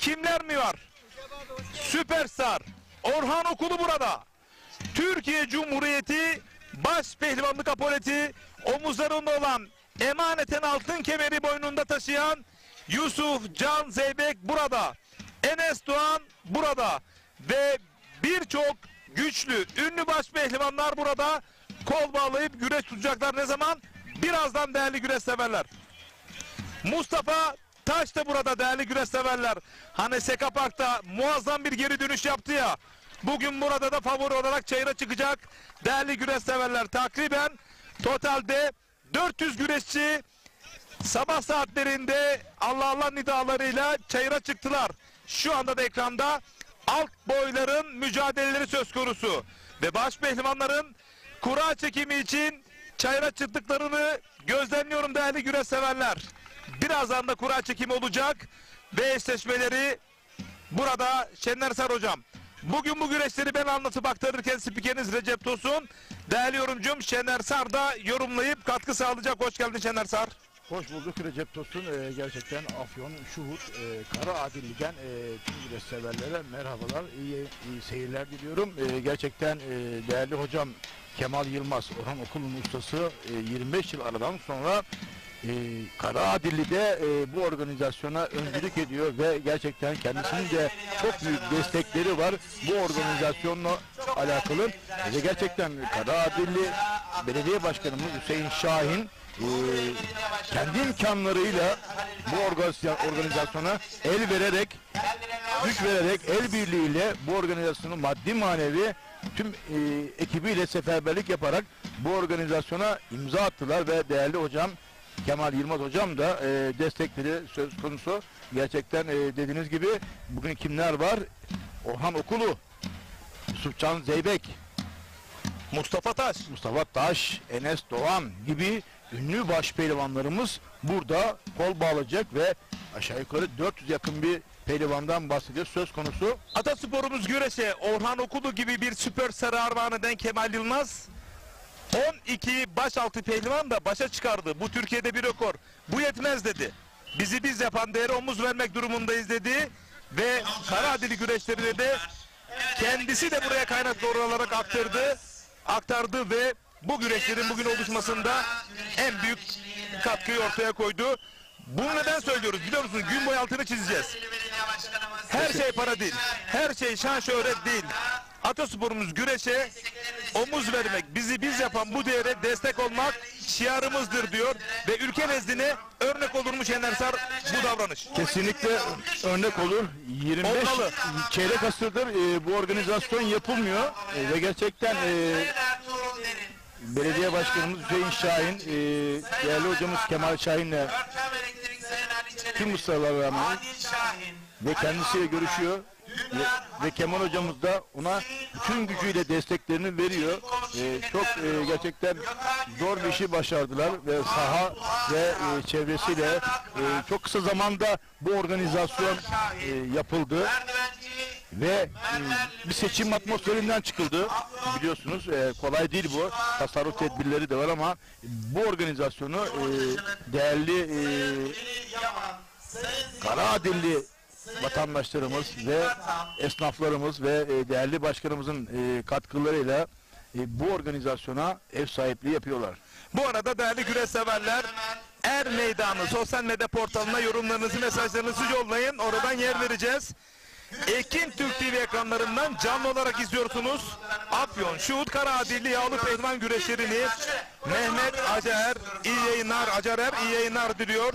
Kimler mi var? Süperstar Orhan Okulu burada. Türkiye Cumhuriyeti baş pehlivanlık apoleti, omuzlarında olan emaneten altın kemeri boynunda taşıyan Yusuf Can Zeybek burada. Enes Doğan burada. Ve birçok güçlü, ünlü baş pehlivanlar burada. Kol bağlayıp güreş tutacaklar. Ne zaman? Birazdan değerli güreş severler. Mustafa Taş da burada değerli güreş severler. Hani Seka Park'ta muazzam bir geri dönüş yaptı ya. Bugün burada da favori olarak çayıra çıkacak değerli güreş severler. Takriben totalde 400 güreşçi sabah saatlerinde Allah Allah nidalarıyla çayıra çıktılar. Şu anda da ekranda alt boyların mücadeleleri söz konusu. Ve baş pehlivanların kura çekimi için çayıra çıktıklarını gözlemliyorum değerli güreş severler. Birazdan da kura çekimi olacak ve eşleşmeleri burada Şener Sar hocam. Bugün bu güreşleri ben anlatıp aktarırken spikeriniz Recep Tosun, değerli yorumcum Şener Sar da yorumlayıp katkı sağlayacak. Hoş geldin Şener Sar. Hoş bulduk Recep Tosun. Gerçekten Afyon, Şuhut, Kara Adilli'den tüm güreş severlere merhabalar, iyi seyirler diliyorum. Gerçekten değerli hocam Kemal Yılmaz, Orhan Okulu'nun ustası 25 yıl aradan sonra Kara Adilli'de bu organizasyona öncülük ediyor ve gerçekten kendisinin de çok büyük destekleri var bu organizasyonla alakalı. Ve gerçekten Kara Adilli Belediye Başkanımız Hüseyin Şahin kendi imkanlarıyla bu organizasyona el vererek, güç vererek, el birliğiyle bu organizasyonu maddi manevi tüm ekibiyle seferberlik yaparak bu organizasyona imza attılar ve değerli hocam Kemal Yılmaz hocam da destekleri söz konusu. Gerçekten dediğiniz gibi bugün kimler var? Orhan Okulu, Yusuf Can Zeybek, Mustafa Taş, Enes Doğan gibi ünlü baş pehlivanlarımız burada kol bağlayacak ve aşağı yukarı 400 yakın bir pehlivandan bahsediyor söz konusu. Atasporumuz güreşe Orhan Okulu gibi bir süperstar armağan eden Kemal Yılmaz 12 başaltı pehlivan da başa çıkardı. Bu Türkiye'de bir rekor. Bu yetmez dedi. Bizi biz yapan değere omuz vermek durumundayız dedi. Ve Kara Adilli güreşlerine de kendisi de buraya kaynak doğru olarak aktardı ve bu güreşlerin bugün oluşmasında en büyük katkıyı ortaya koydu. Bunu neden söylüyoruz biliyor musunuz? Gün boyu altını çizeceğiz. Her şey para değil. Her şey şan şöhret değil. Atasporumuz güreşe omuz vermek, bizi biz yapan bu değere destek olmak şiarımızdır diyor ve ülke nezdine örnek olur mu Şener Sar bu davranış? Kesinlikle örnek olur. 25 Olmalı. çeyrek asırdır bu organizasyon yapılmıyor ve gerçekten belediye başkanımız Hüseyin Şahin, değerli hocamız Kemal Şahin'le tüm ustalarla rağmen ve kendisiyle görüşüyor. Ve Kemal hocamız da ona bütün gücüyle desteklerini veriyor. Çok gerçekten zor bir işi başardılar ve saha ve çevresiyle çok kısa zamanda bu organizasyon yapıldı. Ve bir seçim atmosferinden çıkıldı. Biliyorsunuz kolay değil bu. Tasarruf tedbirleri de var ama bu organizasyonu değerli Kara Adilli vatandaşlarımız ve esnaflarımız ve değerli başkanımızın katkılarıyla bu organizasyona ev sahipliği yapıyorlar. Bu arada değerli güreş severler Er Meydanı sosyal medya portalına yorumlarınızı, mesajlarınızı yollayın. Oradan yer vereceğiz. Ekin Türk TV ekranlarından canlı olarak izliyorsunuz. Afyon, Şuhut, Kara Adilli yağlı pehlivan güreşlerini Mehmet Acar iyi yayınlar, Acarer iyi yayınlar diliyor.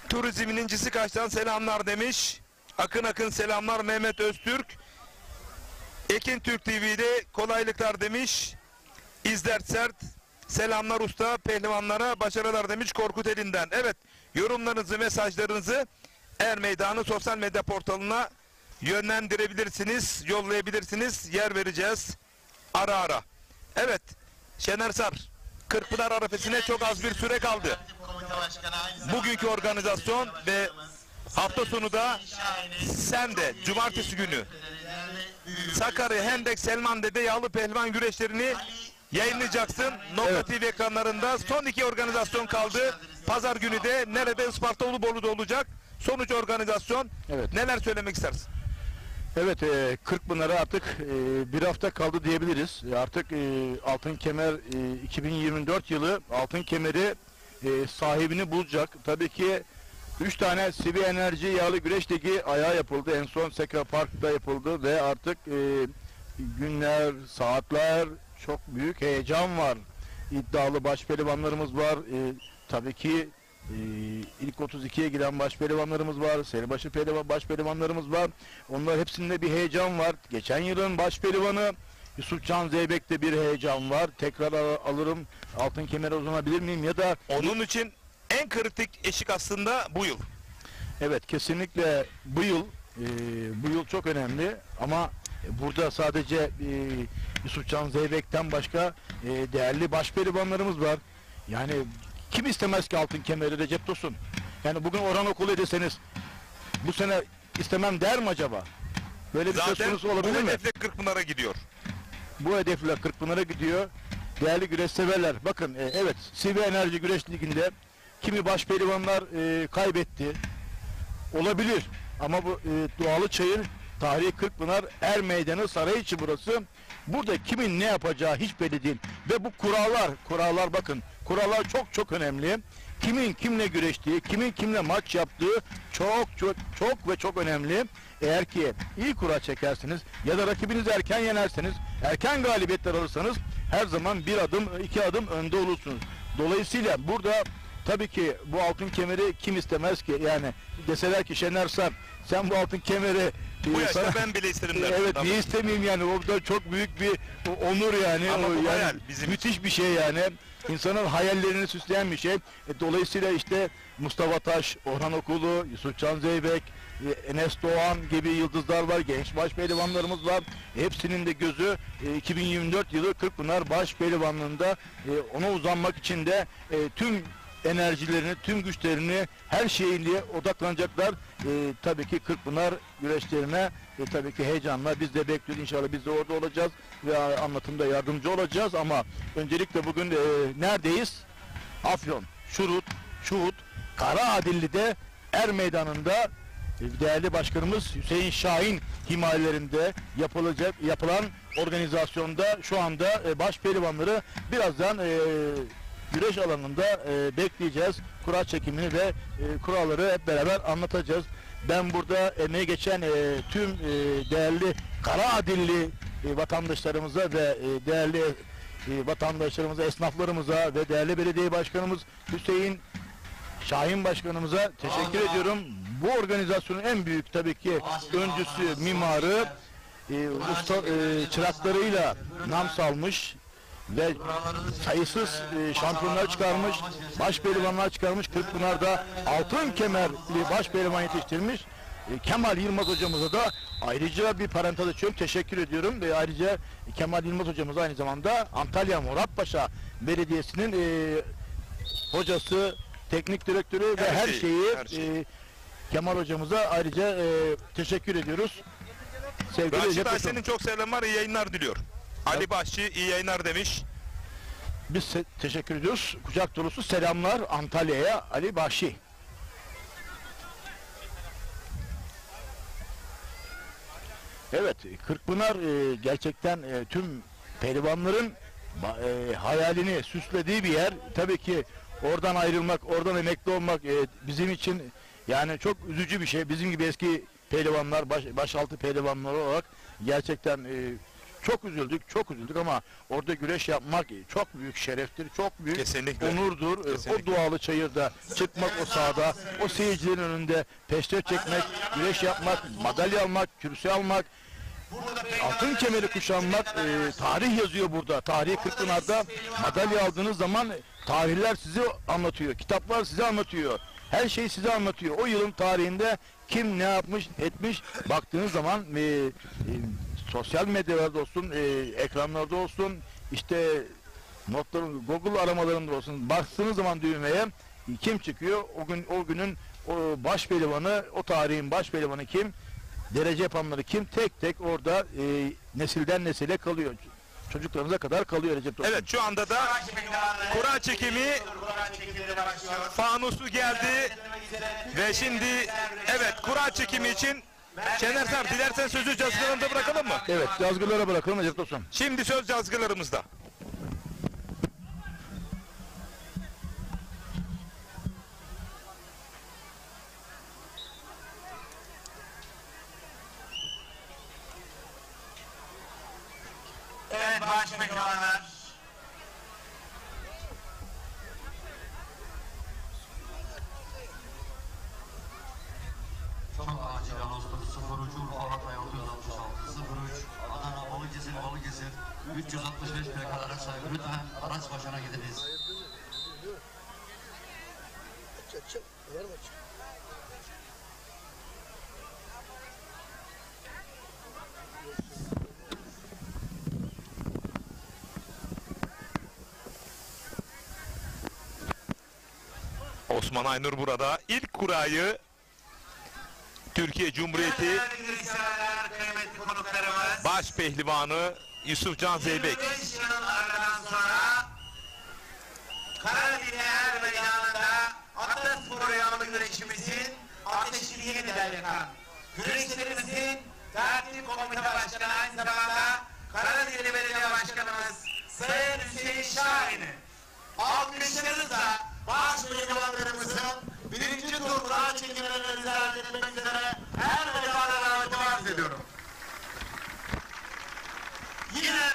Turizmin incisi kaçtan selamlar demiş. Akın selamlar Mehmet Öztürk. Ekin Türk TV'de kolaylıklar demiş. İzler sert. Selamlar usta pehlivanlara başarılar demiş Korkut elinden. Evet, yorumlarınızı, mesajlarınızı Er Meydanı sosyal medya portalına yönlendirebilirsiniz, yollayabilirsiniz. Yer vereceğiz ara ara. Evet, Şener Sar, Kırkpınar arefesine çok az bir süre kaldı. Bugünkü organizasyon ve hafta sonu da sen de cumartesi günü Sakarya Hendek Selman'da yağlı pehlivan güreşlerini yayınlayacaksın. Nokta evet. TV ekranlarında son 2 organizasyon kaldı. Pazar günü de nerede? Isparta Uluborlu'da olacak. sonuç organizasyon. Evet. Neler söylemek istersin? Evet, Kırkpınar'a artık bir hafta kaldı diyebiliriz. Artık Altın Kemer 2024 yılı Altın Kemer'i sahibini bulacak. Tabii ki 3 tane Sivi Enerji Yağlı Güreş Ligi ayağı yapıldı. En son Seka Park'ta yapıldı ve artık günler, saatler, çok büyük heyecan var. İddialı başpehlivanlarımız var. Tabii ki ilk 32'ye giren başpehlivanlarımız var. Seribaşı başpehlivanlarımız var. Onlar hepsinde bir heyecan var. Geçen yılın başpehlivanı Yusufcan Zeybek'te bir heyecan var. Tekrar alırım, altın kemere uzanabilir miyim ya da Onun için en kritik eşik aslında bu yıl. evet, kesinlikle bu yıl çok önemli ama burada sadece Yusufcan Zeybek'ten başka değerli başpehlivanlarımız var. Yani kim istemez ki altın kemeri Recep Tosun? Yani bugün Orhan Okulu deseniz bu sene istemem der mi acaba? Böyle bir söz Zaten konusu bu olabilir mi? hedefle Kırkpınar'a gidiyor. Bu hedefle Kırkpınar'a gidiyor. Değerli güreş severler. Bakın evet, Sivi Enerji Güreş Ligi'nde kimi başpehlivanlar kaybetti. Olabilir. Ama bu Doğalı Çayır, tarihi Kırkpınar, Er Meydanı, Sarayiçi burası. Burada kimin ne yapacağı hiç belli değil. Ve bu kurallar bakın. Kurallar çok önemli. Kimin kimle güreştiği, kimin kimle maç yaptığı çok önemli. Eğer ki iyi kura çekersiniz ya da rakibinizi erken yenerseniz, erken galibiyetler alırsanız her zaman bir adım, iki adım önde olursunuz. Dolayısıyla burada tabii ki bu altın kemeri kim istemez ki? Yani deseler ki Şener Sar, sen bu altın kemeri Bu yaşta ben bile isterim der. evet, Tabii. niye istemeyeyim yani? O da çok büyük bir onur yani. Ama bu yani hayal bizim müthiş bir şey yani. İnsanın hayallerini süsleyen bir şey. Dolayısıyla işte Mustafa Taş, Orhan Okulu, Yusufcan Zeybek, Enes Doğan gibi yıldızlar var. Genç başpehlivanlarımız var. Hepsinin de gözü 2024 yılı Kırkpınar başpehlivanlığında, ona uzanmak için de tüm enerjilerini, tüm güçlerini, her şeyiyle odaklanacaklar. Tabii ki Kırkpınar güreşlerine tabii ki heyecanla biz de bekliyoruz. İnşallah biz de orada olacağız ve anlatımda yardımcı olacağız ama öncelikle bugün neredeyiz? Afyon, Şuhut, Karaadilli'de Er Meydanı'nda değerli başkanımız Hüseyin Şahin himayelerinde yapılan organizasyonda şu anda başpehlivanları birazdan güreş alanında bekleyeceğiz. Kura çekimini ve kuralları hep beraber anlatacağız. Ben burada emeği geçen tüm değerli Karaadilli vatandaşlarımıza ve değerli vatandaşlarımıza, esnaflarımıza ve değerli belediye başkanımız Hüseyin Şahin başkanımıza teşekkür ediyorum. Bu organizasyonun en büyük tabii ki öncüsü, mimarı, usta çıraklarıyla nam salmış ve sayısız şampiyonlar çıkarmış, başpehlivanlar çıkarmış. Kırkpınar'da altın kemerli başpehlivan yetiştirmiş. Kemal Yılmaz hocamıza da ayrıca bir parantez açıyorum. Teşekkür ediyorum. Ve ayrıca Kemal Yılmaz hocamız aynı zamanda Antalya Muratpaşa Belediyesi'nin hocası, teknik direktörü ve her şeyi. Kemal hocamıza ayrıca teşekkür ediyoruz. Sevgili Raşit Recep Aysen'in Hocam, çok selamlar, iyi yayınlar diliyor. Ali Başçı iyi yayınlar demiş. biz teşekkür ediyoruz. Kucak dolusu selamlar Antalya'ya, Ali Bahşi. Evet, Kırkpınar gerçekten tüm pehlivanların hayalini süslediği bir yer. Tabii ki oradan ayrılmak, oradan emekli olmak bizim için yani çok üzücü bir şey. Bizim gibi eski pehlivanlar, başaltı pehlivanları olarak gerçekten çok üzüldük ama orada güreş yapmak çok büyük şereftir, çok büyük Kesinlikle. onurdur. Kesinlikle. O Doğalı Çayır'da çıkmak, o sahada, o seyircilerin önünde peşteş çekmek, güreş yapmak, madalya almak, kürsü almak, altın kemeri kuşanmak, tarih yazıyor burada. Tarihi Kırkpınar'da madalya aldığınız zaman tarihler sizi anlatıyor, kitaplar size anlatıyor. Her şey size anlatıyor. O yılın tarihinde kim ne yapmış, etmiş, baktığınız zaman sosyal medyalarda olsun, ekranlarda olsun, işte notların, Google aramalarında olsun, baktığınız zaman düğmeye kim çıkıyor? O günün başpehlivanı, o tarihin başpehlivanı kim? Derece yapanları kim? Tek tek orada nesilden nesile kalıyor. çocuklarınıza kadar kalıyor Recep Tosun. Evet, şu anda da kura çekimi fanusu geldi ve şimdi evet kura çekimi için Şener Sar, dilersen sözü cazgırlarında bırakalım mı? Evet, yazgılara bırakalım Recep Tosun. Şimdi söz cazgırlarımızda. Evet başpehlivanlar. Çok acil anonsları 03 Urfa Hatay 666 03 Adana Balıkesir 365 plakalı araçlar lütfen araç başına gidiniz. Osman Aynur burada. İlk kurayı Türkiye Cumhuriyeti Kıymetli kıymetli konuklarımız. baş pehlivanı Yusufcan Zeybek. 25 yılın aradan sonra Karadeniz Meydanı'nda Ataspor yanlı güreşimizin ateşini yeniden yakan güreşlerimizin tertip komite başkanı aynı zamanda Karadeniz Belediye Başkanımız Sayın Hüseyin Şahin'i alkışlarınızla baş pehlivanlarımızın birinci tur kura çekimlerini ziyaret etmek üzere her meydana davetimi arz ediyorum. Yine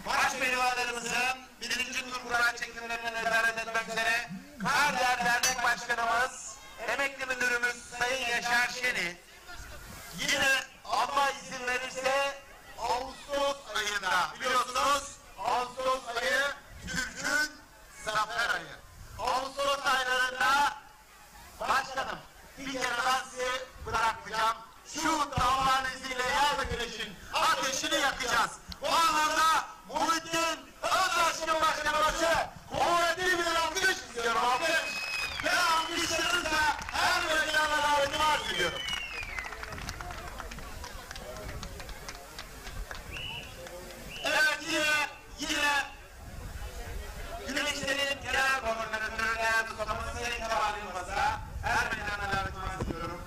baş pehlivanlarımızın birinci tur kura çekimlerini ziyaret etmek üzere Kardeğer Dernek Başkanımız, emekli müdürümüz Sayın Yaşar Şen'i yine Allah izin verirse Ağustos ayında biliyorsunuz Ağustos ayı Türk'ün zafer ayı. Ağustos aylarında başkanım bir kere ben sizi bırakmayacağım. Şu Allah'ın izniyle yarın güneşin ateşini yakacağız. Bu anlamda Muhittin Öztaş'ın başkanımızı kuvvetli bir alkış istiyorum. Alkış. Ve alkışlarınızla her meydana davetimi arz ediyorum. Evet yine güneşlerin genel koordinatörü değerli ustamız Sayın Kemal Yılmaz'a her meydana davetimi arz ediyorum.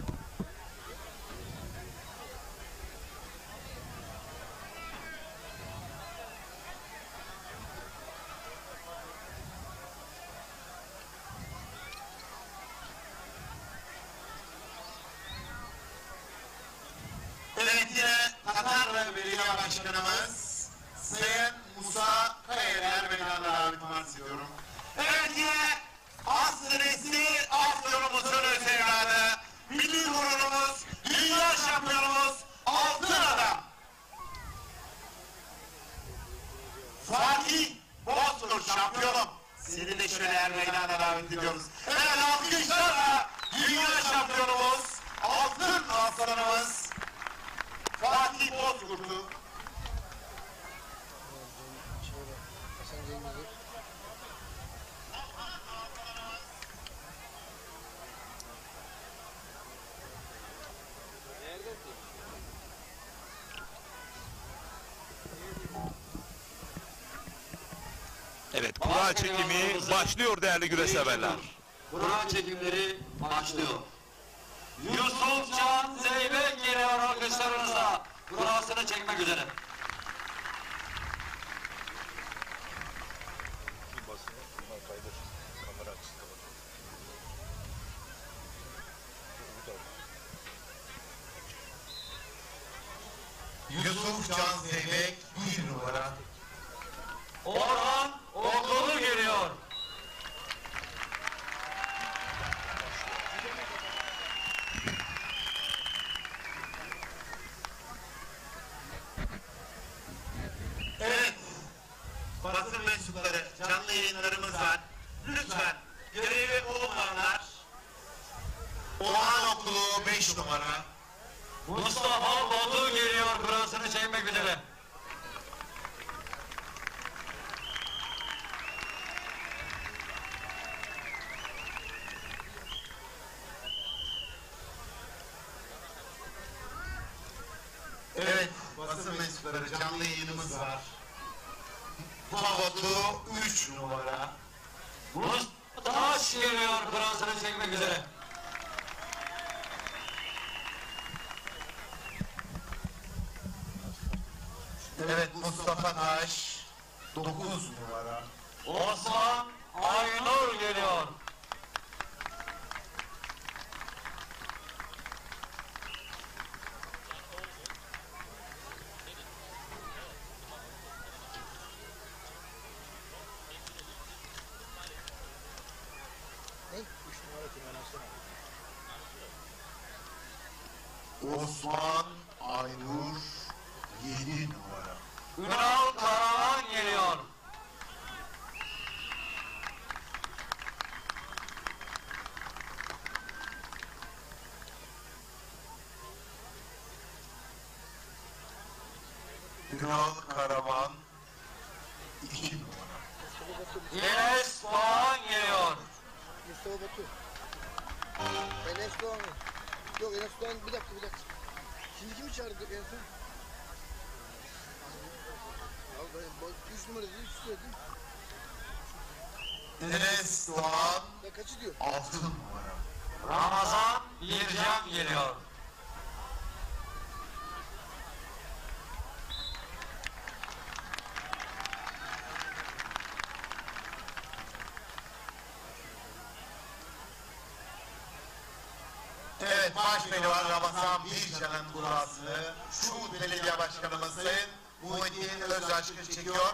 Evet yine Tatarlı Belediye Başkanımız Sayın Musa Kayayer Meydanı'na davetimi arz ediyorum. Evet yine aslı nesli Afyon'umuzun öz evladı, milli gururumuz, dünya şampiyonumuz Altın Adam. Fatih Bozkurt şampiyonum. Seni de şöyle her meydana davet ediyoruz. Evet alkışlarla dünya şampiyonumuz, altın aslanımız Fatih Bozkurt'u Evet, kura çekimi başlıyor değerli güreşseverler. Kura çekimleri başlıyor. Yusuf Can Zeybek geliyor alkışlarınızla kurasını çekmek üzere. Yusuf Can Zeybek 1 numara. Orhan Okulu geliyor. Evet, basın mensupları, canlı yayınlarımız var. Lütfen görevi olmayanlar Orhan Okulu 5 numara. Mustafa Bolu geliyor kurasını çekmek üzere. Evet, basın mensupları, canlı yayınımız var. Pavotu 3 numara. Taş geliyor kurasını çekmek üzere. Evet, Mustafa Taş 9 numara. Osman Aynur geliyor. Osman Aynur 7 numara. Ünal Karaman geliyor. Ünal Karaman 2 numara. Enes Doğan geliyor. Mustafa Batu. Enes Doğan mı? Yok Enes Doğan bir dakika. Şimdi kimi çağırdık en son? Ya ben 3 numara değil 3 söyledim. Enes Doğan Ya kaçı diyor? 6 numara. Ramazan Bircan geliyor. Evet, Başpehlivan Ramazan Bircan'ın kurasını Şuhut Belediye Başkanımız Sayın Muhittin Özaşkı çekiyor.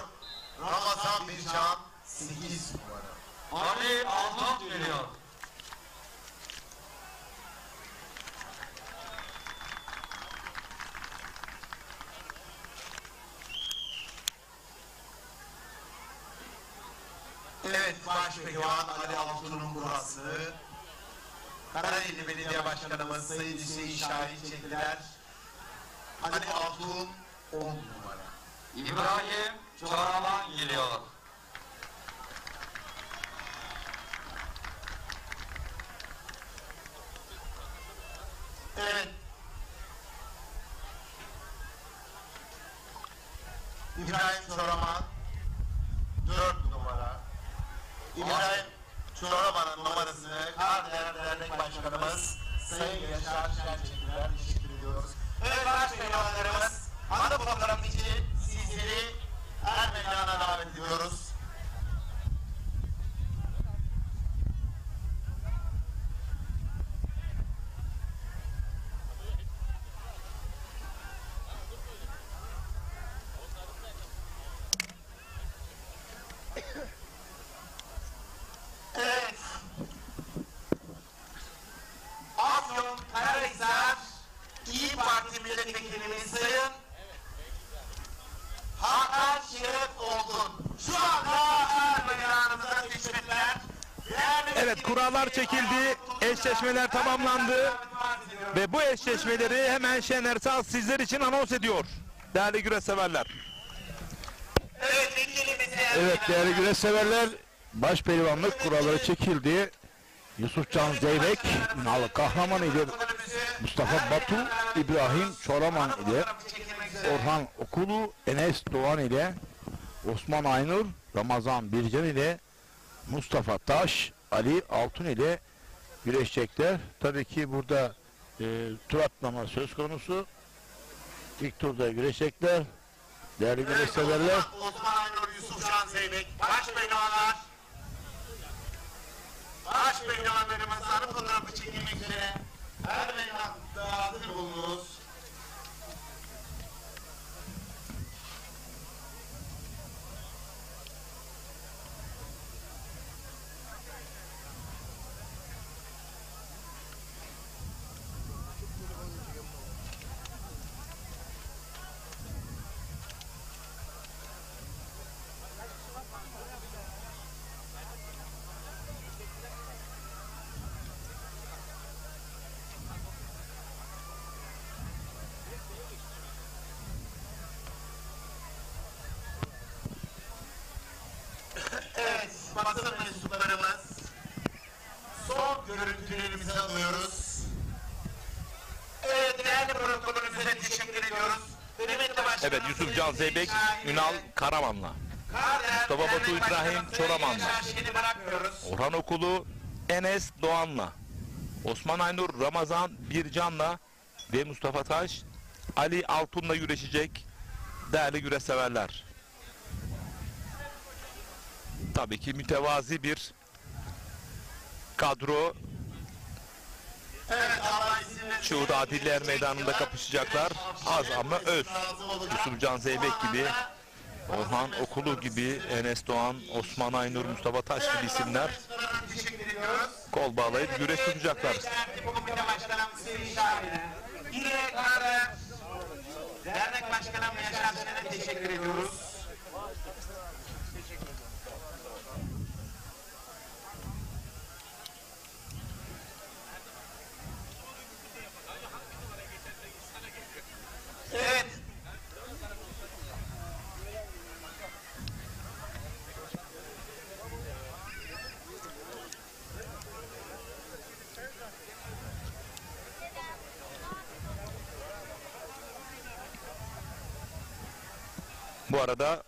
Ramazan Bircan 8 numara. Ali Altan geliyor. Evet, Başpehlivan Ali Altun'un kurası Karayeli Belediye Başkanımız Sayın Hüseyin Şahin çektiler. Ali Altun 10 numara. İbrahim Çoraman geliyor. Evet. İbrahim Çoraman 4 numara. İbrahim Çoraman'ın numarasını Kardelen Dernek Başkanımız Sayın Yaşar Şençekliler teşekkür ediyoruz. Evet, başpehlivanlarımız anı fotoğraf için sizleri Ermenistan'a davet ediyoruz. Evet. Afyon Karahisar İyi Parti Milletvekilimiz Sayın Hakan Şeref Olgun. Şu anda Ermenistan'ımıza teşekkürler. Evet, kurallar çekildi, eşleşmeler tamamlandı ve bu eşleşmeleri hemen Şener Saz sizler için anons ediyor. Değerli güreş severler. Evet, vekilimize Evet değerli güreş severler, başpehlivanlık kuralları çekildi. Yusufcan Zeybek, Ünal Kahraman ile Mustafa Batu, İbrahim Çoraman ile Orhan Okulu, Enes Doğan ile Osman Aynur, Ramazan Bircan ile Mustafa Taş, Ali Altun ile güreşecekler. Tabii ki burada tur atlama söz konusu. İlk turda güreşecekler. Değerli güreş severler. Osman Aynur, Yusufcan Zeybek, başpehlivanlar. Başpehlivanlarımız anı fotoğrafı çekilmek üzere Ermenistan'da hazır bulunuz. Evet, basın mensuplarımız, son görüntülerimizi alıyoruz. Evet, değerli protokolümüze teşekkür ediyoruz. Kıymetli başkanımız, Evet, Yusufcan Zeybek, Ünal Karaman'la. Mustafa Batu İbrahim Çoraman'la, Yaşarşehir'i bırakmıyoruz. Orhan Okulu Enes Doğan'la, Osman Aynur Ramazan Bircan'la ve Mustafa Taş Ali Altun'la güreşecek değerli güreş severler. Tabii ki mütevazi bir kadro. Evet, Allah izin verirse- Şurada Adiller Meydanı'nda kapışacaklar. Az ama öz. Yusuf Can Zeybek gibi, Orhan Okulu gibi, Enes Doğan, Osman Aynur, Mustafa Taş gibi isimler Teşekkür ediyoruz. kol bağlayıp güreş tutacaklar. Komite Başkanım Sevin Şahin'e, İle Karı Dernek Başkanım Yaşar Şen'e teşekkür ediyoruz. Evet. Bu arada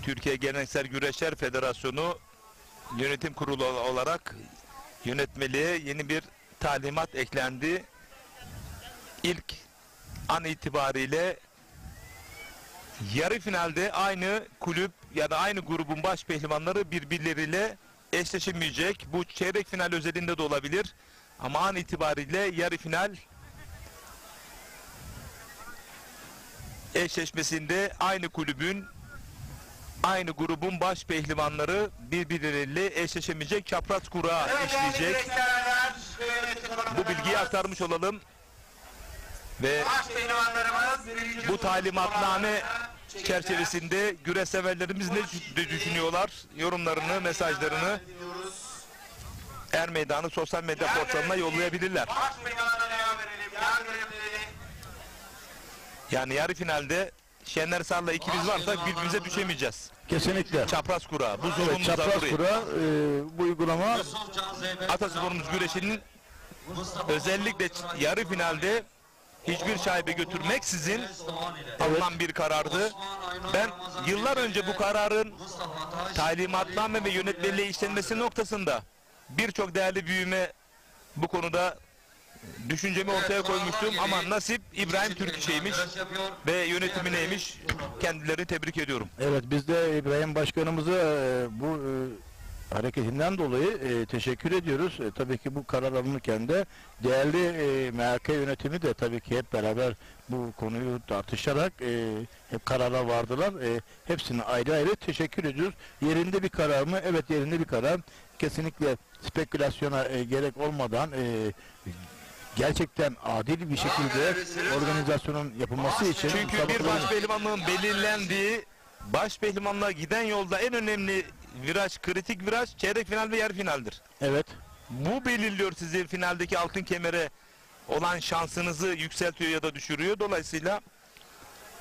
Türkiye Geleneksel Güreşler Federasyonu Yönetim Kurulu olarak yönetmeliğe yeni bir talimat eklendi. İlk an itibariyle yarı finalde aynı kulüp ya da aynı grubun baş pehlivanları birbirleriyle eşleşemeyecek. Bu çeyrek final özelinde de olabilir. Ama an itibariyle yarı final eşleşmesinde aynı kulübün, aynı grubun baş pehlivanları birbirleriyle eşleşemeyecek, çapraz kura işleyecek. Bu bilgiyi aktarmış olalım. Ve bu talimatname çerçevesinde güreş severlerimiz ne düşünüyorlar? Yorumlarını, mesajlarını Er Meydanı sosyal medya portalına yollayabilirler. Yani yarı finalde Şener Sar'la ikimiz varsak birbirimize düşemeyeceğiz. Kesinlikle. Çapraz kura. Bu Evet, zorunlu çapraz zaruri. kura bu uygulama Yusuf Can Zeybek, Atasporumuz güreşinin Mustafa özellikle yarı finalde hiçbir şaibe götürmeksizin Enes Doğan ile alınan bir karardı. Ben yıllar önce bu kararın Mustafa Taş, talimatname ve yönetmeliğe işlenmesi noktasında birçok değerli büyüme bu konuda düşüncemi ortaya koymuştum ama nasip İbrahim Türkişeymiş güreş yapıyor. ve yönetimi neymiş, kendilerini tebrik ediyorum. evet biz de İbrahim Başkanımıza bu hareketinden dolayı teşekkür ediyoruz. Tabii ki bu karar alınırken de değerli MHK yönetimi de tabii ki hep beraber bu konuyu tartışarak hep karara vardılar. Hepsine ayrı ayrı teşekkür ediyoruz. Yerinde bir karar mı? Evet, yerinde bir karar. Kesinlikle spekülasyona gerek olmadan gerçekten adil bir şekilde organizasyonun yapılması için Çünkü bir baş pehlivanlığın belirlendiği, baş pehlivanlığa giden yolda en önemli viraj, kritik viraj çeyrek final ve yarı finaldir. evet, Bu belirliyor sizi finaldeki altın kemere olan şansınızı yükseltiyor ya da düşürüyor. Dolayısıyla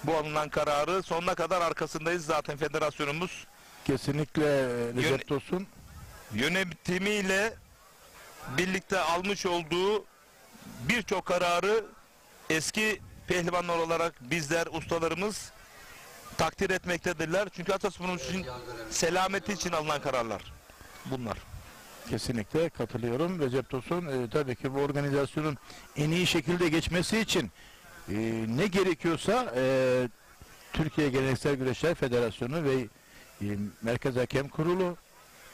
bu alınan kararı sonuna kadar arkasındayız zaten federasyonumuz. kesinlikle Recep Tosun Yönetimiyle birlikte almış olduğu birçok kararı eski pehlivanlar olarak bizler, ustalarımız takdir etmektedirler. Çünkü Atasporumuz için selameti için alınan kararlar bunlar. kesinlikle katılıyorum. Recep Tosun tabii ki bu organizasyonun en iyi şekilde geçmesi için ne gerekiyorsa Türkiye Geleneksel Güreşler Federasyonu ve Merkez Hakem Kurulu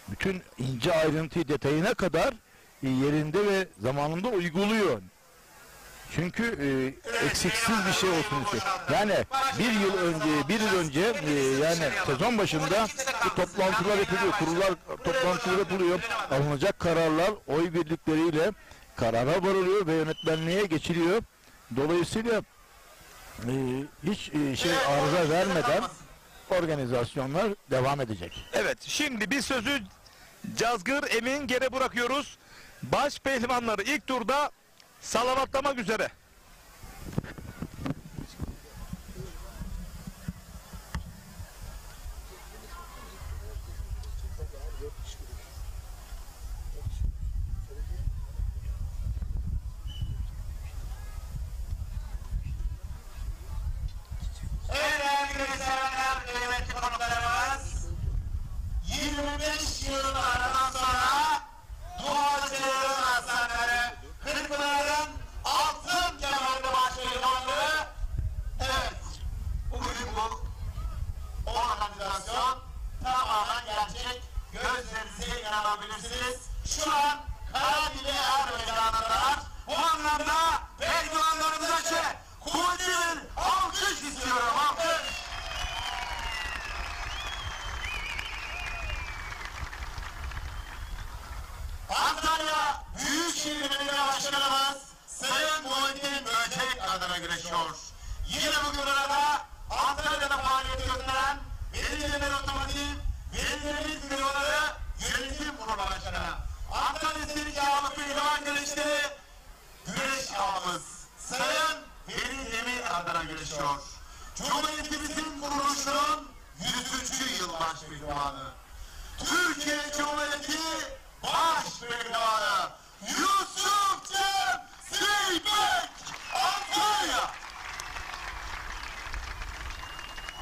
bütün ince ayrıntı detayına kadar yerinde ve zamanında uyguluyor. Çünkü eksiksiz bir şey olsun istiyor. Yani bir yıl önce yani sezon başında bu toplantılar yapılıyor, kurullar toplantılar yapılıyor, alınacak kararlar oy birlikleriyle karara varılıyor ve yönetmenliğe geçiliyor. Dolayısıyla hiç arıza vermeden organizasyonlar devam edecek. Evet, şimdi bir sözü Cazgır Emin geri bırakıyoruz. Baş pehlivanları ilk turda salavatlamak üzere. Evet değerli güreşseverler, kıymetli konuklarımız, 25 yıl aradan sonra Doğacıların aslanları, Kırkpınar'ın altın kemerli başpehlivanları. Evet, bugün bu organizasyon tamamen gerçek. Gözlerinize inanabilirsiniz. Şu an Karagili Er Meydanı'ndalar. Bu anlamda pehlivanlarımıza kuvvetli bir alkış istiyorum. Alkış. Antalya Büyükşehir Belediye Başkanımız Sayın Muhittin Böcek adına güreşiyor. Yine bugün burada Antalya'da faaliyet gösteren Belediyeler Otomotiv Belediyeler Büroları Yönetim Kurulu Başkanı Antalya Serik Yağlı Pehlivan Güreşleri Güreş Ağamız Sayın Veli Demir adına güreşiyor. Cumhuriyetimizin kuruluşunun 100. yıl başpehlivanı. Türkiye Cumhuriyeti Başpehlivanı Yusuf Cem Zeybek Antalya.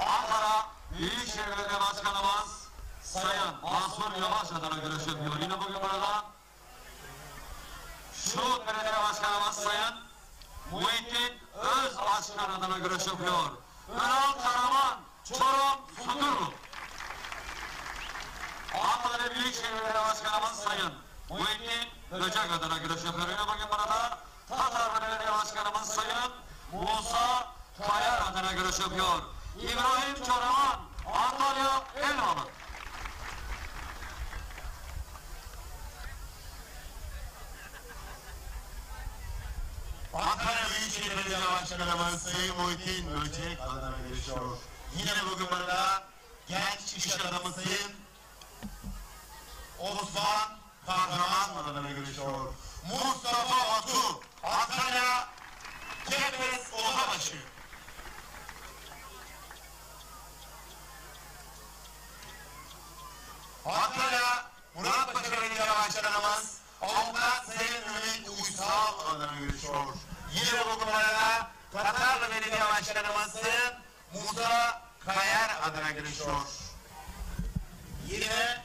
Ankara Büyükşehir Belediye Başkanımız Sayın Mansur Yavaş adına görüş yapıyor. Yine bugün burada Şuhut Belediye Başkanımız Sayın Muhittin Özbaşkan adına görüş yapıyor. Ünal Karaman Çorum Suturlu. Antalya Büyükşehir Belediye Başkanımız Sayın Muhittin Böcek adına görüş yapıyor. Yine bugün burada Tatar Belediye Başkanımız Sayın Musa Kayar adına görüş yapıyor. İbrahim Çoraman Antalya Elmalı. Ankara Büyükşehir Belediye Başkanımız Sayın Muhittin Böcek adına güreşiyor. Yine bugün burada genç iş adamı Sayın Osman Kahraman adına güreşiyor. Mustafa Batu Antalya Kepez Odabaşı. Antalya Muratpaşa Belediye Başkanımız Avukat Sayın Ümit Uysal adına güreşiyor. Yine bugün burada Katarlı Belediye Başkanımız Sayın Musa Kayar adına güreşiyor. Yine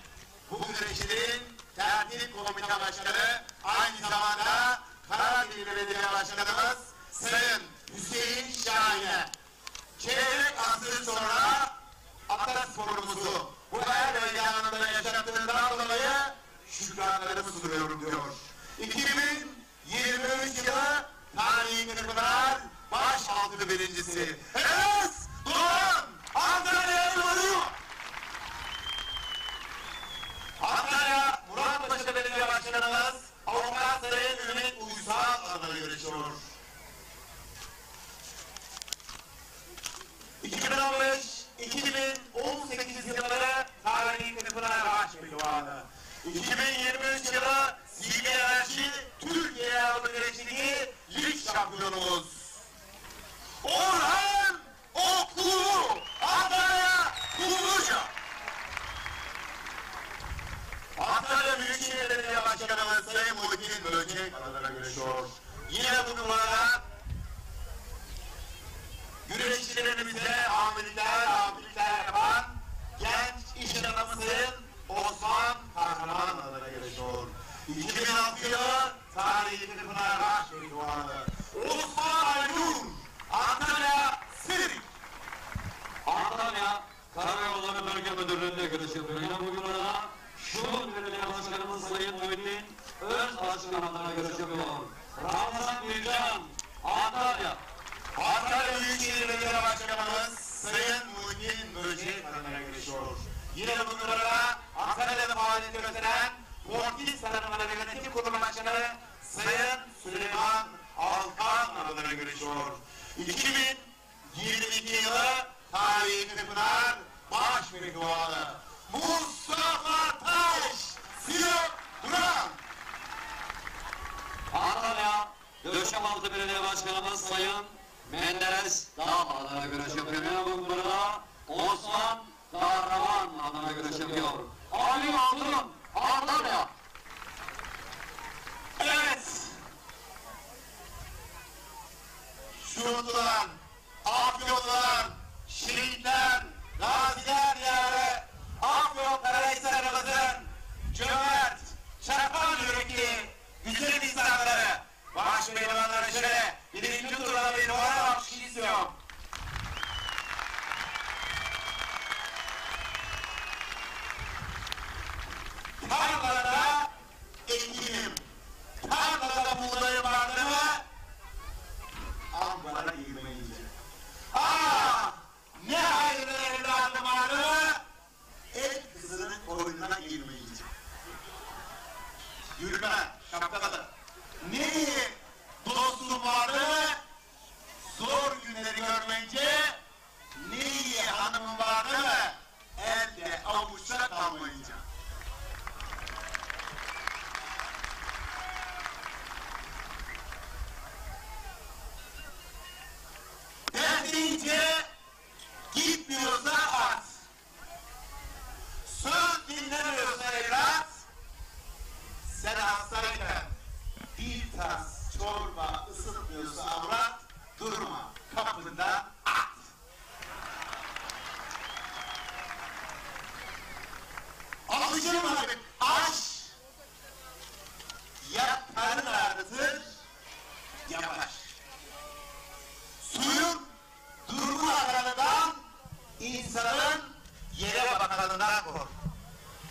bu güreşlerin tertip komite başkanı aynı zamanda Karagili Belediye Başkanımız Sayın Hüseyin Şahin'e çeyrek asır sonra atasporumuzu bu er meydanında yaşattığından dolayı şükranlarımı sunuyorum diyor. 2023 yılı tarihi Kırkpınar başaltı birincisi Enes Doğan Antalya'ya varıyor. Antalya Muratpaşa Belediye Başkanımız Avukat Sayın Ümit Uysal adına güreşiyor. 2015-2018 yılları tarihi Kırkpınar Başpehlivanı. 2023 yılı CBRC Türkiye Yağlı Güreşi Lig Şampiyonumuz Orhan Okulu Antalya Kumluca. Antalya Büyükşehir Belediye Başkanımız Sayın Muhittin Böcek adına güreşiyor. Yine bugün burada güreşçilerimize amilikler yapan genç iş adamı Sayın Osman Kahraman adına güreşiyor. 2006 yılı tarihi Kırkpınar Başpehlivanı Osman Aydın Antalya Sirik. Antalya Karayolları Bölge Müdürlüğü'nde görüş yapıyor. Yine bugün burada Şuhut Belediye Başkanımız Sayın Muhittin Özbaşkan adına görüş yapıyor. Ramazan Bircan Antalya. Antalya Büyükşehir Belediye Başkanımız Sayın Muhittin Böcek adına güreşiyor. Yine bugün burada Antalya'da faaliyet gösteren Portis Tarımları Yönetim Kurulu Başkanı Sayın Süleyman Alkan adına güreşiyor. 2022 yılı tarihi Kırkpınar Başpehlivanı Mustafa Taş Siyah Duran. Antalya Döşemaltı Belediye Başkanımız Sayın Menderes Dağ adına görüş yapıyor. Yine bugün burada Osman Kahraman adına görüş yapıyor. Ali Altun Antalya. Evet. Şuhutlular, Afyonlular, şehitler, gaziler diyarı, Afyon Karahisar'ımızın kapında at. Alışır mı abi? Aş ya karın ağrıtır ya baş. Suyun durgun akanından insanın yere bakanından kork.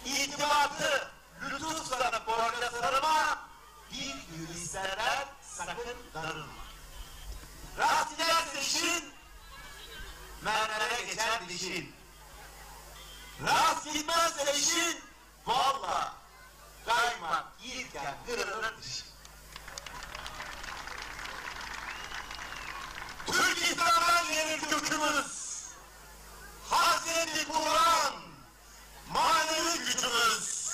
İtibatı lütufsanı borca sarıma, bir yürüyüşlerden sakın darılma. Rast giderse işin, mermere geçer dişin. Rast gitmezse işin, valla kaymak yiyirken kırılır dişin. Türk İslam'dan yeni kökümüz, Hazreti Kur'an, manevi gücümüz,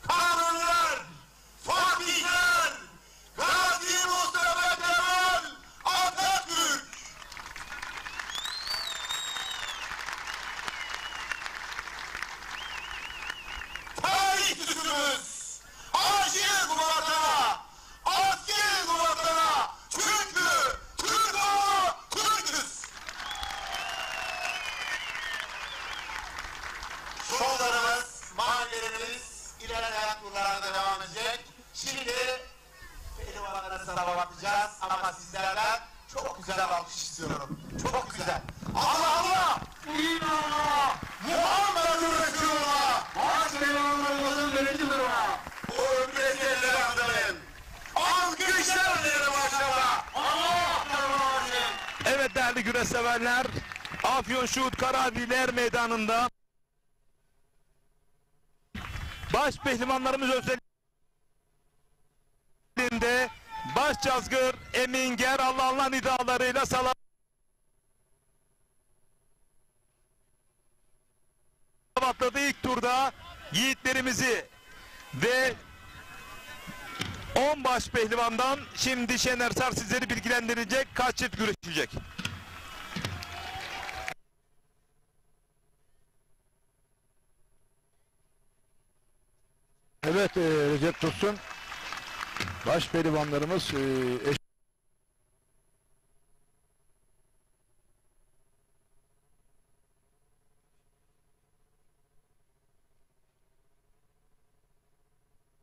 kanunlar, fatihler, Gazi Mustafa Kemal Atatürk. Tarih süsümüz, aşık vatana, asker vatana, çünkü Türk o, Türk'üz. Şovlarımız, mahallelerimiz ilerleyen turlarda devam edecek. Şimdi pehlivanlara sabah bakacağız ama sizlerden çok güzel alkış istiyorum. Çok güzel. Allah Allah! İnanallah! Muhammed Resulullah! Baş pehlivanlarımızın birinci duruma! O ömresi elleri andırın! Alkışlar diyelim maşallah! Allah razı olsun! Evet değerli güreş severler, Afyon Şuhut Karaadiler Meydanı'nda baş pehlivanlarımız özelliğinde baş cazgır Emin Ger Allah'ın nidalarıyla salavatladı ilk turda yiğitlerimizi ve 10 baş pehlivandan şimdi Şener Sar sizleri bilgilendirecek, kaç çift güreşecek. Evet Recep Tosun, baş pehlivanlarımız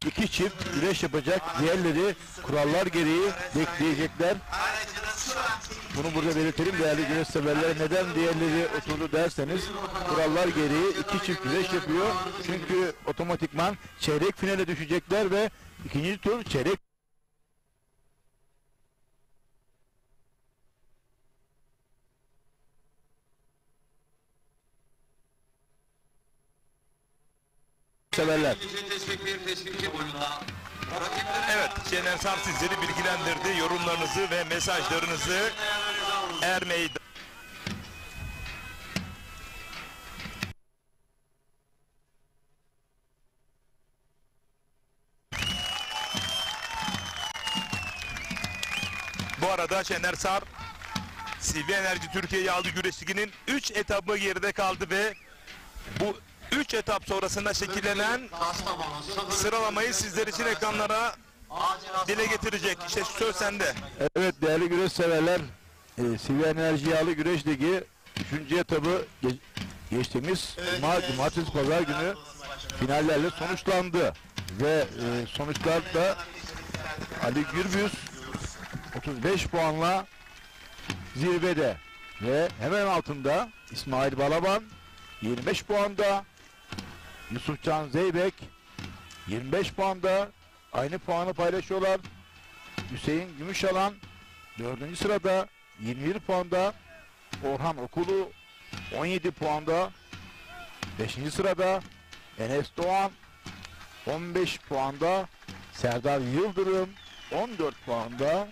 iki çift güreş yapacak. Diğerleri kurallar gereği bekleyecekler. Aracınız şu an Bunu burada belirtelim değerli güreş severler. Neden diğerleri oturdu derseniz, kurallar gereği iki çift güreş yapıyor. Çünkü otomatikman çeyrek finale düşecekler ve ikinci tur çeyrek severler. Evet, Şener Sar sizleri bilgilendirdi. Yorumlarınızı ve mesajlarınızı Meydan. Bu arada Şener Sar, CV Enerji Türkiye Yağlı Güreş Ligi'nin 3 etabı geride kaldı ve bu 3 etap sonrasında şekillenen sıralamayı sizler için ekranlara dile getirecek. İşte söz sende. Evet değerli güreş severler, CV Enerji Yağlı Güreş Ligi 3. etabı geçtiğimiz Cumartesi Pazar günü finallerle sonuçlandı ve sonuçlarda Ali Gürbüz 35 puanla zirvede ve hemen altında İsmail Balaban 25 puanda, Yusufcan Zeybek 25 puanda aynı puanı paylaşıyorlar. Hüseyin Gümüşalan 4. sırada 21 puanda, Orhan Okulu 17 puanda 5. sırada, Enes Doğan 15 puanda, Serdar Yıldırım 14 puanda,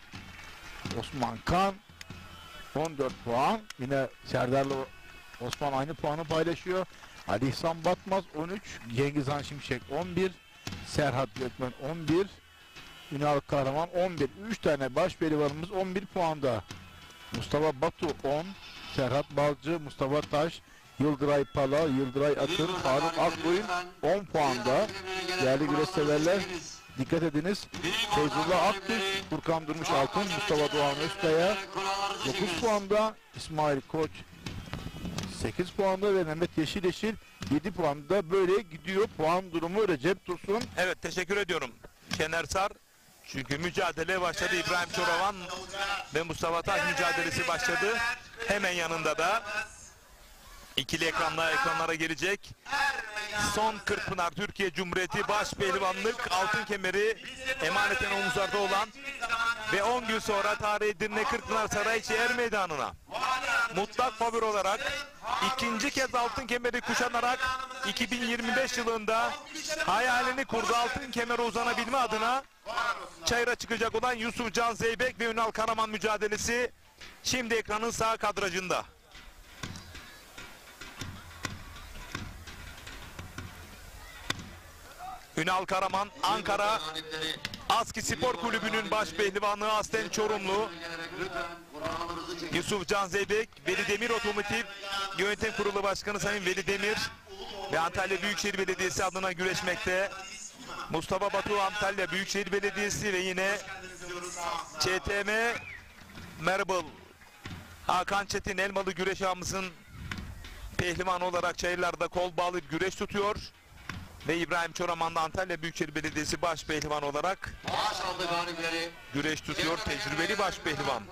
Osman Kan 14 puan. Yine Serdar'la Osman aynı puanı paylaşıyor. Ali İhsan Batmaz 13, Cengizhan Şimşek 11, Serhat Gökmen 11, Ünal Kahraman 11. 3 tane baş pehlivanımız 11 puanda. Mustafa Batu 10, Serhat Balcı, Mustafa Taş, Yıldıray Pala, Yıldıray Atır, Faruk Akboyun 10 puanda. Değerli güreş severler, Dikkat ediniz. Feyzullah Aktürk, Furkan Durmuş Altın, Mustafa Doğan Özkaya 9 puanda, İsmail Koç 8 puanda ve Mehmet Yeşil 7 puanda, böyle gidiyor puan durumu. Recep Tosun. Evet, teşekkür ediyorum Şener Sar. Çünkü mücadele başladı. İbrahim Çoravan ve Mustafa Taş mücadelesi başladı. Hemen yanında da ikili ekranlara gelecek. Son Kırkpınar Türkiye Cumhuriyeti Başpehlivanlık altın kemeri emaneten omuzlarda olan ve 10 gün sonra tarih Edirne Kırkpınar Sarayiçi Er Meydanı'na mutlak favori olarak ikinci kez altın kemeri kuşanarak 2025 yılında hayalini kurdu, altın kemere uzanabilme adına çayıra çıkacak olan Yusuf Can Zeybek ve Ünal Karaman mücadelesi şimdi ekranın sağ kadrajında. Ünal Karaman, Ankara Aski Spor Kulübü'nün başpehlivanlığı aslen Çorumlu. Yusuf Can Zeybek, Veli Demir Otomotiv Yönetim Kurulu Başkanı Sayın Veli Demir ve Antalya Büyükşehir Belediyesi adına güreşmekte. Mustafa Batu Antalya Büyükşehir Belediyesi ve yine ÇTM Marble Hakan Çetin Elmalı güreş ağımızın pehlivan olarak çayırlarda kol bağlayıp güreş tutuyor. Ve İbrahim Çoraman da Antalya Büyükşehir Belediyesi başpehlivan olarak güreş tutuyor. Tecrübeli başpehlivan.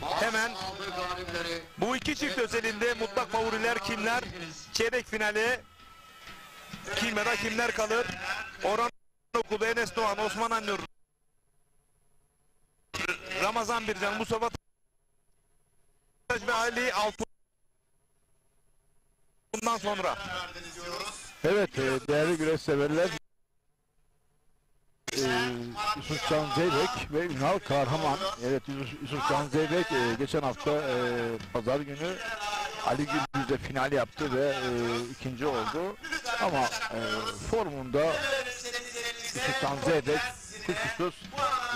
Hemen bu iki çift özelinde mutlak favoriler kimler? Çeyrek finale kimler kalır? Orhan Okulu, Enes Doğan, Osman Annur, Ramazan Bircan, Mustafa Taş ve Ali Altun. Bundan sonra. Evet, değerli güreş severler, Yusuf Can Zeybek ve Ünal Kahraman. Evet, Yusuf Can Zeybek geçen hafta pazar günü Ali Gürbüz'de final yaptı ve ikinci oldu. Ama formunda Yusuf Can Zeybek kuşkusuz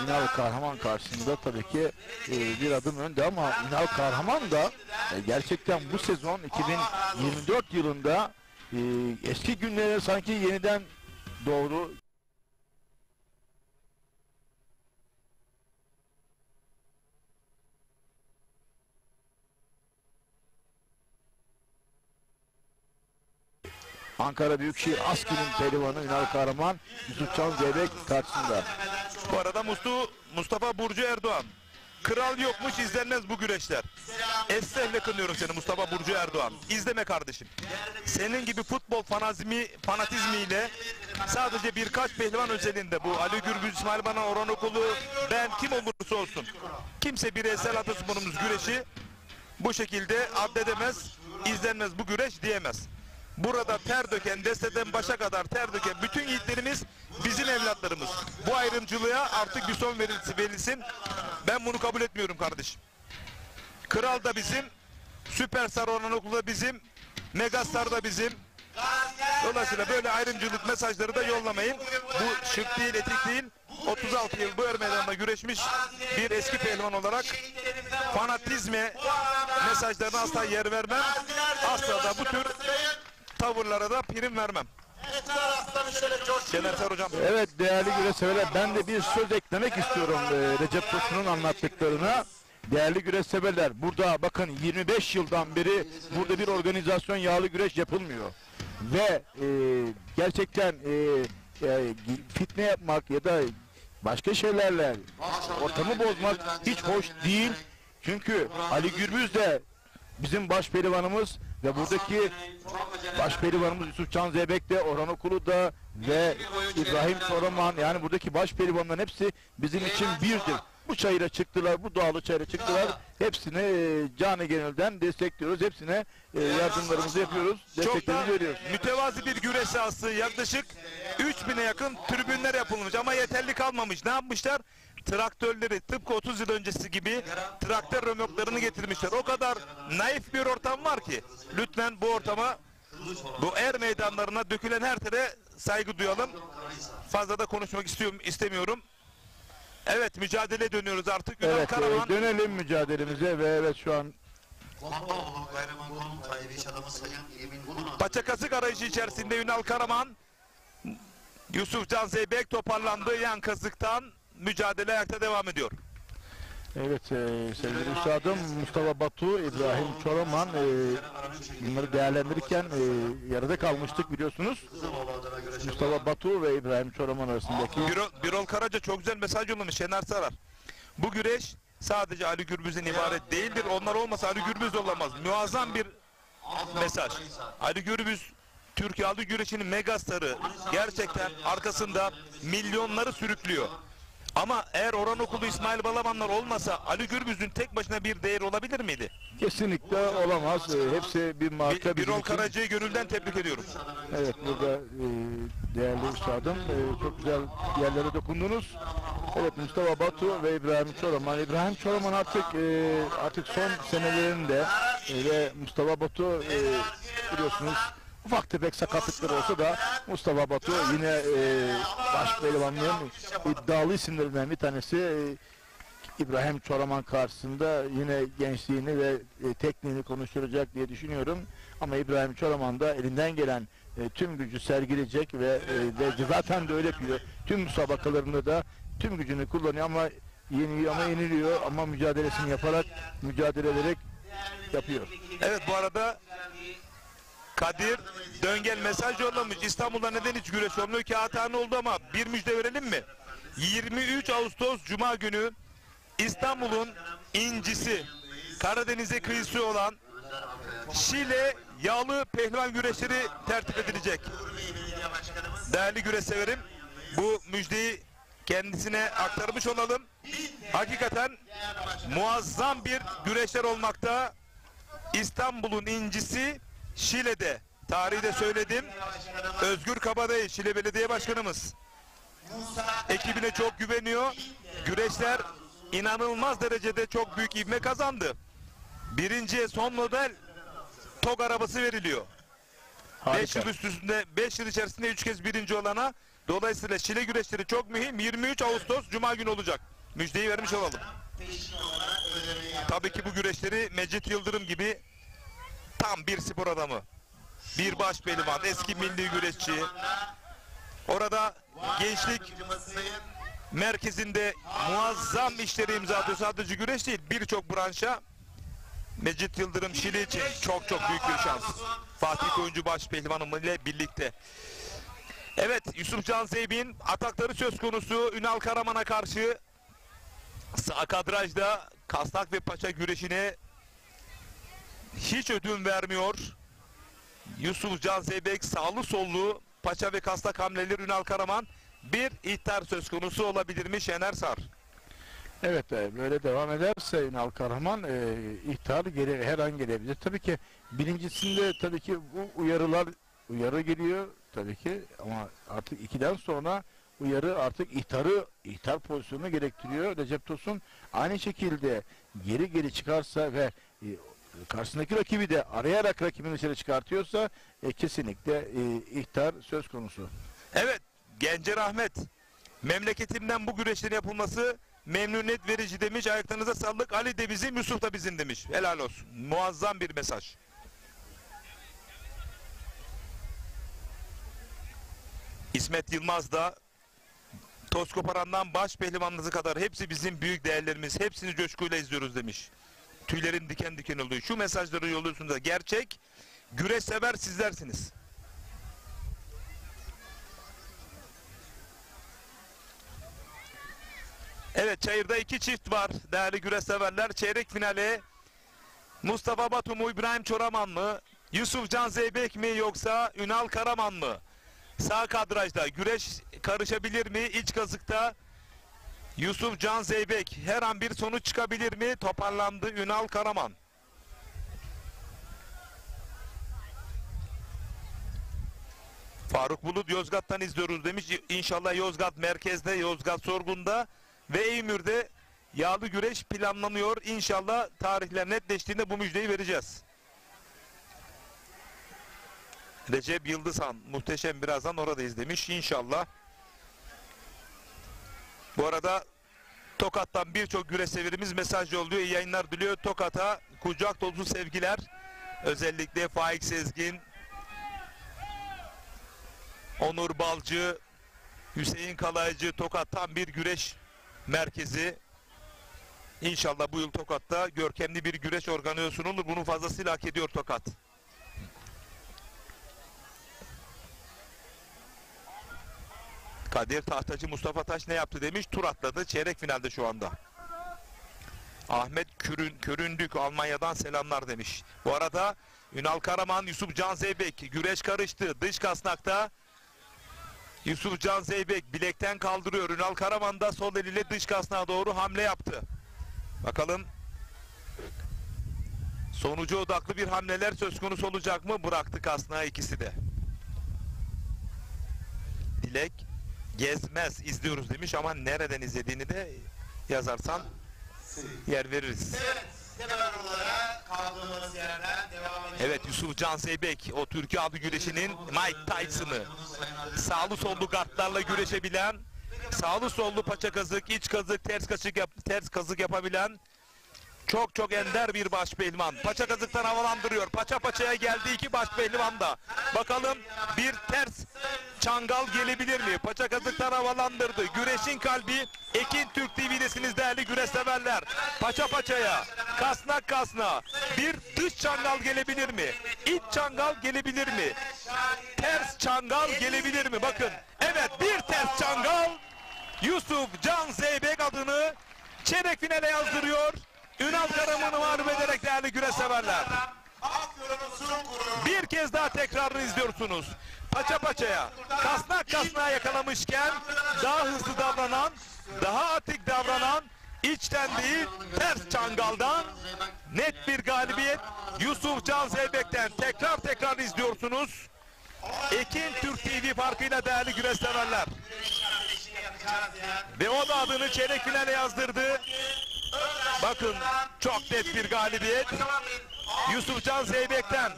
Ünal Kahraman karşısında tabii ki bir adım önde, ama Ünal Kahraman da gerçekten bu sezon 2024 yılında eski günlere sanki yeniden doğru Ankara Büyükşehir Aski'nin pehlivanı Ünal Kahraman, Yusuf Can Zeybek karşısında. Bu arada Mustafa Burcu Erdoğan. Kral yokmuş, izlenmez bu güreşler. Esrefle kınıyorum seni Mustafa Burcu Erdoğan. İzleme kardeşim. Senin gibi futbol fanatizmiyle sadece birkaç pehlivan özelinde, bu Ali Gürbüz, İsmail Bana, Orhan Okulu, ben kim olursa olsun, kimse bireysel atasporumuz güreşi bu şekilde addedemez, izlenmez bu güreş diyemez. Burada ter döken, desteden başa kadar ter döken bütün yiğitlerimiz bizim evlatlarımız. Bu ayrımcılığa artık bir son verilsin. Ben bunu kabul etmiyorum kardeşim. Kral da bizim, Süperstar Orhan Okulu da bizim, Megastar da bizim. Dolayısıyla böyle ayrımcılık mesajları da yollamayın. Bu şık değil, etik değil. 36 yıl bu er meydanında güreşmiş bir eski pehlivan olarak fanatizme mesajlarına asla yer vermem. Asla da bu tür tavırlara da prim vermem. Şener Sar hocam. Evet değerli güreş severler, ben de bir söz eklemek istiyorum Recep Tosun'un anlattıklarına. Değerli güreş severler, burada bakın 25 yıldan beri burada bir organizasyon yağlı güreş yapılmıyor. Ve gerçekten fitne yapmak ya da başka şeylerle ortamı bozmak hiç hoş değil. Çünkü Ali Gürbüz de bizim başpehlivanımız ve buradaki başpehlivanımız Yusuf Can Zeybek de, Orhan Okulu da ve İbrahim Çoraman, yani buradaki başpehlivanların hepsi bizim için birdir. Bu çayıra çıktılar, bu doğalı çayıra çıktılar. Hepsine canı gönülden destekliyoruz. Hepsine yardımlarımızı yapıyoruz. Desteklerimizi veriyoruz. Mütevazi bir güreş sahası, yaklaşık 3000'e yakın tribünler yapılmış ama yeterli kalmamış. Ne yapmışlar? Traktörleri tıpkı 30 yıl öncesi gibi traktör römorklarını getirmişler. O kadar naif bir ortam var ki lütfen bu ortama, bu er meydanlarına dökülen her tere saygı duyalım. Fazla da konuşmak istemiyorum. Evet, mücadele dönüyoruz artık. Ünal Evet, Karaman. dönelim mücadelemize ve evet şu an Paça kasık arayışı içerisinde Ünal Karaman Yusufcan Zeybek toparlandı. Yan kazıktan mücadele ayakta devam ediyor. Evet sevgili üstadım Mustafa Batu, İbrahim Çoraman bunları değerlendirirken yarıda kalmıştık biliyorsunuz. Mustafa Batu ve İbrahim Çoraman arasındaki Birol Karaca çok güzel mesaj yollamış Şener Sarar. Bu güreş sadece Ali Gürbüz'ün ibaret değildir. Onlar olmasa Ali Gürbüz olamaz. Muazzam bir mesaj. Ali Gürbüz Türkiye halk güreşinin megastarı. Gerçekten arkasında milyonları sürüklüyor. Ama eğer Orhan Okulu İsmail Balabanlar olmasa Ali Gürbüz'ün tek başına bir değeri olabilir miydi? kesinlikle olamaz. Hepsi bir marka. bizim Birol için. Karaca'yı gönülden tebrik ediyorum. Evet burada değerli üstadım çok güzel yerlere dokundunuz. Evet Mustafa Batu ve İbrahim Çoraman. İbrahim Çoraman artık son senelerinde ve Mustafa Batu biliyorsunuz ufak tefek sakatlıkları olsa da Mustafa Batu yine baş pehlivanlığın iddialı isimlerinden bir tanesi. İbrahim Çoraman karşısında yine gençliğini ve tekniğini konuşturacak diye düşünüyorum. Ama İbrahim Çoraman da elinden gelen tüm gücü sergileyecek ve zaten de öyle yapıyor. Tüm müsabakalarında da tüm gücünü kullanıyor ama yeniliyor ama mücadelesini yaparak, mücadele ederek yapıyor. Evet bu arada Kadir Döngel mesaj yollamış. İstanbul'da neden hiç güreş olmuyor? Kağıthane oldu ama bir müjde verelim mi? 23 Ağustos Cuma günü İstanbul'un incisi, Karadeniz'e kıyısı olan Şile yağlı pehlivan güreşleri tertip edilecek. Değerli güreş severim, bu müjdeyi kendisine aktarmış olalım. Hakikaten muazzam bir güreşler olmakta. İstanbul'un incisi Şile'de. Tarihi de söyledim. Özgür Kabadayı, Şile Belediye Başkanımız. Ekibine çok güveniyor. Güreşler inanılmaz derecede çok büyük ivme kazandı. Birinciye son model TOG arabası veriliyor. 5 yıl üstünde, 5 yıl içerisinde 3 kez birinci olana. Dolayısıyla Şile güreşleri çok mühim. 23 Ağustos Cuma günü olacak. Müjdeyi vermiş olalım. Tabii ki bu güreşleri Mecit Yıldırım gibi tam bir spor adamı, bir baş pehlivan, eski milli güreşçi. Orada gençlik merkezinde muazzam işleri imza atıyor. Sadece güreş değil, birçok branşa. Mecit Yıldırım Şili için çok büyük bir şans. Fatih Oyuncu baş pehlivanım ile birlikte. Evet, Yusufcan Zeybek'in atakları söz konusu. Ünal Karaman'a karşı sağ kadrajda kasnak ve paça güreşine hiç ödün vermiyor. Yusufcan Zeybek sağlı sollu paça ve kasnak hamleleri Ünal Karaman. Bir ihtar söz konusu olabilir mi Şener Sar? Evet böyle devam ederse Ünal Karaman ihtar her an gelebilir. Tabii ki birincisinde tabii ki bu uyarı geliyor tabii ki ama artık 2'den sonra uyarı artık ihtar pozisyonunu gerektiriyor. Recep Tosun aynı şekilde geri çıkarsa ve karşısındaki rakibi de arayarak rakibini dışarı çıkartıyorsa kesinlikle ihtar söz konusu. Evet, Gencer Ahmet, memleketimden bu güreşlerin yapılması memnuniyet verici demiş. Ayaklarınıza sağlık. Ali de bizim, Yusuf da bizim demiş. Helal olsun. Muazzam bir mesaj. İsmet Yılmaz da toz koparandan baş pehlivanınızı kadar hepsi bizim büyük değerlerimiz. Hepsini coşkuyla izliyoruz demiş. Tüylerin diken diken oluyor. Şu mesajları yolluyorsunuz da gerçek güreş sever sizlersiniz. Evet, çayırda 2 çift var değerli güreş severler. Çeyrek finale Mustafa Batu mu, İbrahim Çoraman mı, Yusufcan Zeybek mi yoksa Ünal Karaman mı? Sağ kadrajda güreş karışabilir mi? İç kazıkta Yusufcan Zeybek. Her an bir sonuç çıkabilir mi? Toparlandı Ünal Karaman. Faruk Bulut Yozgat'tan izliyoruz demiş. İnşallah Yozgat merkezde, Yozgat Sorgun'da ve Eymür'de yağlı güreş planlanıyor. İnşallah tarihler netleştiğinde bu müjdeyi vereceğiz. Recep Yıldızhan muhteşem, birazdan oradayız demiş. İnşallah. Bu arada Tokat'tan birçok güreş severimiz mesaj yolluyor. İyi yayınlar diliyor. Tokat'a kucak dolusu sevgiler. Özellikle Faik Sezgin, Onur Balcı, Hüseyin Kalaycı, Tokat tam bir güreş merkezi. İnşallah bu yıl Tokat'ta görkemli bir güreş organizasyonu olur. Bunu fazlasıyla hak ediyor Tokat. Kadir Tahtacı Mustafa Taş ne yaptı demiş. Tur atladı. Çeyrek finalde şu anda. Ahmet Köründük Almanya'dan selamlar demiş. Bu arada Ünal Karaman, Yusuf Can Zeybek güreş karıştı. Dış kasnakta Yusuf Can Zeybek bilekten kaldırıyor. Ünal Karaman da sol eliyle dış kasnağa doğru hamle yaptı. Bakalım sonucu odaklı bir hamleler söz konusu olacak mı? Bıraktı kasnağı ikisi de. Dilek Gezmez izliyoruz demiş ama nereden izlediğini de yazarsan yer veririz. Evet, devamlara kaldığımız yerden devam ediyoruz. Evet, Yusuf Can Zeybek o Türkiye adı güreşinin Mike Tyson'ı. Sağlı sollu gardlarla güreşebilen, sağlı sollu paça kazık, iç kazık, ters kazık yapabilen çok ender bir baş pehlivan. Paça kazıktan havalandırıyor. Paça paçaya geldi iki baş pehlivan da. Bakalım bir ters çangal gelebilir mi? Paça kazıktan havalandırdı. Güreşin kalbi Ekin Türk TV'desiniz değerli güreş severler. Paça paçaya, kasnak kasnağa bir dış çangal gelebilir mi? İç çangal gelebilir mi? Ters çangal gelebilir mi? Bakın. Evet, bir ters çangal Yusuf Can Zeybek adını çeyrek finale yazdırıyor. Ünal Karaman'ı mağlup ederek değerli güreş severler. Bir kez daha tekrarını izliyorsunuz. Paça paçaya, kasnak kasnağa yakalamışken daha hızlı davranan, daha atik davranan, içten değil ters çangaldan net bir galibiyet Yusuf Can Zeybek'ten tekrar izliyorsunuz. Ekin Türk TV farkıyla değerli güreş severler. Ve o da adını çeyrek finale yazdırdı. Bakın çok net bir galibiyet. Yusuf Can Zeybek'ten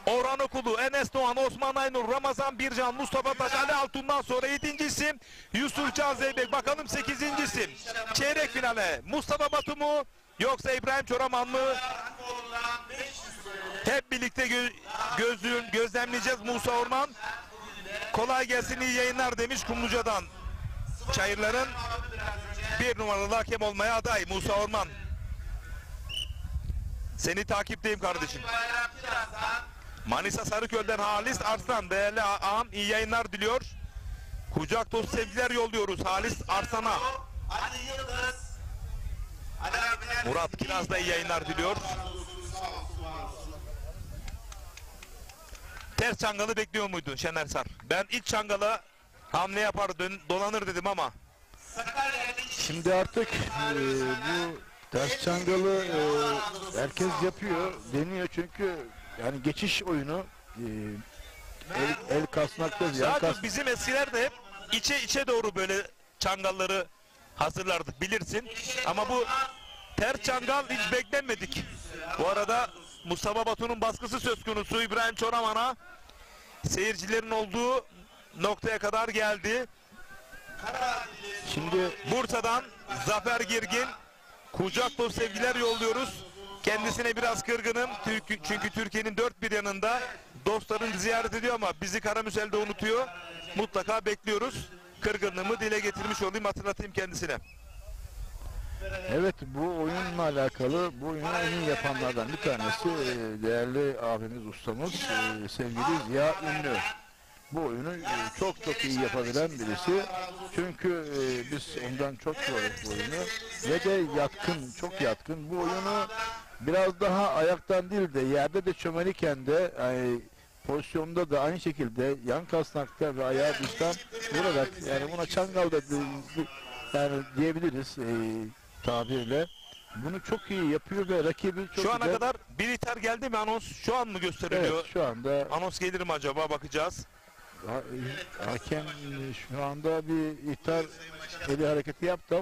Orhan Okulu, Enes Doğan, Osman Aynur, Ramazan Bircan, Mustafa Taş, Ali Altun'dan sonra 7. isim Yusuf Can Zeybek. Bakalım 8. isim. Çeyrek finale Mustafa Batu mu yoksa İbrahim Çoraman mı? Hep birlikte gözlemleyeceğiz Musa Orman. Kolay gelsin, iyi yayınlar demiş Kumluca'dan. Çayırların bir numaralı hakem olmaya aday Musa Orman. Seni takipteyim kardeşim. Manisa Sarıköl'den Halis Arslan değerli ağam iyi yayınlar diliyor. Kucak dolusu sevgiler yolluyoruz Halis Arslan'a. Murat Kiraz da iyi yayınlar diliyor. Ters çangalı bekliyor muydun Şener Sar? Ben ilk çangala hamle yapar dolanır dedim ama. Şimdi artık bu ters çangalı herkes yapıyor, deniyor çünkü yani geçiş oyunu el kasnakta Zaten bizim eskiler de hep içe doğru böyle çangalları hazırlardık bilirsin. Ama bu ters çangal hiç beklenmedik. Bu arada Mustafa Batu'nun baskısı söz konusu İbrahim Çoraman'a. Seyircilerin olduğu noktaya kadar geldi. Şimdi Bursa'dan Zafer Girgin kucak dolu sevgiler yolluyoruz. Kendisine biraz kırgınım. Çünkü Türkiye'nin dört bir yanında dostlarını ziyaret ediyor ama bizi Karamüsel'de unutuyor. Mutlaka bekliyoruz. Kırgınlığımı dile getirmiş olayım, hatırlatayım kendisine. evet, bu oyunla alakalı bu oyunu en iyi yapanlardan bir tanesi değerli abimiz ustamız sevgili Ziya Ünlü. Bu oyunu çok iyi yapabilen birisi. Çünkü biz ondan çok gördük bu oyunu. Ve de yatkın, çok yatkın. Bu oyunu biraz daha ayaktan değil de yerde de çömelirken de pozisyonda da aynı şekilde yan kasnakta ve ayağı dıştan vurarak yani buna çangal da yani diyebiliriz tabirle. Bunu çok iyi yapıyor ve rakibi çok Şu ana güzel. kadar bir iter geldi mi anons? Şu an mı gösteriliyor? Evet, şu anda Anons gelir mi acaba, bakacağız. hakem şu anda bir ihtar eli hareketi yaptı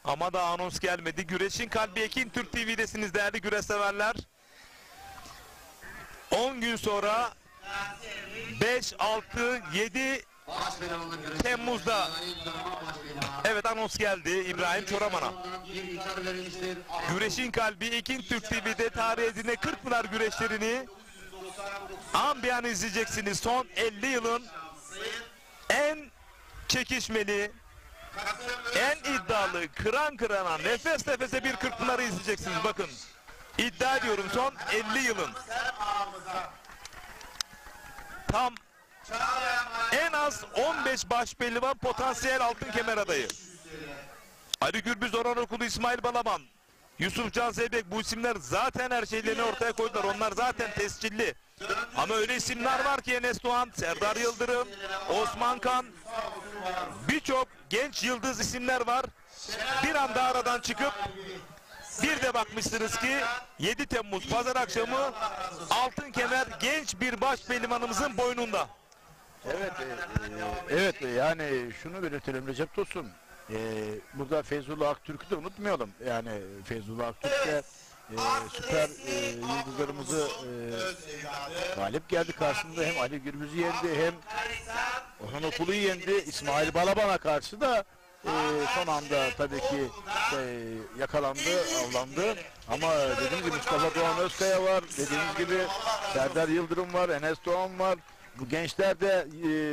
ama da anons gelmedi. Güreşin kalbi Ekin Türk TV'desiniz değerli güreş severler. 10 gün sonra 5, 6, 7 Temmuz'da evet anons geldi İbrahim Çoraman'a. Güreşin kalbi Ekin Türk TV'de tarih edine Kırkpınar güreşlerini an bir an izleyeceksiniz. Son 50 yılın en çekişmeli, en iddialı, kıran kırana, nefes nefese bir Kırkpınar'ı izleyeceksiniz. Bakın, iddia ediyorum son 50 yılın tam en az 15 başpehlivan potansiyel altın kemer adayı. Ali Gürbüz, Orhan Okulu, İsmail Balaban, Yusuf Can Zeybek, bu isimler zaten her şeylerini ortaya koydular. Onlar zaten tescilli. Ama öyle isimler var ki Enes Doğan, Serdar Yıldırım, Osman Kan, birçok genç yıldız isimler var. Bir anda aradan çıkıp bir de bakmışsınız ki 7 Temmuz pazar akşamı altın kemer genç bir başpehlivanımızın boynunda. Evet, yani şunu belirtelim Recep Tosun. Burada Feyzullah Aktürk'ü de unutmayalım. Yani Feyzullah Aktürk de süper yıldızlarımızı galip geldi karşısında. Hem Ali Gürbüz'ü yendi, hem Orhan Okulu'yu yendi. İsmail Balaban'a karşı da son anda tabii ki yakalandı, avlandı. Ama dediğimiz gibi Mustafa Doğan Özkaya var. Dediğimiz gibi Serdar Yıldırım var, Enes Doğan var. Bu gençler de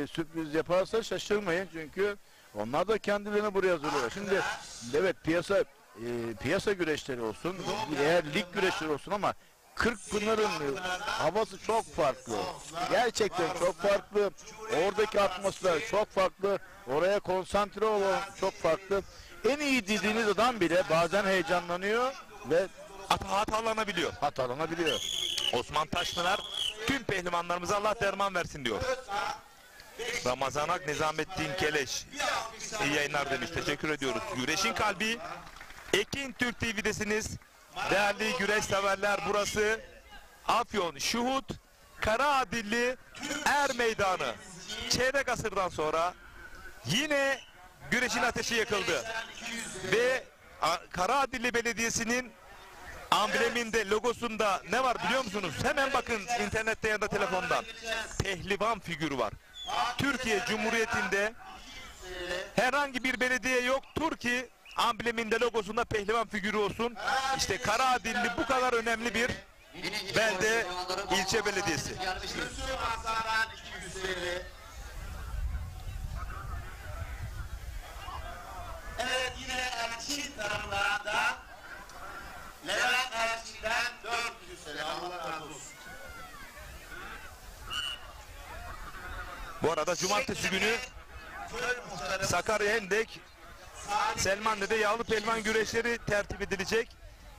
sürpriz yaparsa şaşırmayın, çünkü onlar da kendilerini buraya hazırlıyor. Şimdi evet, piyasa güreşleri olsun, eğer lig güreşleri olsun, ama Kırkpınar'ın havası çok farklı. Gerçekten çok farklı. Oradaki atmosfer çok farklı. Oraya konsantre olan çok farklı. En iyi dediğiniz adam bile bazen heyecanlanıyor ve Hatalanabiliyor. Osman Taşpınar tüm pehlivanlarımıza Allah derman versin diyor. Ramazan Ak, Nizamettin Keleş iyi yayınlar demiş. Teşekkür ediyoruz. Güreşin kalbi Ekin Türk TV'desiniz. Değerli güreş severler, burası Afyon Şuhut Karaadilli Er Meydanı. Çeyrek asırdan sonra yine güreşin ateşi yakıldı. Ve Karaadilli Belediyesi'nin ambleminde, logosunda ne var biliyor musunuz? Hemen bakın internette ya da telefondan. Pehlivan figürü var. Türkiye Cumhuriyeti'nde herhangi bir belediye yoktur ki ambleminde, logosunda pehlivan figürü olsun. İşte Karaadilli bu kadar önemli bir belde, ilçe belediyesi. Evet, yine Elçin taraflarında Levent Elçin'den 400 TL. Allah razı olsun. Bu arada cumartesi günü Sakarya Hendek Selmanlı'da yağlı pehlivan güreşleri tertip edilecek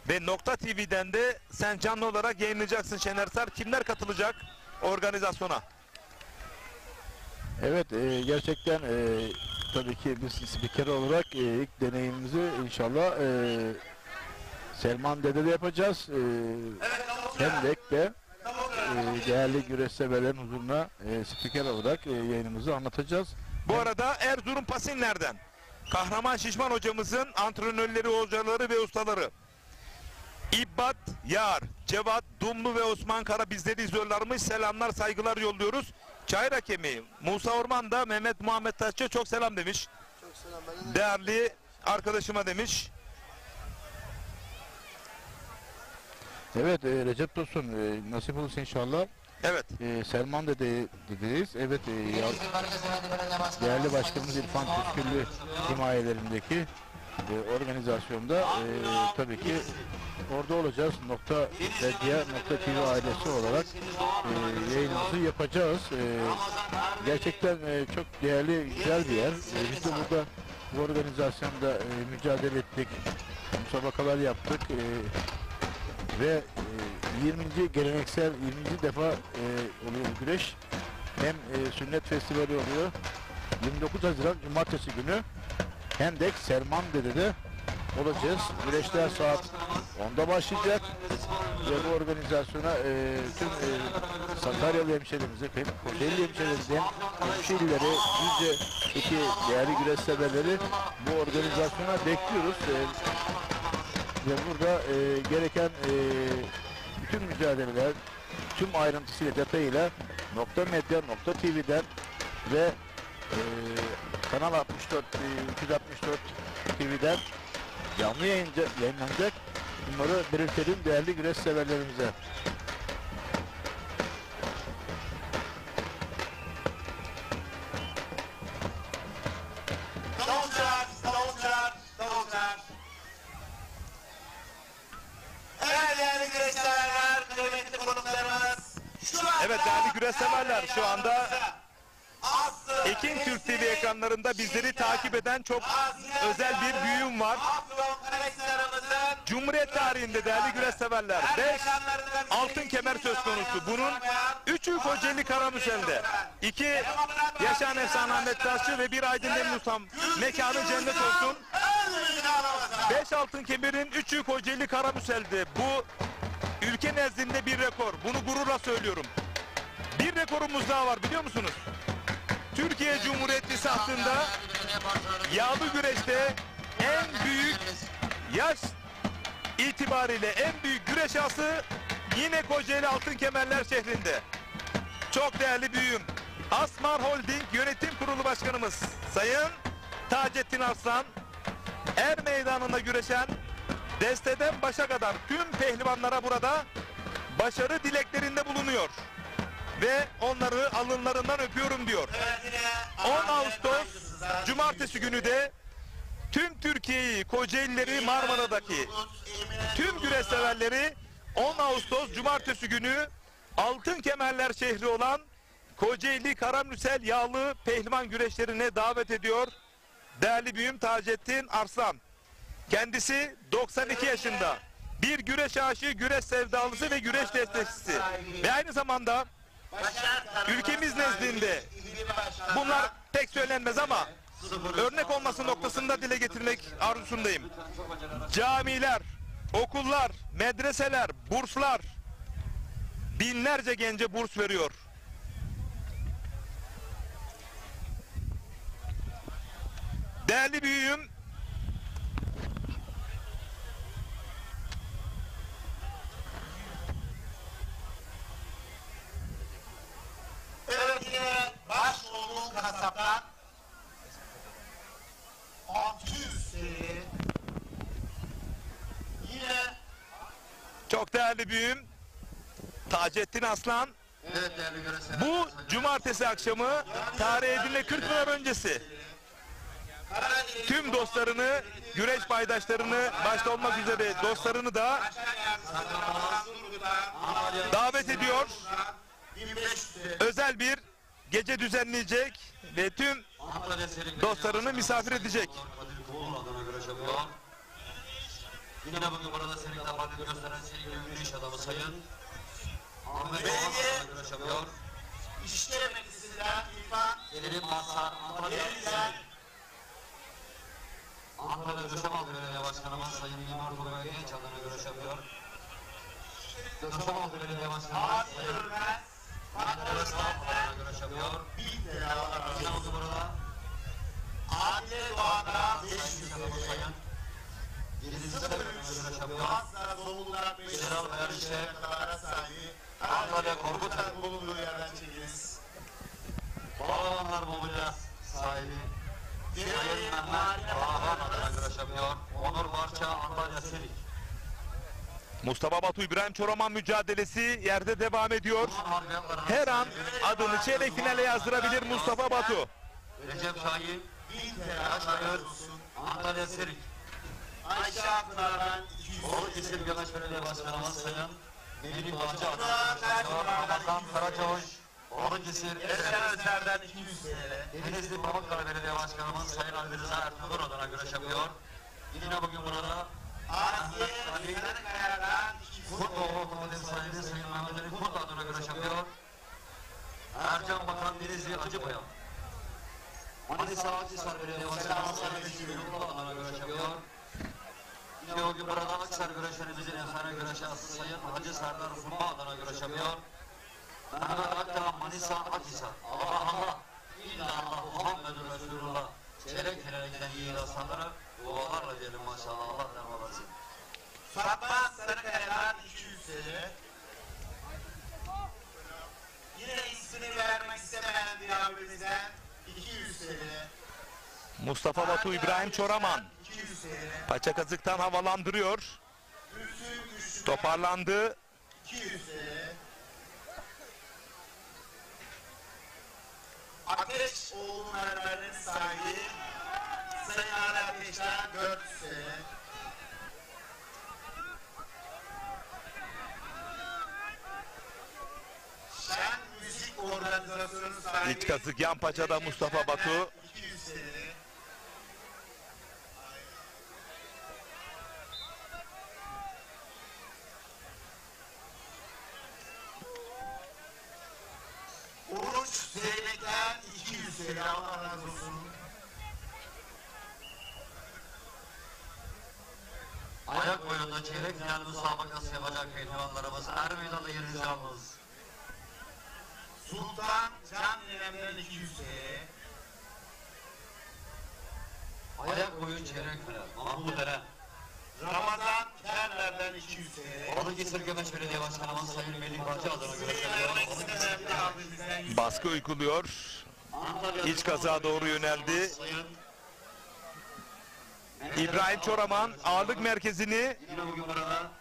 ve Nokta TV'den de sen canlı olarak yayınlayacaksın Şener Sar. Kimler katılacak organizasyona? evet, gerçekten tabii ki biz spiker olarak ilk deneyimimizi inşallah Selman Dede'de yapacağız. Hendek'te değerli güreş severlerin huzuruna spiker olarak yayınımızı anlatacağız. Bu arada Erzurum Pasinler'den Kahraman Şişman hocamızın antrenörleri, hocaları ve ustaları İbbat Yar, Cevat Dumlu ve Osman Kara bizleri izliyorlarmış. Selamlar, saygılar yolluyoruz. Çayır hakemi Musa Orman da Mehmet Muhammed Taşçı çok selam demiş. Çok selam. Ben de Değerli arkadaşıma demiş. Evet, Recep Tosun, nasip olursa inşallah. Evet. Selman Dede'deyiz. Evet, değerli başkanımız İrfan Püsküllü himayelerindeki organizasyonda tabii ki orada olacağız. Nokta Medya, Nokta TV ailesi olarak yayınımızı yapacağız. Gerçekten çok değerli, güzel bir yer. Biz de burada bu organizasyonda mücadele ettik. Müsabakalar yaptık. Ve 20. geleneksel 20. defa oluyor güreş. Hem sünnet festivali oluyor. 29 Haziran Cumartesi günü Hendek Selman Dede'de olacağız. Güreşler saat 10'da başlayacak. Ve bu organizasyona tüm Sakaryalı hemşehrimizi, Kocaeli hemşehrilerimizden, hemşehrileri, Düzce'deki değerli güreş severleri bu organizasyona bekliyoruz. Ve burada gereken bütün mücadeleler, tüm ayrıntısıyla, detayıyla Nokta Medya, Nokta TV'den ve Kanal 64, 264 TV'den canlı yayınlanacak. Bunları belirtelim değerli güreş severlerimize. Evet değerli güreş severler, şu anda Ekin Türk TV ekranlarında bizleri takip eden çok özel bir büyüğüm var. Cumhuriyet tarihinde değerli güreş severler 5 altın kemer söz konusu. Bunun 3'ü Kocaeli Karamürsel'de. 2 yaşayan efsane Ahmet Taşçı ve bir Aydın Demirusam, mekanı cennet olsun. 5 altın kemerin 3'ü Kocaeli Karamürsel'de. Bu ülke nezdinde bir rekor. Bunu gururla söylüyorum. Bir rekorumuz daha var, biliyor musunuz? Türkiye Cumhuriyeti sahtında yağlı güreşte en büyük yaş itibariyle en büyük güreş ağası yine Kocaeli Altın Kemerler şehrinde. Çok değerli büyüğüm, Asmar Holding Yönetim Kurulu Başkanımız Sayın Taceddin Arslan, er meydanında güreşen desteden başa kadar tüm pehlivanlara burada başarı dileklerinde bulunuyor. Ve onları alınlarından öpüyorum diyor. 10 Ağustos Cumartesi günü de tüm Türkiye'yi, Kocaeli'leri, Marmara'daki tüm güreş severleri 10 Ağustos Cumartesi günü Altın Kemerler şehri olan Kocaeli Karamürsel yağlı pehlivan güreşlerine davet ediyor. Değerli büyüğüm Taceddin Arslan. Kendisi 92 yaşında. Bir güreş aşığı, güreş sevdalısı ve güreş destekçisi. Ve aynı zamanda ülkemiz nezdinde bunlar pek söylenmez ama örnek olması noktasında dile getirmek arzusundayım. Camiler, okullar, medreseler, burslar, binlerce gence burs veriyor. Değerli büyüğüm, Evet, yine baş olduğum kasaptan 600 seri yine çok değerli büyüğüm Taceddin Aslan, Evet değerli görev bu cumartesi akşamı tarih edilene 40 yıl öncesi tüm dostlarını, güreş paydaşlarını başta olmak üzere dostlarını da davet ediyor. Özel bir gece düzenleyecek ve tüm dostlarını misafir edecek. Yine bugün burada senin tabanını gösteren sevgili ünlü iş adamı Sayın Ahmet Doğan adına güreş yapıyor. İşte Meclisi'nden İrfan Gelelim Mazhar Antalya Döşemal Belediye Başkanımız Sayın Mimar Tugay Genç adına güreş yapıyor. Döşemal Belediye Başkanımız Sayın Mehmet Öztürk adına güreş yapıyor. Yine bugün burada Adile Doğan'da Sayın Yediz Sebebi'ne güreş yapıyor. Asla Zonguldak General Bayarişe kadar sahibi Antalya Korkut bulunduğu yerden çekiniz. Bağlamanlar Mobilya sahibi Sayın Mehmet Bağhan adına güreş yapıyor. Onur Barça Antalya Selik. Mustafa Batu İbrahim Çoraman mücadelesi yerde devam ediyor. Her an adını çeyrek finale yazdırabilir Mustafa Batu. Recep Şahin Yaşayır Antalya Serik. Ayşe Akpınar'dan 200 Balıkesir Gömeç Belediye Başkanımız Sayın Melih Bahçe adına güreş yapıyor. Ramazan Karaçavuş Balıkesir Eser Özer'den 200 TL. Denizli Pamukkale Belediye Başkanımız Sayın Ali Rıza Ertuğrul adına güreş yapıyor. Yine bugün burada Asiye Sarıkaya'dan 200 Kurtdoğu Otomotiv sahibi Sayın Mehmet Ali Kurt adına güreş yapıyor. Ercan Bakan Denizli Acıbayan. Manisa Akhisar Belediye Başkanımız Sayın Hüseyin Yurtlu adına güreş yapıyor. Yine bugün burada Akhisar güreşlerimizin efsane güreşi aslı Sayın Hacı Serdar Furma adına güreş yapıyor. Mehmet Akdağ Manisa Akhisar. Allah Allah. İllallah Muhammedun Resulullah. Çeyrek finale giden yiğit aslanları dualarla diyelim maşallah. Allah devam etsin. Fatma Sarıkaya'dan 200 TL. Yine ismini vermek istemeyen bir abimizden 200 TL. Mustafa Batu İbrahim Çoraman 200 TL. paça kazıktan havalandırıyor. Gülsüm Güçlü'den Toparlandı. 200 TL. Ateş oğlu mermerinin sahibi Sayın Ali Ateş'ten 400 TL. Şen İç kazık yan paçada Mustafa Batu. 200 TL. Oruç Zeynep'ten 200 TL. Allah razı olsun. Ayak boyunda çeyrek final müsabakası yapacak pehlivanlarımız her meydanda yerinizi yalnız. Sultan Can Ninem'den 200 TL. Ayak boyu çeyrek final. Mahmut Eren. Ramazan Kerler'den 200 TL. Balıkesir Gömeç Belediye Başkanımız Sayın Melih Bahçe adına Vermek gösteriyor. istemem de abimizden 100 TL. Baskı uyguluyor. İç kazağa doğru yöneldi. Sayın İbrahim Çoraman ağırlık merkezini yine bugün burada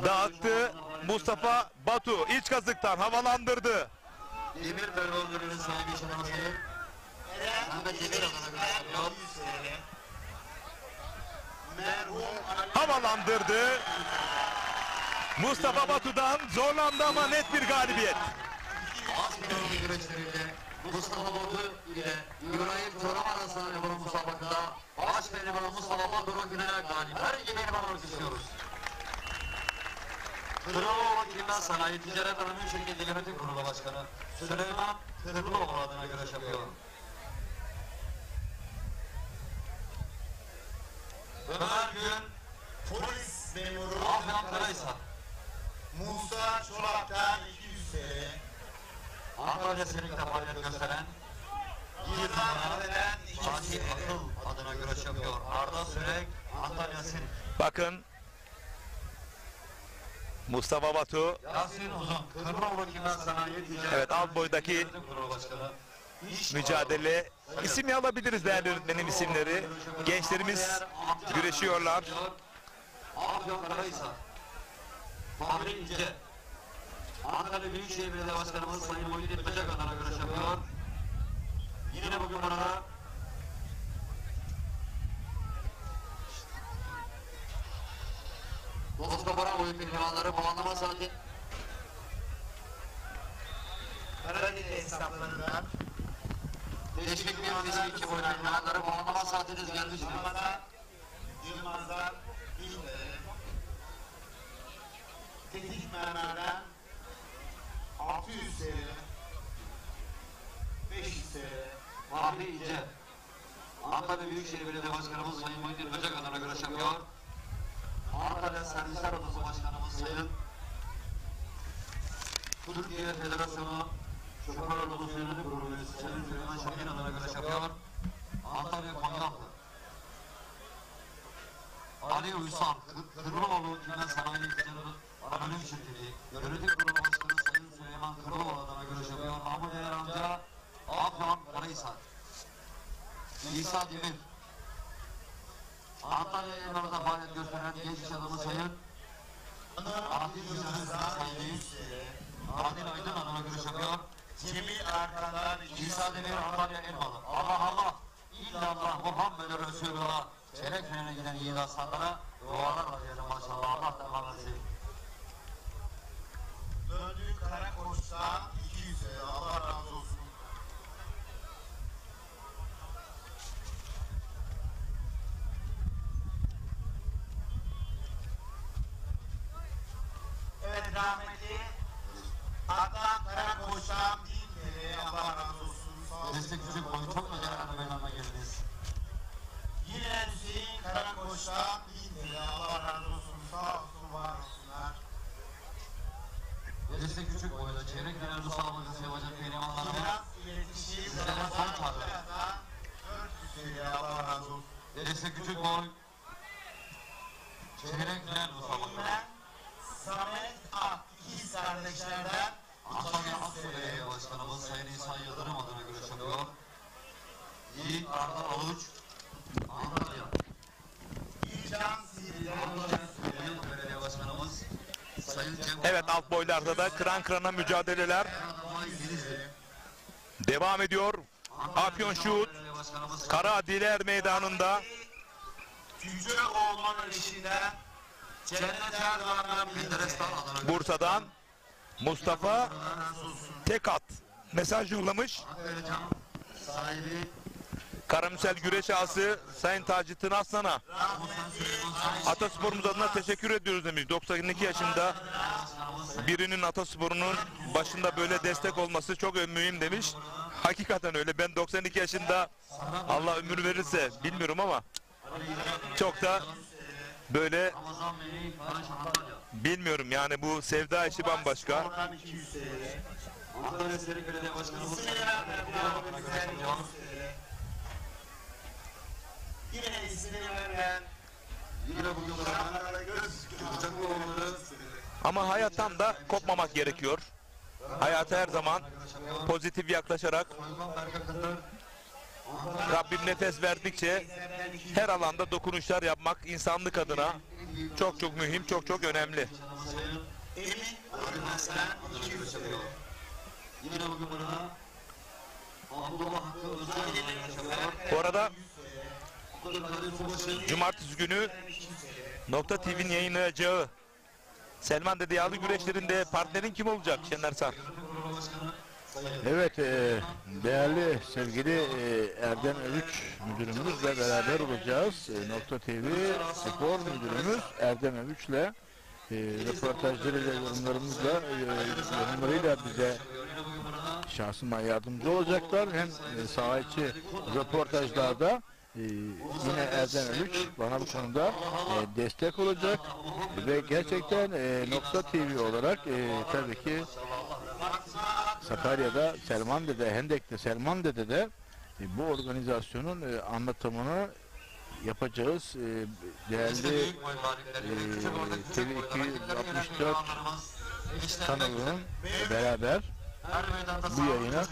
dağıttı. Mustafa Batu iç kazıktan havalandırdı. Demir Belgoller'in sahibi Şenol Sayın Mehmet Demir adına gösteriyor. 100 TL. Merhum Ali Havalandırdı. Mustafa Batu'dan zorlandı ama net bir galibiyet. Askerli güreşleriyle Mustafa Batu ile İbrahim Çoram arasında yapılan müsabakada baş pehlivanı Mustafa Batu'nun gününe galip. Her iki pehlivanı alkışlıyoruz. Kırıloğlu Kimya Sanayi Ticaret Anonim Şirketi Yönetim Kurulu Başkanı Süleyman Kırıloğlu adına güreş yapıyor. Ömer Gün, polis memuru Afyan Karahisar, Musa Çolak'tan 200 TL. Antalya Selik'te faaliyet gösteren Yılan Ade'den 200 Fatih TL. Akıl adına güreş yapıyor. Arda Sürek, Antalya Selik. Bakın Mustafa Batu Yasin Uzun, Kırıloğlu Kimya Sanayi Ticaret Evet, alt boydaki Yönetim Kurulu Başkanı. mücadele. İsim alabiliriz değerli öğretmenim isimleri. Gençlerimiz güreşiyorlar. Afyon Karahisar, Fahri İnce, Ankara Büyükşehir Belediye Başkanımız Sayın Muhyiddin Böcek adına güreş yapıyor. Yine bugün burada Dosta Bravo'yu pehlivanları puanlama saati Karadeniz hesaplarından teşvik bir 2 boy pehlivanları puanlama saatiniz gelmiştir. Ramazan Yılmaz'dan 1000 TL. Tetik Mermer'den 600 TL. 500 TL. Fahri İnce, Ankara Büyükşehir Belediye Başkanımız Sayın Muhyiddin Böcek adına güreş yapıyor. Ankara Servisler Odası Başkanımız Sayın Türkiye Federasyonu Şoförler Odası Yönetim Kurulu Üyesi Sayın Süleyman Şahin adına güreş yapıyor. Antalya Konyaaltı, Ali Uysal, Kırıloğlu Kimya Sanayi Ticaret Anonim Şirketi Yönetim Kurulu Başkanı Sayın Süleyman Kırıloğlu adına güreş yapıyor. Mahmut Eren amca, Afyon Karahisar, İsa Demir, Antalya Emrah'da faaliyet gösteren genç iş adamı Sayın Adil Sayın Adil Aydın adına görüş yapıyor. Cemil Arkan'dan 200 İsa Demir Antalya Elmalı. Allah Allah, illallah Muhammed Resulullah. Çeyrek finale giden yiğit aslanlara dualarla diyelim maşallah. Allah devam etsin. Döndüğü Karakoç'tan 200 TL. Allah razı olsun. Evet rahmetli Adnan Karakoç'tan 1000 TL. Allah razı olsun. Sağ olsun. Destek küçük boyu çok becerikli meydana geldiniz. Yine Hüseyin Karakoç'tan 1000 TL. Allah razı olsun. Sağ olsun, var olsunlar. Destek küçük boyda çeyrek finale müsabakası yapacak pehlivanlarımız. Finans iletişim Sizlere son çağrı. 400 TL. Allah razı olsun. Destek küçük boy çeyrek final müsabakası. Ben Samet Ak, ikiz kardeşlerden Antalya Asya Belediye Başkanımız Sayın İhsan Yıldırım adına görüş yapıyor. Yiğit Arda Aluç, Antalya. Gülcan Sivri'den Antalya Belediye Başkanımız Sayın Cem Evet, alt boylarda da kıran kırana mücadeleler devam ediyor. Afyon Şuhut Kara Adiler Meydanı'nda Cüce Oğulman'ın eşinden Cennet Erdoğan'dan 1000 TL. Bursa'dan Mustafa Tekat mesaj yollamış. Ankara sahibi Karamürsel güreş ağası Sayın Taceddin Aslan'a Atasporumuz adına teşekkür ediyoruz demiş. 92 yaşında birinin Atasporunun başında böyle destek olması çok mühim demiş. Hakikaten öyle. Ben 92 yaşında Allah ömür verirse bilmiyorum ama çok da böyle bilmiyorum yani bu sevda işi bambaşka. Ankara Eserek Belediye Başkanımız Yine ismini vermeyen yine bugün burada Kucaklıoğulları Ama hayattan da kopmamak gerekiyor. Hayata her zaman pozitif yaklaşarak Rabbim nefes verdikçe her alanda dokunuşlar yapmak insanlık adına çok çok mühim, çok çok önemli. yine bugün burada Abdullah Hakkı Özcan Bu arada Cumartesi günü Nokta TV'nin yayınlayacağı Selman Dede Yağlı güreşlerinde partnerin kim olacak Şener Sar? Evet, değerli sevgili Erdem Övüç müdürümüzle beraber olacağız. Nokta TV spor müdürümüz Erdem Övüç'le röportajlarıyla, yorumlarıyla bize şahsıma yardımcı olacaklar. Hem saha içi röportajlarda yine Erdem Övüç bana bu konuda destek olacak ve gerçekten Nokta TV olarak tabii ki Sakarya'da Selman Dede, Hendek'te Selman Dede'de bu organizasyonun anlatımını yapacağız. Değerli TV 264 kanalının beraber bu yayını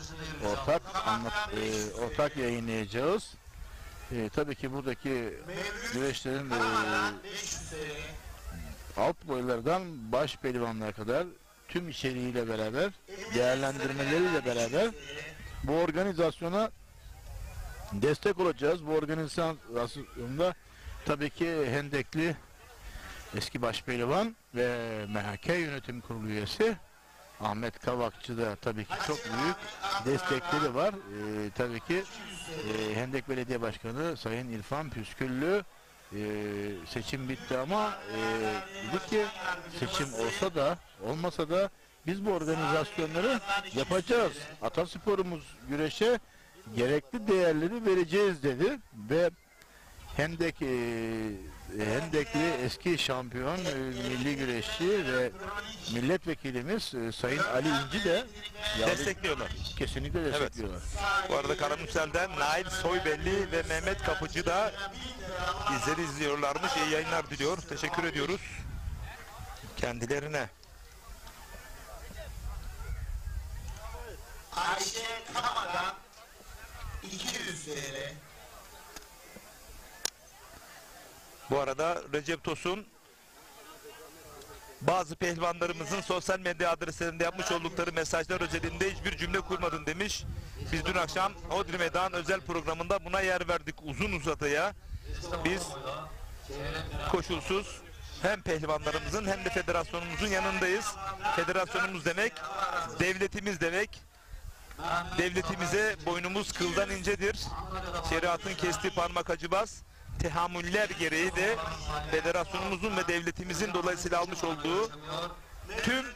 ortak yayınlayacağız. Tabii ki buradaki güreşlerin alt boylardan baş pehlivanlara kadar tüm içeriğiyle beraber, değerlendirmeleriyle beraber bu organizasyona destek olacağız. Bu organizasyonda tabii ki Hendekli eski başpehlivan ve MHK Yönetim Kurulu üyesi Ahmet Kavakçı da tabii ki çok büyük destekleri var. Tabii ki Hendek Belediye Başkanı Sayın İrfan Püsküllü seçim bitti ama dedik ki seçim olsa da olmasa da biz bu organizasyonları yapacağız. Atasporumuz güreşe gerekli değerleri vereceğiz dedi ve Hendekli eski şampiyon milli güreşçi ve milletvekilimiz Sayın Ali İnci de Destekliyorlar. kesinlikle destekliyorlar. Bu arada Karamürsel'den Nail Soybelli ve Mehmet Kapıcı da bizleri izliyorlarmış. İyi yayınlar diliyor. Teşekkür ediyoruz kendilerine. Ayşe Kama'dan 200 TL. Bu arada Recep Tosun bazı pehlivanlarımızın sosyal medya adreslerinde yapmış oldukları mesajlar özelinde hiçbir cümle kurmadın demiş. Biz dün akşam Hodri Meydan özel programında buna yer verdik uzun uzadıya. Biz koşulsuz hem pehlivanlarımızın hem de federasyonumuzun yanındayız. Federasyonumuz demek, devletimiz demek. Devletimize boynumuz kıldan incedir. Şeriatın kestiği parmak acımaz. Tehammüller gereği de federasyonumuzun ve devletimizin dolayısıyla almış olduğu tüm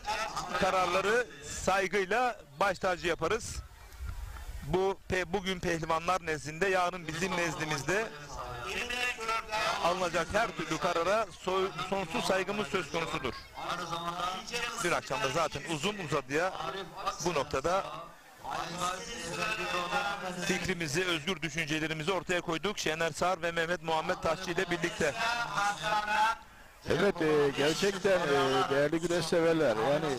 kararları saygıyla baş tacı yaparız. Bugün pehlivanlar nezdinde, yarın bizim nezdimizde alınacak her türlü karara sonsuz saygımız söz konusudur. Dün akşam da zaten uzun uzadıya bu noktada fikrimizi, özgür düşüncelerimizi ortaya koyduk. Şener Sar ve Mehmet Muhammed Taşçı ile birlikte. Evet, gerçekten değerli güreş severler. Yani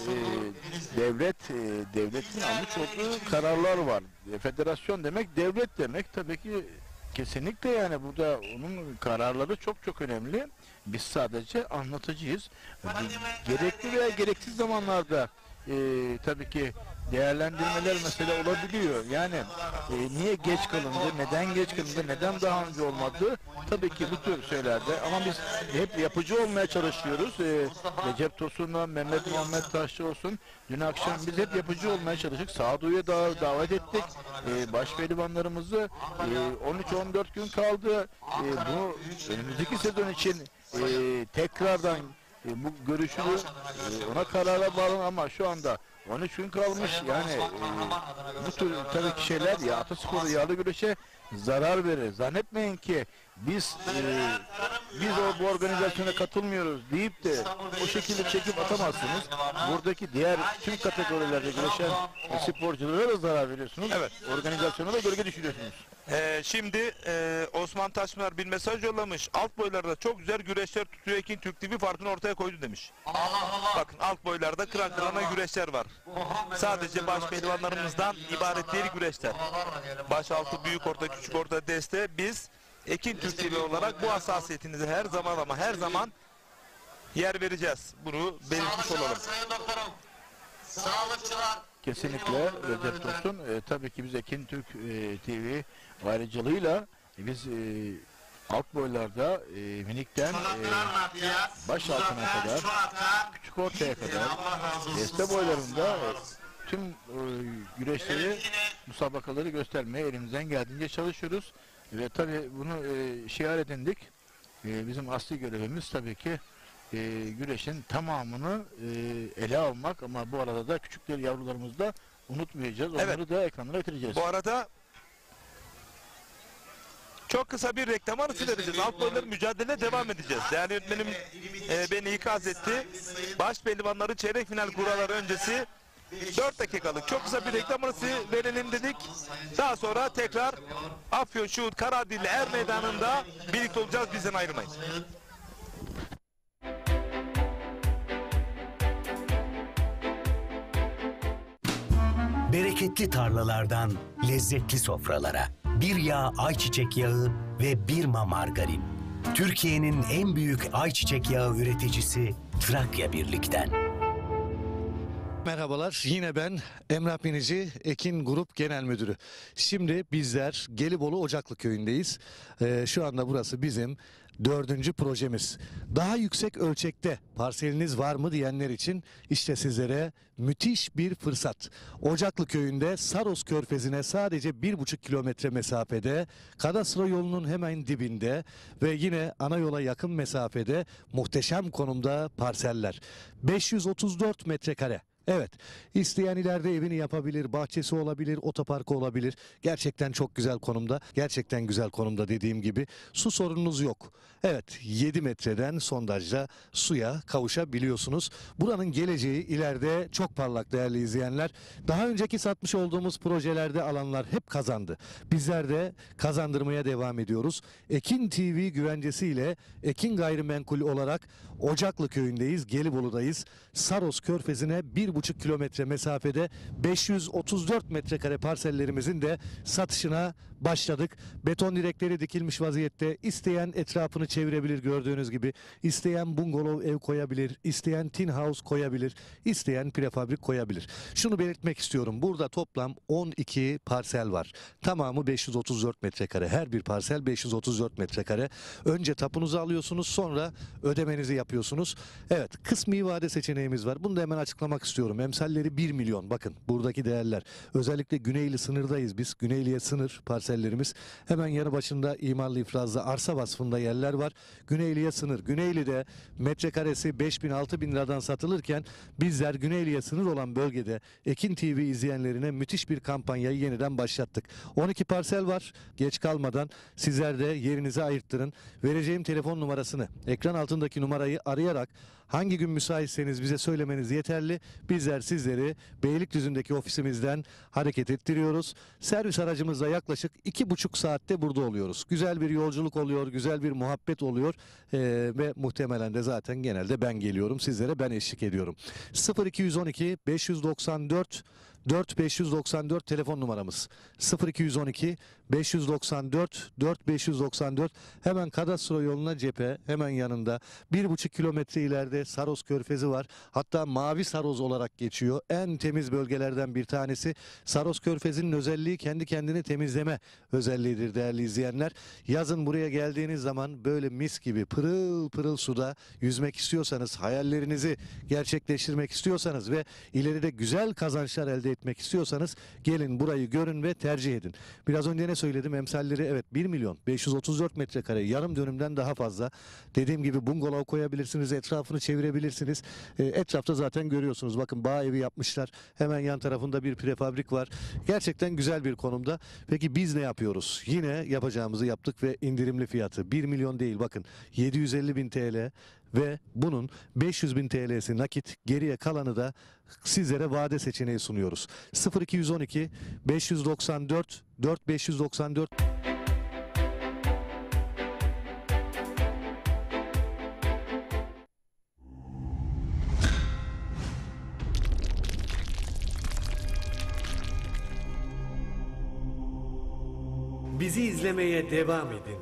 devletin almış olduğu kararlar var. Federasyon demek devlet demek. Tabii ki kesinlikle yani burada onun kararları çok çok önemli. Biz sadece anlatıcıyız. Gerekli veya gereksiz zamanlarda tabii ki değerlendirmeler mesela olabiliyor. Yani niye geç kalındı, neden geç kalındı, neden daha önce olmadı? Tabii ki bu tür şeylerde ama biz hep yapıcı olmaya çalışıyoruz. Recep Tosun'la Mehmet Muhammed Taşçı olsun. Dün akşam biz hep yapıcı olmaya çalıştık. Sağduyu'ya davet ettik. Baş pehlivanlarımızı 13-14 gün kaldı. Bu önümüzdeki sezon için tekrardan bu görüşülür. Ona karara bağlı ama şu anda 13 gün kalmış. Yani bu tür tabii ki şeyler ya Ataspor'u yağlı güreşe zarar verir. Zannetmeyin ki biz bu organizasyona katılmıyoruz deyip de o şekilde çekip atamazsınız. Buradaki diğer tüm kategorilerde güreşen sporculara da zarar veriyorsunuz. Evet. Organizasyona da gölge düşürüyorsunuz. Şimdi Osman Taşpınar bir mesaj yollamış. Alt boylarda çok güzel güreşler tutuyor. Ekin Türk TV farkını ortaya koydu demiş. Bakın alt boylarda kıran kırana güreşler var. Sadece baş pehlivanlarımızdan ibaret değil güreşler. Baş altı, büyük orta, küçük orta, deste. Biz Ekin Türk TV olarak bu hassasiyetinize her zaman ama her zaman yer vereceğiz. Bunu belirtmiş olalım. Sayın doktorum. Sağlıkçılar. Kesinlikle Recep Tosun. Tabii ki biz Ekin Türk TV ayrıcalığıyla biz alt boylarda minikten baş altına kadar, küçük ortaya kadar, deste boylarında tüm güreşleri, müsabakaları göstermeye elimizden geldiğince çalışıyoruz. Ve tabii bunu şiar edindik. Bizim asli görevimiz tabii ki güreşin tamamını ele almak ama bu arada da küçükleri yavrularımızı da unutmayacağız. Onları Evet. da ekranlara getireceğiz. Bu arada çok kısa bir reklam arası vereceğiz. Alt boyların mücadeleye devam edeceğiz. Değerli yönetmenim beni ikaz etti. Baş pehlivanları çeyrek final kuralları öncesi 4 dakikalık çok kısa bir reklam arası verelim dedik. Daha sonra tekrar Afyon Şuhut Karadilli Er Meydanı'nda birlikte olacağız. Bizden ayrılmayın. Bereketli tarlalardan lezzetli sofralara, bir yağ ayçiçek yağı ve Birma margarin. Türkiye'nin en büyük ayçiçek yağı üreticisi Trakya Birlik'ten. Merhabalar, yine ben Emrah Binici, Ekin Grup Genel Müdürü. Şimdi bizler Gelibolu Ocaklı Köyü'ndeyiz. Şu anda burası bizim 4. projemiz. Daha yüksek ölçekte parseliniz var mı diyenler için işte sizlere müthiş bir fırsat. Ocaklı Köyü'nde Saros Körfezi'ne sadece 1,5 kilometre mesafede, kadastro yolunun hemen dibinde ve yine ana yola yakın mesafede muhteşem konumda parseller. 534 metrekare. Evet, isteyen ileride evini yapabilir, bahçesi olabilir, otoparkı olabilir. Gerçekten çok güzel konumda, gerçekten güzel konumda dediğim gibi. Su sorununuz yok. Evet, 7 metreden sondajla suya kavuşabiliyorsunuz. Buranın geleceği ileride çok parlak değerli izleyenler. Daha önceki satmış olduğumuz projelerde alanlar hep kazandı. Bizler de kazandırmaya devam ediyoruz. Ekin TV güvencesiyle Ekin Gayrimenkul olarak Ocaklı Köyü'ndeyiz, Gelibolu'dayız. Saros Körfezi'ne 1,5 kilometre mesafede 534 metrekare parsellerimizin de satışına başladık. Beton direkleri dikilmiş vaziyette. İsteyen etrafını çevirebilir gördüğünüz gibi. İsteyen bungalov ev koyabilir. İsteyen tin house koyabilir. İsteyen prefabrik koyabilir. Şunu belirtmek istiyorum. Burada toplam 12 parsel var. Tamamı 534 metrekare. Her bir parsel 534 metrekare. Önce tapunuzu alıyorsunuz, sonra ödemenizi yapıyorsunuz. Evet, kısmi vade seçeneğimiz var. Bunu da hemen açıklamak istiyorum. Emsalleri 1 milyon. Bakın buradaki değerler. Özellikle Güneyli sınırdayız biz. Güneyli'ye sınır parsellerimiz. Hemen yanı başında imarlı ifrazlı arsa vasfında yerler var. Güneyli'ye sınır. Güneyli'de metrekaresi 5.000-6.000 liradan satılırken bizler Güneyli'ye sınır olan bölgede Ekin TV izleyenlerine müthiş bir kampanyayı yeniden başlattık. 12 parsel var. Geç kalmadan sizler de yerinizi ayırttırın. Vereceğim telefon numarasını, ekran altındaki numarayı arayarak hangi gün müsaitseniz bize söylemeniz yeterli. Bizler sizleri Beylikdüzü'ndeki ofisimizden hareket ettiriyoruz. Servis aracımızla yaklaşık 2,5 saatte burada oluyoruz. Güzel bir yolculuk oluyor, güzel bir muhabbet oluyor ve muhtemelen de zaten genelde ben geliyorum. Sizlere ben eşlik ediyorum. 0212 594 4594 telefon numaramız. 0212 594 4594. Hemen kadastro yoluna cephe, hemen yanında 1,5 kilometre ileride Saros Körfezi var. Hatta Mavi Saros olarak geçiyor. En temiz bölgelerden bir tanesi. Saros Körfezi'nin özelliği kendi kendini temizleme özelliğidir değerli izleyenler. Yazın buraya geldiğiniz zaman böyle mis gibi pırıl pırıl suda yüzmek istiyorsanız, hayallerinizi gerçekleştirmek istiyorsanız ve ileride güzel kazançlar elde etmek istiyorsanız gelin burayı görün ve tercih edin. Biraz önce ne söyledim? Emsalleri evet 1 milyon 534 metrekare, yarım dönümden daha fazla. Dediğim gibi bungalov koyabilirsiniz, etrafını çevirebilirsiniz. Etrafta zaten görüyorsunuz. Bakın bağ evi yapmışlar. Hemen yan tarafında bir prefabrik var. Gerçekten güzel bir konumda. Peki biz ne yapıyoruz? Yine yapacağımızı yaptık ve indirimli fiyatı 1 milyon değil, bakın 750.000 TL ve bunun 500.000 TL'si nakit, geriye kalanı da sizlere vade seçeneği sunuyoruz. 0212 594 4594. Bizi izlemeye devam edin.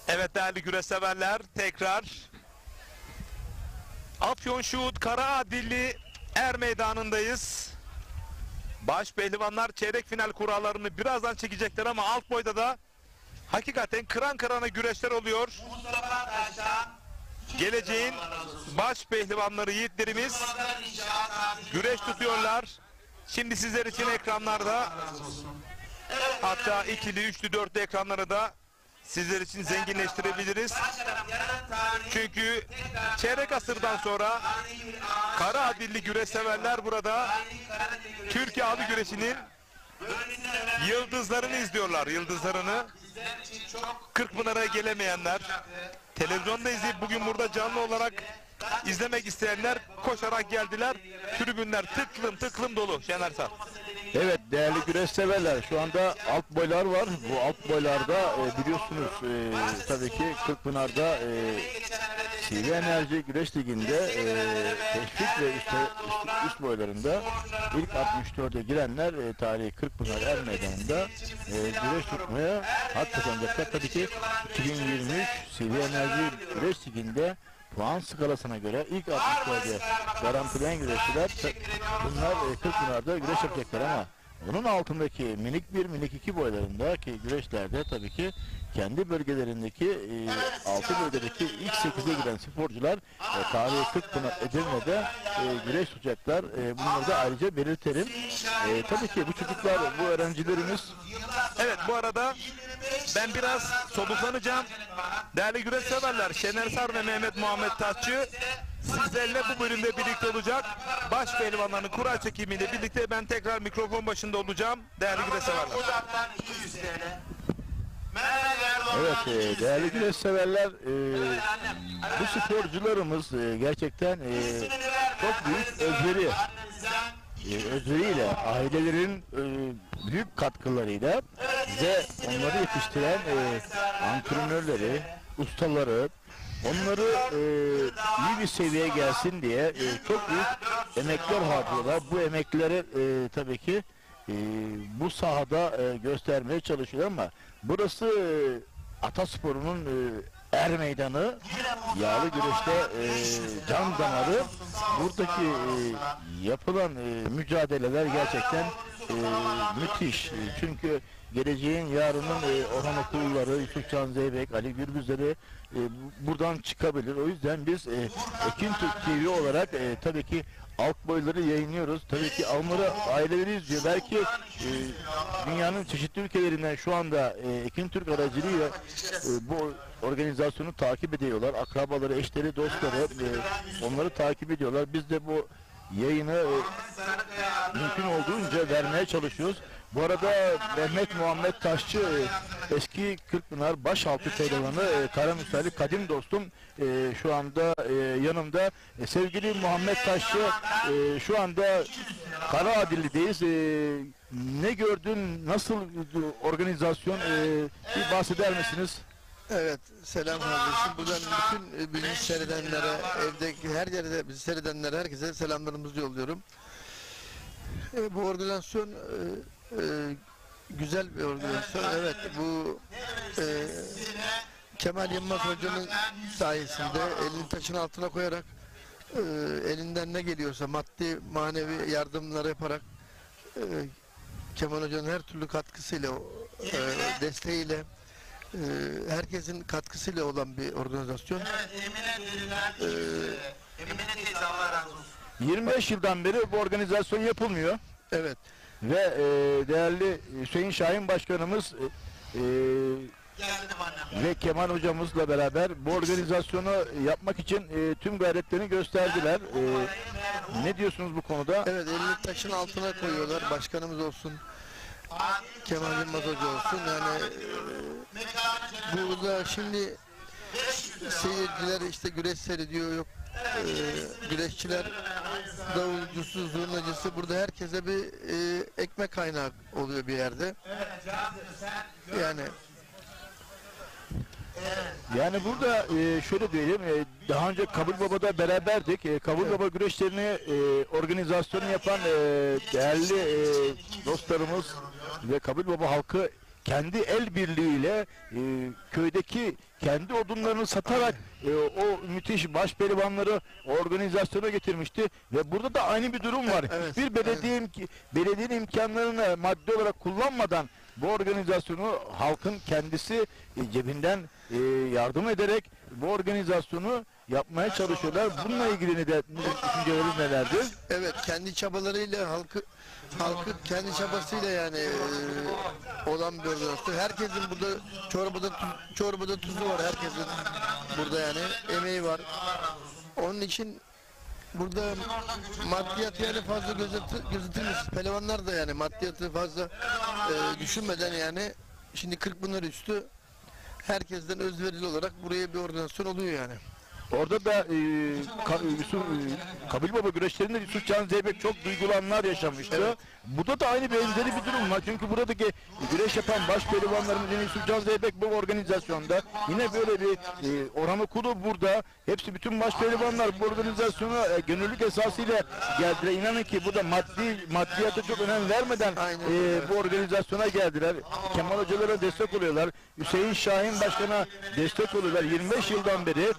Evet değerli güreşseverler, tekrar Afyon Şuhut Karaadilli Er Meydanı'ndayız. Baş pehlivanlar çeyrek final kurallarını birazdan çekecekler ama alt boyda da hakikaten kıran kırana güreşler oluyor. Geleceğin baş pehlivanları, yiğitlerimiz güreş tutuyorlar. Şimdi sizler için ekranlarda, hatta ikili, üçlü, dörtlü ekranları da sizler için zenginleştirebiliriz. Çünkü çeyrek asırdan sonra Karaadilli güreş severler burada Türkiye abi güreşinin yıldızlarını izliyorlar, yıldızlarını. Kırkpınar'a gelemeyenler, televizyonda izleyip bugün burada canlı olarak izlemek isteyenler koşarak geldiler. Tribünler tıklım tıklım dolu. Şener Sar. Evet değerli güreş severler, şu anda alt boylar var. Bu alt boylarda biliyorsunuz tabii ki Kırkpınar'da CV Enerji Güreş Ligi'nde teşvik ve üst boylarında ilk 64'e girenler tarihi Kırkpınar Er Meydanı'nda güreş tutmaya hak kazanacaklar. Tabii ki 2023 CV Enerji Güreş Ligi'nde puan skalasına göre ilk 64'e garantilen güreşçiler, bunlar Kırkpınar'da güreş yapacaklar ama bunun altındaki minik 1, minik 2 boylarındaki güreşlerde tabii ki kendi bölgelerindeki 6 bölgedeki ilk 8'e giren sporcular tarihi Kırkpınar Edirne'de güreş tutacaklar. Bunları da ayrıca belirtelim. Tabii ki bu çocuklar, bu öğrencilerimiz. Evet, bu arada ben biraz soluklanacağım. Değerli güreş severler, Şener Sar ve Mehmet Muhammed Taşçı sizlerle bu bölümde birlikte olacak. Baş pehlivanların kura çekimiyle birlikte ben tekrar mikrofon başında olacağım. Değerli güreş severler. Evet değerli güreş severler, bu sporcularımız gerçekten çok büyük özveriyle, ailelerin büyük katkılarıyla ve onları yetiştiren antrenörleri, ustaları, onları iyi bir seviyeye gelsin diye çok büyük emekler harcıyorlar. Bu emekleri tabii ki bu sahada göstermeye çalışıyorlar ama burası Ataspor'un Er Meydanı, yağlı güreşte can damarı. Buradaki yapılan mücadeleler gerçekten müthiş. Çünkü geleceğin, yarının Orhan Okulları, Yusuf Can Zeybek, Ali Gürbüzleri buradan çıkabilir. O yüzden biz Ekin Türk TV olarak tabii ki alt boyları yayınlıyoruz. Tabii ki onları aileleri izliyor. Belki dünyanın çeşitli ülkelerinden şu anda Ekin Türk aracılığıyla bu organizasyonu takip ediyorlar. Akrabaları, eşleri, dostları onları takip ediyorlar. Biz de bu yayını mümkün olduğunca vermeye çalışıyoruz. Bu arada Mehmet Muhammed Taşçı, eski Kırkpınar Başaltı Pehlivanı, Karamürseli kadim dostum, şu anda yanımda. Sevgili Muhammed Taşçı, şu anda Karaadilli'deyiz. Ne gördün, nasıl organizasyon, bir bahseder misiniz? Evet, selam kardeşim. Buradan bütün bizi seyredenlere, evdeki her yerde bizi seyredenlere, herkese selamlarımızı yolluyorum. Bu organizasyon güzel bir organizasyon. Evet, bu Kemal Yılmaz Hoca'nın sayesinde elini taşın altına koyarak elinden ne geliyorsa maddi manevi yardımlar yaparak Kemal Hoca'nın her türlü katkısıyla, desteğiyle, herkesin katkısıyla olan bir organizasyon. Emine teyze Allah razı olsun. 25 yıldan beri bu organizasyon yapılmıyor. Evet. Ve değerli Hüseyin Şahin Başkanımız ve Kemal Hocamızla beraber bu organizasyonu yapmak için tüm gayretlerini gösterdiler. Ne diyorsunuz bu konuda? Evet, elini taşın altına koyuyorlar. Başkanımız olsun, Kemal Yılmaz Hoca olsun. Yani burada şimdi seyirciler işte güreş seyrediyor, yok güreşçiler, davulcusu, zurnacısı, burada herkese bir ekmek kaynağı oluyor bir yerde. Yani burada şöyle diyelim, daha önce Kabul Baba'da beraberdik. Kabul Baba güreşlerini organizasyonu yapan değerli dostlarımız ve Kabul Baba halkı kendi el birliğiyle köydeki kendi odunlarını satarak o müthiş baş pehlivanları organizasyona getirmişti ve burada da aynı bir durum var. Evet, Bir belediyenin imkanlarını maddi olarak kullanmadan bu organizasyonu halkın kendisi cebinden yardım ederek bu organizasyonu yapmaya çalışıyorlar. Bununla ilgili de düşünceleriniz nelerdir? Evet, kendi çabalarıyla halkı kendi çabasıyla yani olan bir organizasyon. Herkesin burada çorbada tuzu var, herkesin burada yani emeği var. Onun için burada maddiyat yani fazla gözetilmiş. Pehlivanlar da yani maddiyatı fazla düşünmeden yani şimdi Kırkpınar üstü herkesten özverili olarak buraya bir organizasyon oluyor yani. Orada da Kabul Baba güreşlerinde Yusuf Can Zeybek çok duygulı anlar yaşamıştı. Evet. Burada da aynı benzeri bir durum var. Çünkü buradaki güreş yapan baş pehlivanlarımız Yusuf Can Zeybek bu organizasyonda. Yine böyle bir Orhan Okulu burada. Hepsi bütün baş pehlivanlar bu organizasyona gönüllülük esasıyla geldiler. İnanın ki burada maddiyata çok önem vermeden bu organizasyona geldiler. Kemal Hocalara destek oluyorlar. Hüseyin Şahin Başkan'a destek oluyorlar. 25 yıldan beri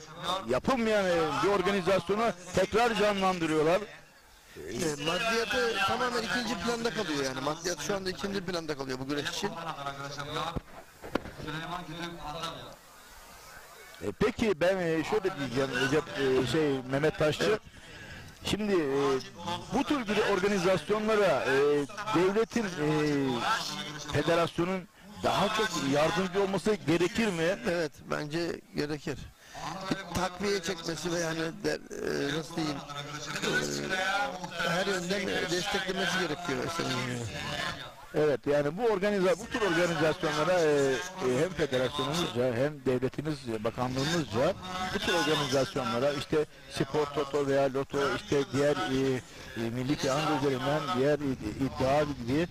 yapılmayan bir organizasyonu tekrar canlandırıyorlar. Maddiyatı tamamen ikinci planda kalıyor yani. Maddiyat şu anda ikinci planda kalıyor bu güreş için. Peki ben şöyle diyeceğim Mehmet Taşçı. Şimdi bu tür bir organizasyonlara devletin, federasyonun daha çok yardımcı olması gerekir mi? Evet, bence gerekir. Bir takviye çekmesi ve yani nasıl diyeyim, her yönden desteklemesi gerekiyor mesela. Evet, yani bu tür organizasyonlara hem federasyonumuzca hem devletimiz, bakanlığımızca bu tür organizasyonlara işte spor toto veya loto, işte diğer milli piyango üzerinden diğer iddia gibi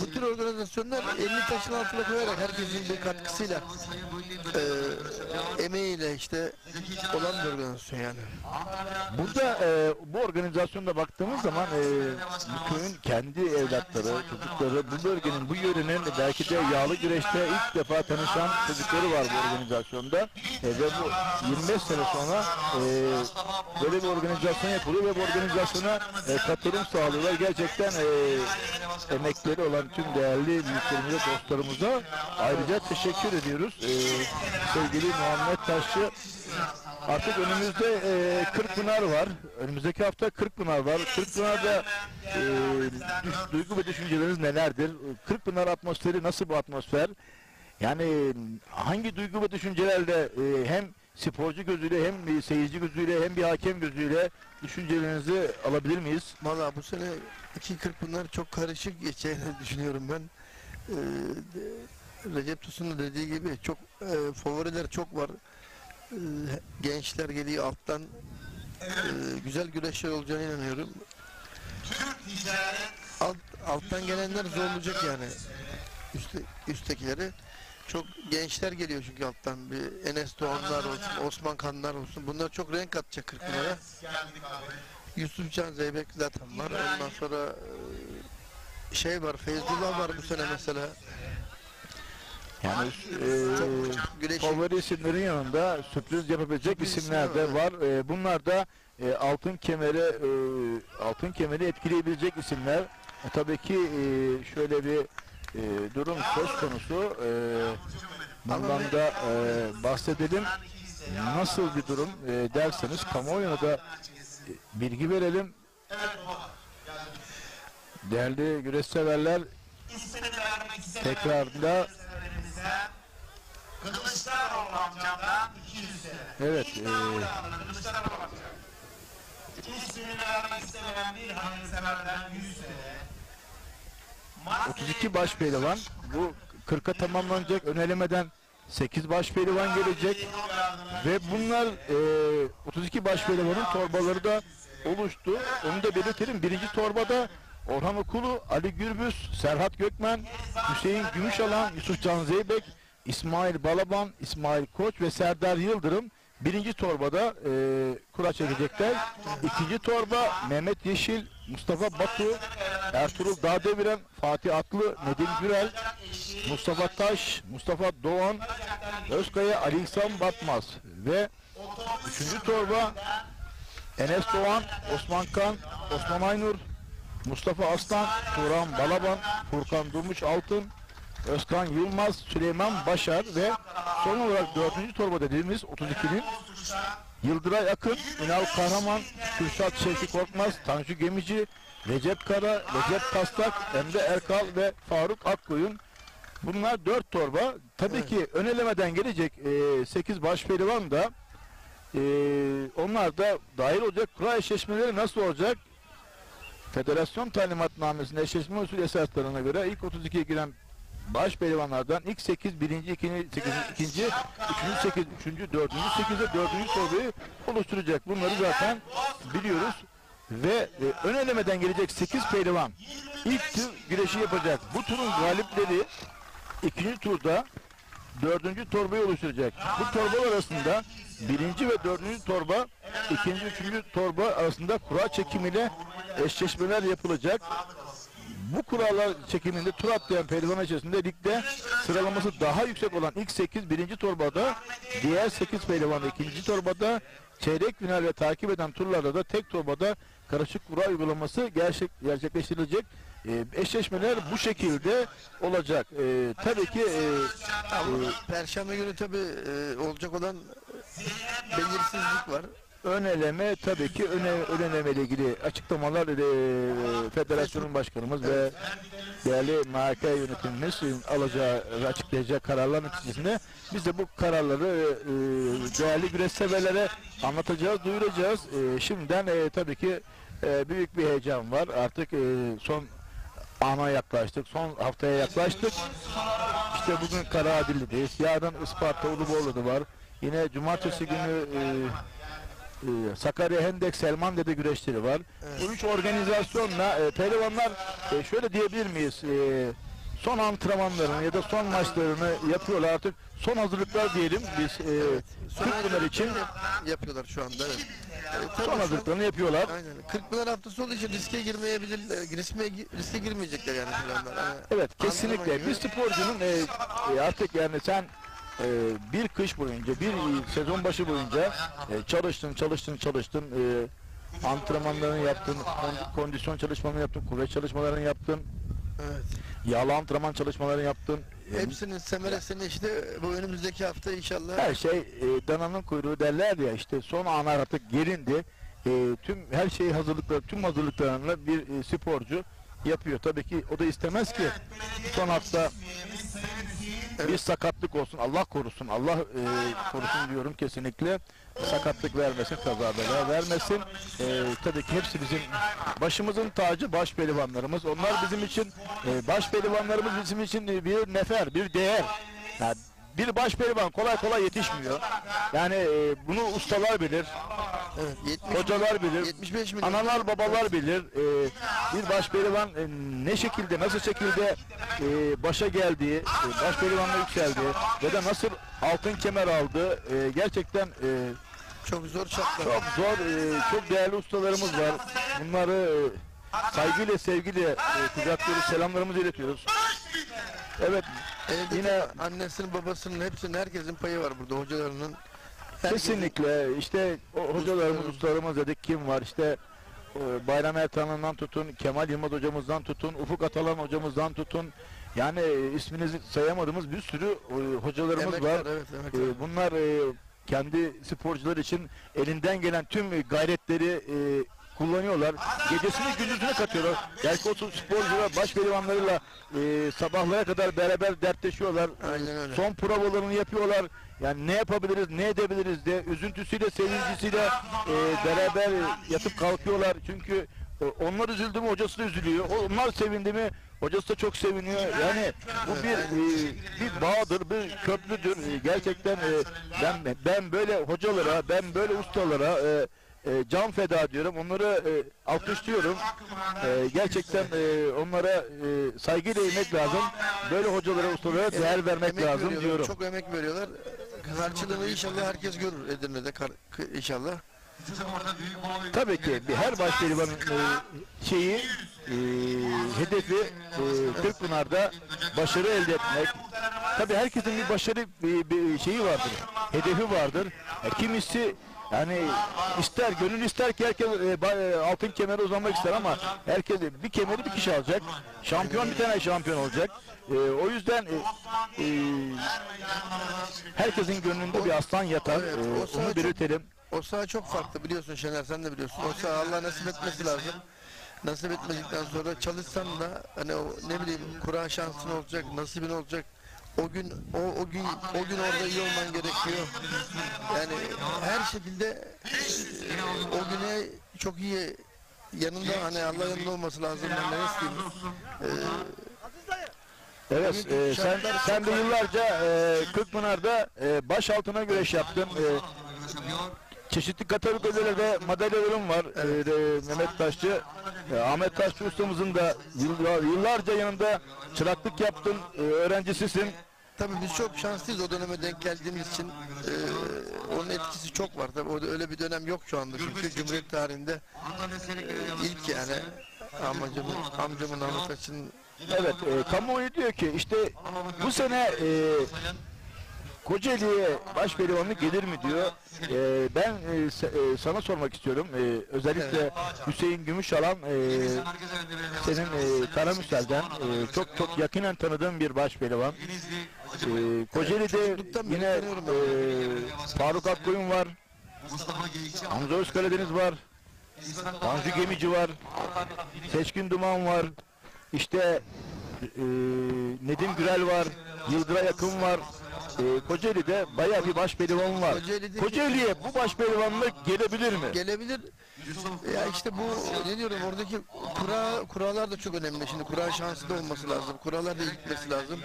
bu tür organizasyonlar elini taşın altına koyarak herkesin bir katkısıyla emeğiyle işte olan bir organizasyon yani. Burada bu organizasyonda baktığımız zaman bu köyün kendi evlatları, çocukları, bu bölgenin, bu yörenin belki de yağlı güreşte ilk defa tanışan çocukları var bu organizasyonda ve bu 25 sene sonra böyle bir organizasyon yapılıyor ve bu organizasyona katılım sağlıyorlar. Gerçekten emekleri olan tüm değerli büyüklerimize, dostlarımıza ayrıca teşekkür ediyoruz. Sevgili Muhammed Taşçı Artık önümüzde Kırkpınar var. Önümüzdeki hafta Kırkpınar var. Kırkpınar'da duygu ve düşünceleriniz nelerdir? Kırkpınar atmosferi nasıl bir atmosfer? Yani hangi duygu ve düşüncelerle hem sporcu gözüyle hem seyirci gözüyle hem bir hakem gözüyle düşüncelerinizi alabilir miyiz? Valla bu sene 2.40 çok karışık geçeceğini düşünüyorum ben. Recep Tosun'un da dediği gibi çok favoriler çok var. Gençler geliyor alttan. Güzel güreşler olacağına inanıyorum. Alttan gelenler zorlayacak yani. Üsttekileri. Çok gençler geliyor çünkü alttan. Bir Enes Doğanlar olsun, Osman Kanlar olsun. Bunlar çok renk katacak Kırkpınar'a. Yusuf Can Zeybek zaten var. Ondan sonra şey var, Feyzullah var bu sene mesela. Yani Güneşi favori isimlerin yanında sürpriz yapabilecek isimler de var. Bunlar da altın kemeri etkileyebilecek isimler. Tabii ki şöyle bir durum söz konusu. Bundan da bahsedelim. Nasıl bir durum derseniz kamuoyuna da bilgi verelim. Değerli güreş severler, tekrarda Kılıçdaroğlu amcamdan 200 sene. evet. Kılıçdaroğlu amcam. İsmini vermek istemeyen bir hayırseverden 100 sene. 32 baş pehlivan. Bu 40'a tamamlanacak. Ön elemeden 8 baş pehlivan gelecek. Ve bunlar 32 baş pehlivanın torbaları da oluştu. Onu da belirtelim. Birinci torbada Orhan Okulu, Ali Gürbüz, Serhat Gökmen, Hüseyin Gümüşalan, Yusuf Can Zeybek, İsmail Balaban, İsmail Koç ve Serdar Yıldırım birinci torbada kura çekecekler. İkinci torba Mehmet Yeşil, Mustafa Batu, Ertuğrul Dağdeviren, Fatih Aklı, Nedim Gürel, Mustafa Taş, Mustafa Doğan, Özkaya, Ali İhsan Batmaz ve üçüncü torba Enes Doğan, Osman Kan, Osman Aynur, Mustafa Aslan, Turan Balaban, Furkan Durmuş Altın, Özkan Yılmaz, Süleyman Başar ve son olarak dördüncü torba dediğimiz 32'nin Yıldıray Akın, Ünal Kahraman, Kürşat Şevki Korkmaz, Tanju Gemici, Recep Kara, Recep Taslak, Emre Erkal ve Faruk Akkoyun. Bunlar 4 torba. Tabii ki ön elemeden gelecek 8 baş pehlivan da onlar da dahil olacak. Kura eşleşmeleri nasıl olacak? Federasyon talimatnamesinde eşleşme usulü esaslarına göre ilk 32'ye giren baş pehlivanlardan ilk 8, birinci, ikinci, 8. 3. 8, 3. 4. 8'e 4. torbayı oluşturacak. Bunları zaten biliyoruz. Ve ön elemeden gelecek 8 pehlivan ilk tur güreşi yapacak. Bu turun galipleri ikinci turda 4. torbayı oluşturacak. Bu torbalar arasında birinci ve 4. torba, ikinci, 3. torba arasında kura çekimiyle eşleşmeler yapılacak. Bu kurallar çekiminde tur atlayan pehlivan içerisinde ligde sıralaması daha yüksek olan ilk 8 birinci torbada, diğer 8 pehlivan ikinci torbada, çeyrek final ve takip eden turlarda da tek torbada karışık kura uygulaması gerçekleştirilecek. Eşleşmeler bu şekilde olacak. Tabii ki Perşembe günü tabii olacak olan belirsizlik var. ön eleme tabii ki ön eleme ile ilgili açıklamalar federasyonun başkanımız ve değerli MHK yönetimimiz alacağı ve açıklayacağı kararlar neticesinde biz de bu kararları değerli güreş severlere anlatacağız, duyuracağız. Şimdiden tabii ki büyük bir heyecan var. Artık son ana yaklaştık, son haftaya yaklaştık. İşte bugün Karaadilli'deyiz. Yarın Isparta Uluborlu'da var. Yine cumartesi günü Sakarya Hendek Selmande'de güreşleri var. Bu üç organizasyonla pehlivanlar şöyle diyebilir miyiz? Son antrenmanlarını ya da son maçlarını yapıyorlar artık. Son hazırlıklar diyelim biz Kırkpınar için Yapıyorlar şu anda. Evet. son hazırlıklarını yapıyorlar. Aynen. Kırkpınar haftası olduğu için riske girmeyebilirler. Riske girmeyecekler yani planlar. Evet, kesinlikle. Antrenman Bir sporcunun artık yani sen bir kış boyunca, bir sezon başı boyunca çalıştın, antrenmanlarını yaptın, kondisyon çalışmalarını yaptın, kuvvet çalışmalarını yaptın, Evet. yağlı antrenman çalışmalarını yaptın, Hepsinin semeresini işte bu önümüzdeki hafta inşallah. her şey dananın kuyruğu derler ya, işte son ana artık gelindi. Tüm her şeyi tüm hazırlıklarını bir sporcu yapıyor. Tabii ki o da istemez ki son hafta bir sakatlık olsun. Allah korusun. Allah korusun diyorum kesinlikle. Sakatlık vermesin, kaza bela vermesin. Tabii ki hepsi bizim başımızın tacı, baş pehlivanlarımız. Onlar bizim için, baş pehlivanlarımız bizim için bir nefer, bir değer. Yani bir baş pehlivan kolay kolay yetişmiyor. Yani bunu ustalar bilir, Evet, 70 hocalar bilir, 75 milyon. analar babalar bilir. Bir baş pehlivan ne şekilde, nasıl şekilde başa geldiği, baş pehlivanla yükseldi ya da nasıl altın kemer aldı. Gerçekten Çok zor şartlar. çok zor, çok değerli ustalarımız var. Bunları saygıyla, sevgiyle kucaklıyoruz, selamlarımızı iletiyoruz. Evet, Evde yine annesinin, babasının, hepsinin, herkesin payı var burada, hocalarının. Herkesin. kesinlikle işte o hocalarımız, ustalarımız dedik, kim var? İşte Bayram Ertan'ından tutun, Kemal Yılmaz hocamızdan tutun, Ufuk Atalan hocamızdan tutun. Yani isminizi sayamadığımız bir sürü hocalarımız Emekler, var. evet, emekler. Bunlar kendi sporcular için elinden gelen tüm gayretleri kullanıyorlar. Gecesini gündüzüne katıyorlar. Belki o sporcular baş pehlivanlarıyla sabahlara kadar beraber dertleşiyorlar. Aynen öyle. Son provalarını yapıyorlar. Yani ne yapabiliriz, ne edebiliriz diye üzüntüsüyle, sevincisiyle beraber yatıp kalkıyorlar. Çünkü onlar üzüldü mü hocası da üzülüyor. Onlar sevindi mi hocası da çok seviniyor. Yani bu bir bağdır, bir köprüdür. Gerçekten ben böyle hocalara, ben böyle ustalara can feda diyorum. Onları alkışlıyorum. Gerçekten onlara saygıyla eğmek lazım. Böyle hocalara, ustalara değer vermek Emek lazım veriyorlar, diyorum. Çok emek veriyorlar. Karşılığını inşallah herkes görür Edirne'de inşallah. Tabii ki her baş pehlivanın şeyi, hedefi Kırkpınar'da başarı elde etmek. Tabii herkesin bir başarı bir şeyi vardır, hedefi vardır. Kimisi yani ister, gönül ister ki herkes altın kemere uzanmak ister ama herkes bir kemeri bir kişi alacak. Şampiyon bir tane şampiyon olacak. O yüzden herkesin gönlünde bir aslan yatar. Evet, o saha Onu çok- belirtelim. O saha çok farklı, biliyorsun Şener, sen de biliyorsun. O saha Allah nasip etmesi lazım. Nasip etmedikten sonra çalışsan da hani o ne bileyim kura şansın olacak, nasibin olacak. O gün orada iyi olman gerekiyor. Yani her şekilde o güne çok iyi yanında, hani Allah yanında olması lazım. Ben ne isteyeyim. Evet, sen de yıllarca Kırkpınar'da baş altına güreş yaptın. Çeşitli kategorilerde madalyalarım var. Mehmet Taşçı, Ahmet Taşçı ustamızın da yıllarca yanında çıraklık yaptın, öğrencisisin. Tabii biz çok şanslıyız o döneme denk geldiğimiz için. Onun etkisi çok var. Tabii orada öyle bir dönem yok şu anda. Çünkü Cumhuriyet tarihinde ilk yani amcamın Ahmet Taşçı'nın. Evet, kamuoyu diyor ki işte bu sene Kocaeli'ye baş pehlivanlık gelir mi diyor. Ben sana sormak istiyorum. Özellikle Hüseyin Gümüşalan senin Karamürsel'den çok yakinen tanıdığım bir baş pehlivan. Kocaeli'de çocukluktan beri yine tanıyorum Faruk Akkoyun var. Hamza Özkaradeniz var. Tanju Gemici var. Seçkin Duman var. İşte Nedim Gürel var. Yıldıray Akın var. Kocaeli'de bayağı bir baş pehlivan var. Kocaeli'ye bu baş pehlivanlık gelebilir mi? Gelebilir. Ya işte bu ne diyorum, oradaki kurallar da çok önemli. Şimdi kura şansı da olması lazım. Kurallar da gitmesi lazım.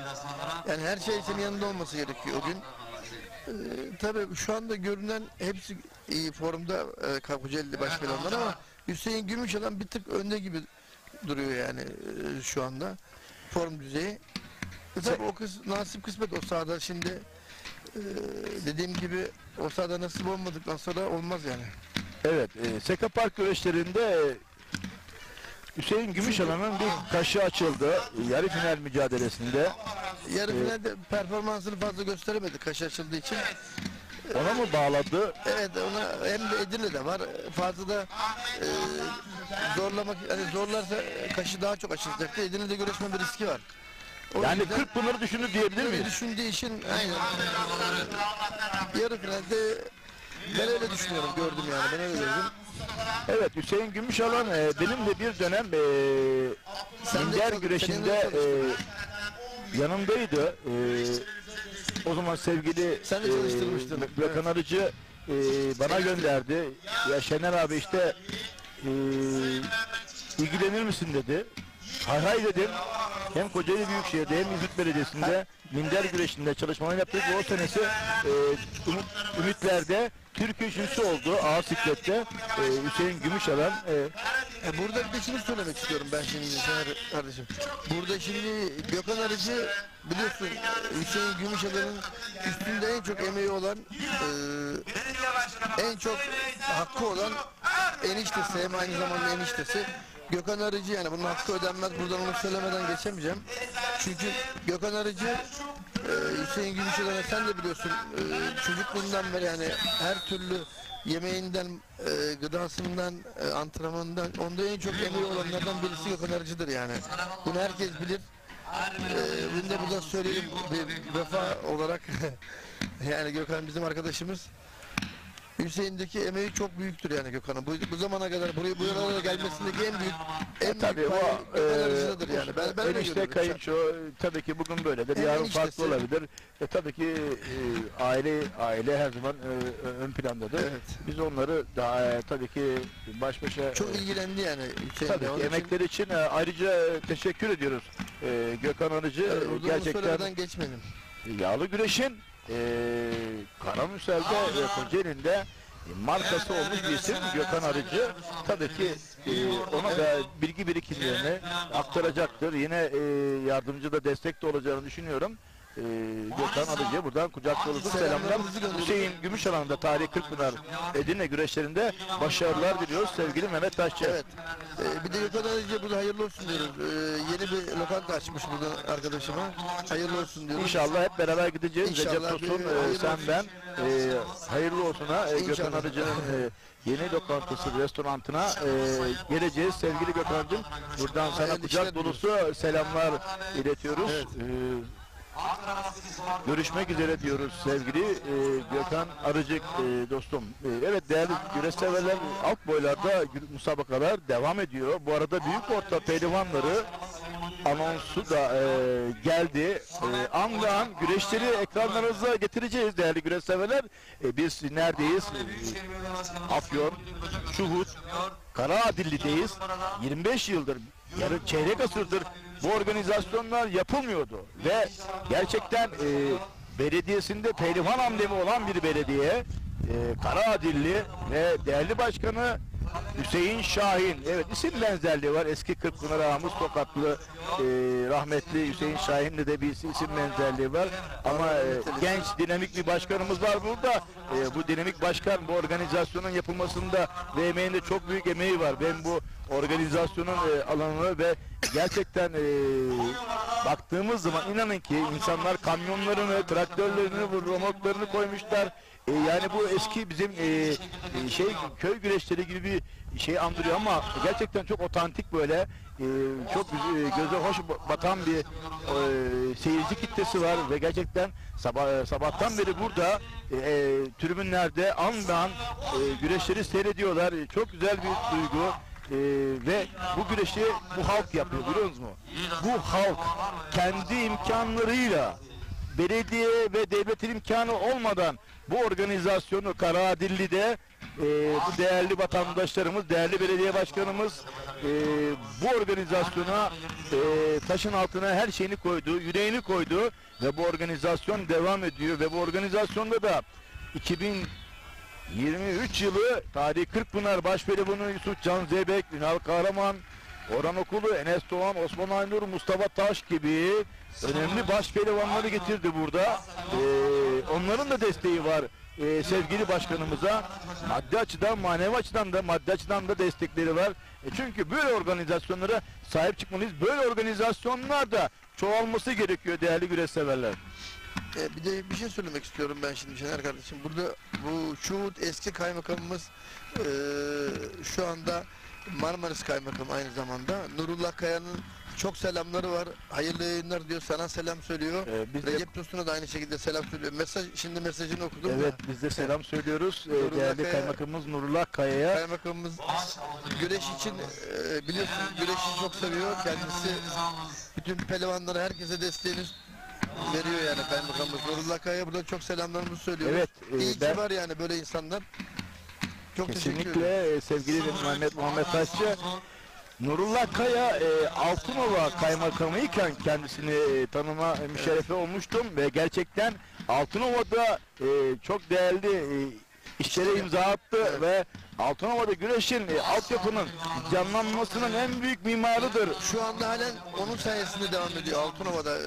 Yani her şey senin yanında olması gerekiyor o gün. Tabii şu anda görünen hepsi iyi formda Kocaeli'de baş pehlivanlar ama Hüseyin Gümüşalan bir tık önde gibi duruyor yani şu anda form düzeyi. Tabii o nasip kısmet o sahada şimdi dediğim gibi o sahada nasip olmadıktan sonra olmaz yani. Evet, Seka Park güreşlerinde Hüseyin Gümüşalan'ın bir kaşı açıldı yarı final mücadelesinde. Yarı finalde performansını fazla gösteremedi kaşı açıldığı için. Ona mı bağladı? Evet, ona hem de Edirne'de var. Fazla da zorlamak, hani zorlarsa kaşı daha çok açılacaktı. Edirne'de güreşme bir riski var. O Yani yüzden 40 bunları düşündü diyebilir öyle miyiz? düşündüğü için aynen. Yarı finalde ben öyle düşünüyorum, gördüm yani, ben öyle gördüm. Evet, Hüseyin Gümüşalan benim de bir dönem Sen de minder çok- güreşinde seninle yanımdaydı. O zaman sevgili Sen de çalıştırmıştın. Gökhan Arıcı bana gönderdi. Ya Şener abi işte ilgilenir misin dedi. Hay hay dedim. Hem Kocaeli Büyükşehir'de hem İzmit Belediyesi'nde minder güreşinde çalışmalar yaptık. Ve o senesi Ümitler'de Türkiye üçüncüsü oldu ağır siklette Hüseyin Gümüşalan. Burada bir de şunu söylemek istiyorum ben şimdi Şener kardeşim. Burada şimdi Gökhan Arıcı biliyorsun Hüseyin Gümüşalan'ın üstünde en çok emeği olan, en çok hakkı olan eniştesi, hem aynı zamanda eniştesi Gökhan Arıcı, yani bunun hakkı ödenmez, buradan onu söylemeden geçemeyeceğim. Çünkü Gökhan Arıcı Hüseyin Gümüşalan'a, sen de biliyorsun, çocukluğundan beri yani her türlü yemeğinden, gıdasından, antrenmanından, onda en çok emeği olanlardan birisi Gökhan Arıcı'dır yani. Bunu herkes bilir. Bunu da buradan söyleyelim bir vefa olarak. Yani Gökhan bizim arkadaşımız. Hüseyin'deki emeği çok büyüktür yani Gökhan'ın. Bu zamana kadar bu yaralara gelmesindeki en Tabii büyük o payı Gökhan Arıcı'dadır yani. Ben öyle enişte görüyorum. kayınço tabii ki bugün böyledir. Hem Yarın eniştesi. farklı olabilir. Tabii ki aile her zaman ön plandadır. Evet. Biz onları daha tabii ki baş başa Çok ilgilendi yani Hüseyin'le. tabii Onun ki için- emekleri için ayrıca teşekkür ediyoruz. Gökhan Arıcı Evet, burada onu gerçekten söylemeden geçmedim. yağlı güreşin Karamürsel'de ve Kocaeli'nde markası olmuş bir isim Gökhan Arıcı. Tabii ki ona da bilgi birikimlerini aktaracaktır. Yine yardımcı da destek de olacağını düşünüyorum. Gökhan Arıcı'ya buradan kucak dolusu selamlar. Hüseyin Gümüşalan'da Tarihi Kırkpınar Edirne güreşlerinde başarılar diliyoruz. Sevgili Mehmet Taşçı. Evet. Bir de Gökhan Arıcı'ya burada hayırlı olsun diyoruz. Yeni bir lokanta açmış burada arkadaşıma. Hayırlı olsun diyoruz. İnşallah hep beraber gideceğiz. İnşallah. Recep Tosun, Hayırlı sen olsun. ben. Hayırlı olsuna Gökhan İnşallah. Arıcı'nın yeni lokantası, restorantına geleceğiz. Sevgili Gökhan'cığım, buradan sana Hayırlı kucak işler dolusu selamlar iletiyoruz. Evet. Görüşmek üzere diyoruz sevgili Gökhan Arıcık dostum. Evet değerli güreş severler, alt boylarda müsabakalar devam ediyor. Bu arada büyük orta pehlivanları anonsu da geldi. An ve an güreşleri ekranlarınıza getireceğiz değerli güreş severler. Biz neredeyiz? Afyon, Şuhut, Karaadilli'deyiz. 25 yıldır, yarı çeyrek asırdır bu organizasyonlar yapılmıyordu ve gerçekten belediyesinde pehlivan amblemi olan bir belediye, Karaadilli ve değerli başkanı Hüseyin Şahin. Evet, isim benzerliği var. Eski Kırkpınar ağamız Tokatlı rahmetli Hüseyin Şahin'le de bir isim benzerliği var. Ama genç dinamik bir başkanımız var burada. Bu dinamik başkan bu organizasyonun yapılmasında ve emeğinde çok büyük emeği var. Ben bu organizasyonun alanını ve gerçekten baktığımız zaman inanın ki insanlar kamyonlarını, traktörlerini, remorklarını koymuşlar. Yani bu eski bizim köy güreşleri gibi bir şey andırıyor ama gerçekten çok otantik böyle çok göze hoş batan bir seyirci kitlesi var ve gerçekten sabahtan beri burada tribünlerde an be an güreşleri seyrediyorlar. Çok güzel bir duygu. Ve bu güreşi bu halk yapıyor, biliyor musunuz? Bu halk kendi imkanlarıyla belediye ve devletin imkanı olmadan bu organizasyonu Karaadilli'de bu değerli vatandaşlarımız, değerli belediye başkanımız bu organizasyona taşın altına her şeyini koydu, yüreğini koydu ve bu organizasyon devam ediyor ve bu organizasyonda da 2023 yılı Tarihi Kırkpınar Başpehlivanı Yusuf Can Zeybek, Ünal Kahraman, Orhan Okulu, Enes Doğan, Osman Aynur, Mustafa Taş gibi önemli başpehlivanları getirdi burada. Onların da desteği var sevgili başkanımıza. Maddi açıdan, manevi açıdan da, maddi açıdan da destekleri var. Çünkü böyle organizasyonlara sahip çıkmalıyız. Böyle organizasyonlar da çoğalması gerekiyor değerli güreş severler. Bir de bir şey söylemek istiyorum ben şimdi Şener kardeşim. Burada bu Şuhut eski kaymakamımız şu anda Marmaris kaymakamı aynı zamanda. Nurullah Kaya'nın çok selamları var. Hayırlı yayınlar diyor. Sana selam söylüyor. Biz de, Recep Tosun'a da aynı şekilde selam söylüyor. Şimdi mesajını okudum. evet, biz de selam söylüyoruz. Nurullah Değerli Kaya- Kaymakamımız Nurullah Kaya'ya. Kaymakamımız güreş için biliyorsunuz güreşi çok seviyor. Kendisi bütün pehlivanlara, herkese desteğini veriyor yani kaymakamımız. Nurullah Kaya'ya buradan çok selamlarımızı söylüyoruz. Evet, İyi ki ben- var yani böyle insanlar. Çok teşekkür ederim. Kesinlikle sevgili Muhammed Taşçı. Nurullah Kaya Altınova Kaymakamı iken kendisini tanıma müşerrefi olmuştum ve gerçekten Altınova'da çok değerli işlere imza attı ve Altınova'da güreşin altyapının canlanmasının en büyük mimarıdır. Şu anda halen onun sayesinde devam ediyor Altınova'da.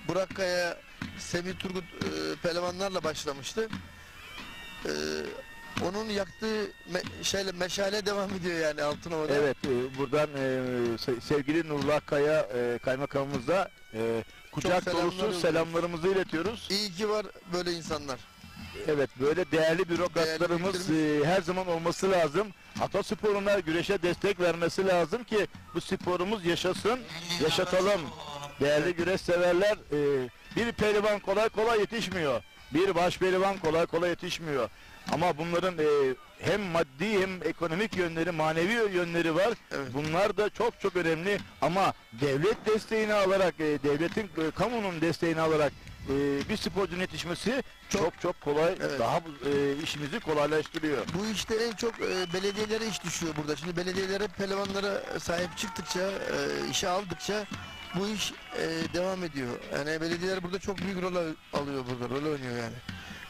Burak Kaya, Semih Turgut pehlivanlarla başlamıştı. Onun yaktığı meşale devam ediyor yani Altınova'da. Evet, buradan sevgili Nurullah Kaya Kaymakamımıza kucak Çok dolusu selamlar selamlarımızı iletiyoruz. İyi ki var böyle insanlar. Evet, böyle değerli bürokratlarımız her zaman olması lazım. Atasporuna, güreşe destek vermesi lazım ki bu sporumuz yaşasın, yaşatalım. Değerli güreş severler, bir pehlivan kolay kolay yetişmiyor. Bir baş pehlivan kolay kolay yetişmiyor. Ama bunların hem maddi hem ekonomik yönleri, manevi yönleri var. Evet. Bunlar da çok çok önemli. Ama devlet desteğini alarak, devletin, kamunun desteğini alarak bir sporcunun yetişmesi çok kolay, Evet. daha işimizi kolaylaştırıyor. Bu işte en çok belediyelere iş düşüyor burada. Şimdi belediyelere pehlivanlara sahip çıktıkça, işe aldıkça bu iş devam ediyor. Yani belediyeler burada çok büyük rol alıyor burada, rol oynuyor yani.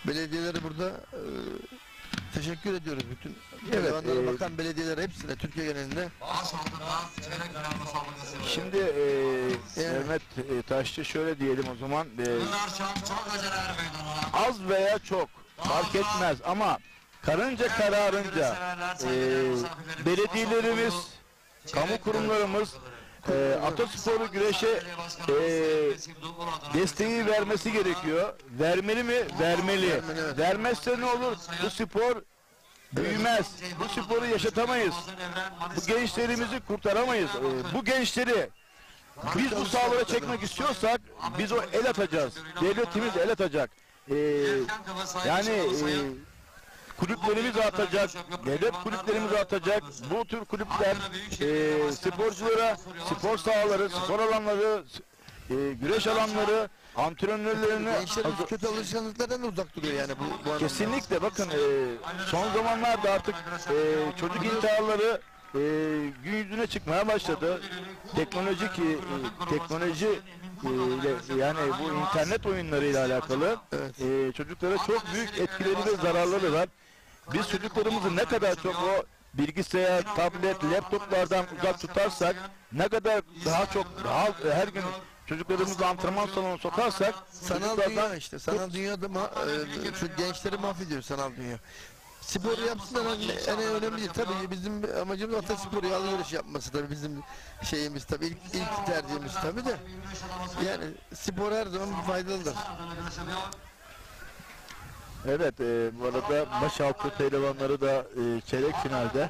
Belediyeleri burada teşekkür ediyoruz bütün pehlivanlara bakan belediyelere hepsine Türkiye genelinde. Şimdi Mehmet Taşçı şöyle diyelim o zaman, az veya çok fark etmez ama karınca kararınca belediyelerimiz, kamu kurumlarımız atasporu güreşe desteği vermesi gerekiyor. Vermeli mi? Vermeli. Evet. Vermezse ne olur? Bu spor büyümez. Bu sporu yaşatamayız. Bu gençlerimizi kurtaramayız. Bu gençleri biz bu sahalara çekmek istiyorsak biz o el atacağız. Devletimiz el atacak. Yani kulüplerimiz atacak, devlet kulüplerimiz atacak. Bu tür kulüpler sporculara, spor sahaları, spor alanları, güreş alanları, antrenörlerini Gençlerimiz kötü alışkanlıklardan uzak duruyor yani bu anlamda. kesinlikle bakın son zamanlarda artık çocuk intiharları gün yüzüne çıkmaya başladı. Teknoloji yani bu internet oyunlarıyla alakalı çocuklara çok büyük etkileri ve zararları var. Biz çocuklarımızı ne kadar çok o bilgisayar, tablet, laptoplardan uzak tutarsak, ne kadar daha her gün çocuklarımızı antrenman salonuna sokarsak, Sanal dünya işte. Sanal dünyada şu gençleri mahvediyor sanal dünya. Sporu yapsınlar en önemli değil. Tabii bizim amacımız atasporu alışveriş yapması tabii bizim şeyimiz tabii ilk tercihimiz tabii de. Yani spor her zaman faydalıdır. evet, bu arada başaltı pehlivanları da çeyrek finalde.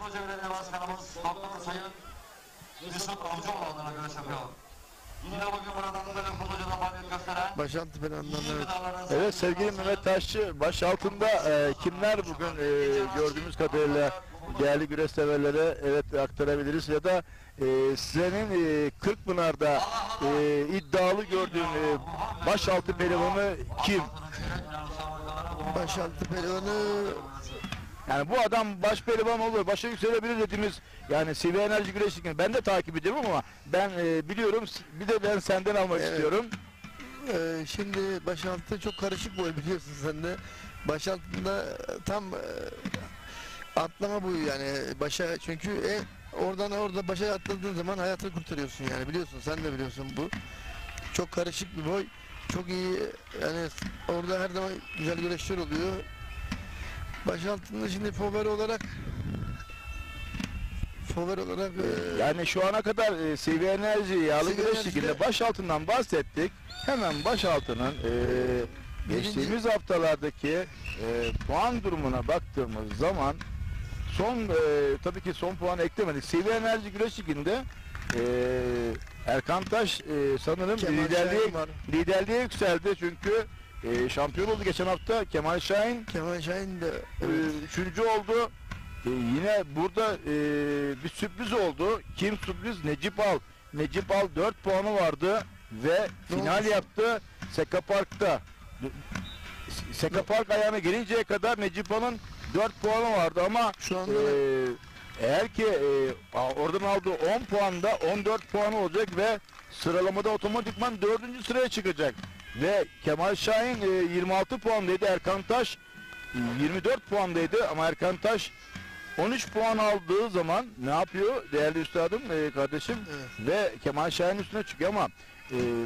Başaltı planlarında evet. Evet sevgili Mehmet Taşçı, başaltında kimler bugün gördüğümüz kadarıyla değerli güreş severlere aktarabiliriz ya da senin Kırkpınar'da iddialı gördüğün başaltı pehlivanı kim? Başaltı pehlivanı Yani bu adam baş pehlivan olur, başa yükselebilir dediğimiz yani CV Enerji Güreşliği'ni ben de takip ediyorum ama ben biliyorum, bir de ben senden almak istiyorum. şimdi başaltı çok karışık boy biliyorsun sen de. Başaltında tam atlama boyu yani başa çünkü orada başa atladığın zaman hayatını kurtarıyorsun yani biliyorsun sen de biliyorsun bu. Çok karışık bir boy. Çok iyi yani orada her zaman güzel güreşler oluyor. Başaltında şimdi favori olarak yani şu ana kadar CV Enerji yağlı CV güreş liginde Enerji'de- başaltından bahsettik. Hemen başaltının geçtiğimiz haftalardaki puan durumuna baktığımız zaman tabii ki son puanı eklemedik. CV Enerji Güreş Ligi'nde Erkan Taş sanırım Kemal Şahin var. liderliğe yükseldi çünkü şampiyon oldu geçen hafta. Kemal Şahin Kemal Şahin de üçüncü oldu. Yine burada bir sürpriz oldu. Kim sürpriz? Necip Al. Necip Al 4 puanı vardı ve final yaptı Seka Park'ta. Seka Park ayağına gelinceye kadar Necip Al'ın 4 puanı vardı ama Şu anda eğer ki oradan aldığı 10 puanda 14 puanı olacak ve sıralamada otomatikman 4. sıraya çıkacak. Ve Kemal Şahin 26 puandaydı, Erkan Taş 24 puandaydı ama Erkan Taş 13 puan aldığı zaman ne yapıyor değerli üstadım, kardeşim? Ve Kemal Şahin üstüne çıkıyor ama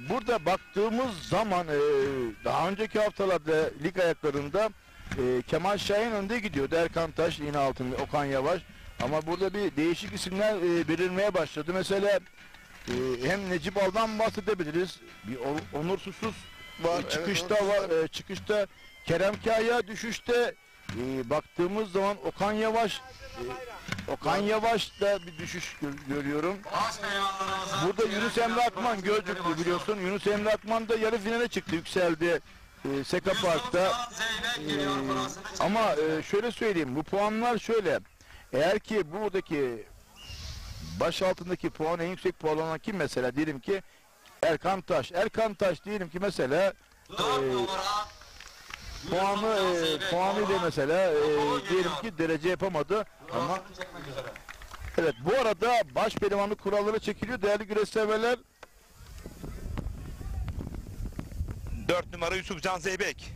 burada baktığımız zaman daha önceki haftalarda lig ayaklarında Kemal Şahin önde gidiyordu. Erkan Taş yine altında, Okan Yavaş. Ama burada bir değişik isimler belirmeye başladı. Mesela hem Necip Al'dan bahsedebiliriz. Bir Onur Susuz var. çıkışta var. Çıkışta Kerem Kaya düşüşte. Baktığımız zaman Okan Yavaş'ta bir düşüş görüyorum. Baş pehlivanlarımızın Burada Yunus Emre Akman Gölcüklü biliyorsun. Yunus Emre Akman da yarı finale çıktı, yükseldi Seka Park'ta. Zeybek geliyor kurasını çekiyor. Ama şöyle söyleyeyim, bu puanlar şöyle. Eğer ki buradaki baş altındaki puan en yüksek puan olan kim mesela, diyelim ki Erkan Taş. Erkan Taş diyelim ki mesela 4 numara puanıyla mesela diyelim ki derece yapamadı ama kurasını çekmek üzere. evet, bu arada baş pehlivanlık kuralları çekiliyor değerli güreş severler. 4 numara Yusufcan Zeybek.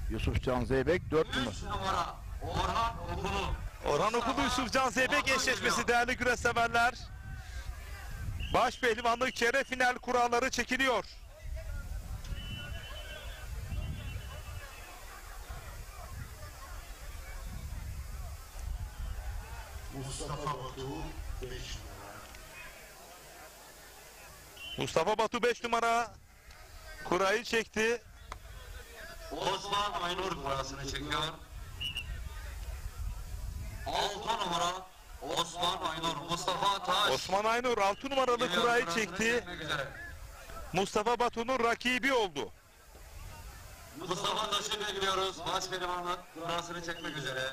Yusufcan Zeybek 4 numara. 3 numara Orhan Okulu. Orhan Okulu Yusufcan Zeybek eşleşmesi değerli güreş severler. Baş pehlivanlık çeyrek final kuralları çekiliyor. Mustafa Batu 5 numara kurayı çekti. Osman Aynur kurasını çekiyor. 6 numara Osman Aynur. Mustafa Taş. Osman Aynur 6 numaralı geliyor kurayı kurasını çekti. çekmek üzere. Mustafa Batu'nun rakibi oldu. Mustafa Taş'ı bekliyoruz. Baş pehlivanlık kurasını çekmek üzere.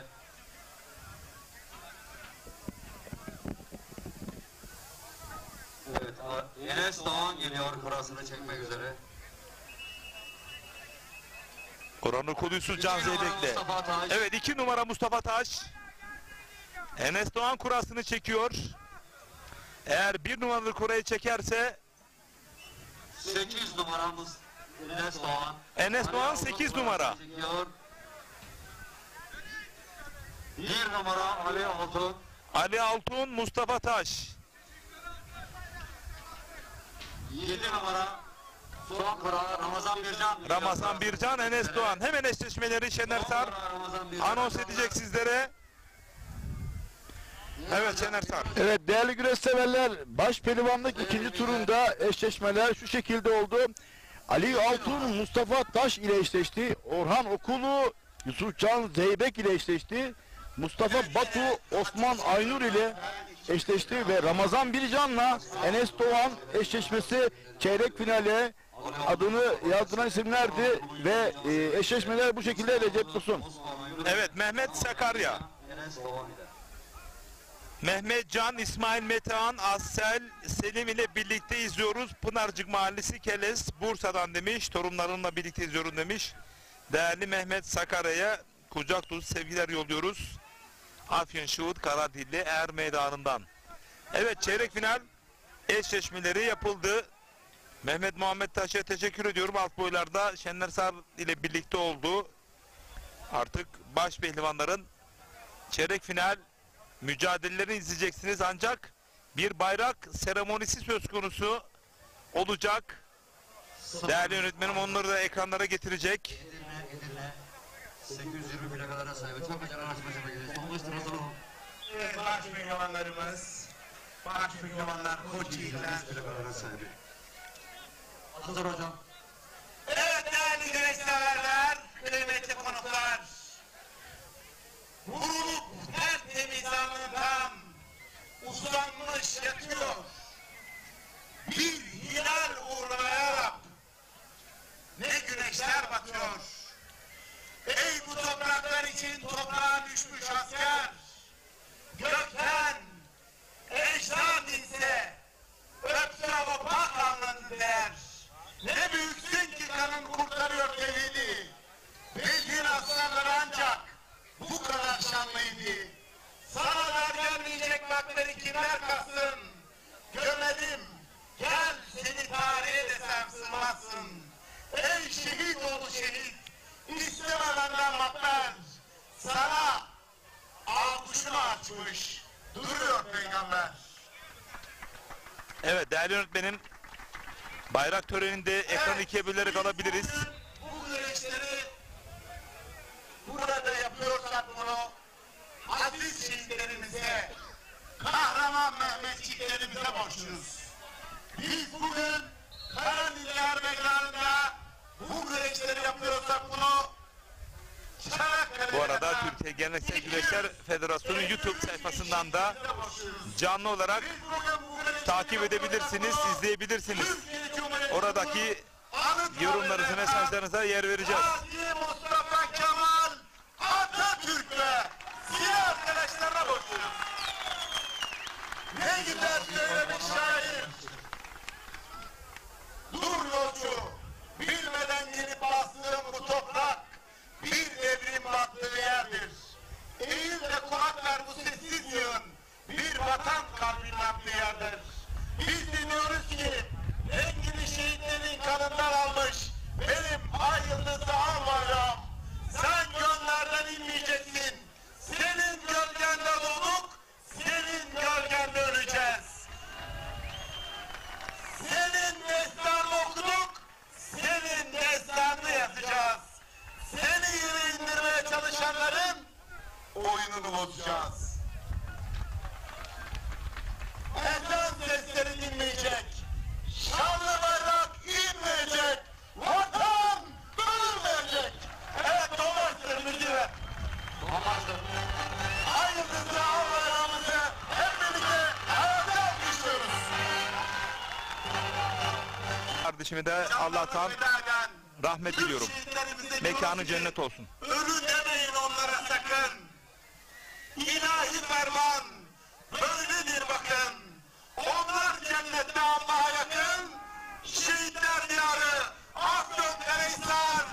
Evet, Enes Doğan geliyor kurasını çekmek üzere. Orhan Okulu Yusufcan 2 numara Zeybek'le. Mustafa Taş. Evet 2 numara Mustafa Taş. Enes Doğan kurasını çekiyor. Eğer 1 numaralı kurayı çekerse 8 numaramız Enes Doğan. Enes Doğan Ali 8 Altun numara. çekiyor. 1 numara Ali Altun. Ali Altun, Mustafa Taş. 7 numara son kura Ramazan Bircan. Ramazan Bircan, Enes Doğan. Hemen eşleşmeleri Şener Sar anons edecek sizlere. Evet Şener Sar. Evet değerli güreş severler, baş pehlivanlık ikinci turunda eşleşmeler şu şekilde oldu. Ali Altun Mustafa Taş ile eşleşti. Orhan Okulu Yusufcan Zeybek ile eşleşti. Mustafa Batu Osman Aynur ile eşleşti ve Ramazan Bircan'la Enes Doğan eşleşmesi çeyrek finale adını yazdıran isimlerdi ve eşleşmeler bu şekilde. Recep Tosun. Evet Mehmet Sakarya. Enes Doğan ile. Mehmet Can, İsmail Metehan, Assel, Selim ile birlikte izliyoruz. Pınarcık Mahallesi Keles, Bursa'dan demiş. Torunlarınla birlikte izliyorum demiş. Değerli Mehmet Sakarya'ya kucak dolusu sevgiler yolluyoruz. Afyon Şuhut Karadilli Er Meydanı'ndan. Evet çeyrek final eşleşmeleri yapıldı. Mehmet Muhammed Taş'a teşekkür ediyorum. Alt boylarda Şener Sar ile birlikte oldu. Artık baş pehlivanların çeyrek final mücadelelerini izleyeceksiniz ancak bir bayrak seremonisi söz konusu olacak. Değerli yönetmenim onları da ekranlara getirecek. Edirne 820 plakalara sahip. Çok acele araştırmacı belgesi. Sonuçta hazır olun. Evet, baş pehlivanlarımız, baş pehlivanlar koç yiğitler. Plakalara sahip. Hazır hocam. Evet değerli güreş severler, kıymetli konuklar. Vurulup tertemiz alnından, uslanmış sevenler kalsın. Gömelim, gel seni tarihe desem sığmazsın. Ey şehit oğlu şehit, istememenden makber. Sana alkışını açmış, duruyor peygamber. Evet değerli yönetmenim, bayrak töreninde ekran ikiye bölerek alabiliriz. Bu güreşleri burada yapıyorsak bunu aziz şehitlerimize, kahraman Mehmetçiklerimize borçluyuz. Biz bugün Karadiller Meydanı'nda bu güreşleri yapıyorsak bunu Çanakkale'de Bu arada Türkiye Geleneksel Güreşler Federasyonu YouTube sayfasından da canlı olarak takip edebilirsiniz, izleyebilirsiniz. Oradaki yorumlarınızı, mesajlarınıza yer vereceğiz. Gazi Mustafa Kemal Atatürk ve silah arkadaşlarına borçluyuz. Ne güzel söylemiş şair. Dur yolcu, bilmeden gelip bastığım bu toprak bir devrin battığı yerdir. Eğil de kulak ver bu sessiz yığın, bir vatan kalbinin attığı yerdir. Biz dinliyoruz ki rengini şehitlerin kanından almış benim ay yıldızlı al bayrağım. Sen gönlerden inmeyeceksin. Senin gölgende doğduk, senin gölgende öleceğiz. Senin destanını okuduk, senin destanını yazacağız. Seni yere indirmeye çalışanların oyununu bozacağız. Ezan sesleri dinmeyecek. Şanlı bayrak inmeyecek. Vatan bölünmeyecek. Evet Thomas'tır müziği ver. Ay yıldızlı al bayrağımızı hep birlikte hayata alkışlıyoruz. Kardeşime de Allah'tan rahmet diliyorum. Mekanı cennet olsun. Ölü demeyin onlara sakın. İlahi ferman böyledir bakın. Onlar cennette Allah'a yakın. Şehitler diyarı Afyonkarahisar.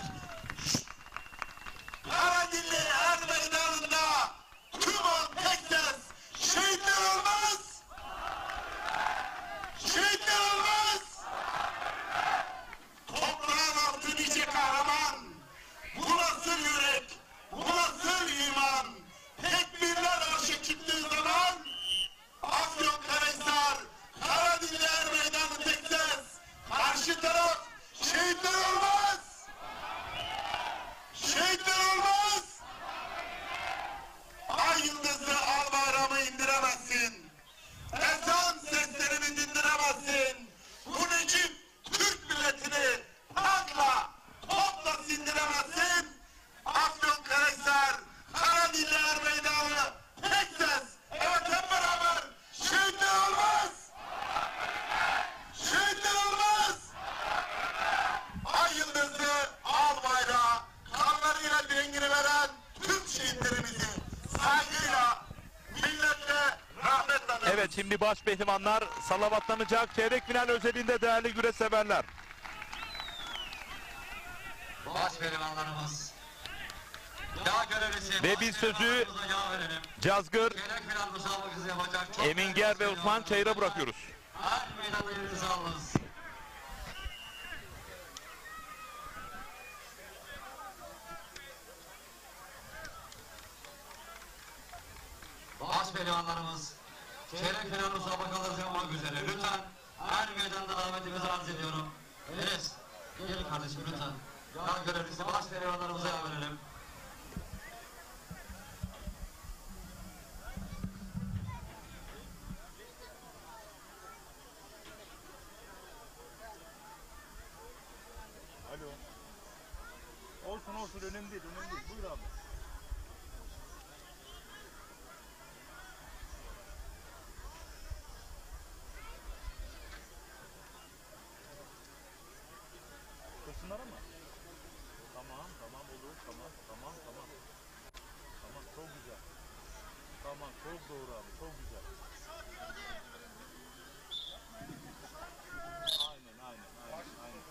Karadilli Er Meydanı'nda tüm an tek ses. Şehitler olmaz. Şehitler olmaz. Toprağın altı nice kahraman. Bu nasıl yürek, bu nasıl iman? Tekbirler arşı çıktığı zaman Afyonkarahisar, Karadilli Er Meydanı tek ses. Karşı taraf şehitler olmaz. Şehitler olmaz. Ay yıldızlı al bayrağımı indiremezsin. Ezan seslerini dindiremezsin. Bu Necip Türk milletini tankla, topla sindiremezsin. Afyonkarahisar, Karadilli Er Meydanı tek ses. Evet hep beraber şehitler olmaz. Şehitler olmaz. Ay yıldızlı al bayrağı kanlarıyla rengini veren tüm şehitlerimizi saygıyla, milletle, rahmetle anıyoruz. Evet şimdi baş pehlivanlar salavatlanacak çeyrek final özelinde değerli güreş severler. Baş pehlivanlarımız. Yağ görevlisi. Ve biz sözü yağ verelim. Cazgır, Çeyrek final müsabakası yapacak. Çok Eminger ve Osman Çayır'a bırakıyoruz. Her meydanda yerinizi alınız. Baş pehlivanlarımız çeyrek final müsabakaları yapmak üzere. Lütfen her meydanda davetimizi arz ediyorum. Enes, gelin kardeşim lütfen. Yağ görevlisi baş pehlivanlarımıza yağ verelim. Olsun olsun önemli değil, önemli değil. Buyur abi. Kırsınlar ama. Tamam, tamam olur, tamam, tamam, tamam. Tamam, çok güzel. Tamam, çok doğru abi, çok güzel. Aynen, aynen, aynen, aynen.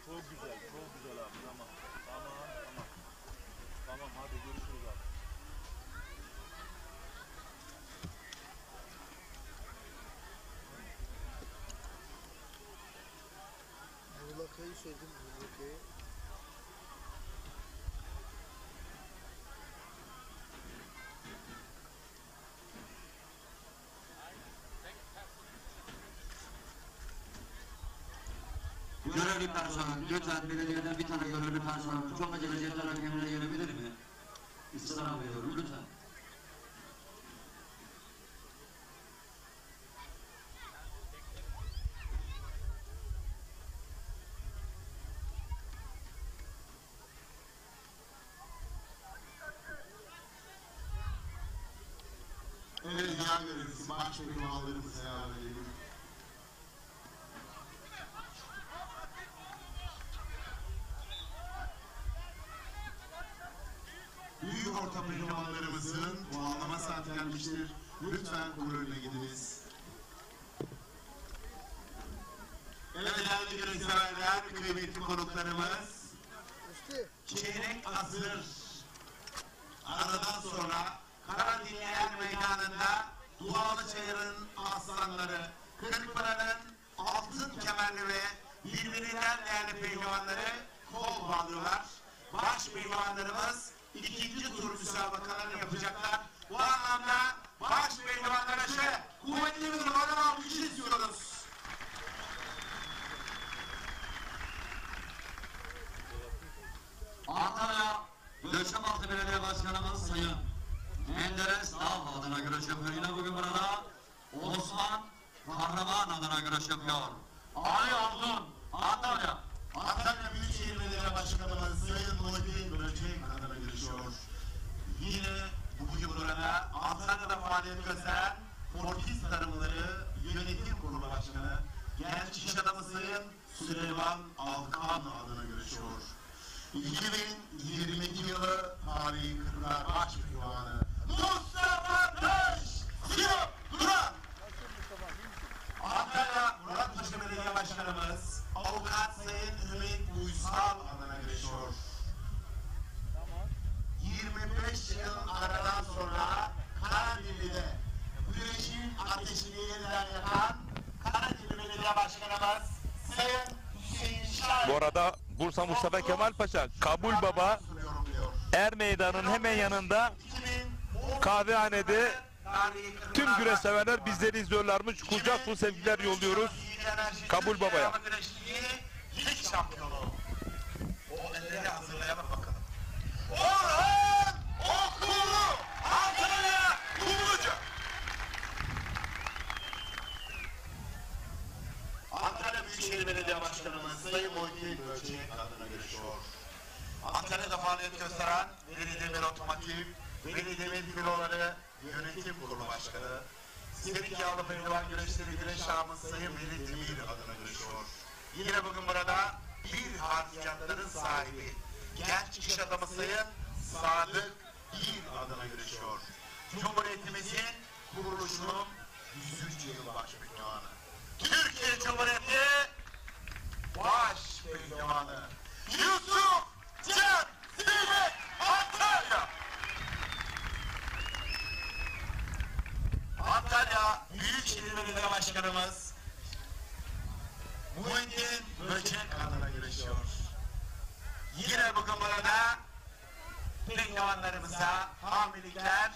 Çok güzel abi, tamam. Tamam, tamam. Görevli personel, lütfen belediyeden bir tane görevli personel çok acele jet olarak emrine gelebilir mi? İstirham ediyorum lütfen. Evet, dünya görevlisi başpehlivanlarımıza selam edelim. Büyük orta pehlivanlarımızın puanlama saati gelmiştir. Lütfen kuru önüne gidiniz. Evet değerli görevseverler, kıymetli konuklarımız, çeyrek asır aradan sonra Karadinler Meydanı'nda Dualı Çayır'ın aslanları, Kırkpınar'ın altın kemerli ve birbirinden değerli pehlivanları kol bağlıyorlar. Baş pehlivanlarımız ikinci tur müsabakalarını yapacaklar. Bu anlamda baş pehlivanlara şöyle kuvvetli bir durmadan alkış istiyoruz. Antalya Göçebaltı Belediye Başkanımız Sayın Menderes Dal adına güreş yapıyor. Yine bugün burada Osman Kahraman adına güreş yapıyor. Ali Altun, Antalya. Antalya Büyükşehir Belediye Başkanımız Sayın Muhittin Böcek adına girişiyor. Yine bugün burada Antalya'da faaliyet gösteren Fortis Tarımları Yönetim Kurulu Başkanı Genç İş Adamı Sayın Süleyman Alkan adına görüşüyor. 2022 yılı tarihi Kırklar Başpehlivanı Mustafa Taş Siyah Duran. Antalya Muratpaşa Belediye Başkanımız Avukat Sayın Ümit Uysal adına görüşüyor. 25 yıl aradan sonra Karadeni'de güneşin ateşini yeniden yakan Karadeniz Belediye Başkanımız Sayın Hüseyin Şahin. Bu arada Bursa Mustafa Kemal Paşa Kabul Baba Er Meydanı'nın hemen yanında kahvehanede tüm güreş severler bizleri izliyorlarmış. Kucak dolu sevgiler yolluyoruz Kabul Baba'ya. Lig şampiyonu. O elleri hazırlayalım bakalım. Orhan Okulu Antalya Kumluca. Antalya Büyükşehir Belediye Başkanımız Sayın Muhittin Böcek adına görüşüyor. Antalya'da faaliyet gösteren Veli Demir Otomotiv, Veli Demir Filoları Yönetim Kurulu Başkanı, Serik Yağlı Pehlivan Güreşleri Güreş Ağamız Sayın Veli Demir adına görüşüyor. Yine bugün burada bir harfiyatların sahibi, genç iş adamı Sayın Sadık İl adına görüşüyor. Cumhuriyetimizin kuruluşunun 103. yılı başpehlivanı. Türkiye Cumhuriyeti Başpehlivanı Yusuf Can Zeybek Antalya. Antalya Büyükşehir Belediye Başkanımız Muhittin Böcek adına görüşüyor. Yine bugün burada pehlivanlarımıza hamilelikler,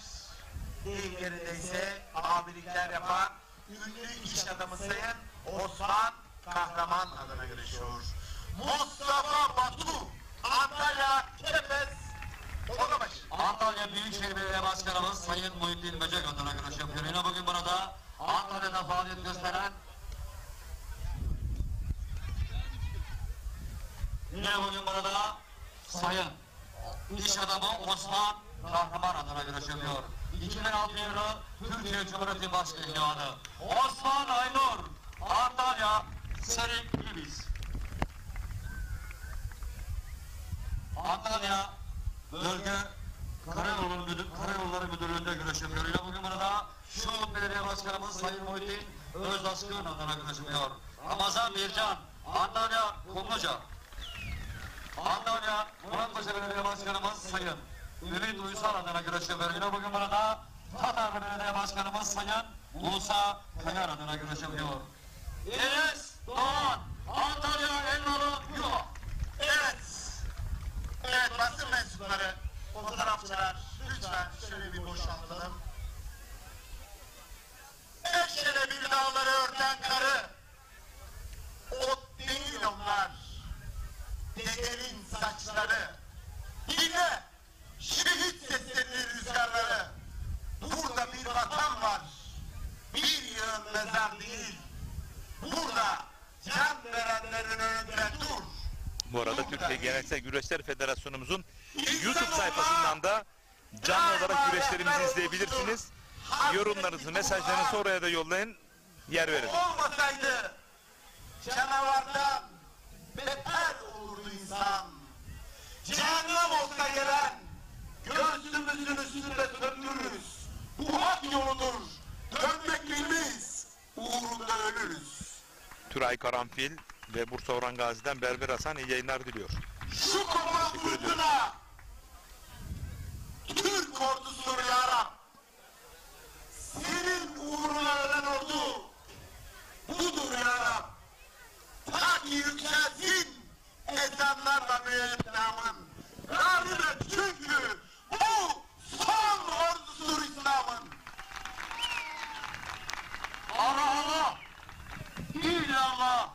deyim yerindeyse hamilelikler yapan ünlü iş adamı Sayın Osman Kahraman adına görüşüyor. Mustafa Batu, Antalya Kepez Odabaşı. Antalya Büyükşehir Belediye Başkanımız Sayın Muhittin Böcek adına güreş yapıyor. Yine bugün burada Antalya'da faaliyet gösteren yine bugün burada Sayın İş Adamı Osman Kahraman adına güreş yapıyor. 2006 yılı Türkiye Cumhuriyeti Başpehlivanı Osman Aynur, Antalya Serik İbiz. Antalya Bölge Karayolları Müdürlüğü'nde güreş yapıyor. Yine bugün burada Şuhut Belediye Başkanımız Sayın Muhittin Özaskın adına güreş yapıyor. Ramazan Bircan, Antalya Kumluca. Antalya Muratpaşa Belediye Başkanımız Sayın Ümit Uysal adına güreş yapıyor. Yine bugün burada Tatarlı Belediye Başkanımız Sayın Musa Kayar adına güreş yapıyor. Enes Doğan, Antalya Elmalı Yuva. basın mensupları, fotoğrafçılar lütfen şöyle bir boşaltalım. Eşele bir dağları örten karı, ot değil onlar, dedenin saçları. Dinle, şehit seslerinin rüzgarları. Burada bir vatan var, bir yığın mezar değil. Burada can verenlerin önünde dur. Bu arada Türkiye Geleneksel Güreşler Federasyonumuzun YouTube sayfasından da canlı olarak güreşlerimizi izleyebilirsiniz. Yorumlarınızı, mesajlarınızı oraya da yollayın, yer verin. Olmasaydı canavardan beter olurdu insan. Cehennem olsa gelen göğsümüzün üstünde söndürürüz. Bu hak yoludur. Dönmek bilmeyiz. Uğrunda ölürüz. Türay Karanfil ve Bursa Orhan Gazi'den Berber Hasan iyi yayınlar diliyor. Şu kopan fırtına Türk ordusu ya Rab. Senin uğruna ölen ordu budur ya Rab. Ta ki yükselsin ezanlarla müeyyet namın. Galip et çünkü bu son ordusudur İslam'ın. Allah Allah! İllallah!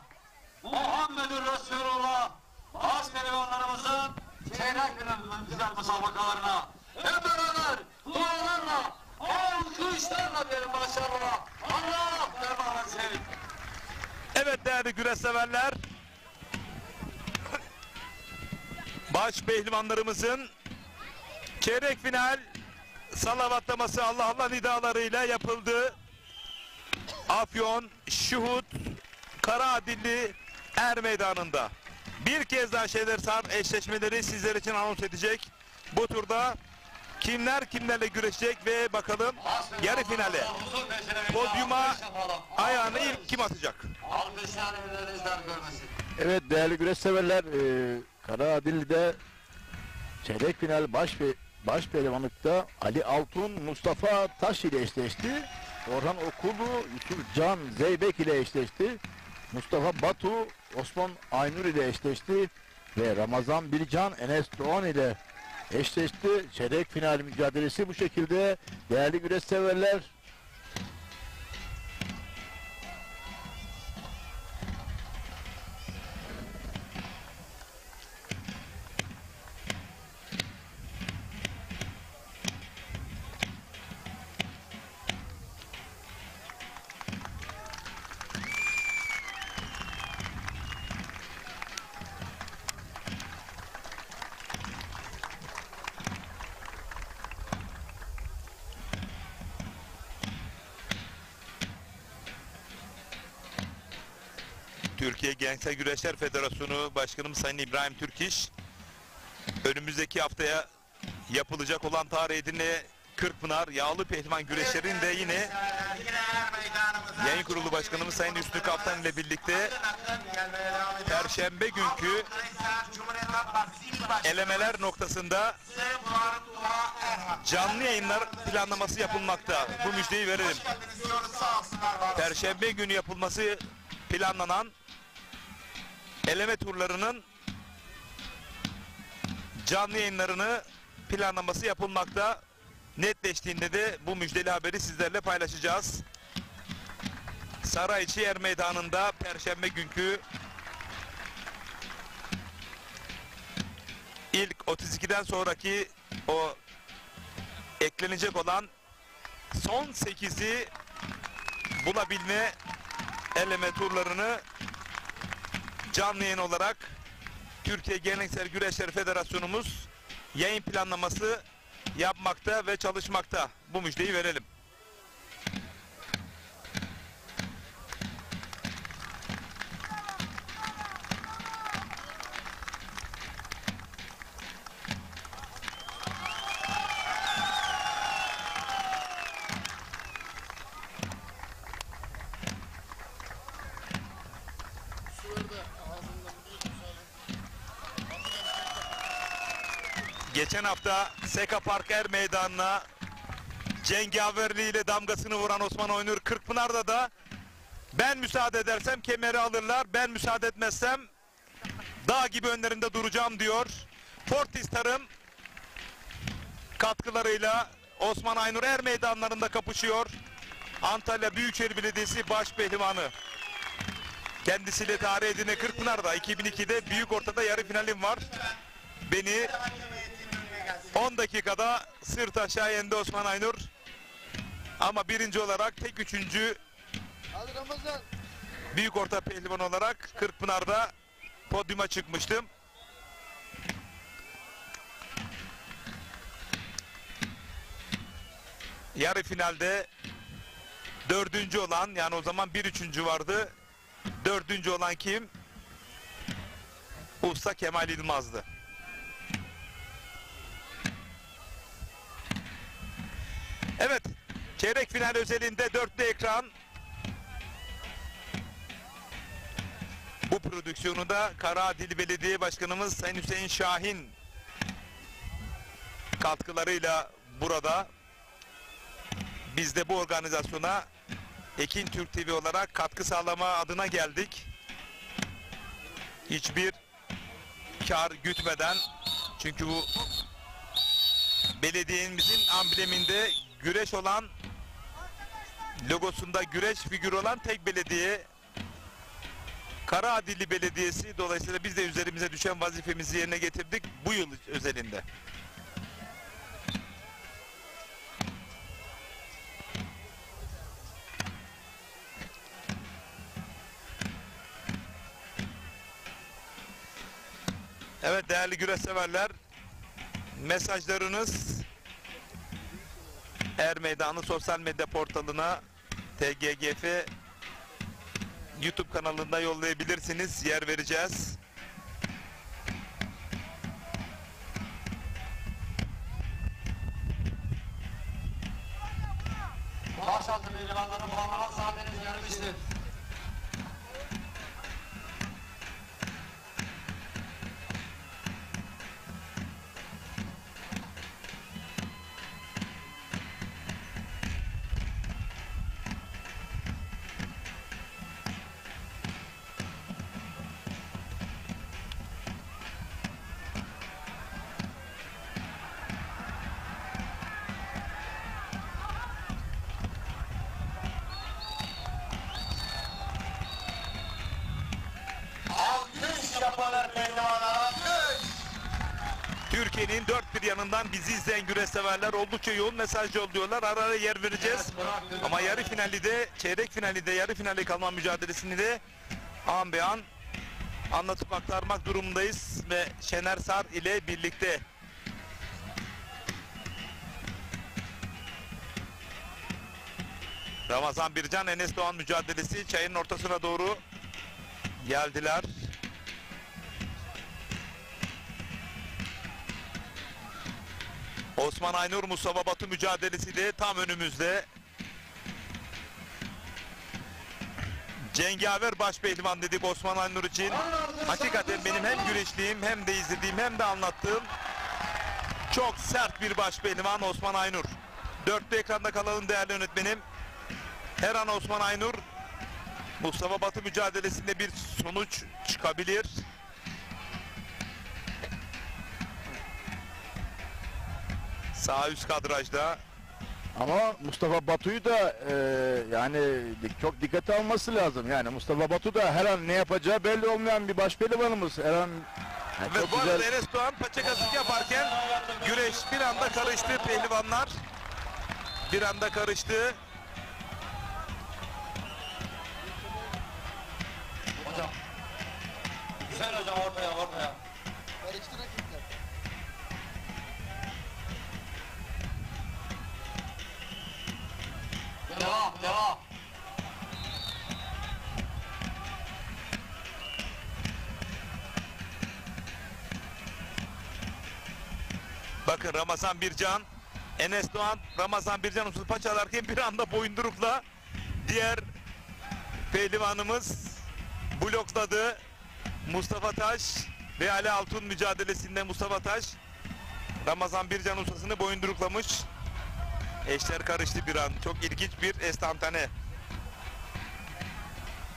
Muhammedun Resulullah! Baş pehlivanlarımızın çeyrek final güzel müsabakalarına hep beraber dualarla, alkışlarla diyelim başarılar. Allah devam etsin. Evet değerli güreş severler, baş pehlivanlarımızın çeyrek final salavatlaması Allah Allah nidalarıyla yapıldı. Afyon, Şuhut, Karaadilli Er Meydanı'nda. Bir kez daha Şehdersar eşleşmeleri sizler için anons edecek. Bu turda kimler kimlerle güreşecek ve bakalım yarı finale. Podyuma ayağını ilk kim atacak? Alkışlar evlerinizden görmesin. Evet değerli güreş severler, Karaadilli'de çeyrek final baş pehlivanlıkta Ali Altun Mustafa Taş ile eşleşti. Orhan Okulu Yusuf Can Zeybek ile eşleşti. Mustafa Batu Osman Aynur ile eşleşti ve Ramazan Bilcan Enes Doğan ile eşleşti. Çeyrek final mücadelesi bu şekilde değerli güreş severler. Türkiye Geleneksel Güreşler Federasyonu Başkanımız Sayın İbrahim Türkiş, önümüzdeki haftaya yapılacak olan Tarih Edirne Kırkpınar Yağlı Pehlivan güreşlerini de yine Yayın Kurulu Başkanımız Sayın Hüsnü Kaptan ile birlikte Perşembe günkü elemeler noktasında canlı yayınlar planlaması yapılmakta. Bu müjdeyi verelim. Perşembe günü yapılması planlanan eleme turlarının canlı yayınlarını planlaması yapılmakta. Netleştiğinde de bu müjdeli haberi sizlerle paylaşacağız. Sarayçı Er Meydanı'nda Perşembe günkü ilk 32'den sonraki o eklenecek olan son 8'i bulabilme eleme turlarını canlı yayın olarak Türkiye Geleneksel Güreşler Federasyonumuz yayın planlaması yapmakta ve çalışmakta. Bu müjdeyi verelim. Geçen hafta Seka Park Er Meydanı'na cengaverliğiyle damgasını vuran Osman Oynur Kırkpınar'da da ben müsaade edersem kemeri alırlar, ben müsaade etmezsem dağ gibi önlerinde duracağım diyor. Fortis Tarım katkılarıyla Osman Aynur Er meydanlarında kapışıyor. Antalya Büyükşehir Belediyesi Başpehlivanı. Kendisiyle tarih edine Kırkpınar'da 2002'de büyük ortada yarı finalim var. Beni 10 dakikada sırt aşağı yendi Osman Aynur. Ama birinci olarak tek üçüncü büyük orta pehlivan olarak Kırkpınar'da podyuma çıkmıştım. Yarı finalde dördüncü olan, yani o zaman bir üçüncü vardı. Dördüncü olan kim? Usta Kemal İlmaz'dı. Evet, çeyrek final özelinde dörtlü ekran. Bu prodüksiyonu da Karaadili Belediye Başkanımız Sayın Hüseyin Şahin katkılarıyla burada. Biz de bu organizasyona Ekin Türk TV olarak katkı sağlama adına geldik. Hiçbir kar gütmeden, çünkü bu belediyemizin ambleminde güreş olan, logosunda güreş figürü olan tek belediye Karaadili Belediyesi. Dolayısıyla biz de üzerimize düşen vazifemizi yerine getirdik bu yıl özelinde. Evet değerli güreş severler, mesajlarınız Er Meydanı sosyal medya portalına, TGGF YouTube kanalında yollayabilirsiniz. Yer vereceğiz. Başaltı pehlivanları puanlanan sahneniz gelmiştir. Türkiye'nin dört bir yanından bizi izleyen güreş severler oldukça yoğun mesaj yolluyorlar. Ara ara yer vereceğiz. Ama yarı finali de, çeyrek finali de, yarı finale kalma mücadelesini de an be an anlatıp aktarmak durumundayız ve Şener Sar ile birlikte. Ramazan Bircan, Enes Doğan mücadelesi çayın ortasına doğru geldiler. Osman Aynur Mustafa Batu mücadelesi de tam önümüzde. Cengaver başpehlivan dedik Osman Aynur için. Hakikaten benim hem güreşliğim hem de izlediğim hem de anlattığım çok sert bir başpehlivan Osman Aynur. Dörtlü ekranda kalalım değerli yönetmenim. Her an Osman Aynur Mustafa Batu mücadelesinde bir sonuç çıkabilir. Sağ üst kadrajda. Ama Mustafa Batu'yu da yani çok dikkate alması lazım. Yani Mustafa Batu da her an ne yapacağı belli olmayan bir başpehlivanımız. Her an Ve çok bu güzel. arada Enes Doğan paçakasık yaparken güreş bir anda karıştı, pehlivanlar bir anda karıştı. Hocam. Güzel hocam, ortaya. Devam. Bakın Ramazan Bircan, Enes Doğan, Ramazan Bircan usulü paçalarken bir anda boyundurukla diğer pehlivanımız blokladı. Mustafa Taş ve Ali Altun mücadelesinde Mustafa Taş Ramazan Bircan ustasını boyunduruklamış. Eşler karıştı bir an. Çok ilginç bir estantane.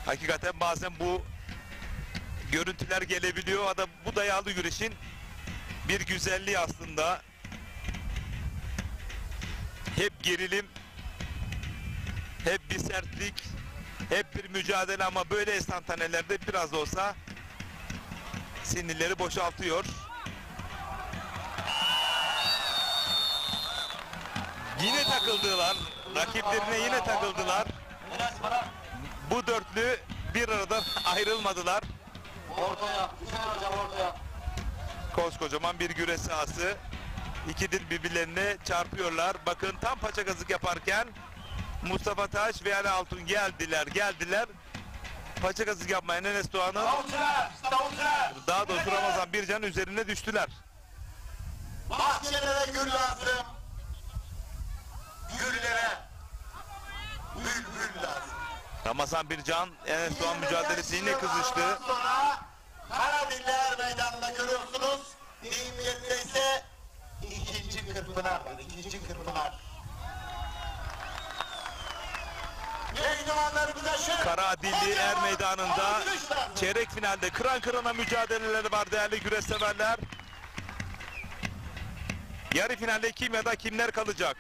Hakikaten bazen bu görüntüler gelebiliyor. Bu dayalı güreşin bir güzelliği aslında. Hep gerilim, hep bir sertlik, hep bir mücadele ama böyle estantanelerde biraz da olsa sinirleri boşaltıyor. Yine takıldılar, rakiplerine yine takıldılar. Bu dörtlü bir aradan ayrılmadılar. Ortaya, Hüseyin hocam ortaya. Koskocaman bir güreş sahası. İki dil birbirlerine çarpıyorlar. Bakın tam paçakazık yaparken Mustafa Taş ve Ali Altun geldiler. Paçakazık yapmayan Enes Doğan'ın, daha doğrusu Ramazan Bircan üzerine düştüler. Bahçelere gül lazım. Güllere bülbül lazım. Ramazan Bircan, Enes Doğan mücadelesi yine kızıştı. Sonra Karadiller Meydanı'nda görüyorsunuz. Deyimlerinde ise ikinci Kırpınar var. İkinci Kırpınar. Pehlivanlarımıza şöyle... Karaadilli Er Meydanı'nda çeyrek finalde kıran kırana mücadeleleri var değerli güreş severler. Yarı finalde kim ya da kimler kalacak?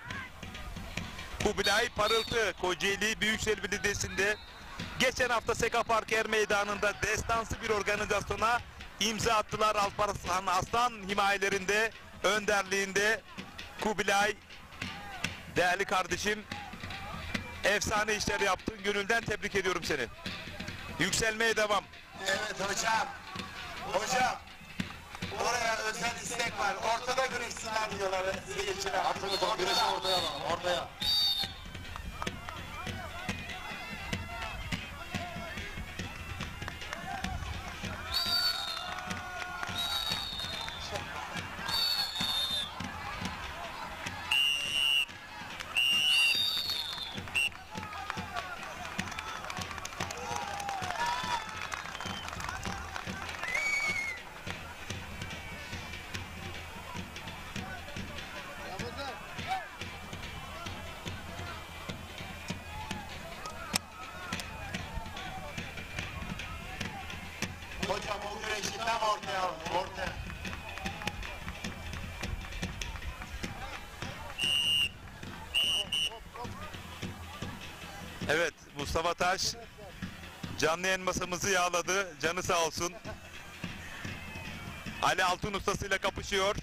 Kubilay Parıltı Kocaeli Büyükşehir Belediyesi'nde geçen hafta Seka Park Er Meydanı'nda destansı bir organizasyona imza attılar. Alparslan Aslan himayelerinde, önderliğinde Kubilay, değerli kardeşim, efsane işler yaptın. Gönülden tebrik ediyorum seni. Yükselmeye devam. Evet hocam. Hocam. Oraya özel istek var. Ortada güreşsinler diyorlar seyirciler. Artık güreşi ortaya alalım, ortaya. Hocam o güreşi tam ortaya alın. Ortaya. Evet, Mustafa Taş canlı yayın masamızı yağladı. Canı sağ olsun. Ali Altun ustasıyla kapışıyor.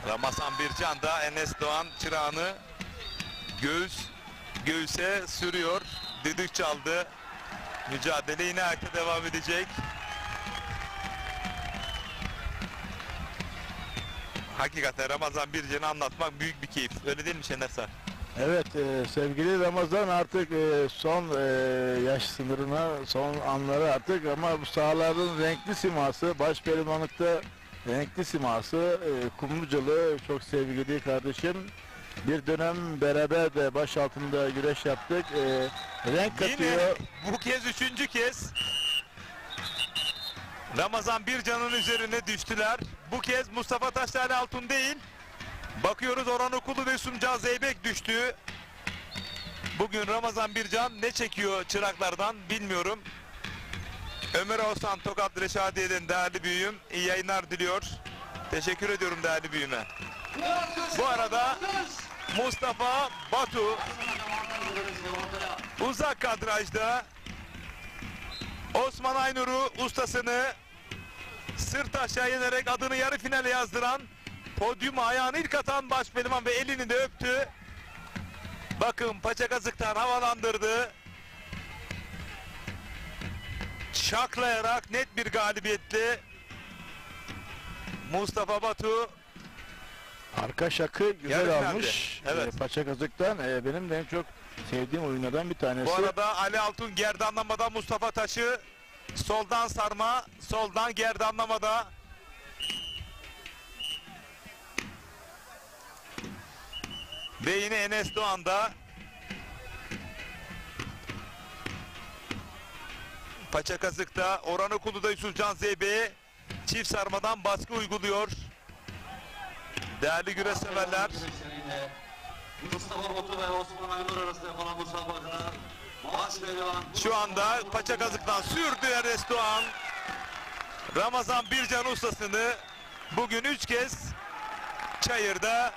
Ramazan Bircan da Enes Doğan çırağını göğüse sürüyor. Düdük çaldı. Mücadele yine ayakta devam edecek. Hakikaten Ramazan Bircan'ı anlatmak büyük bir keyif. Öyle değil mi Şener Sar? Evet sevgili Ramazan artık son yaş sınırına, son anları artık ama bu sahaların renkli siması, başpehlivanlıkta renkli siması, Kumlucalı çok sevgili kardeşim. Bir dönem beraber de baş altında güreş yaptık. Renk Yine katıyor. bu kez üçüncü kez Ramazan Bircan'ın üzerine düştüler. Bu kez Mustafa Taş'la Ali Altun değil. Bakıyoruz Orhan Okulu ve Sumcan Zeybek düştü. Bugün Ramazan Bircan ne çekiyor çıraklardan bilmiyorum. Ömer Oğuzhan Tokat Reşadiye'den değerli büyüğüm iyi yayınlar diliyor. Teşekkür ediyorum değerli büyüğüme. Bu arada Mustafa Batu uzak kadrajda Osman Aynur'u ustasını sırt aşağı inerek adını yarı finale yazdıran, podyuma ayağını ilk atan başpehlivan ve elini de öptü. Bakın paçakazıktan havalandırdı. Şaklayarak net bir galibiyetle Mustafa Batu Arka şakı güzel yarı almış. finalde. Evet. Paçakazık'tan benim de en çok sevdiğim oyunlardan bir tanesi. Bu arada Ali Altun gerdanlamada Mustafa Taş'ı soldan sarma, soldan gerdanlamada. Ve yine Enes Doğan da paçakazıkta, Orhan Okulu'da Yusufcan Zeybe'ye çift sarmadan baskı uyguluyor. Değerli güreş severler, Mustafa Batu ve Osman Aynur arasında yapılan müsabakada baş pehlivan şu anda paça kazıktan sürdü Enes Doğan. Ramazan Bircan ustasını bugün 3 kez çayırda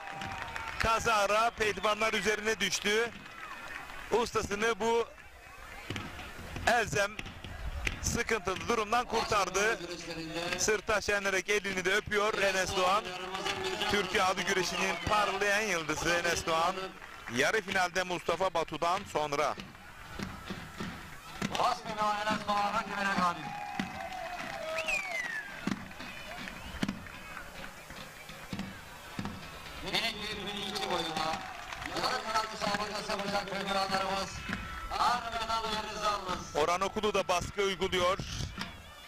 kazara pehlivanlar üzerine düştü. Ustasını bu elzem sıkıntılı durumdan kurtardı. Sırta şenlerek elini de öpüyor Enes Doğan. Türkiye adı güreşinin parlayan yıldızı Enes Doğan. Yarı finalde Mustafa Batu'dan sonra. baş pehlivan Enes Doğan rakibine galip. Minik 2002 boyunda yarı final müsabakası yapacak pehlivanlarımız Armağan Yeriz Orhan Okulu da baskı uyguluyor.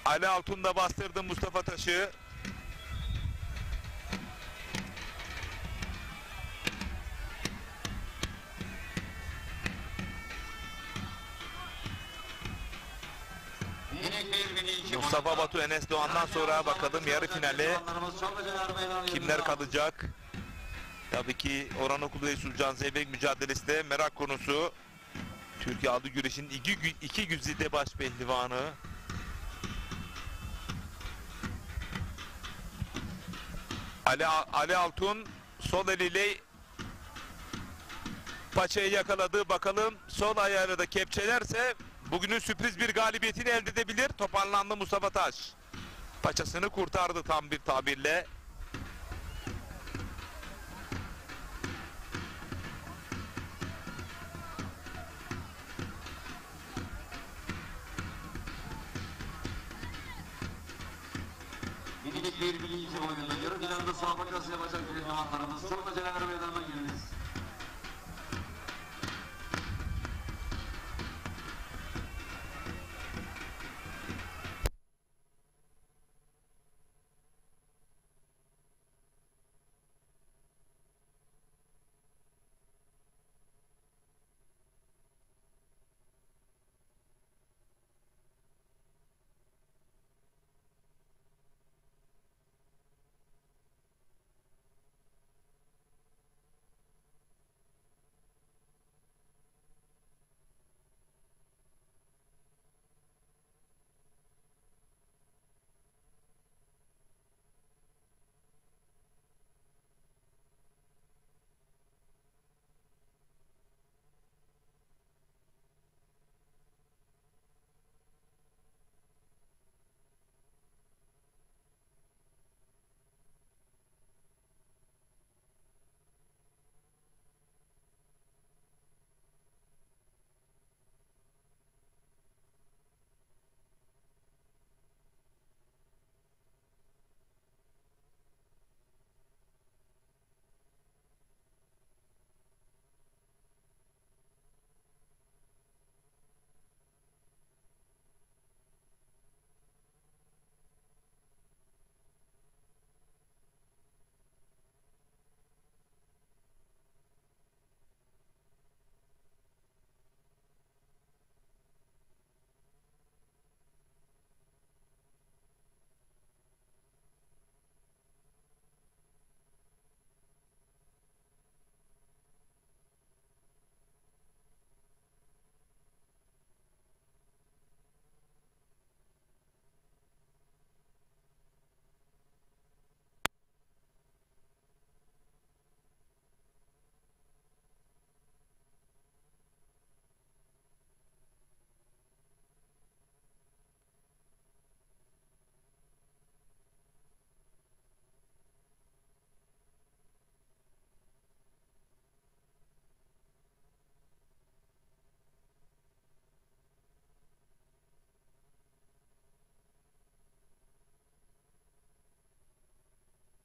Ali Altun da bastırdı Mustafa Taş'ı. Mustafa Batu Enes Doğan'dan sonra bakalım yarı finale kimler kalacak? Tabii ki Orhan Okulu ve Sulcan Zeybek mücadelesi de merak konusu. Türkiye adı güreşinin iki güzide baş pehlivanı. Ali Altun sol eliyle paçayı yakaladı. Bakalım sol ayağıyla da kepçelerse bugünün sürpriz bir galibiyetini elde edebilir. Toparlandı Mustafa Taş. Paçasını kurtardı tam bir tabirle. Minik 2002 boyunda yarı finalde müsabakası yapacak pehlivanlarımız çok aceleler meydanına girdiniz.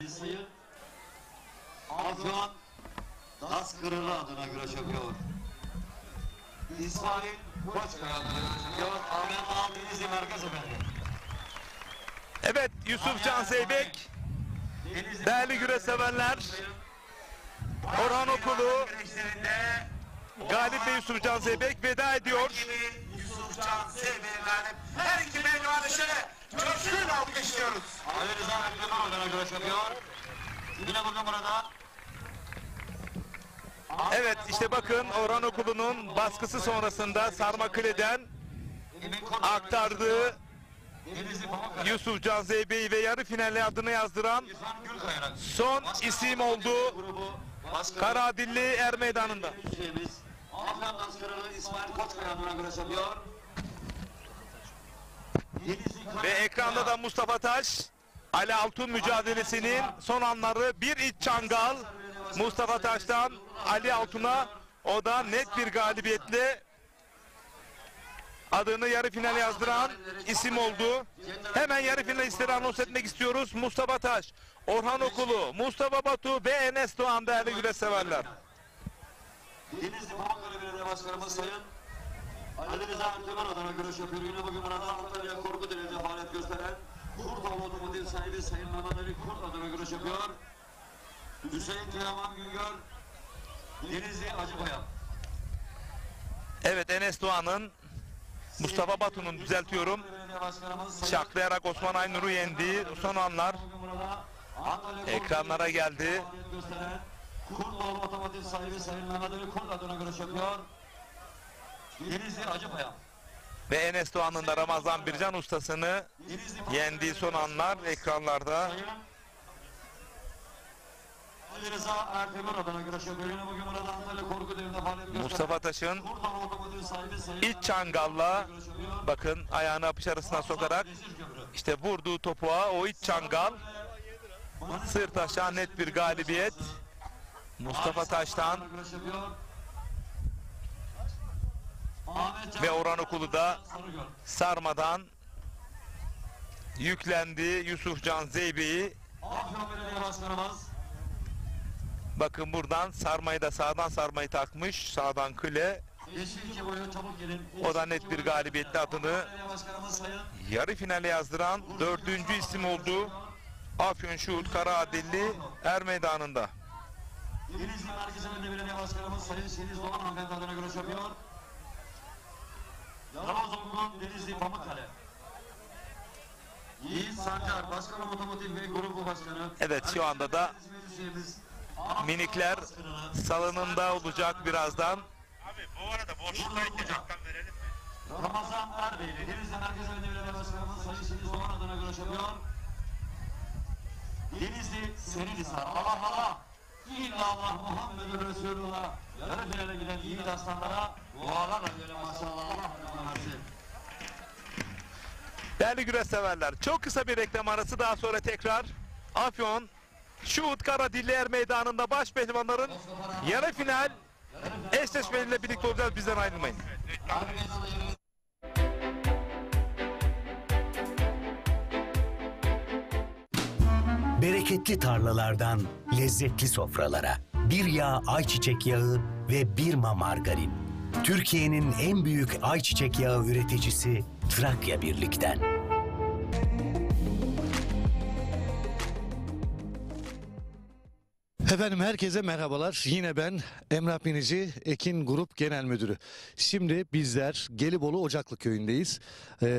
Sayın Afyon Das Kırılı adına güreş yapıyor. İsmail Koçkaya adına güreş yapıyor. Ahmet Ağam Denizli Merkez Efendi. Evet, Yusuf Can Zeybek, değerli güreş severler, Orhan Okulu, Galip ve Yusuf Can Zeybek veda ediyor. Yusuf Can Zeybek galip. Her iki pehlivanı şöyle coşkuyla alkışlıyoruz. Ali Rıza Beklemen adına güreş yapıyor. Yine bugün burada Evet işte bakın Orhan Okulu'nun baskısı sonrasında Sarmakale'den aktardığı Denizli Pamukkale, Yusufcan Zeybe'yi ve yarı finale adını yazdıran İrfan Gülkayrak son isim oldu grubu başkanı Karadilli Er Meydanı'nda. üyemiz Afyon Dans Kralı İsmail Koçkaya adına göre yapıyor. Denizli Ve ekranda da Mustafa Taş, Ali Altun mücadelesinin son anları, bir iç çangal Mustafa Taş'tan Ali Altun'a, o da net bir galibiyetle adını yarı finale yazdıran isim oldu. Hemen yarı finalistleri anons etmek istiyoruz. Mustafa Taş, Orhan Okulu, Mustafa Batu ve Enes Doğan değerli güreş severler. Denizli Pamukkale Belediye Başkanımız Sayın Ali Rıza Ertemen adına görüş yapıyor. Yine bugün burada Antalya Korkuteli'de faaliyet gösteren Kurtoğlu Otomotiv sahibi Sayın Mehmet Ali Kurt adına görüş yapıyor. Hüseyin Teoman Güngör, Denizli Acıpayam. Evet, Enes Doğan'ın Mustafa Batu'nun, düzeltiyorum, Belediye Başkanımız Sayın şaklayarak Osman Aynur'u yendiği son anlar bugün burada Antalya ekranlara geldi. faaliyet gösteren Kurtoğlu Otomotiv sahibi Sayın Mehmet Ali Kurt adına görüş yapıyor. Denizli Acıpayam. Ve Enes Doğan'ın da Ramazan Bircan ustasını yendiği son anlar ekranlarda. Ali Rıza Ertemen adına güreş yapıyor. Yine bugün burada Antalya Korkuteli'nde faaliyet gösteren Mustafa Taş'ın Kurtoğlu Otomotiv sahibi Sayın iç çangalla, bakın ayağını apış arasına sokarak işte vurduğu topuğa, o iç çangal, sırt aşağı net bir galibiyet Mustafa Taş'tan. güreş yapıyor. Ahmet Ve Orhan Okulu da Sarıgöl. sarmadan yüklendi Yusufcan Zeybe'yi. Afyon Belediye Başkanımız Bakın buradan sarmayı da, sağdan sarmayı takmış, sağdan küle. Yeşilci boyu çabuk gelin. O da net bir galibiyetle adını Belediye Başkanımız Sayın yarı finale yazdıran dördüncü isim oldu. Afyon Şuhut Karaadilli Er Meydanı'nda. Denizli Merkez Emniyet Belediye Başkanımız Sayın Şeniz Doğan hanımefendi adına güreş yapıyor. Yalovuz'un Denizli Pamukkale. Yiğit Sancar, Başkan Otomotiv ve Grubu Başkanı. Evet, şu anda da minikler salonunda olacak birazdan. Ramazan Erbeyli, Denizli Merkez Emniyet Belediye Başkanımız Sayın Şeniz Doğan adına güreş yapıyor. Denizli Serilisar, Allah Allah. İllallah Muhammedur Resulullah. Yarı finale giden yiğit aslanlara dualarla böyle maşallah. Allah versin. Değerli güreş severler, çok kısa bir reklam arası, daha sonra tekrar Afyon Şuhut Karadilli Er Meydanı'nda baş pehlivanların yarı final eşleşmeleriyle birlikte olacağız. Bizden ayrılmayın. Bereketli tarlalardan lezzetli sofralara bir yağ ayçiçek yağı ve Birma margarin. Türkiye'nin en büyük ayçiçek yağı üreticisi Trakya Birlik'ten. Efendim herkese merhabalar. Yine ben Emrah Binici, Ekin Grup Genel Müdürü. Şimdi bizler Gelibolu Ocaklı Köyü'ndeyiz.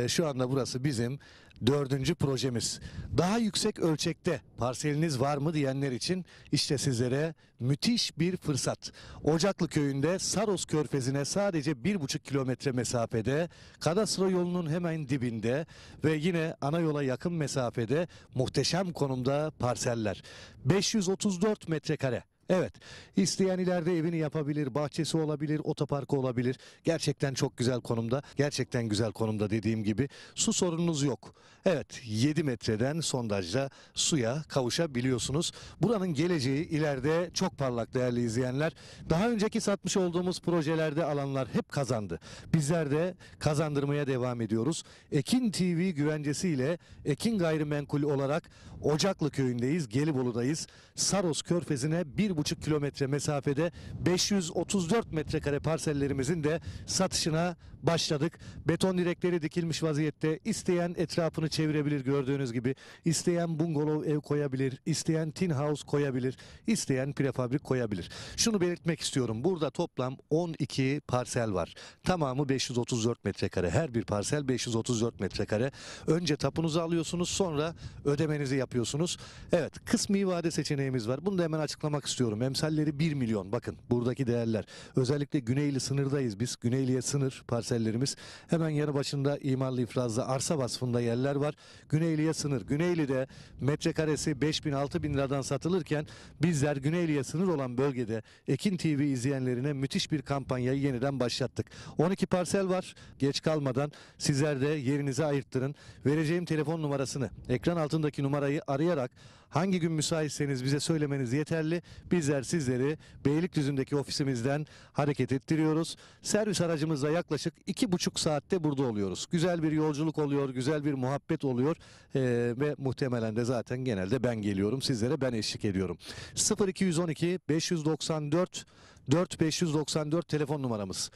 Şu anda burası bizim 4. projemiz. Daha yüksek ölçekte parseliniz var mı diyenler için işte sizlere müthiş bir fırsat. Ocaklı Köyü'nde Saros Körfezi'ne sadece 1,5 kilometre mesafede, kadastro yolunun hemen dibinde ve yine ana yola yakın mesafede muhteşem konumda parseller. 534 metrekare. Evet, isteyen ileride evini yapabilir, bahçesi olabilir, otoparkı olabilir. Gerçekten çok güzel konumda, gerçekten güzel konumda dediğim gibi. Su sorununuz yok. Evet, 7 metreden sondajla suya kavuşabiliyorsunuz. Buranın geleceği ileride çok parlak değerli izleyenler. Daha önceki satmış olduğumuz projelerde alanlar hep kazandı. Bizler de kazandırmaya devam ediyoruz. Ekin TV güvencesiyle Ekin Gayrimenkul olarak Ocaklı Köyü'ndeyiz, Gelibolu'dayız. Saros Körfezi'ne 1,5 1,5 kilometre mesafede 534 metrekare parsellerimizin de satışına başladık. Beton direkleri dikilmiş vaziyette. İsteyen etrafını çevirebilir gördüğünüz gibi. İsteyen bungalov ev koyabilir. İsteyen tin house koyabilir. İsteyen prefabrik koyabilir. Şunu belirtmek istiyorum. Burada toplam 12 parsel var. Tamamı 534 metrekare. Her bir parsel 534 metrekare. Önce tapunuzu alıyorsunuz, sonra ödemenizi yapıyorsunuz. Evet, kısmi vade seçeneğimiz var. Bunu da hemen açıklamak istiyorum. Emsalleri 1 milyon. Bakın buradaki değerler. Özellikle Güneyli sınırdayız biz. Güneyli'ye sınır parsellerimiz. Hemen yanı başında imarlı ifrazda arsa vasfında yerler var. Güneyli'ye sınır. Güneyli'de metrekaresi 5.000-6.000 liradan satılırken bizler Güneyli'ye sınır olan bölgede Ekin TV izleyenlerine müthiş bir kampanyayı yeniden başlattık. 12 parsel var. Geç kalmadan sizler de yerinizi ayırttırın. Vereceğim telefon numarasını, ekran altındaki numarayı arayarak hangi gün müsaitseniz bize söylemeniz yeterli. Bizler sizleri Beylikdüzü'ndeki ofisimizden hareket ettiriyoruz. Servis aracımızla yaklaşık 2,5 saatte burada oluyoruz. Güzel bir yolculuk oluyor, güzel bir muhabbet oluyor ve muhtemelen de zaten genelde ben geliyorum. Sizlere ben eşlik ediyorum. 0212 594 4594 telefon numaramız.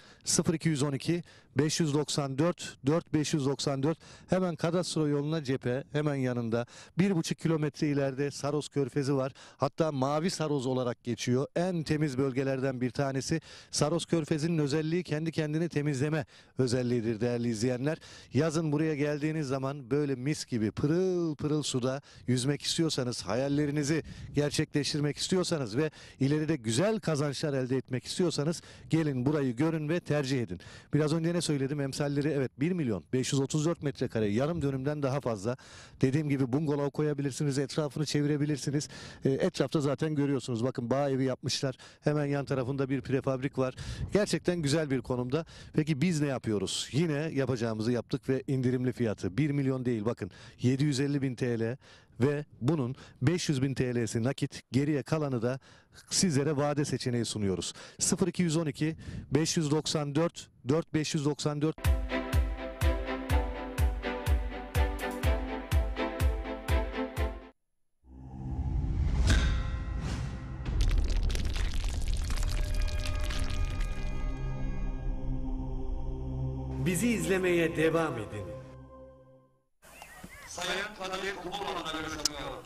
0212 594 4594. Hemen kadastro yoluna cephe, hemen yanında 1,5 kilometre ileride Saros Körfezi var. Hatta Mavi Saros olarak geçiyor. En temiz bölgelerden bir tanesi. Saros Körfezi'nin özelliği kendi kendini temizleme özelliğidir değerli izleyenler. Yazın buraya geldiğiniz zaman böyle mis gibi pırıl pırıl suda yüzmek istiyorsanız, hayallerinizi gerçekleştirmek istiyorsanız ve ileride güzel kazançlar elde etmek istiyorsanız gelin burayı görün ve tercih edin. Biraz önce ne söyledim? Emsalleri evet 1 milyon 534 metrekare, yarım dönümden daha fazla. Dediğim gibi bungalov koyabilirsiniz, etrafını çevirebilirsiniz. Etrafta zaten görüyorsunuz. Bakın bağ evi yapmışlar. Hemen yan tarafında bir prefabrik var. Gerçekten güzel bir konumda. Peki biz ne yapıyoruz? Yine yapacağımızı yaptık ve indirimli fiyatı 1 milyon değil, bakın 750.000 TL ve bunun 500.000 TL'si nakit, geriye kalanı da sizlere vade seçeneği sunuyoruz. 0212 594 4594. Bizi izlemeye devam edin. Sayın Kadir Kumulman'a görüşülüyor.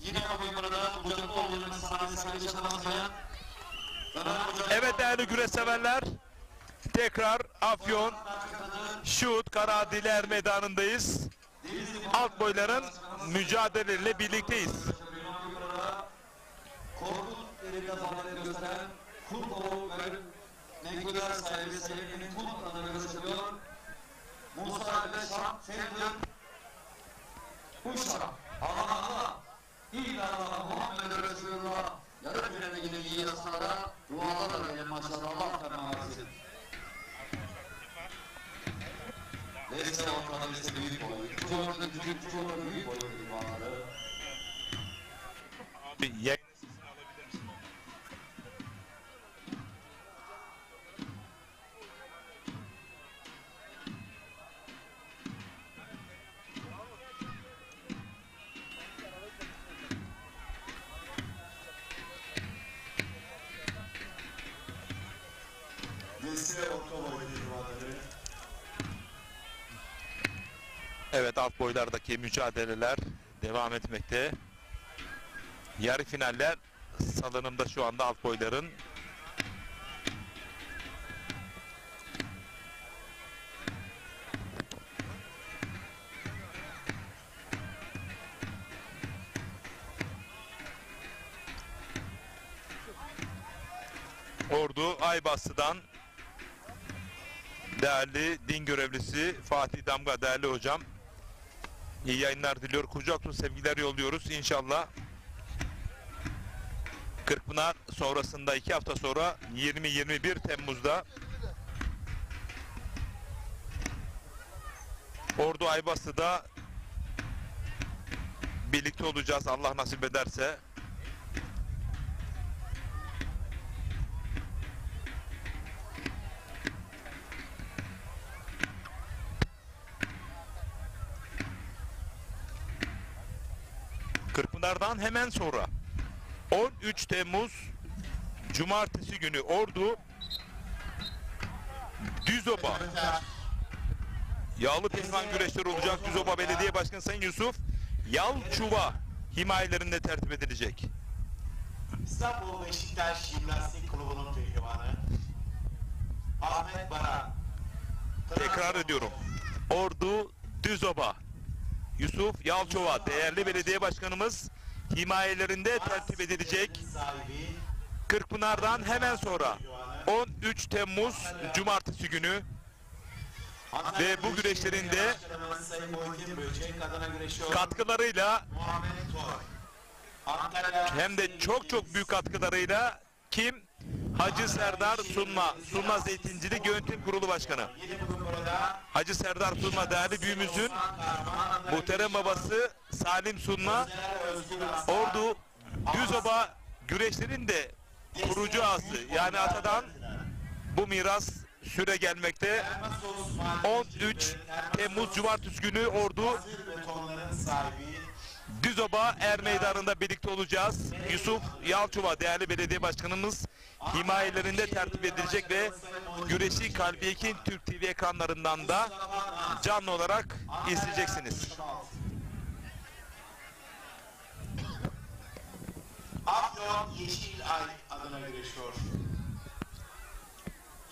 Yine bugün burada Bucakoğlu'nun sanatçısıyla yaşanamayan Evet değerli güreş severler, tekrar Afyon Şuhut Karadiler Meydanı'ndayız. Alt boyların mücadeleyle birlikteyiz. Korkut elinde faaliyet gösteren Kulkolu ve Mengüler sahibi Sevgi'nin Kulkulu'na görüşülüyor. Musa ve Şam Sevdir Uşak Allah Allah İllallah Muhammed Resulullah yarı finale giden iyi yasada dualarla gelen maçlarda Allah ferman etsin. Neyse ortada birisi büyük boy. Küçük ortada küçük ortada büyük boy duaları. Evet, alt boylardaki mücadeleler devam etmekte. Yarı finaller salınımda şu anda alt boyların. Ordu Aybastı'dan değerli din görevlisi Fatih Damga, değerli hocam, iyi yayınlar diliyor. Kucak dolusu sevgiler yolluyoruz. İnşallah Kırkpınar sonrasında 2 hafta sonra 20-21 Temmuz'da Ordu Aybastı'da birlikte olacağız Allah nasip ederse. Kırkpınar'dan hemen sonra 13 Temmuz Cumartesi günü Ordu Düzoba yağlı pehlivan güreşleri olacak. Düzoba Belediye Başkanı Sayın Yusuf Yalçuva himayelerinde tertip edilecek. İstanbul Beşiktaş Jimnastik Kulübü'nün pehlivanı Ahmet Baran. Tekrar ediyorum. Ordu Düzoba Yusuf Yalçova değerli belediye başkanımız himayelerinde tertip edilecek. Sahibi Kırkpınar'dan hemen sonra 13 Temmuz Cumartesi günü ve bu güreşlerin de Başkanımız Sayın Muhittin Böcek adına güreşiyor. katkılarıyla Muhammed Toy. Antalya hem de çok büyük katkılarıyla kim? Hacı Serdar Sunma Zeytincilik Yönetim Kurulu Başkanı. yine bugün burada Hacı Serdar Sunma değerli büyüğümüzün muhterem babası Salim Sunma Ordu Düzoba güreşlerin de kurucu ağası yani atadan bu miras süre gelmekte. 13 Temmuz Cumartesi günü Ordu betonların sahibi Düzoba Er Meydanı'nda birlikte olacağız. Yusuf Yalçova değerli belediye başkanımız himayelerinde tertip edilecek ve güreşi Kalbi Ekin Türk TV ekranlarından da canlı olarak izleyeceksiniz. Afyon Yeşilay adına güreşiyor.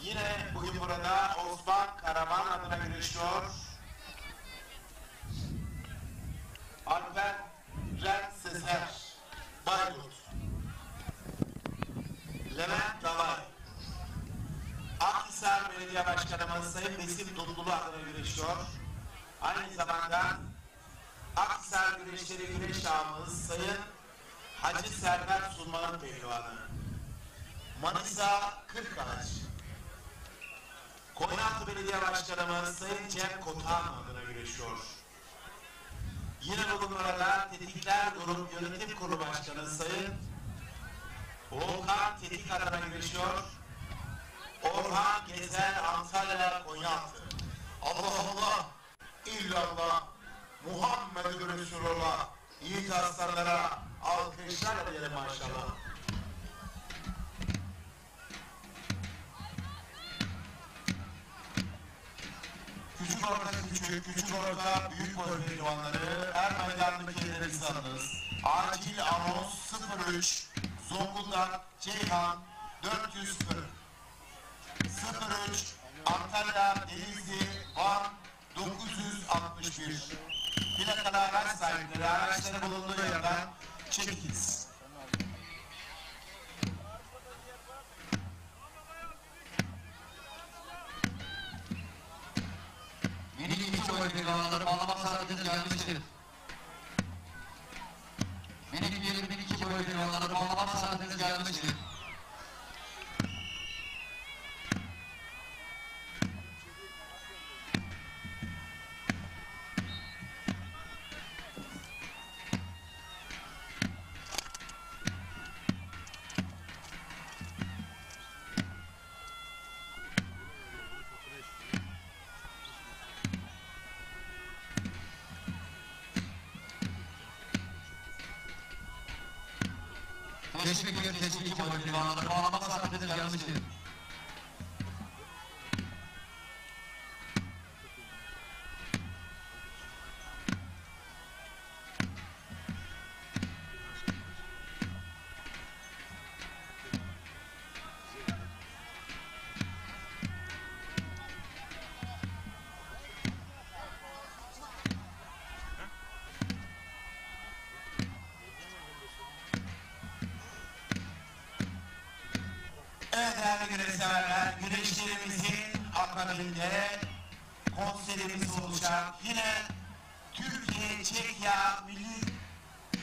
Yine bugün burada Osman Karaman adına güreşiyor. Alper Ren Sezer Bayburt. Levent Dalay. Akhisar Belediye Başkanımız Sayın Besim Dutlulu adına güreşiyor. Aynı zamanda Akhisar Güreşleri Güreş Ağamız Sayın Hacı Serdar Sunman'ın pehlivanı. Manisa Kırkağaç. Konyaaltı Belediye Başkanımız Sayın Cem Kotan adına güreşiyor. Yine bugün burada Tetikler Grup Yönetim Kurulu Başkanı Sayın Volkan Tetik adına güreşiyor. Orhan Gezer Antalya Konyaaltı. Allah Allah, illallah, Muhammed Resulullah, yiğit aslanlara alkışlar diyelim maşallah. Küçük orta küçük orta büyük boy pehlivanları her meydandaki yerlerinizi alınız. Acil anons 03 Zonguldak Ceyhan 440 03 Antalya Denizli Van 961 plakalı araç sahipleri araçları bulunduğu yerden çekiniz. Minik iki boy pehlivanları bağlama saatiniz gelmiştir. Minik iki boy pehlivanları bağlama saatiniz gelmiştir. Teşvik iki boy pehlivanları bağlama saatiniz gelmiştir. Evet değerli güreşseverler, güreşlerimizin akabinde konserimiz olacak. Yine Türkiye Çekya milli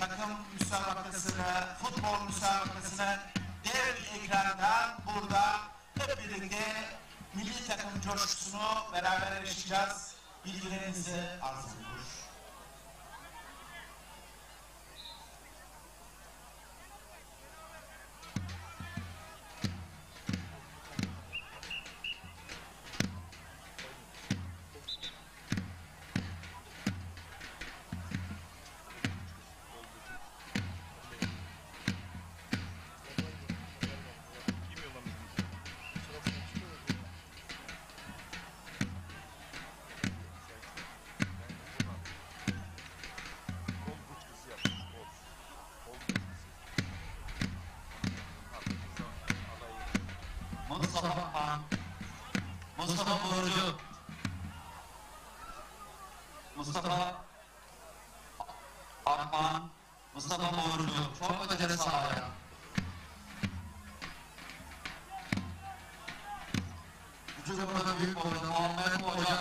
takım müsabakasını, futbol müsabakasını dev ekrandan burada hep birlikte milli takım coşkusunu beraber yaşayacağız. Bilgilerinizi arz ediyoruz. Mustafa Akman, Mustafa Boğurcu. Çok acele sahaya. Üçüncü burada büyük boyda Muhammed Hoca.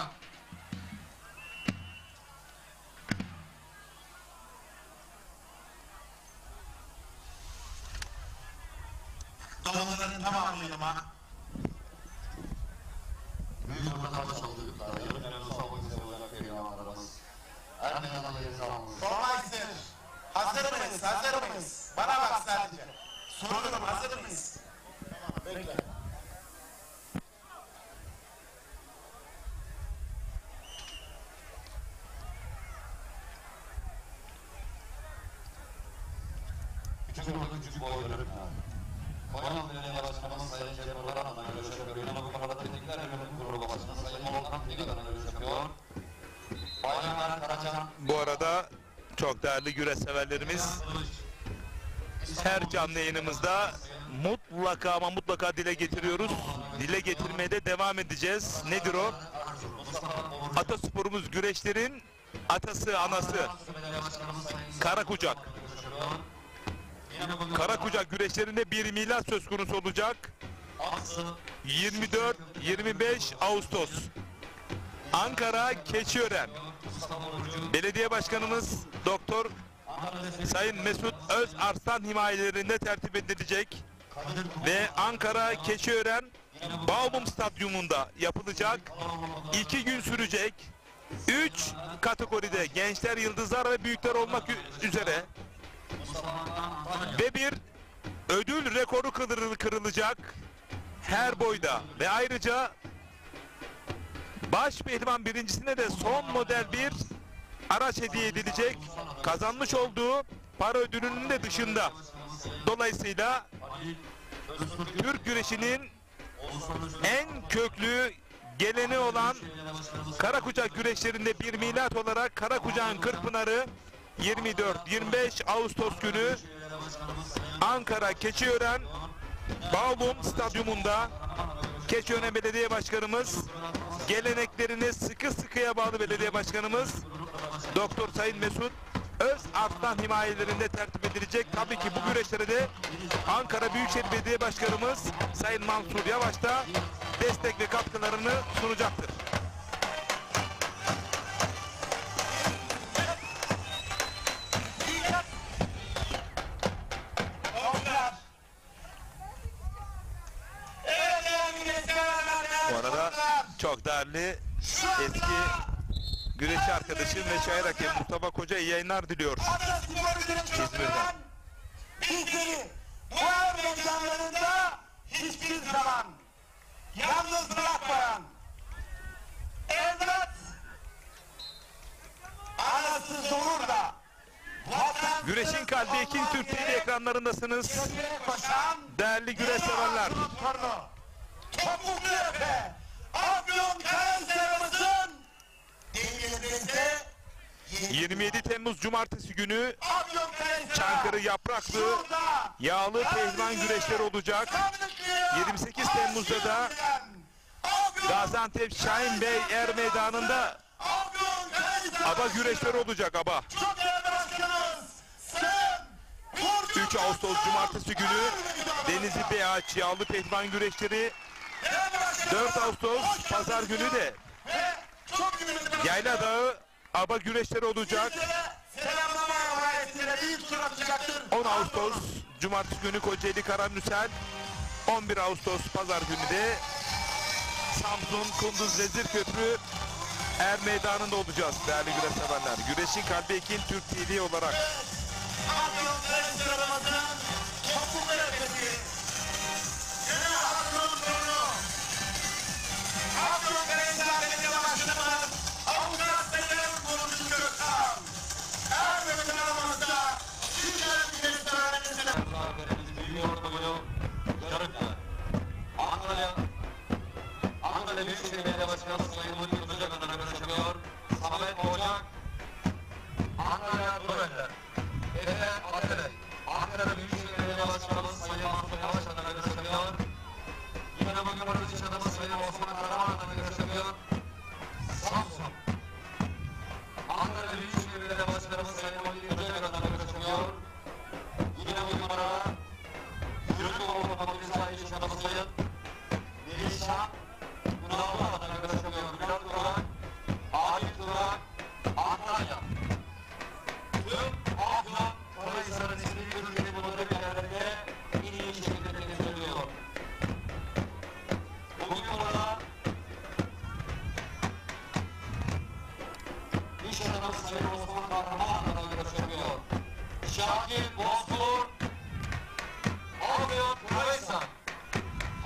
Dağların tamamıyla Büyük burada baş olduk. Yarım milyon savunma kısa olarak pehlivanlarımız. Her meydanda yeri almış. Solmaister. Hazır mıyız? Hazır mıyız? Bana bak sadece. Soruyorum, hazır mıyız? Tamam, bekle. Küçük burada küçük boyları. Konya Belediye Başkanımız Sayın Cem Orhan adına görüş yapıyor. Yine bu konuda Teknikler Yönetim Kurulu Başkanı Sayın Volkan Tekin adına görüş yapıyor. Bayramlar Karacan. Bu arada çok değerli güreş severlerimiz, her canlı yayınımızda mutlaka ama mutlaka dile getiriyoruz. Dile getirmeye de devam edeceğiz. Nedir o? Atasporumuz güreşlerin atası, anası. Karakucak. Karakucak güreşlerinde bir milat söz konusu olacak. 24-25 Ağustos. Ankara Keçiören. Belediye Başkanımız Doktor Sayın Mesut Özarslan himayelerinde tertip edilecek ve Ankara Keçiören Bağbum Stadyumunda yapılacak. 2 gün sürecek. 3 kategoride gençler, yıldızlar ve büyükler olmak üzere ve bir ödül rekoru kırılacak her boyda ve ayrıca baş pehlivan birincisine de son model bir araç hediye edilecek. Kazanmış olduğu para ödülünün de dışında. Dolayısıyla Türk güreşinin en köklü geleni olan Karakucak güreşlerinde bir milat olarak Karakucak'ın Kırkpınarı 24-25 Ağustos günü Ankara Keçiören Bağbum Stadyumunda Keçiören Belediye Başkanımız, geleneklerine sıkı sıkıya bağlı belediye başkanımız Doktor Sayın Mesut Özarslan himayelerinde tertip edilecek. Tabii ki bu güreşlere de Ankara Büyükşehir Belediye Başkanımız Sayın Mansur Yavaş da destek ve katkılarını sunacaktır. Bu arada çok değerli eski güreşçi arkadaşım ve şair hakem Mustafa Koca iyi yayınlar diliyor İzmir'den. Bizleri bu er meydanlarında hiçbir zaman yalnız bırakmayan, evlat anasız olur da vatan Güreşin kalbi Ekin Türk TV ekranlarındasınız. köşeye koşan Değerli güreş severler. torunu Topuklu Efe Afyon Karahisar'ımızın dengelimizde 27 Temmuz Cumartesi günü Afyon Karahisar Çankırı Yapraklı yağlı pehlivan güreşleri olacak. 28 Temmuz'da da Gaziantep Şahin Bey Er Meydanı'nda aba güreşleri olacak aba. 3 Ağustos Cumartesi günü Denizli BH yağlı pehlivan güreşleri, 4 Ağustos Pazar günü de Yayla Dağı aba güreşleri olacak. 10 Ağustos Cumartesi günü Kocaeli Karamürsel, 11 Ağustos Pazar günü de Samsun Kunduz Vezirköprü Er Meydanı'nda olacağız değerli güreş severler. Güreşin kalbi Ekin Türk TV olarak. Afyon Karahisar'ımızın Topuklu Efe'si Yine Afyon torunu Afyon Karahisar Belediye Başkanımız Avukat Sayın Kurucu Gökhan Er meydanımızda sizler güreşlerimizle Büyük orta boyu yarım final. Ankara Büyükşehir Belediye Başkanı Sayın Muhittin Ocak adına görüş yapıyor. Samet Ocak, Ankara Turönder, Efe Atabey, Ankara Sayın Osman Kahraman adına görev yapıyor. Şakir Bozkurt, Afyon Karahisar.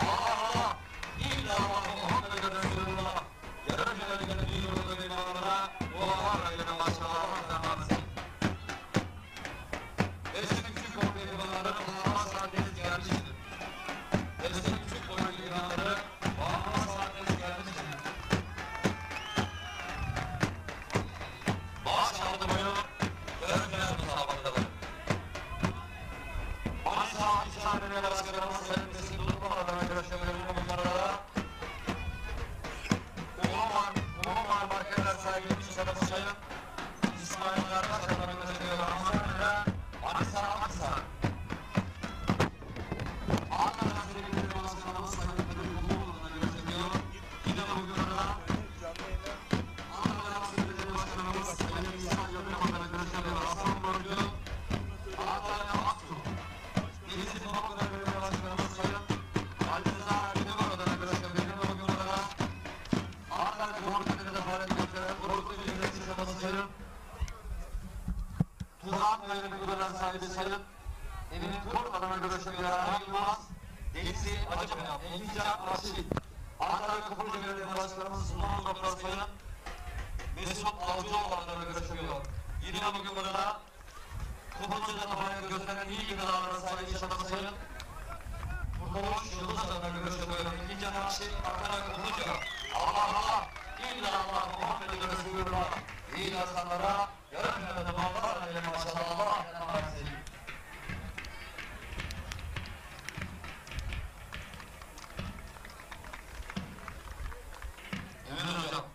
Allah Allah, İllallah Muhammed'e Resulullah. Yarım yarı gelen bir yolda bir bağlara, dualarla gelen başkalarına tanrımızı. Eski küçük boylu yılanları Bağlama saatiniz gelmiştir. Eski küçük boylu yılanları Bağlama saatiniz gelmiştir. Bağış aldı boyu, görünmeyen mutabaktadır. Manisa İhsan Belediye Başkanımız Sayın Mesut Durmalar'dan arkadaşlar verilme bunlara Umumar Markeler sahibi iş adamı Sayın İsmail Kardeş'den arkadaşlar Ramazan'la Manisa Aksa. Ankara Hazretleri Belediye Başkanımız Sayın Kadir Kuluoğlu'na görüşülüyor. Yine bugün arada Ankara Hazretleri Belediye Başkanımız Sayın İhsan Yönetim'e görüşülüyor. Hasan Borcu, Antalya Aksu. Denizli Topaklı'da Belediye Başkanımız Sayın Ali Rıza Erdoğan'la görüşülüyor. Bugün arada Ankara Cumhuriyeti'nde faaliyet gösteren Korkutucu Yönetici Adamı Sayın Tuzan Müdürlüğü'nden sahibi Sayın Emin Kurt adına görüşülüyor. Erhan Yılmaz, Denizli Acıpınar, Engincan Asil, Ankara Kapıcı Belediye Başkanımız Sultan Doktor Sayın Mesut Avcıoğlu adına görüşülüyor. Yine bugün burada Kapıcı'da faaliyet gösteren iyi gıdalara sahip iş adamı Sayın Kurtuluş Yıldız adına görüşülüyor. Engincan Asil, Ankara Kapıcı. Allah Allah, illallah Muhammed'e Resulullah. İyi insanlara, yarım yönede bağlar eyle maşallah. Allah emanet. Emin hocam.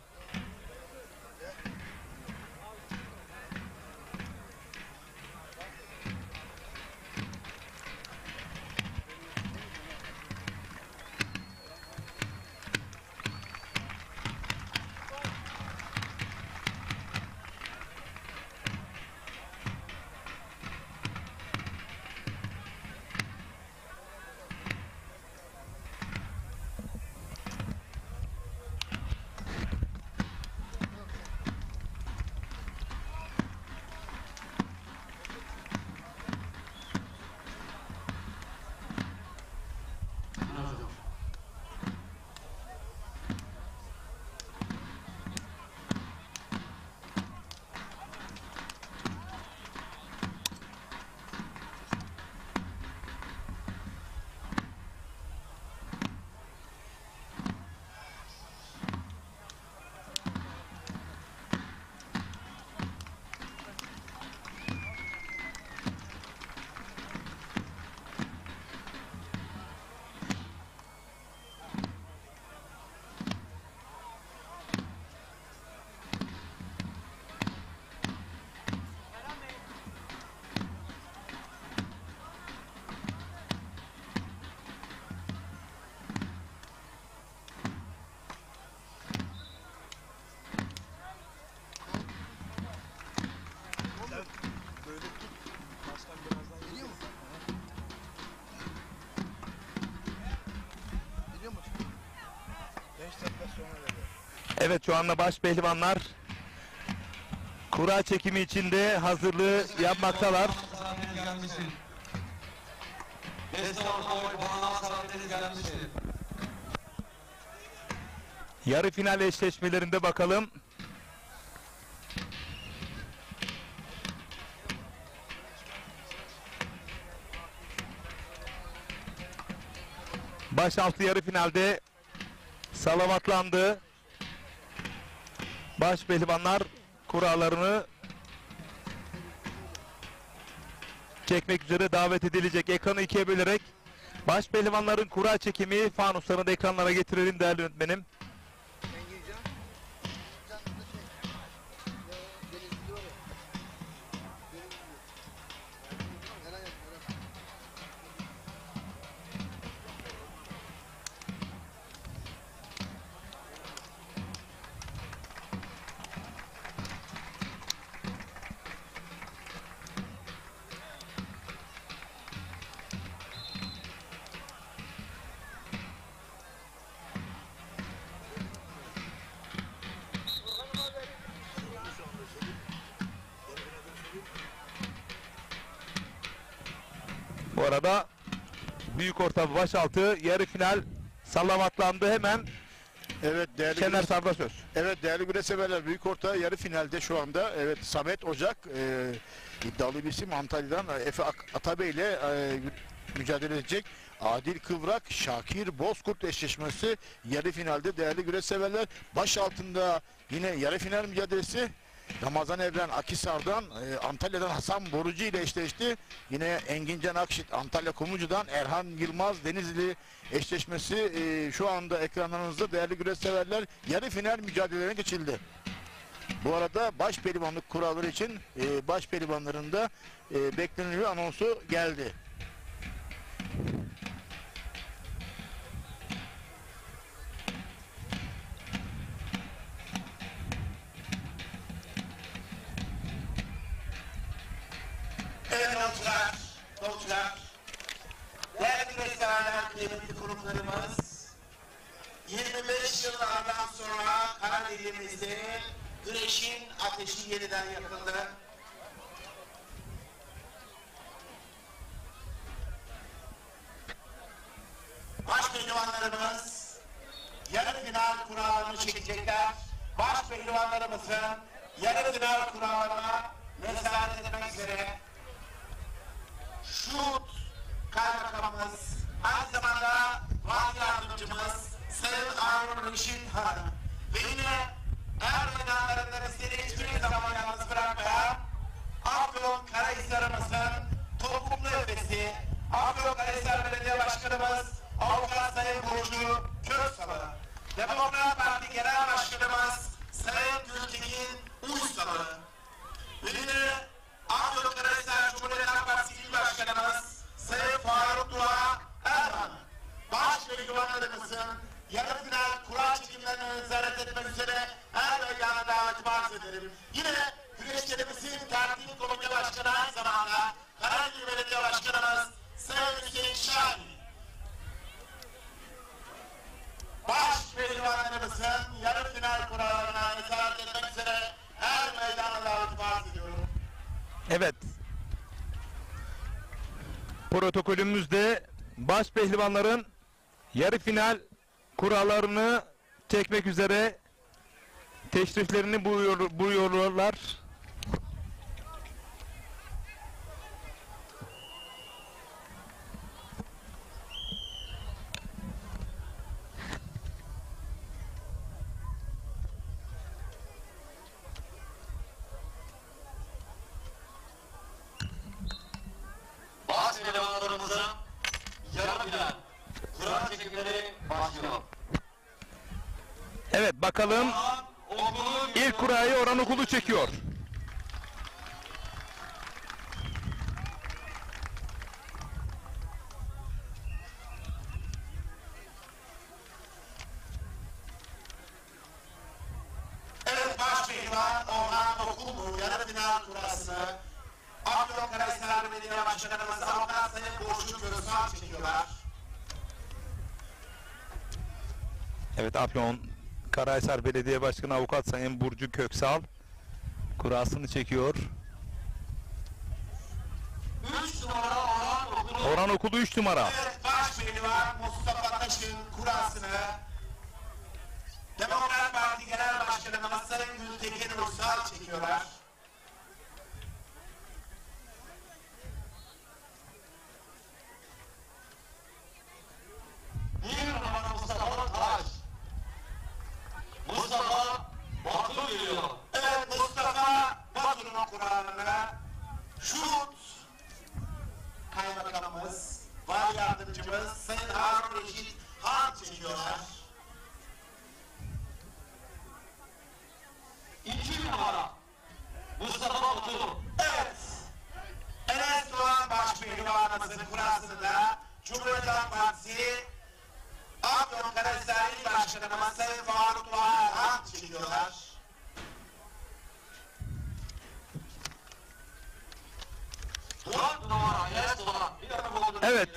Evet, şu anda baş pehlivanlar kura çekimi içinde hazırlığı yapmaktalar. Yarı final eşleşmelerinde bakalım. Başaltı yarı finalde salavatlandı. Baş pehlivanlar kurallarını çekmek üzere davet edilecek. Ekranı ikiye bölerek baş pehlivanların kura çekimi fanuslarını da ekranlara getirelim değerli yönetmenim. arada. Büyük orta başaltı yarı final sallamatlandı hemen. Evet değerli Şener Sar'da söz. Evet değerli güreşseverler, büyük orta yarı finalde şu anda. Evet, Samet Ocak iddialı bir isim Antalya'dan Efe Atabey ile mücadele edecek. Adil Kıvrak, Şakir Bozkurt eşleşmesi yarı finalde değerli güreşseverler. Baş altında yine yarı final mücadelesi. Ramazan Evren Akhisar'dan, Antalya'dan Hasan Borucu ile eşleşti. Yine Engincan Akşit Antalya Kumlucu'dan Erhan Yılmaz Denizli eşleşmesi şu anda ekranlarınızda değerli güreşseverler. Yarı final mücadelelerine geçildi. Bu arada baş pehlivanlık kuralları için baş pehlivanların da bekleniyor anonsu geldi. Evet dostlar, değerli güreşseverler, kıymetli konuklarımız, 25 yıllardan sonra Karadeniz'de güreşin ateşi yeniden yakıldı. Baş pehlivanlarımız yarı final kurallarını çekecekler. Baş pehlivanlarımızın yarı final kurallarına nezaret etmek üzere şut kaymakamımız, aynı zamanda vali yardımcımız Sayın Arun Reşit Hanım ve yine er meydanlarında bizleri hiçbir zaman yalnız bırakmayan Afyon Karahisar'ımızın toplumlu efesi, Afyon Karahisar Belediye Başkanımız Avukat Sayın Burcu Köksal'ı, Demokrat Parti Genel Başkanımız Sayın Gültekin Uysal'ı ve yine Afyonkarahisar Cumhuriyet Halk Partisi İl Başkanımız Sayın Faruk Dua Erhan, baş pehlivanlarımızın yarı final kura çekimlerini ziyaret etmek üzere her meydana davetimi arz ederim. Yine güreşlerimizin tertip komite başkanı aynı zamanda Karadeniz Belediye Başkanımız Sayın Hüseyin Şahin, baş pehlivanlarımızın yarı final kurallarına ziyaret etmek üzere her meydana davetimi arz ediyorum. Evet. Protokolümüzde baş pehlivanların yarı final kurallarını çekmek üzere teşriflerini buyuruyorlar. Baş pehlivanlarımızın yarı final kura çekimleri başlıyor. Evet bakalım ilk kurayı Orhan Okulu çekiyor. Evet, baş pehlivan Orhan Okulu yarı final kurasını Afyonkarahisar Belediye Başkanımız Avukat Sayın Burcu Köksal çekiyorlar. Evet, Afyon Karahisar Belediye Başkanı Avukat Sayın Burcu Köksal kurasını çekiyor. 3 numara Orhan Okulu. Orhan Okulu 3 numara. Evet, baş pehlivan Mustafa Taş'ın kurasını Demokrat Parti Genel Başkanımız Sayın Gültekin Uysal çekiyorlar. Bir numara Mustafa Taş. Mustafa Batu geliyor. Evet, Mustafa Batu'nun kuralını şut kaymakamımız, vali yardımcımız Sayın Harun Reşit Han çekiyorlar. 2 numara Mustafa Batu. Evet, Enes Doğan Başpehlivanımızın kurasını da Cumhuriyet Halk Partisi Afyonkarahisar İl Başkanımız Sayın Faruk Dua Erhan çekiyorlar. Evet,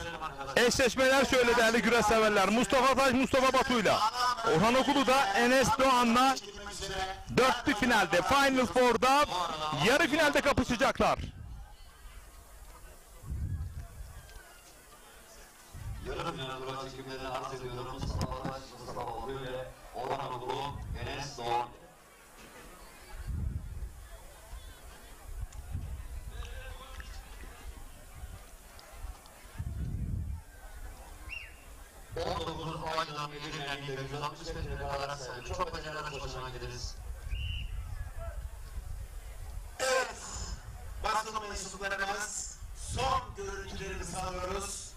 eşleşmeler şöyle değerli güreş severler. Mustafa Taş, Mustafa Batu'yla. Orhan Okulu da Enes Doğan'la dörtlü finalde, Final Four'da yarı finalde kapışacaklar. yarım final kura çekimlerini arz ediyorum. Mustafa Barbaş, Mustafa Oğlu ve Orhan Okulu, Enes Doğan. Aydan belirlendiğinde 165 metre kadar sayılır. Çok beceremez başına gideriz. Evet, basın mensuplarımız son görüntülerimizi alıyoruz.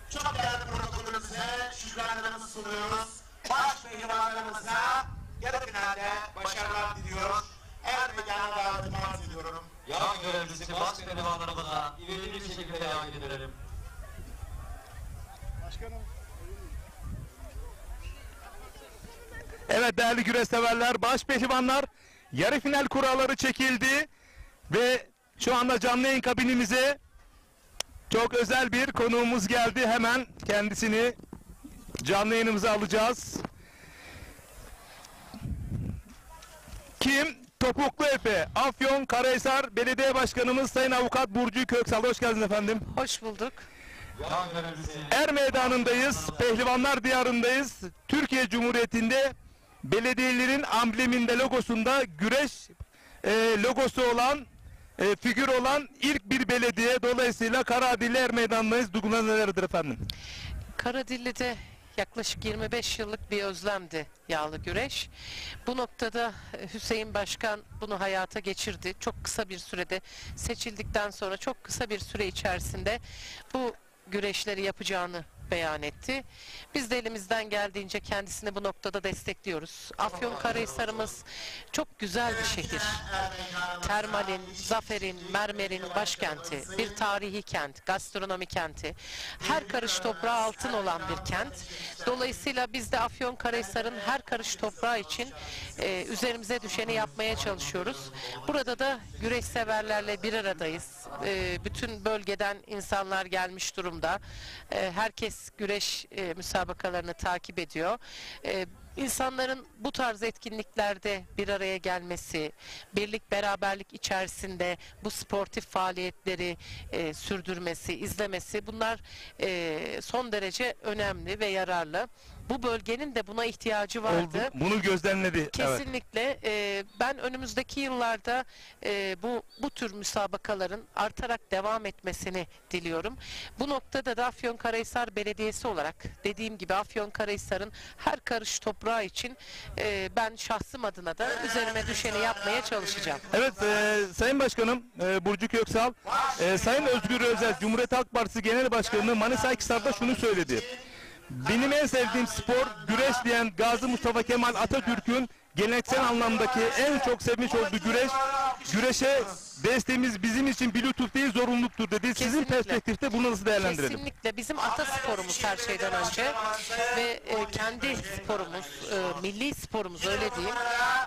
Çok değerli protokolümüze şükranlarımızı sunuyoruz. Baş pehlivanlarımıza yarı finalde başarılar diliyor. Her meydana davetimi arz ediyorum. Yağ görevlisi baş pehlivanlarımıza ivedi bir şekilde yağ getirelim. Evet değerli güreş severler, baş pehlivanlar, yarı final kuralları çekildi ve şu anda canlı yayın kabinimize çok özel bir konuğumuz geldi. Hemen kendisini canlı yayınımıza alacağız. Kim? Topuklu Efe, Afyonkarahisar Belediye Başkanımız Sayın Avukat Burcu Köksal. Hoş geldiniz efendim. Hoş bulduk. Yağ görevlisi Er Meydanı'ndayız, Pehlivanlar Diyarı'ndayız. Türkiye Cumhuriyeti'nde belediyelerin ambleminde, logosunda güreş logosu olan, figür olan ilk bir belediye. Dolayısıyla Karadilli Er Meydanı'ndayız. Duygular nelerdir efendim? Karadilli'de yaklaşık 25 yıllık bir özlemdi yağlı güreş. Bu noktada Hüseyin Başkan bunu hayata geçirdi. Çok kısa bir sürede seçildikten sonra çok kısa bir süre içerisinde bu güreşleri yapacağını beyan etti. Biz de elimizden geldiğince kendisini bu noktada destekliyoruz. Afyonkarahisar'ımız çok güzel bir şehir. Termalin, zaferin, mermerin başkenti, bir tarihi kent, gastronomi kenti. Her karış toprağı altın olan bir kent. Dolayısıyla biz de Afyonkarahisar'ın her karış toprağı için üzerimize düşeni yapmaya çalışıyoruz. Burada da güreş severlerle bir aradayız. Bütün bölgeden insanlar gelmiş durumda. Herkes güreş müsabakalarını takip ediyor. İnsanların bu tarz etkinliklerde bir araya gelmesi, birlik beraberlik içerisinde bu sportif faaliyetleri sürdürmesi, izlemesi, bunlar son derece önemli ve yararlı. Bu bölgenin de buna ihtiyacı vardı. Oldu. Bunu gözlemledi. Kesinlikle. Ben önümüzdeki yıllarda bu tür müsabakaların artarak devam etmesini diliyorum. Bu noktada da Afyonkarahisar Belediyesi olarak dediğim gibi Afyonkarahisar'ın her karış toprağı için ben şahsım adına da üzerime düşeni yapmaya çalışacağım. Evet Sayın Başkanım Burcu Köksal, Sayın Özgür Özel Cumhuriyet Halk Partisi Genel Başkanı Manisa Akhisar'da şunu söyledi. Benim en sevdiğim spor güreş diyen Gazi Mustafa Kemal Atatürk'ün geleneksel anlamdaki en çok sevmiş olduğu güreş. Güreşe desteğimiz bizim için bir lütuf değil, zorunluluktur dedi. Sizin Kesinlikle. perspektifte bunu nasıl değerlendirelim? Kesinlikle bizim atasporumuz her şeyden önce ve kendi sporumuz, milli sporumuz öyle diyeyim.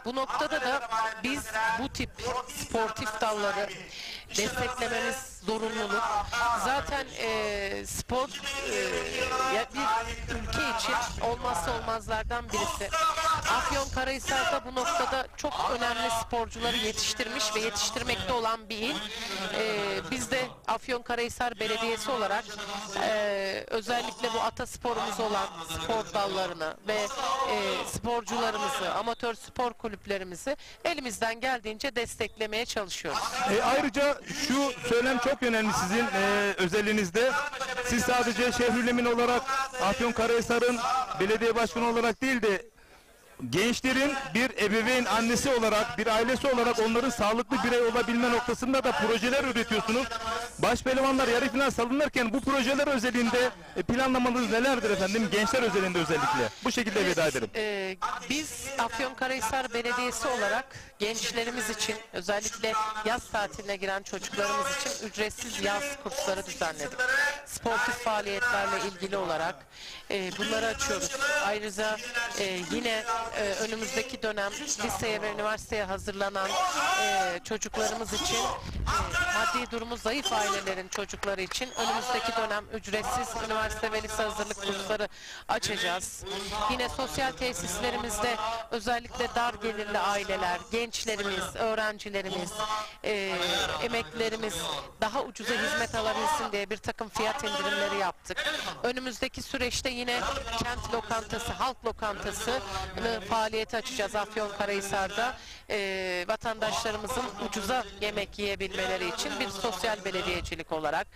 Bu noktada da biz bu tip sportif dalları desteklememiz zorunluluk. Zaten spor bir ülke için olmazsa olmazlardan birisi. Afyonkarahisar'da bu noktada çok önemli sporcuları yetiştirmiş ve yetiştirmekte olan bir il. Biz de Afyonkarahisar Belediyesi olarak özellikle bu atasporumuz olan spor dallarını ve sporcularımızı, amatör spor kulüplerimizi elimizden geldiğince desteklemeye çalışıyoruz. Ayrıca şu söylem çok önemli sizin özelinizde. Siz sadece Şehrülemin olarak Afyonkarahisar'ın belediye başkanı olarak değil de gençlerin bir ebeveyn annesi olarak, bir ailesi olarak onların sağlıklı birey olabilme noktasında da projeler üretiyorsunuz. Başpehlivanlar yarı final salınırken bu projeler özelinde planlamanız nelerdir efendim? Gençler özelinde özellikle. Bu şekilde veda edelim. Biz Afyonkarahisar Belediyesi olarak gençlerimiz için özellikle yaz tatiline giren çocuklarımız için ücretsiz yaz kursları düzenledik. Sportif faaliyetlerle ilgili olarak bunları açıyoruz. Ayrıca yine önümüzdeki dönem liseye ve üniversiteye hazırlanan çocuklarımız için maddi durumu zayıf ailelerin çocukları için önümüzdeki dönem ücretsiz üniversite ve lise hazırlık kursları açacağız. Yine sosyal tesislerimizde özellikle dar gelirli aileler, genç gençlerimiz, öğrencilerimiz, emeklilerimiz daha ucuza hizmet alabilsin diye bir takım fiyat indirimleri yaptık. Önümüzdeki süreçte yine kent lokantası, halk lokantası faaliyeti açacağız Afyonkarahisar'da. Vatandaşlarımızın ucuza yemek yiyebilmeleri için bir sosyal belediyecilik olarak.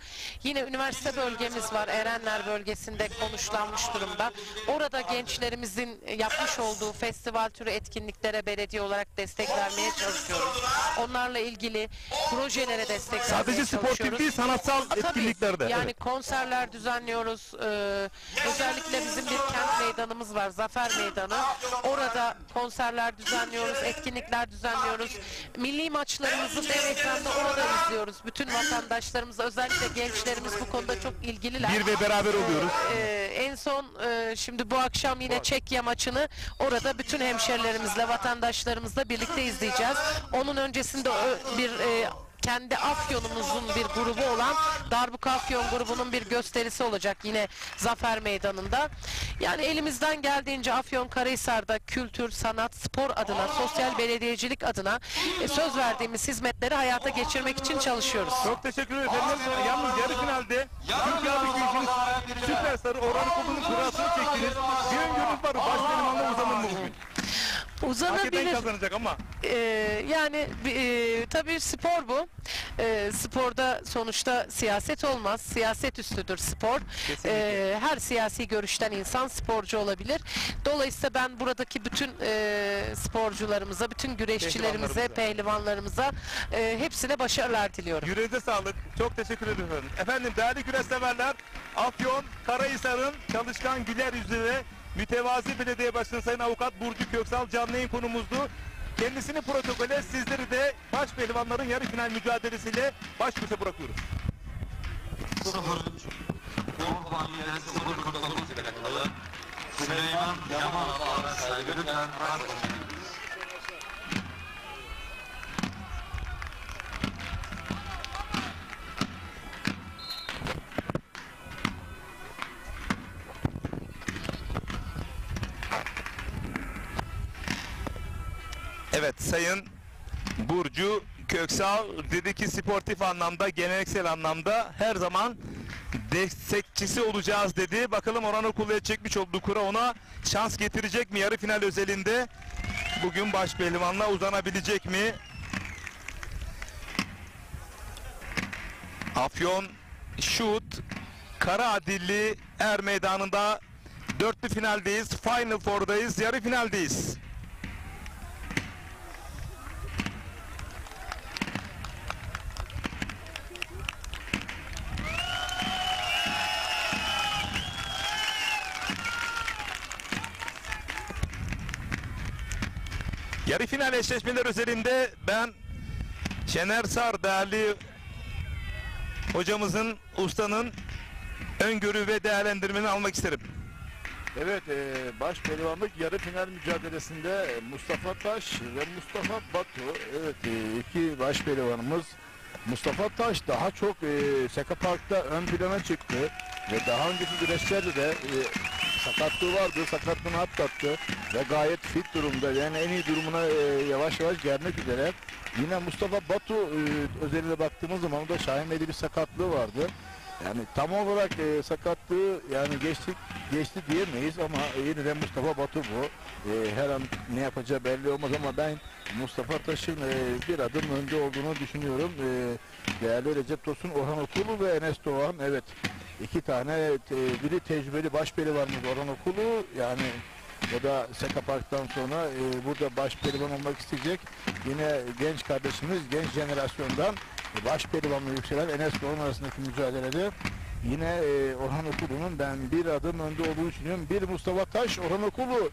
Yine üniversite bölgemiz var. Erenler bölgesinde konuşlanmış durumda. Orada gençlerimizin yapmış olduğu festival türü etkinliklere belediye olarak destek vermeye çalışıyoruz. Onlarla ilgili projelere destek vermeye Sadece çalışıyoruz. sportif değil, sanatsal etkinliklerde. Yani Evet. konserler düzenliyoruz. Özellikle bizim bir kent meydanımız var. Zafer Meydanı. Orada konserler düzenliyoruz. Etkinlikler düzenliyoruz. Milli maçlarımızı dev ekranda orada izliyoruz. Bütün vatandaşlarımız, özellikle gençlerimiz bu konuda çok ilgililer. Bir ve beraber oluyoruz. En son şimdi bu akşam yine Çekya maçını orada bütün hemşerilerimizle, vatandaşlarımızla birlikte izleyeceğiz. Onun öncesinde bir kendi Afyon'umuzun bir grubu olan Darbuka Afyon grubunun bir gösterisi olacak yine Zafer Meydanı'nda. Yani elimizden geldiğince Afyonkarahisar'da kültür, sanat, spor adına, sosyal belediyecilik adına söz verdiğimiz hizmetleri hayata geçirmek için çalışıyoruz. Çok teşekkür ederim efendim. Yalnız yarı finalde Türkiye Büyükşehir'in süperstarı Orhan Okulu'nun kurasını çektiniz. Bir öngörünüz var. Başpehlivanla uzanır mı bugün? Hak eden Uzanabilir. kazanacak ama. Yani tabii spor bu. Sporda sonuçta siyaset olmaz. Siyaset üstüdür spor. Her siyasi görüşten insan sporcu olabilir. Dolayısıyla ben buradaki bütün sporcularımıza, bütün güreşçilerimize, pehlivanlarımıza hepsine başarılar diliyorum. Yüreğinize sağlık. Çok teşekkür ederim efendim. Efendim değerli güreş severler, Afyonkarahisar'ın çalışkan, güler yüzlü ve mütevazi belediye başkanı Sayın Avukat Burcu Köksal canlı yayın konumuzdu. Kendisini protokole, sizleri de başpehlivanların yarı final mücadelesiyle baş başa bırakıyoruz. 0-3 Urfaniye 0-49 plakalı Süleyman Yaman adına saygı lütfen rahat olun. Evet, Sayın Burcu Köksal dedi ki sportif anlamda, geleneksel anlamda her zaman destekçisi olacağız dedi. Bakalım Orhan Okulu'ya çekmiş olduğu kura ona şans getirecek mi? Yarı final özelinde bugün başpehlivanla uzanabilecek mi? Afyon Şut Karaadilli Er Meydanı'nda dörtlü finaldeyiz. Final Four'dayız. Yarı finaldeyiz. Yarı final eşleşmeler özelinde ben Şener Sar değerli hocamızın, ustanın öngörü ve değerlendirmeni almak isterim. Evet, başpehlivanlık yarı final mücadelesinde Mustafa Taş ve Mustafa Batu. Evet, iki başpehlivanımız. Mustafa Taş daha çok Seka Park'ta ön plana çıktı ve daha önceki güreşlerde de sakatlığı vardı, sakatlığını atlattı ve gayet fit durumda. Yani en iyi durumuna yavaş yavaş gelmek üzere. Yine Mustafa Batu özeline baktığımız zaman da Şahin Bey'de bir sakatlığı vardı. Yani tam olarak sakatlığı yani geçti diyemeyiz ama yine de Mustafa Batu bu. Her an ne yapacağı belli olmaz ama ben Mustafa Taş'ın bir adım önde olduğunu düşünüyorum. Değerli Recep Tosun, Orhan Okulu ve Enes Doğan, evet iki tane biri tecrübeli başpehlivanımız Orhan Okulu, yani o da Seka Park'tan sonra burada başpehlivan olmak isteyecek. Yine genç kardeşimiz, genç jenerasyondan başpehlivanla yükselen Enes Doğan arasındaki mücadelede yine Orhan Okulu'nun ben bir adım önde olduğunu düşünüyorum. Bir Mustafa Taş, Orhan Okulu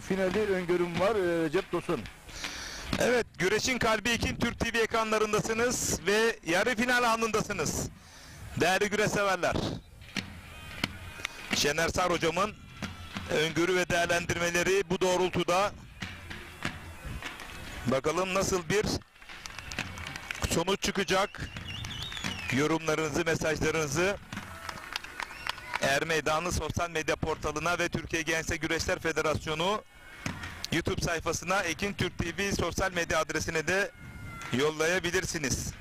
finali öngörüm var. Recep Tosun. Evet, Güreşin Kalbi Ekin Türk TV ekranlarındasınız ve yarı final anındasınız. Değerli güreş severler. Şener Sar hocamın öngörü ve değerlendirmeleri bu doğrultuda. Bakalım nasıl bir sonuç çıkacak. Yorumlarınızı, mesajlarınızı Er Meydanı sosyal medya portalına ve Türkiye Gençler Güreşler Federasyonu YouTube sayfasına Ekin Türk TV sosyal medya adresine de yollayabilirsiniz.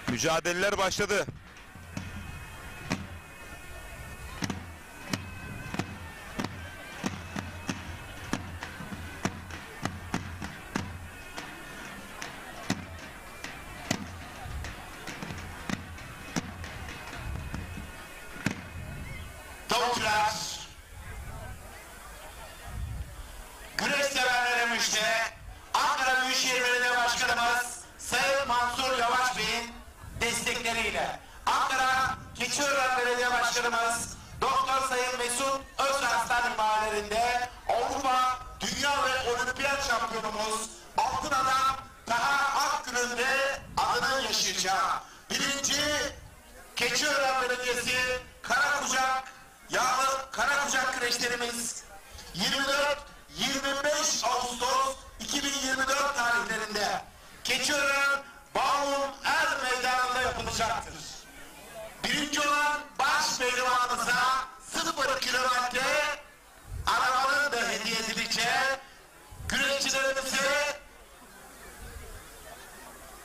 Mücadeleler başladı. Tavukçular, güreş severlere müjde. Ankara Büyükşehir Belediye Başkanımız Sayın Mansur Yavaş Bey'in destekleriyle Ankara Keçiören Belediye Başkanımız Doktor Sayın Mesut Özarslan himayelerinde Avrupa, Dünya ve Olimpiyat şampiyonumuz Altın Adam Taha Akgül'ün de adının yaşayacağı 1. Keçiören Belediyesi Karakucak güreşlerimiz 24-25 Ağustos 2024 tarihlerinde Keçiören Bağlum Er Meydanı'nda yapılacaktır. Birinci olan baş pehlivanımıza 0 kilometre arabanın da hediye edileceği, güreşçilerimize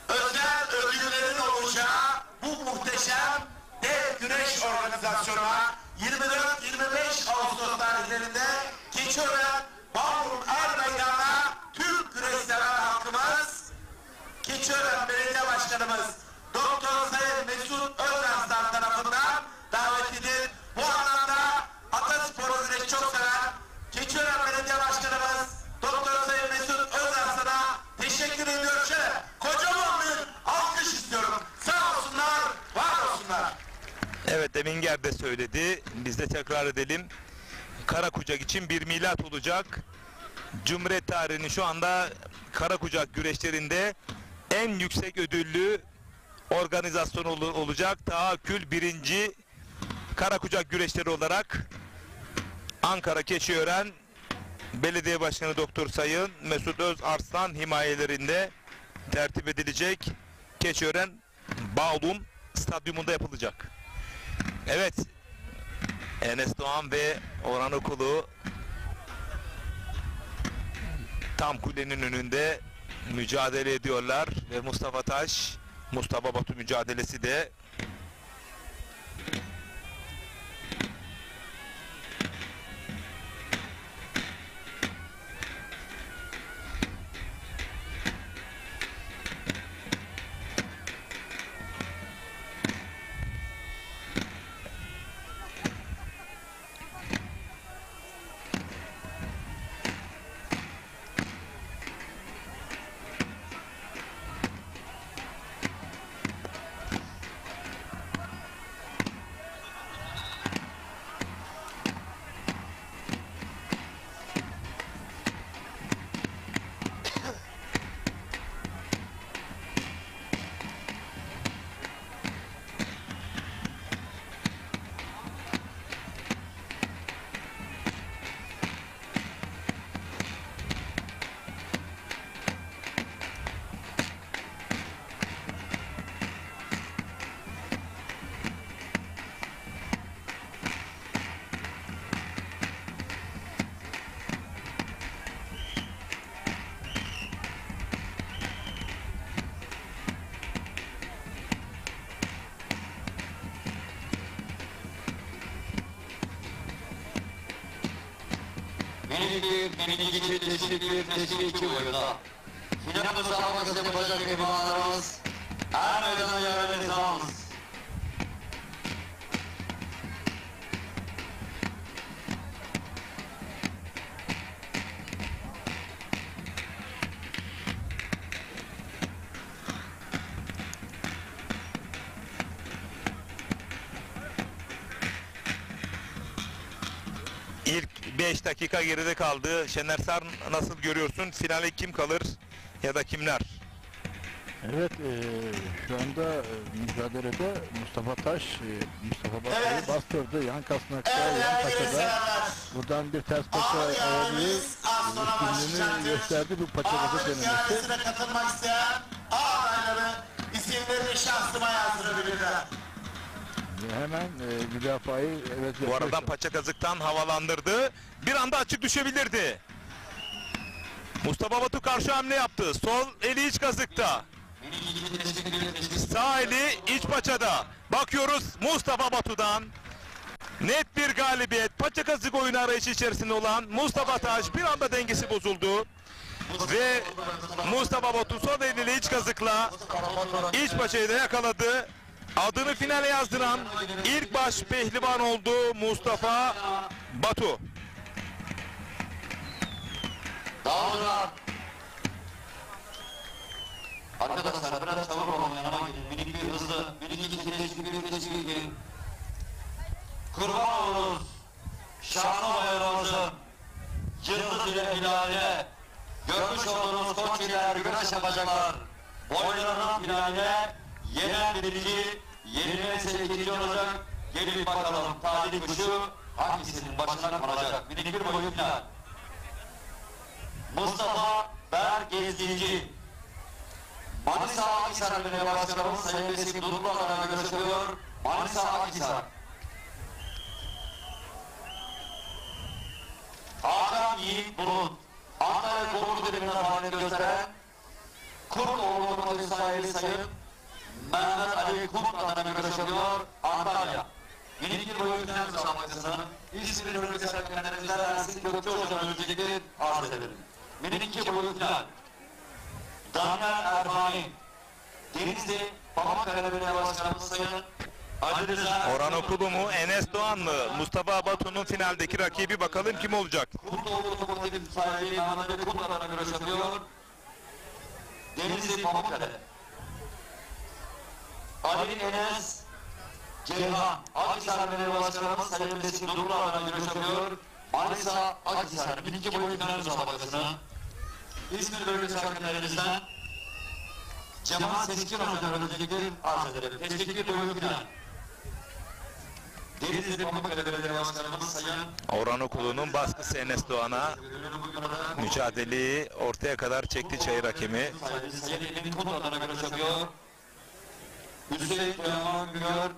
özel ödüllerin olacağı bu muhteşem dev güreş organizasyonuna 24-25 Ağustos tarihlerinde Keçiören Bağlum Er Meydanı'na tüm güreş sever halkımız Keçiören Belediye Başkanımız Doktor Sayın Mesut Özarslan tarafından davetlidir. Bu anlamda Ataspor'u güreş çok seven Keçiören Belediye Başkanımız Doktor Sayın Mesut Özarslan'a teşekkür ediyorum. Şöyle kocaman bir alkış istiyorum. Sağ olsunlar, var olsunlar. Evet, Eminger de söyledi. Biz de tekrar edelim. Karakucak için bir milat olacak. Cumhuriyet tarihinin şu anda Karakucak güreşlerinde en yüksek ödüllü organizasyon olacak. Tahakkül 1. Karakucak güreşleri olarak Ankara Keçiören Belediye Başkanı Doktor Sayın Mesut Özarslan himayelerinde tertip edilecek. Keçiören Bağlum Stadyumunda yapılacak. Evet, Enes Doğan ve Orhan Okulu tam kulenin önünde mücadele ediyorlar ve Mustafa Taş, Mustafa Batu mücadelesi de Minik neşli 2 boyunda. Final müsabakası yapacak pehlivanlarımız Er Meydanı'na yerine nizamımız. İlk 5 dakika geride kaldı. Şener Sar, nasıl görüyorsun? Finale kim kalır ya da kimler? Evet, şu anda mücadelede Mustafa Taş, Mustafa Batu'yu bastırdı. Yan kasnakta, yan paçada. Buradan bir ters paça ayarlayı üstünlüğünü gösterdi. Bu paçada denemesi. Yarısına katılmak isteyen ağabeylere isimlerini şahsıma yazdırabilirler. Hemen müdafayı Bu aradan Paçakazık'tan havalandırdı. Bir anda açık düşebilirdi. Mustafa Batu karşı hamle yaptı. Sol eli iç kazıkta. Sağ eli iç paçada. Bakıyoruz Mustafa Batu'dan. Net bir galibiyet. Paçakazık oyunu arayışı içerisinde olan Mustafa Taş bir anda dengesi bozuldu. Ve Mustafa Batu sol eliyle iç kazıkla iç paçayı da yakaladı. Adını finale yazdıran ilk baş pehlivan oldu Mustafa Batu. Dağılır. Arkadaşlar biraz çabuk olun, yanıma gidin. Minik bir hızlı, minik iki kireçli bir geçki. Kurban oluruz. Şanlı bayrağımızın yıldız ile hilale. Görmüş olduğunuz koçiler güreş yapacaklar. Boylarının finale yenen birinci, yenilmesi ikinci olacak. Gelin bakalım talih kuşu hangisinin başına konacak. Minik bir boyu final. Mustafa Bergezginci, Manisa Akhisar Belediye Başkanımız Sayın Besim Dutlu'na görüşüyor. Manisa Akhisar. Hakan Yiğit Bulut, Antalya Korku Dilinden halini gösteren Kurtoğlu'nun polis sahibi Sayın Mehmet Ali Kurt adına görüşüyor. Antalya. Minik bir boyu final müsabakasının İzmir Bölgesi Hakemlerimizden Ersin Gökçe Hoca'nın öncelikleri arz edelim. Minik iki boyu final. Daniel Ermani, Denizli Pamukkale Belediye Başkanımız Sayın Ali Rıza Orhan Okulu mu, Enes Doğan mı? Mustafa Batu'nun finaldeki rakibi bakalım kim olacak? Kurtoğlu Otomotiv sahibi Mehmet Ali Kurt adına görüşüyor. Denizli Pamukkale. Ali Enes Ceyhan, Akhisar Belediye Başkanımız Sayın Besim Dutlu adına görüşüyor. Manisa Akhisar, minik iki boyu final müsabakasını İzmir Bölgesi Hakemlerimizden Cemal Seçkin Hoca'nın öncelikleri arz edelim. Teşekkür boyu final. Denizli Pamukkale Belediye Başkanımız Sayın Orhan Okulu'nun baskısı Enes Doğan'a mücadeleyi ortaya kadar çekti çayır hakemi. Sayın Emin Kut adına görüşüyor. Hüseyin Teoman Güngör,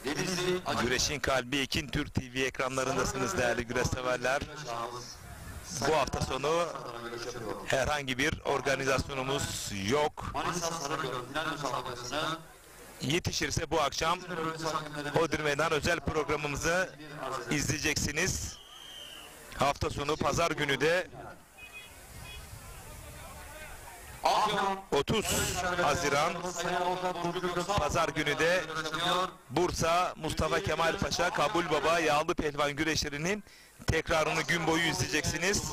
Denizli Güreşin kalbi Ekin Türk TV ekranlarındasınız değerli güreş severler. Bu hafta sonu herhangi bir organizasyonumuz yok. Manisa Sarıgöl final müsabakasını Yetişirse bu akşam Hodri Meydan özel programımızı izleyeceksiniz. Hafta sonu pazar günü de 30 Haziran pazar günü de Bursa Mustafa Kemal Paşa Kabul Baba Yağlı Pehlivan güreşlerinin tekrarını gün boyu izleyeceksiniz.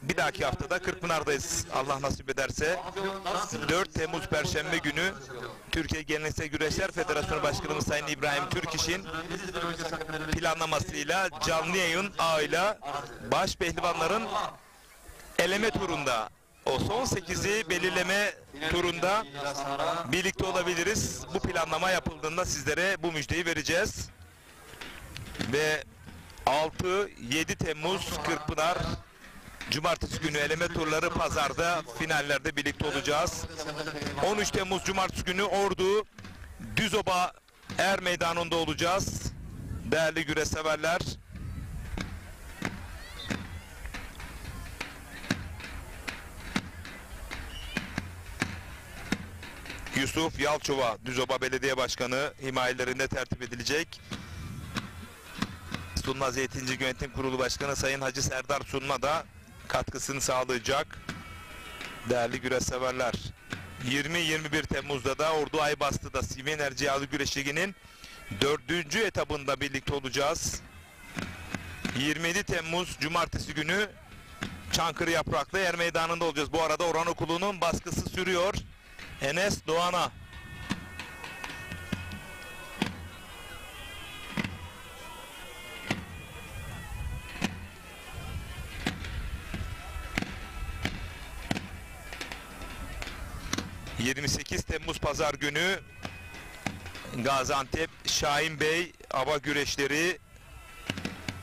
Bir dahaki haftada Kırkpınar'dayız Allah nasip ederse. 4 Temmuz Perşembe günü Türkiye Geleneksel Güreşler Federasyonu Başkanımız Sayın İbrahim Türkiş'in planlamasıyla canlı yayın ağıyla baş pehlivanların eleme turunda, o son 8'i belirleme turunda birlikte olabiliriz. Bu planlama yapıldığında sizlere bu müjdeyi vereceğiz. Ve 6-7 Temmuz Kırkpınar Cumartesi günü eleme turları, pazarda finallerde birlikte olacağız. 13 Temmuz Cumartesi günü Ordu Düzoba Er Meydanı'nda olacağız. Değerli güreş severler. Yusuf Yalçova Düzoba Belediye Başkanı himayelerinde tertip edilecek. Sunma Zeytinci Yönetim Kurulu Başkanı Sayın Hacı Serdar Sunma da katkısını sağlayacak. Değerli güreş severler. 20-21 Temmuz'da da Ordu Aybastı'da Sivri Enerji Yağlı Güreş Ligi'nin 4. etabında birlikte olacağız. 27 Temmuz Cumartesi günü Çankırı Yapraklı Er Meydanı'nda olacağız. Bu arada Orhan Okulu'nun baskısı sürüyor. Enes Doğan'a. ...28 Temmuz Pazar günü... ...Gaziantep Şahin Bey Hava Güreşleri...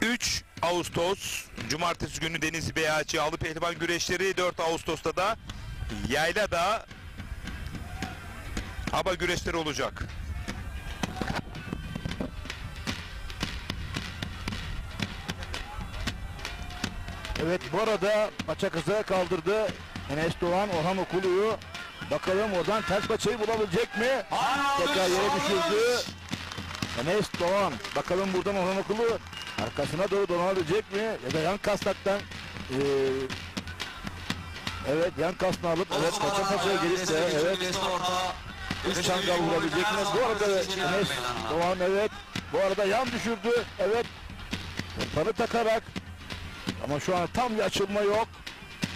...3 Ağustos... ...Cumartesi günü Denizli Beyazıt Yağlı Pehlivan Güreşleri... ...4 Ağustos'ta da... ...Yayla'da... Hava güreşleri olacak. Evet, bu arada paça kıza kaldırdı Enes Doğan Orhan Okulu'yu. Bakalım oradan ters paçayı bulabilecek mi? Tekrar yere düşürdü Enes Doğan. Bakalım buradan Orhan Okulu arkasına doğru donabilecek mi? Ya da yan kasnaktan evet, yan kasnağı alıp evet, paçaya gelirse evet, üst çangal vurabilecek mi? Bu arada Enes Doğan evet, bu arada yan düşürdü evet, parı takarak, ama şu an tam bir açılma yok.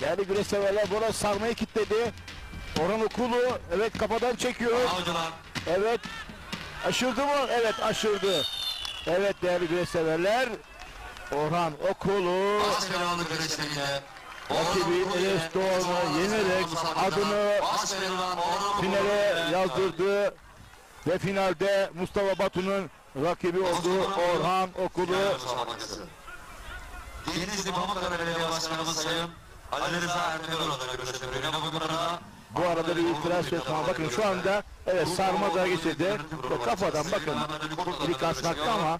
Değerli güreş severler, burada sarmayı kilitledi. Orhan Okulu evet, kafadan çekiyor. Evet, aşırdı mı? Evet, aşırdı. Evet değerli güreş severler, Orhan Okulu rakibi Enes Doğan'ı yenerek adını finale yazdırdı ve finalde Mustafa Batu'nun rakibi oldu Orhan Okulu. Denizli Pamukkale Belediye Başkanımız Sayın Ali Rıza Ertuğrul adına görüşebiliyor. Bugün burada Bu arada bir itiraz yok ama bakın şu anda evet, sarma da geçirdi ve kafadan bakın ilk asmakta ama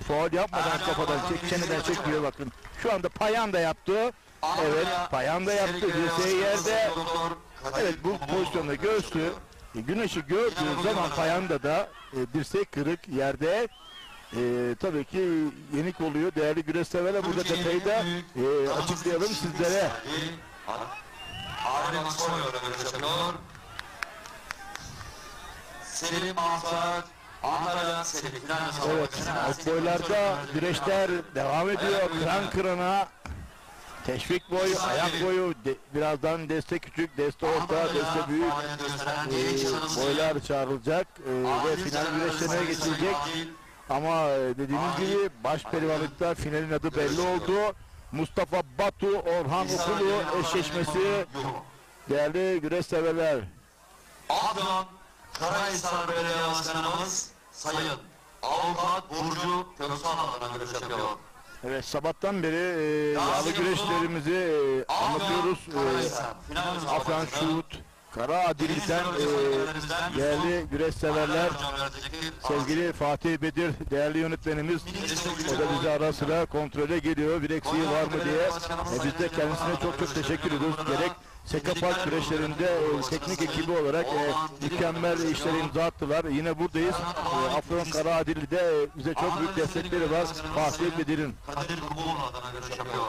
faul yapmadan kafadan çeneden çekiyor bakın. Şu anda payan da yaptı. Evet, payan da yaptı. Dirseği yerde. Evet, bu pozisyonda göğsü güneşi gördüğü zaman payanda da dirsek kırık yerde. Tabii ki yenik oluyor. Değerli güreş severler, burada detayı da açıklayalım sizlere. Arif Aksoy'la görüşebiliyor. Selim Altak, Antalya Selim. Evet, alt boylarda güreşler devam ediyor. Kıran kırana. Teşvik boyu, ayak boyu, birazdan deste küçük, deste orta, deste büyük boylar çağrılacak ve final güreşlerine geçilecek. Ama dediğimiz gibi baş pehlivanlıkta finalin adı belli oldu. Mustafa Batu, Orhan Okulu eşleşmesi. Değerli güreş severler. Adnan Karahisar Belediye Başkanımız Sayın Avukat Burcu Köksal adına görüşebiliyor. Evet, sabahtan beri yağlı güreşlerimizi anlatıyoruz. Afyan Şuhut, Kara Adilli'den değerli güreş severler, sevgili Fatih Bedir, değerli yönetmenimiz, o da bizi ara sıra kontrole geliyor, bir eksiği var mı diye. Biz de kendisine çok çok teşekkür ediyoruz. Gerek Seka Park güreşlerinde teknik ekibi olarak mükemmel işler imza attılar. Yine buradayız. Afyon Kara Adilli'de bize çok büyük destekleri var Fatih Bedir'in. Kadir Kubuğun adına görüşebiliyor.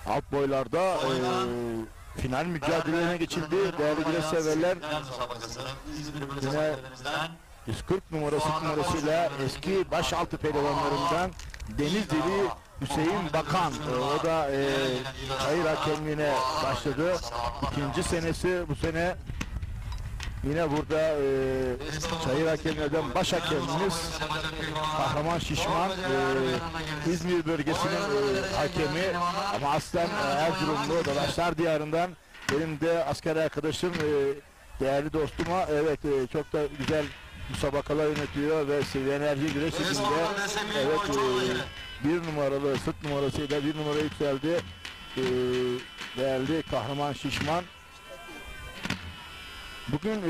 Alt boylarda final mücadelelerine geçildi. Değerli güreş severler, yine 140 numarasıyla eski başaltı pehlivanlarından Denizlili Hüseyin Bakan, o da çayır hakemliğine başladı. İkinci senesi bu sene. Yine burada çayır hakemlerden baş hakemimiz Kahraman Şişman, İzmir bölgesinin hakemi ama aslen Erzurumlu, Dalaşlar Diyarı'ndan benim de asker arkadaşım, değerli dostuma. Evet, çok da güzel müsabakalar yönetiyor ve seviye enerji güreş içinde. Evet, bir numaralı sırt numarasıyla bir numara yükseldi değerli Kahraman Şişman. Bugün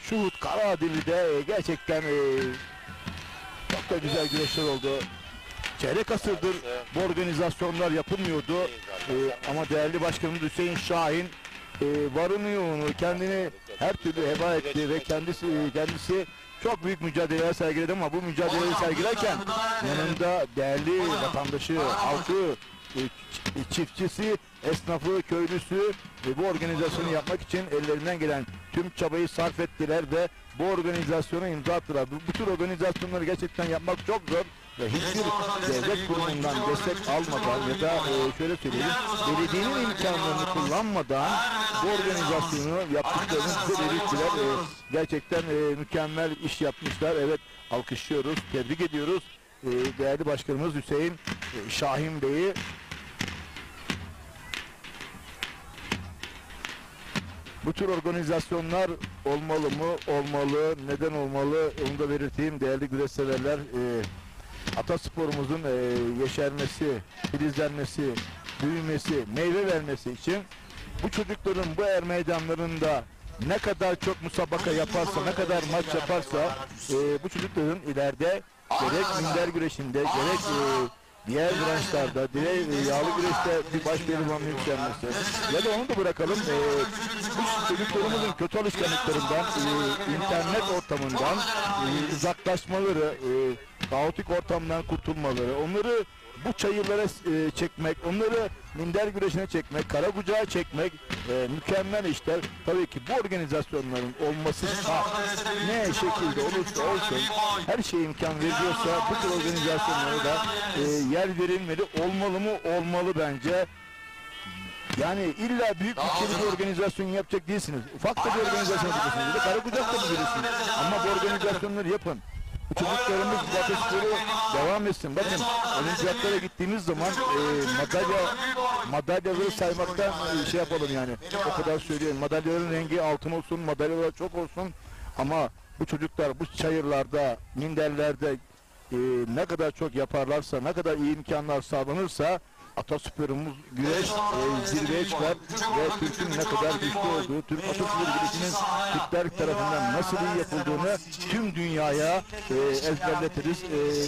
Şuhut Kara Adilli'de gerçekten çok da güzel güreşler oldu. Çeyrek asırdır bu organizasyonlar yapılmıyordu. Ama değerli başkanımız Hüseyin Şahin varını yoğunu kendini her türlü heba etti ve kendisi çok büyük mücadeleler sergiledi ama bu mücadeleyi sergilerken yanında değerli vatandaşı, halkı, çiftçisi, esnafı, köylüsü bu organizasyonu yapmak için ellerinden gelen tüm çabayı sarf ettiler ve bu organizasyona imza attılar. Bu tür organizasyonları gerçekten yapmak çok zor ve hiçbir devlet kurumundan destek almadan ya da şöyle söyleyeyim, belediyenin imkanlarını kullanmadan bu organizasyonu yaptıklarını bize belirttiler. Gerçekten mükemmel iş yapmışlar. Evet, alkışlıyoruz, tebrik ediyoruz. Değerli başkanımız Hüseyin Şahin Bey'i. Bu tür organizasyonlar olmalı mı? Olmalı. Neden olmalı? Onu da belirteyim değerli güreş severler. Atasporumuzun yeşermesi, filizlenmesi, büyümesi, meyve vermesi için bu çocukların bu er meydanlarında ne kadar çok musabaka yaparsa, ne kadar maç yaparsa bu çocukların ileride gerek minder güreşinde, gerek diğer branşlarda, yağlı güreşte bir baş pehlivanın yükselmesi. Ya da onu da bırakalım. Bu çocuklarımızın kötü alışkanlıklarından, internet ortamından uzaklaşmaları, kaotik ortamdan kurtulmaları, onları bu çayırlara çekmek, onları minder güreşine çekmek, kara kucağa çekmek mükemmel işler. Tabii ki bu organizasyonların olması ne şekilde olursa olsun her şeye imkan veriliyorsa bu tür organizasyonlara da yer verilmeli. Olmalı mı? Olmalı bence. Yani illa büyük bütçeli bir organizasyon yapacak değilsiniz. Ufak da bir organizasyon yapacaksınız. Kara kucak da bilirsiniz. Ama bu organizasyonları yapın. Bu çocuklarımız bu ateşleri devam etsin. Bakın olimpiyatlara gittiğimiz zaman madalyaları saymaktan şey yapalım yani. O kadar söylüyorum. Madalyaların rengi altın olsun, madalyalar çok olsun. Ama bu çocuklar bu çayırlarda, minderlerde ne kadar çok yaparlarsa, ne kadar iyi imkanlar sağlanırsa atasporumuz güreş zirveye çıkar ve Türk'ün ne kadar güçlü olduğu, Türk ataspor güreşinin Türkler tarafından nasıl iyi yapıldığını tüm dünyaya ezberletiriz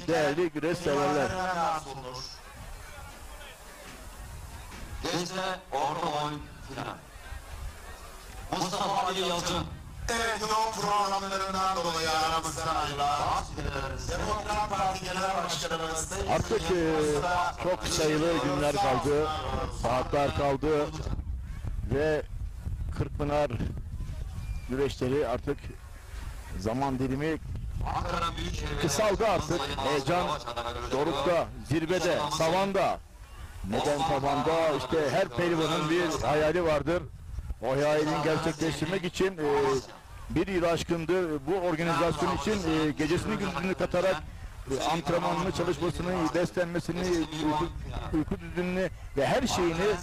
değerli güreş severler. Gençler orta oyun final. Mustafa Ali Yalçın. Evet, yoğun programlarından dolayı aramızdan ayrılan Demokrat Parti Genel Başkanımız artık çok sayılı günler kaldı, saatler kaldı ve Kırkpınar güreşleri artık zaman dilimi kısaldı artık. Heyecan dorukta, zirvede, tavanda. Neden tavanda? İşte her pehlivanın bir hayali vardır. O hayalini gerçekleştirmek için bir yıl aşkındır bu organizasyon için gecesini gündüzünü katarak antrenmanını, çalışmasını, beslenmesini, uyku düzenini ve her şeyini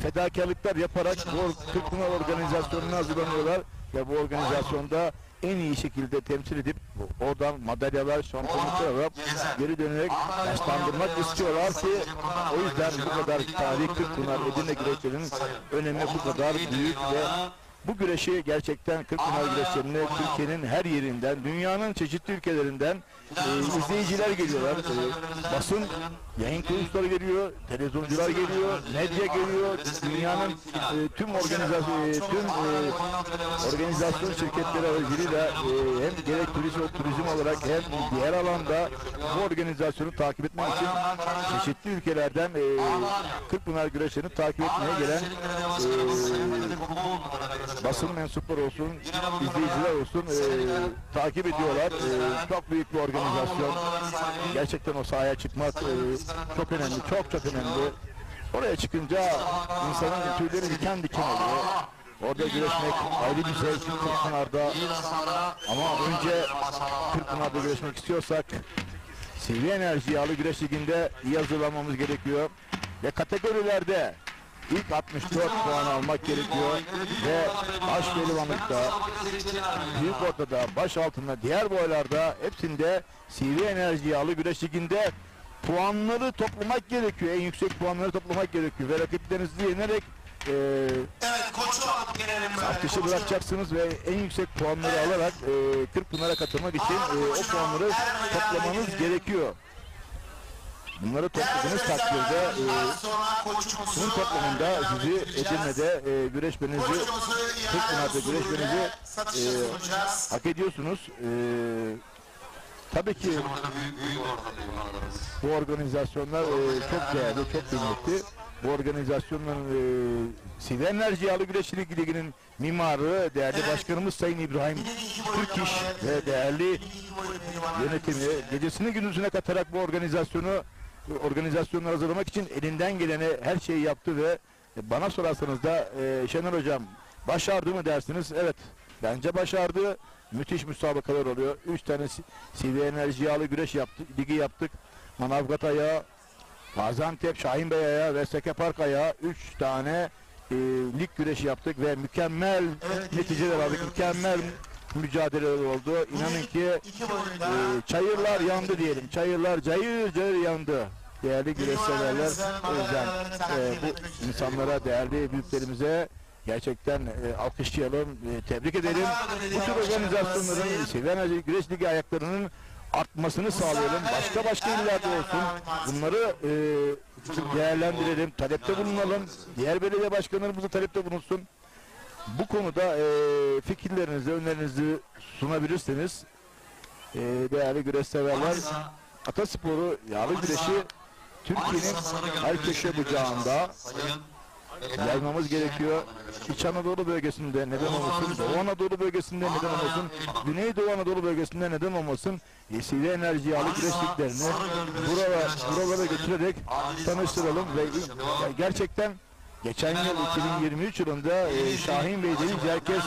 fedakarlıklar yaparak bu Kırkpınar organizasyonuna hazırlanıyorlar ve bu organizasyonda en iyi şekilde temsil edip oradan madalyalar, şampiyonluklar alıp geri dönerek yaşlandırmak istiyorlar ki o yüzden bu kadar tarihi Kırkpınar Edirne güreşlerinin önemi bu kadar büyük ve bu güreşi gerçekten Kırkpınar güreşlerine Türkiye'nin her yerinden, dünyanın çeşitli ülkelerinden izleyiciler geliyorlar. Basın, yayın kuruluşları geliyor, televizyoncular geliyor, medya geliyor, dünyanın tüm organizasyon şirketleri aracılığıyla hem gerek turizm olarak hem diğer alanda bu organizasyonu takip etmek için çeşitli ülkelerden Kırkpınar güreşlerini takip etmeye gelen basın mensupları olsun, izleyiciler olsun takip ediyorlar. Çok büyük bir organizasyon. Gerçekten o sahaya çıkmak çok önemli, çok önemli. Oraya çıkınca insanın tüyleri diken diken oluyor. Orada güreşmek ayrı bir zevk Kırkpınar'da. Ama önce Kırkpınar'da güreşmek istiyorsak CV Enerji Yağlı Güreş Ligi'nde iyi hazırlanmamız gerekiyor. Ve kategorilerde İlk 64 puan almak gerekiyor ve baş pehlivanlıkta, büyük ortada, baş altında, diğer boylarda hepsinde CV Enerji Yağlı Güreş Ligi'nde puanları toplamak gerekiyor. En yüksek puanları toplamak gerekiyor ve rakiplerinizi yenerek evet, koçu alıp gelelim. artışı bırakacaksınız ve en yüksek puanları alarak Kırkpınar'a katılmak için o puanları toplamanız gerekiyor. Bunları topladığınız takdirde bunun toplamında sizi Edirne'de güreşmenizi, Kırkpınar'da güreşmenizi hak ediyorsunuz. Tabii ki bu organizasyonlar çok değerli, çok kıymetli. Bu organizasyonların CV Enerji Yağlı Güreş Ligi'nin mimarı, değerli başkanımız Sayın İbrahim Türkiş ve değerli yönetimi gecesini gündüzüne katarak bu organizasyonları hazırlamak için elinden geleni her şeyi yaptı ve bana sorarsanız da Şener Hocam başardı mı dersiniz? Evet, bence başardı. Müthiş müsabakalar oluyor. 3 tane CV Enerji Yağlı Güreş ligi yaptık. Manavgat ayağı, Gaziantep Şahin Bey ayağı ve Seke Park ayağı 3 tane lig güreşi yaptık ve mükemmel neticeler aldık. Mükemmel mücadeleler oldu. İnanın ki çayırlar yandı diyelim. Çayırlar cayır cayır yandı. Değerli güreş severler. O yüzden bu insanlara, değerli büyüklerimize gerçekten alkışlayalım, tebrik edelim. Bu tür organizasyonların, CV Enerji Güreş Ligi ayaklarının artmasını sağlayalım. Başka illerde olsun. Bunları değerlendirelim. Talepte bulunalım. Diğer belediye başkanlarımız da talepte bulunsun. Bu konuda fikirlerinizi, önerinizi sunabilirseniz değerli güreş severler, Ataspor'u, yağlı güreşi Türkiye'nin her köşe bucağında yaymamız gerekiyor. İç Anadolu bölgesinde neden olmasın, Doğu Anadolu bölgesinde neden olmasın, Güneydoğu Anadolu bölgesinde neden olmasın, Yesili Enerji yağlı güreşliklerini buralara götürerek tanıştıralım ve gerçekten geçen yıl 2023 yılında Şahin Bey deyince herkes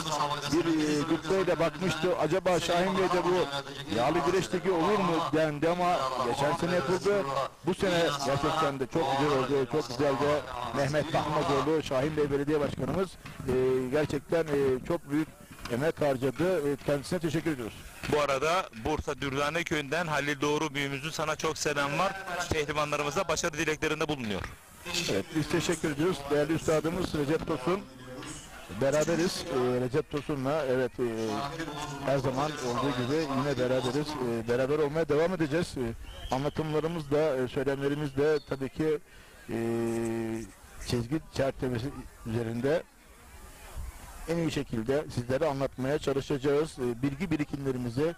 bir gıptayla bakmıştı. Acaba Şahin Bey'de bu yağlı güreşteki olur mu dendi ama geçen sene yapıldı. Bu sene gerçekten de çok güzel oldu. Çok güzel de Mehmet Mahmudoğlu, Şahin Bey Belediye Başkanımız gerçekten çok büyük emek harcadı. Kendisine teşekkür ediyoruz. Bu arada Bursa Dürdane Köyü'nden Halil Doğru büyüğümüzün sana çok selam var. Pehlivanlarımıza başarı dileklerinde bulunuyor. Evet, biz teşekkür ediyoruz. Değerli üstadımız Recep Tosun. Beraberiz. Recep Tosun'la her zaman olduğu gibi yine beraberiz. Beraber olmaya devam edeceğiz. Anlatımlarımız da, söylemlerimiz de tabii ki çizgi çerçevesi üzerinde en iyi şekilde sizlere anlatmaya çalışacağız. Bilgi birikimlerimizi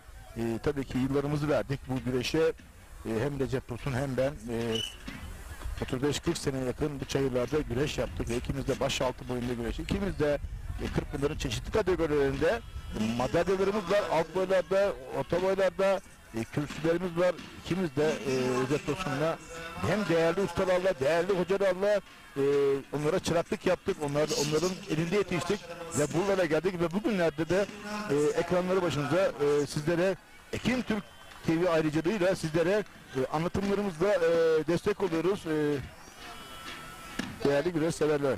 tabii ki yıllarımızı verdik bu güreşe. Hem Recep Tosun hem ben 35-40 seneye yakın bu çayırlarda güreş yaptık ve ikimiz de başaltı boyunda güreş. İkimiz de Kırkpınar'ın çeşitli kategorilerinde madalyalarımız var. Alt boylarda, orta boylarda kürsülerimiz var. İkimiz de Recep Tosun'la hem değerli ustalarla, değerli hocalarla onlara çıraklık yaptık. Onların elinde yetiştik ve buralara geldik ve bugünlerde de ekranları başınıza sizlere Ekin Türk TV ayrıcalığıyla sizlere anlatımlarımızla destek oluyoruz. Değerli güreş severler.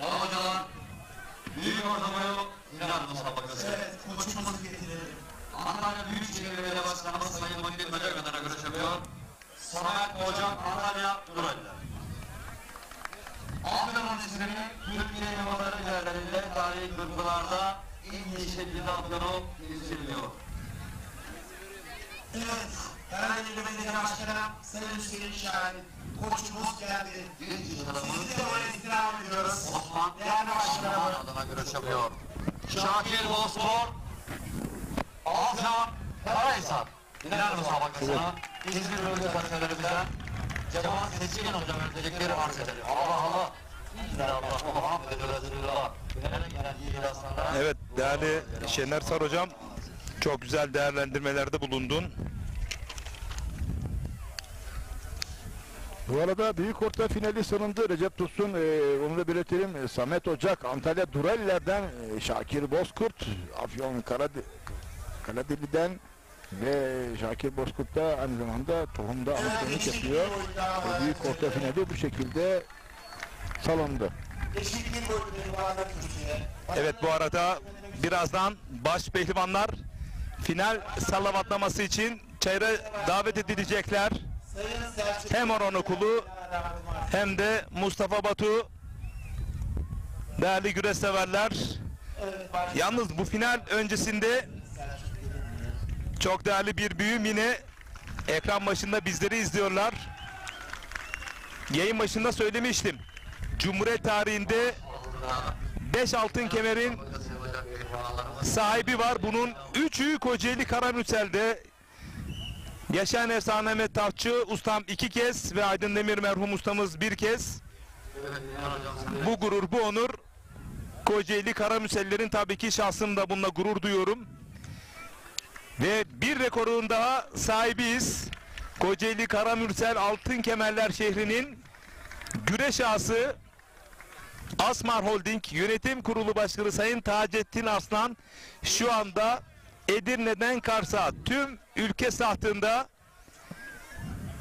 Hocalar, büyük ortamaya final müsabakası. Evet, koçumuzu getirelim. Antalya Büyükşehir Belediye Başkanımız Sayın Muhittin Böcek adına görüş yapıyor. Samet Hocam Antalya Duray'la. Afyon'un ismini Türkiye yuvaları yerlerinde tarihi kırkılarda en iyi şekilde Afyon'u temsil. Evet, Karadeniz Belediye Başkanı Sayın Hüseyin Şahin, koçumuz geldi. Sizi de oraya istirham ediyoruz. Osman Değerli başkanım. adına görüş yapıyor. Şakir Bozkurt, Afyon, Karahisar. Final müsabakasına İzmir bölge kaçalarımızdan Cemal Seçkin Hocam öncelikleri arz edelim. Allah. İnşallah, Muhammed Resulullah. Finale gelen iyi aslanlar. Evet değerli Şener Sar hocam, çok güzel değerlendirmelerde bulundun. Bu arada büyük orta finali sonunda Recep Tosun, onu da belirtelim, Samet Ocak, Antalya Duraliler'den Şakir Bozkurt, Afyon Karadeli'den ve Şakir Bozkurt da aynı zamanda tohumda antrenörlük yapıyor. Büyük orta finali bu şekilde salonda. Eşitlik boyutları bağlı Türkiye. Evet bu arada birazdan baş pehlivanlar final salavatlaması için çayıra davet edilecekler. Sayın Selçuk. Hem Orhan Okulu hem de Mustafa Batu. Değerli güreş severler. Yalnız bu final öncesinde çok değerli bir büyüğüm yine ekran başında bizleri izliyorlar. Yayın başında söylemiştim. Cumhuriyet tarihinde 5 altın kemerin sahibi var. Bunun 3'ü Kocaeli Karamürsel'de. Yaşayan efsane Mehmet Tavçı ustam 2 kez ve Aydın Demir merhum ustamız 1 kez. Bu gurur, bu onur Kocaeli Karamürsellerin, tabii ki şahsım da bununla gurur duyuyorum. Ve bir rekorun daha sahibiyiz. Kocaeli Karamürsel Altın Kemerler şehrinin güreş ağası Asmar Holding Yönetim Kurulu Başkanı Sayın Taceddin Arslan şu anda Edirne'den Kars'a tüm ülke sahtında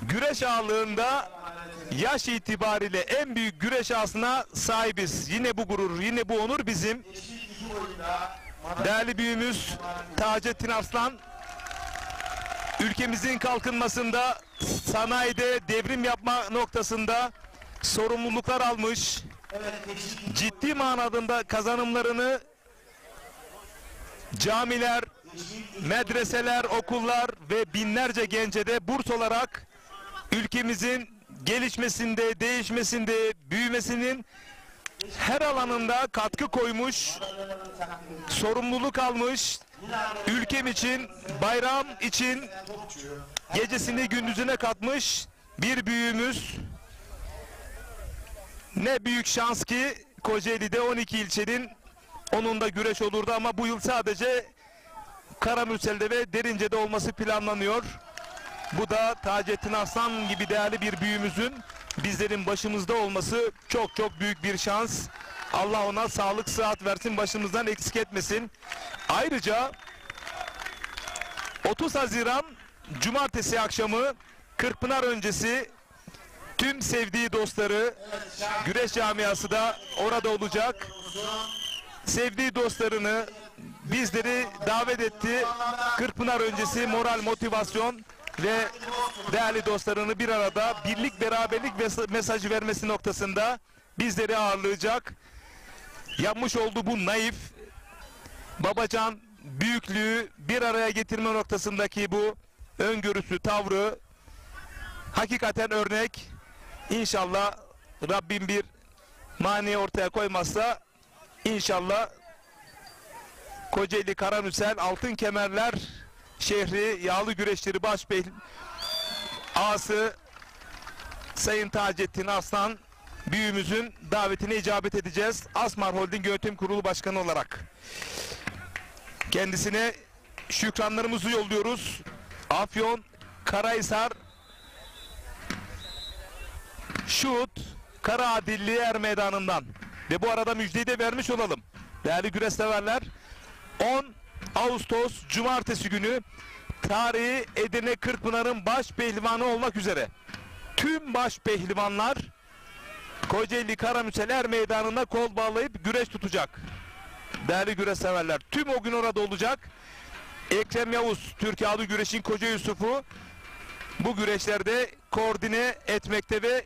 güreş ağırlığında yaş itibariyle en büyük güreş ağasına sahibiz. Yine bu gurur, yine bu onur bizim. Değerli büyüğümüz Taceddin Arslan ülkemizin kalkınmasında, sanayide devrim yapma noktasında sorumluluklar almış. Ciddi manada kazanımlarını camiler, medreseler, okullar ve binlerce gence de burs olarak ülkemizin gelişmesinde, değişmesinde, büyümesinin her alanında katkı koymuş, sorumluluk almış, ülkem için, bayram için gecesini gündüzüne katmış bir büyüğümüz. Ne büyük şans ki Kocaeli'de 12 ilçenin onun da güreş olurdu ama bu yıl sadece Karamürsel'de ve Derince'de olması planlanıyor. Bu da Taceddin Aslan gibi değerli bir büyüğümüzün bizlerin başımızda olması çok çok büyük bir şans. Allah ona sağlık, sıhhat versin, başımızdan eksik etmesin. Ayrıca 30 Haziran Cumartesi akşamı Kırkpınar öncesi tüm sevdiği dostları, güreş camiası da orada olacak. Sevdiği dostlarını, bizleri davet etti. Kırkpınar öncesi moral, motivasyon ve değerli dostlarını bir arada birlik, beraberlik mesajı vermesi noktasında bizleri ağırlayacak. Yapmış olduğu bu naif, babacan büyüklüğü bir araya getirme noktasındaki bu öngörüsü, tavrı hakikaten örnek. İnşallah Rabbim bir mani ortaya koymazsa inşallah Kocaeli Karamürsel Altın Kemerler şehri yağlı güreşleri başbey ağası Sayın Taceddin Aslan büyüğümüzün davetine icabet edeceğiz. Asmar Holding Yönetim Kurulu Başkanı olarak. Kendisine şükranlarımızı yolluyoruz. Afyon, Karahisar, Şuhut, Karaadilli Er Meydanı'ndan. Ve bu arada müjdeyi de vermiş olalım. Değerli güreş severler, 10 Ağustos Cumartesi günü tarihi Edirne Kırkpınar'ın baş pehlivanı olmak üzere tüm baş pehlivanlar Kocaeli Karamürsel Er Meydanı'nda kol bağlayıp güreş tutacak. Değerli güreş severler, tüm o gün orada olacak. Ekrem Yavuz, Türkiye Adı Güreş'in Koca Yusuf'u bu güreşlerde koordine etmekte ve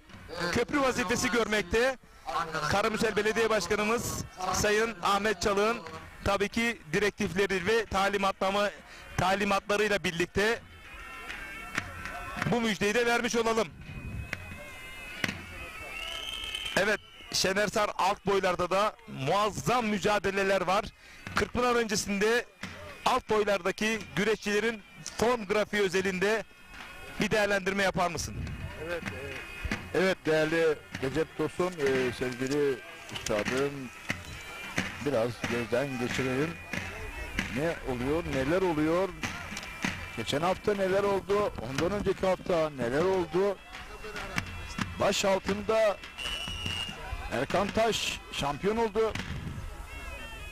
köprü vazifesi görmekte. Karamürsel Belediye Başkanımız Sayın Ahmet Çalık'ın tabii ki direktifleri ve talimatlarıyla birlikte bu müjdeyi de vermiş olalım. Evet, Şenersar alt boylarda da muazzam mücadeleler var. Kırkpınar öncesinde alt boylardaki güreşçilerin form grafiği özelinde bir değerlendirme yapar mısın? Evet değerli Recep Tosun, sevgili üstadım, biraz gözden geçirelim. Ne oluyor, neler oluyor? Geçen hafta neler oldu? Ondan önceki hafta neler oldu? Baş altında Erkan Taş şampiyon oldu.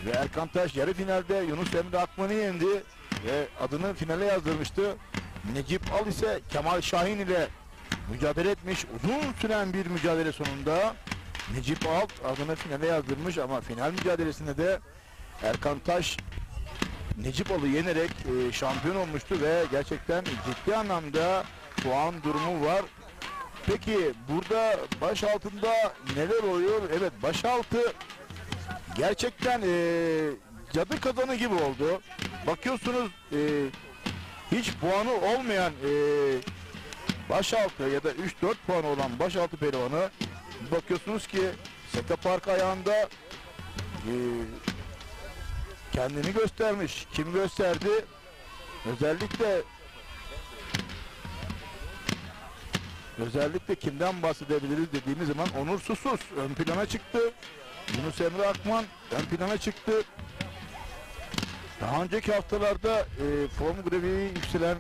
Ve Erkan Taş yarı finalde Yunus Emre Akman'ı yendi ve adını finale yazdırmıştı. Necip Al ise Kemal Şahin ile mücadele etmiş. Uzun süren bir mücadele sonunda Necip Al adını finale yazdırmış ama final mücadelesinde de Erkan Taş Necip Al'ı yenerek şampiyon olmuştu ve gerçekten ciddi anlamda puan durumu var. Peki burada baş altında neler oluyor? Evet, baş altı gerçekten cadı kazanı gibi oldu. Bakıyorsunuz hiç puanı olmayan başaltı ya da 3-4 puanı olan başaltı pehlivanı bakıyorsunuz ki Seka Park ayağında kendini göstermiş. Kim gösterdi? Özellikle kimden bahsedebiliriz dediğimiz zaman Onur Susuz ön plana çıktı. Yunus Emre Akman ön plana çıktı. Daha önceki haftalarda form grafiği yükselen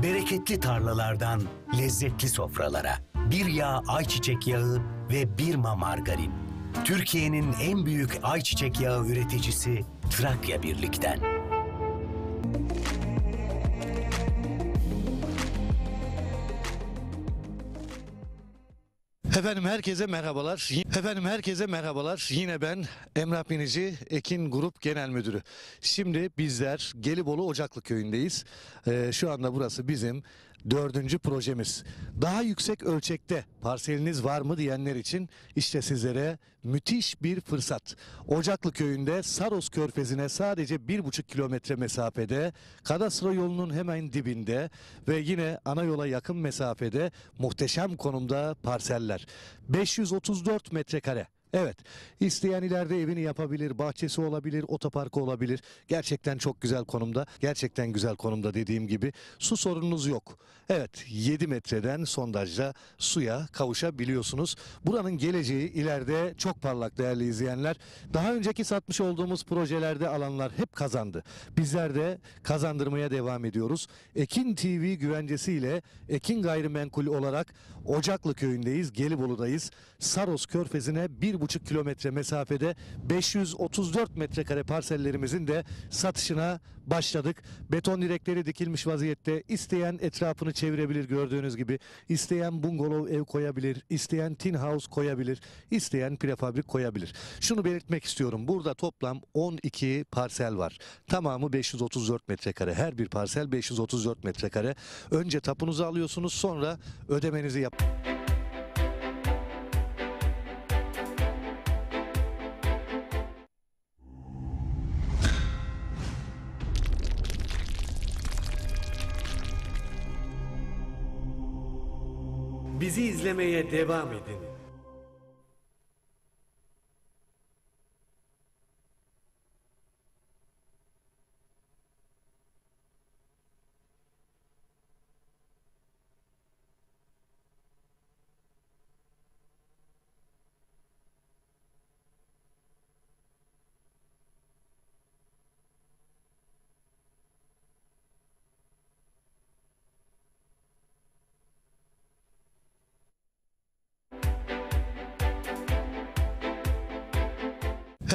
Bereketli tarlalardan lezzetli sofralara. Bir yağ ayçiçek yağı ve Birma margarin. Türkiye'nin en büyük ayçiçek yağı üreticisi Trakya Birlik'ten. Efendim herkese merhabalar. Yine ben Emrah Binici, Ekin Grup Genel Müdürü. Şimdi bizler Gelibolu Ocaklı köyündeyiz. Şu anda burası bizim 4. projemiz. Daha yüksek ölçekte parseliniz var mı diyenler için işte sizlere müthiş bir fırsat. Ocaklı köyünde Saros Körfezi'ne sadece 1,5 kilometre mesafede, kadastro yolunun hemen dibinde ve yine ana yola yakın mesafede muhteşem konumda parseller. 534 metrekare. Evet, isteyen ileride evini yapabilir, bahçesi olabilir, otoparkı olabilir. Gerçekten çok güzel konumda, gerçekten güzel konumda dediğim gibi. Su sorununuz yok. Evet, 7 metreden sondajla suya kavuşabiliyorsunuz. Buranın geleceği ileride çok parlak değerli izleyenler. Daha önceki satmış olduğumuz projelerde alanlar hep kazandı. Bizler de kazandırmaya devam ediyoruz. Ekin TV güvencesiyle Ekin Gayrimenkul olarak Ocaklı köyündeyiz, Gelibolu'dayız. Saros Körfezi'ne 1,5 kilometre mesafede 534 metrekare parsellerimizin de satışına başladık. Beton direkleri dikilmiş vaziyette. İsteyen etrafını çevirebilir gördüğünüz gibi. İsteyen bungalov ev koyabilir. İsteyen tin house koyabilir. İsteyen prefabrik koyabilir. Şunu belirtmek istiyorum. Burada toplam 12 parsel var. Tamamı 534 metrekare. Her bir parsel 534 metrekare. Önce tapunuzu alıyorsunuz, sonra ödemenizi yap. Bizi izlemeye devam edin.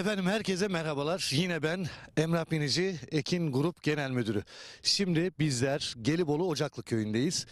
Efendim herkese merhabalar. Yine ben Emrah Binici, Ekin Grup Genel Müdürü. Şimdi bizler Gelibolu Ocaklı köyündeyiz.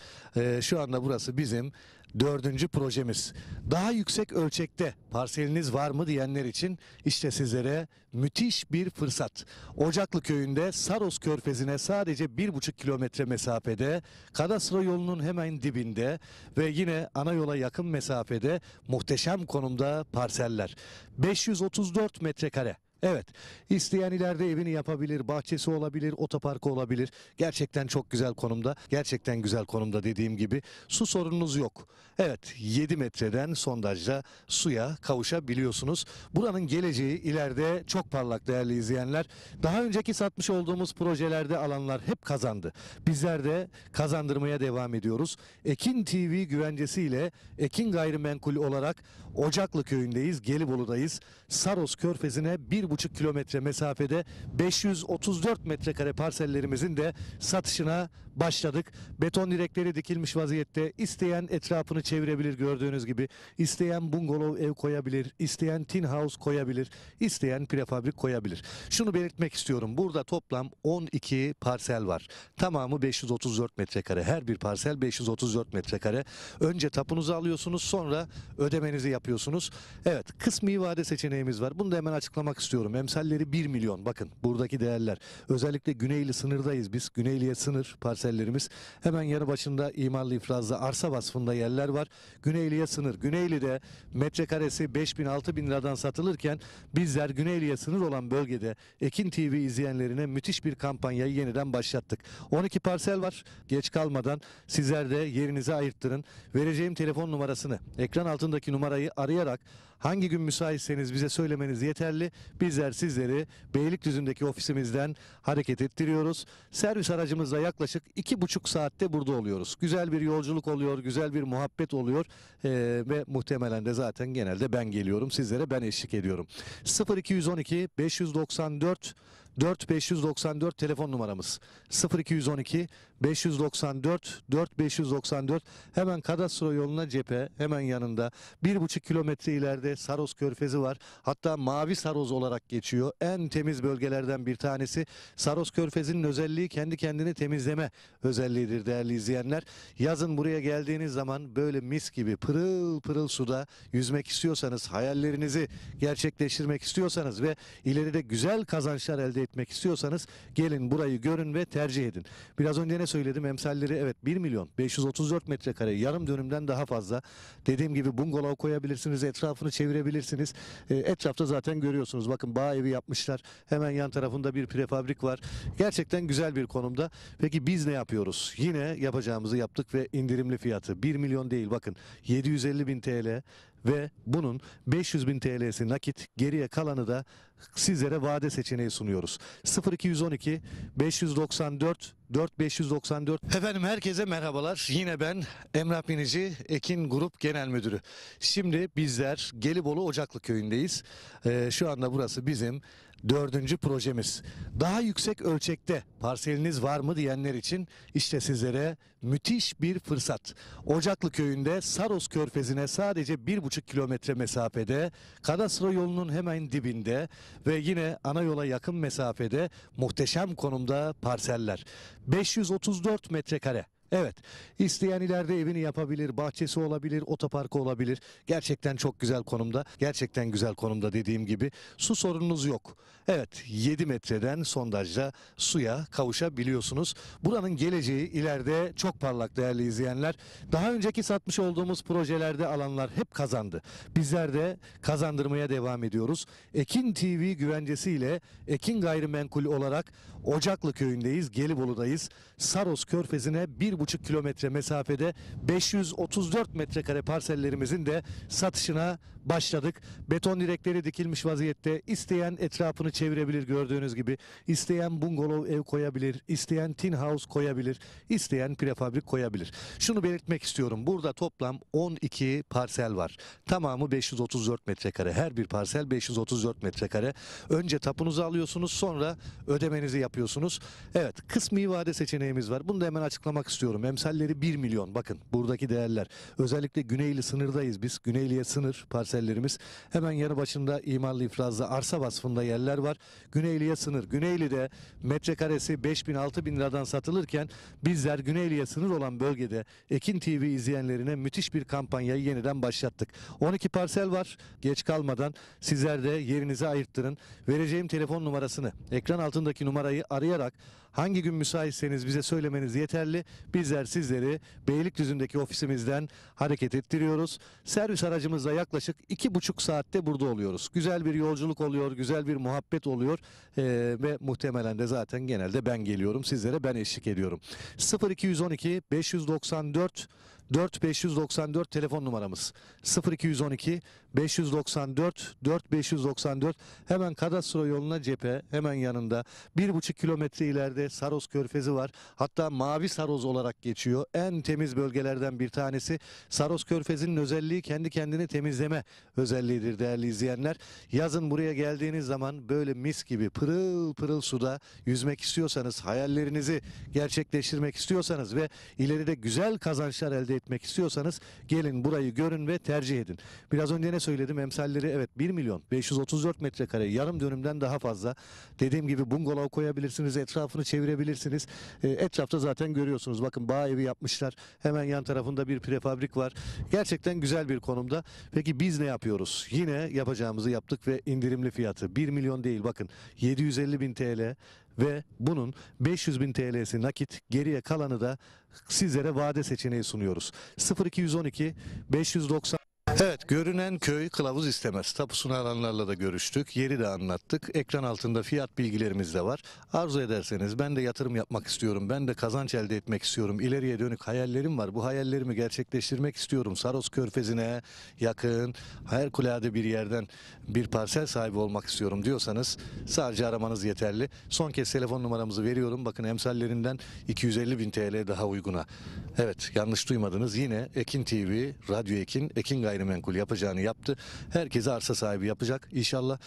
Şu anda burası bizim 4. projemiz. Daha yüksek ölçekte parseliniz var mı diyenler için işte sizlere müthiş bir fırsat. Ocaklı köyünde Saros Körfezi'ne sadece 1,5 kilometre mesafede, kadastro yolunun hemen dibinde ve yine ana yola yakın mesafede muhteşem konumda parseller. 534 metrekare. Evet, isteyen ileride evini yapabilir, bahçesi olabilir, otoparkı olabilir. Gerçekten çok güzel konumda, gerçekten güzel konumda dediğim gibi. Su sorununuz yok. Evet, 7 metreden sondajla suya kavuşabiliyorsunuz. Buranın geleceği ileride çok parlak değerli izleyenler. Daha önceki satmış olduğumuz projelerde alanlar hep kazandı. Bizler de kazandırmaya devam ediyoruz. Ekin TV güvencesiyle Ekin Gayrimenkul olarak Ocaklı köyündeyiz, Gelibolu'dayız. Saros Körfezi'ne 1,5 kilometre mesafede 534 metrekare parsellerimizin de satışına başladık. Beton direkleri dikilmiş vaziyette. İsteyen etrafını çevirebilir gördüğünüz gibi. İsteyen bungalov ev koyabilir. İsteyen tin house koyabilir. İsteyen prefabrik koyabilir. Şunu belirtmek istiyorum. Burada toplam 12 parsel var. Tamamı 534 metrekare. Her bir parsel 534 metrekare. Önce tapunuzu alıyorsunuz, sonra ödemenizi yapıyorsunuz. Evet, kısmi vade seçeneğimiz var. Bunu da hemen açıklamak istiyorum. Emsalleri 1 milyon. Bakın buradaki değerler. Özellikle Güneyli sınırdayız biz. Güneyli'ye sınır parsellerimiz. Hemen yanı başında imarlı ifrazda arsa vasfında yerler var. Güneyli'ye sınır. Güneyli'de metrekaresi 5.000-6.000 liradan satılırken bizler Güneyli'ye sınır olan bölgede Ekin TV izleyenlerine müthiş bir kampanyayı yeniden başlattık. 12 parsel var. Geç kalmadan sizler de yerinizi ayırttırın. Vereceğim telefon numarasını, ekran altındaki numarayı arayarak hangi gün müsaitseniz bize söylemeniz yeterli. Bizler sizleri Beylikdüzü'ndeki ofisimizden hareket ettiriyoruz. Servis aracımızla yaklaşık 2,5 saatte burada oluyoruz. Güzel bir yolculuk oluyor, güzel bir muhabbet oluyor ve muhtemelen de zaten genelde ben geliyorum. Sizlere ben eşlik ediyorum. 0212 594 4594 telefon numaramız. 0212 594 4594, hemen kadastro yoluna cephe, hemen yanında 1,5 kilometre ileride Saros Körfezi var. Hatta Mavi Saroz olarak geçiyor. En temiz bölgelerden bir tanesi. Saros Körfezi'nin özelliği kendi kendini temizleme özelliğidir değerli izleyenler. Yazın buraya geldiğiniz zaman böyle mis gibi pırıl pırıl suda yüzmek istiyorsanız, hayallerinizi gerçekleştirmek istiyorsanız ve ileride güzel kazançlar elde etmek istiyorsanız gelin burayı görün ve tercih edin. Biraz önce ne söyledim? Emsalleri evet 1 milyon 534 metrekare, yarım dönümden daha fazla. Dediğim gibi bungalov koyabilirsiniz, etrafını çevirebilirsiniz. Etrafta zaten görüyorsunuz. Bakın bağ evi yapmışlar. Hemen yan tarafında bir prefabrik var. Gerçekten güzel bir konumda. Peki biz ne yapıyoruz? Yine yapacağımızı yaptık ve indirimli fiyatı 1 milyon değil, bakın 750.000 TL ve bunun 500.000 TL'si nakit, geriye kalanı da sizlere vade seçeneği sunuyoruz. 0212 594 4594. Efendim herkese merhabalar. Yine ben Emrah Binici, Ekin Grup Genel Müdürü. Şimdi bizler Gelibolu Ocaklı Köyü'ndeyiz. Şu anda burası bizim 4. projemiz. Daha yüksek ölçekte parseliniz var mı diyenler için işte sizlere müthiş bir fırsat. Ocaklı Köyü'nde Saros Körfezi'ne sadece 1,5 kilometre mesafede, kadastro yolunun hemen dibinde ve yine ana yola yakın mesafede muhteşem konumda parseller. 534 metrekare. Evet, isteyen ileride evini yapabilir, bahçesi olabilir, otoparkı olabilir. Gerçekten çok güzel konumda, gerçekten güzel konumda dediğim gibi. Su sorununuz yok. Evet, 7 metreden sondajla suya kavuşabiliyorsunuz. Buranın geleceği ileride çok parlak değerli izleyenler. Daha önceki satmış olduğumuz projelerde alanlar hep kazandı. Bizler de kazandırmaya devam ediyoruz. Ekin TV güvencesiyle Ekin Gayrimenkul olarak Ocaklı Köyü'ndeyiz, Gelibolu'dayız. Saros Körfezi'ne 1,5 kilometre mesafede 534 metrekare parsellerimizin de satışına başladık. Beton direkleri dikilmiş vaziyette. İsteyen etrafını çevirebilir gördüğünüz gibi. İsteyen bungalov ev koyabilir, isteyen tin house koyabilir, isteyen prefabrik koyabilir. Şunu belirtmek istiyorum. Burada toplam 12 parsel var. Tamamı 534 metrekare. Her bir parsel 534 metrekare. Önce tapunuzu alıyorsunuz, sonra ödemenizi yapıyorsunuz. Evet, kısmi vade seçeneğimiz var. Bunu da hemen açıklamak istiyorum. Emsalleri 1 milyon. Bakın buradaki değerler. Özellikle Güneyli sınırdayız biz. Güneyli'ye sınır parsellerimiz. Hemen yanı başında imarlı ifrazda arsa vasfında yerler var. Güneyli'ye sınır. Güneyli'de metrekaresi 5.000-6.000 liradan satılırken bizler Güneyli'ye sınır olan bölgede Ekin TV izleyenlerine müthiş bir kampanyayı yeniden başlattık. 12 parsel var. Geç kalmadan sizler de yerinizi ayırttırın. Vereceğim telefon numarasını, ekran altındaki numarayı arayarak hangi gün müsaitseniz bize söylemeniz yeterli. Bizler sizleri Beylikdüzü'ndeki ofisimizden hareket ettiriyoruz. Servis aracımızla yaklaşık 2,5 saatte burada oluyoruz. Güzel bir yolculuk oluyor, güzel bir muhabbet oluyor ve muhtemelen de zaten genelde ben geliyorum. Sizlere ben eşlik ediyorum. 0212 594 4594 telefon numaramız. 0212 594 4594, hemen kadastro yoluna cephe, hemen yanında 1,5 kilometre ileride Saros Körfezi var. Hatta Mavi Saroz olarak geçiyor. En temiz bölgelerden bir tanesi. Saros Körfezi'nin özelliği kendi kendini temizleme özelliğidir değerli izleyenler. Yazın buraya geldiğiniz zaman böyle mis gibi pırıl pırıl suda yüzmek istiyorsanız, hayallerinizi gerçekleştirmek istiyorsanız ve ileride güzel kazançlar elde etmek istiyorsanız gelin burayı görün ve tercih edin. Biraz önce ne söyledim? Emsalleri evet 1 milyon 534 metrekare, yarım dönümden daha fazla. Dediğim gibi bungalov koyabilirsiniz, etrafını çevirebilirsiniz. Etrafta zaten görüyorsunuz. Bakın bağ evi yapmışlar. Hemen yan tarafında bir prefabrik var. Gerçekten güzel bir konumda. Peki biz ne yapıyoruz? Yine yapacağımızı yaptık ve indirimli fiyatı 1 milyon değil, bakın 750.000 TL ve bunun 500.000 TL'si nakit, geriye kalanı da sizlere vade seçeneği sunuyoruz. 0212 590. Evet, görünen köy kılavuz istemez. Tapusunu alanlarla da görüştük. Yeri de anlattık. Ekran altında fiyat bilgilerimiz de var. Arzu ederseniz ben de yatırım yapmak istiyorum. Ben de kazanç elde etmek istiyorum. İleriye dönük hayallerim var. Bu hayallerimi gerçekleştirmek istiyorum. Saros Körfezi'ne yakın, harikulade bir yerden bir parsel sahibi olmak istiyorum diyorsanız sadece aramanız yeterli. Son kez telefon numaramızı veriyorum. Bakın emsallerinden 250.000 TL daha uyguna. Evet, yanlış duymadınız. Yine Ekin TV, Radyo Ekin, Ekin Gayrimenkul yapacağını yaptı. Herkese arsa sahibi yapacak. İnşallah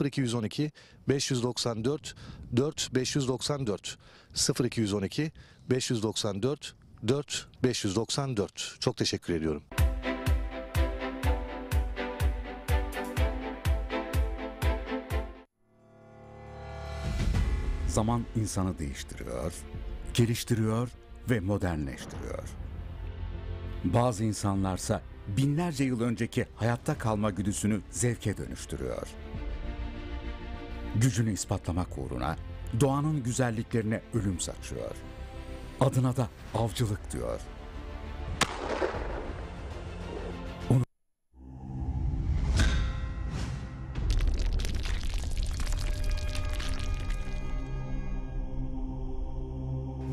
0212 594 4594 0212 594 4 594. Çok teşekkür ediyorum. Zaman insanı değiştiriyor, geliştiriyor ve modernleştiriyor. Bazı insanlarsa binlerce yıl önceki hayatta kalma güdüsünü zevke dönüştürüyor. Gücünü ispatlamak uğruna doğanın güzelliklerine ölüm saçıyor. Adına da avcılık diyor.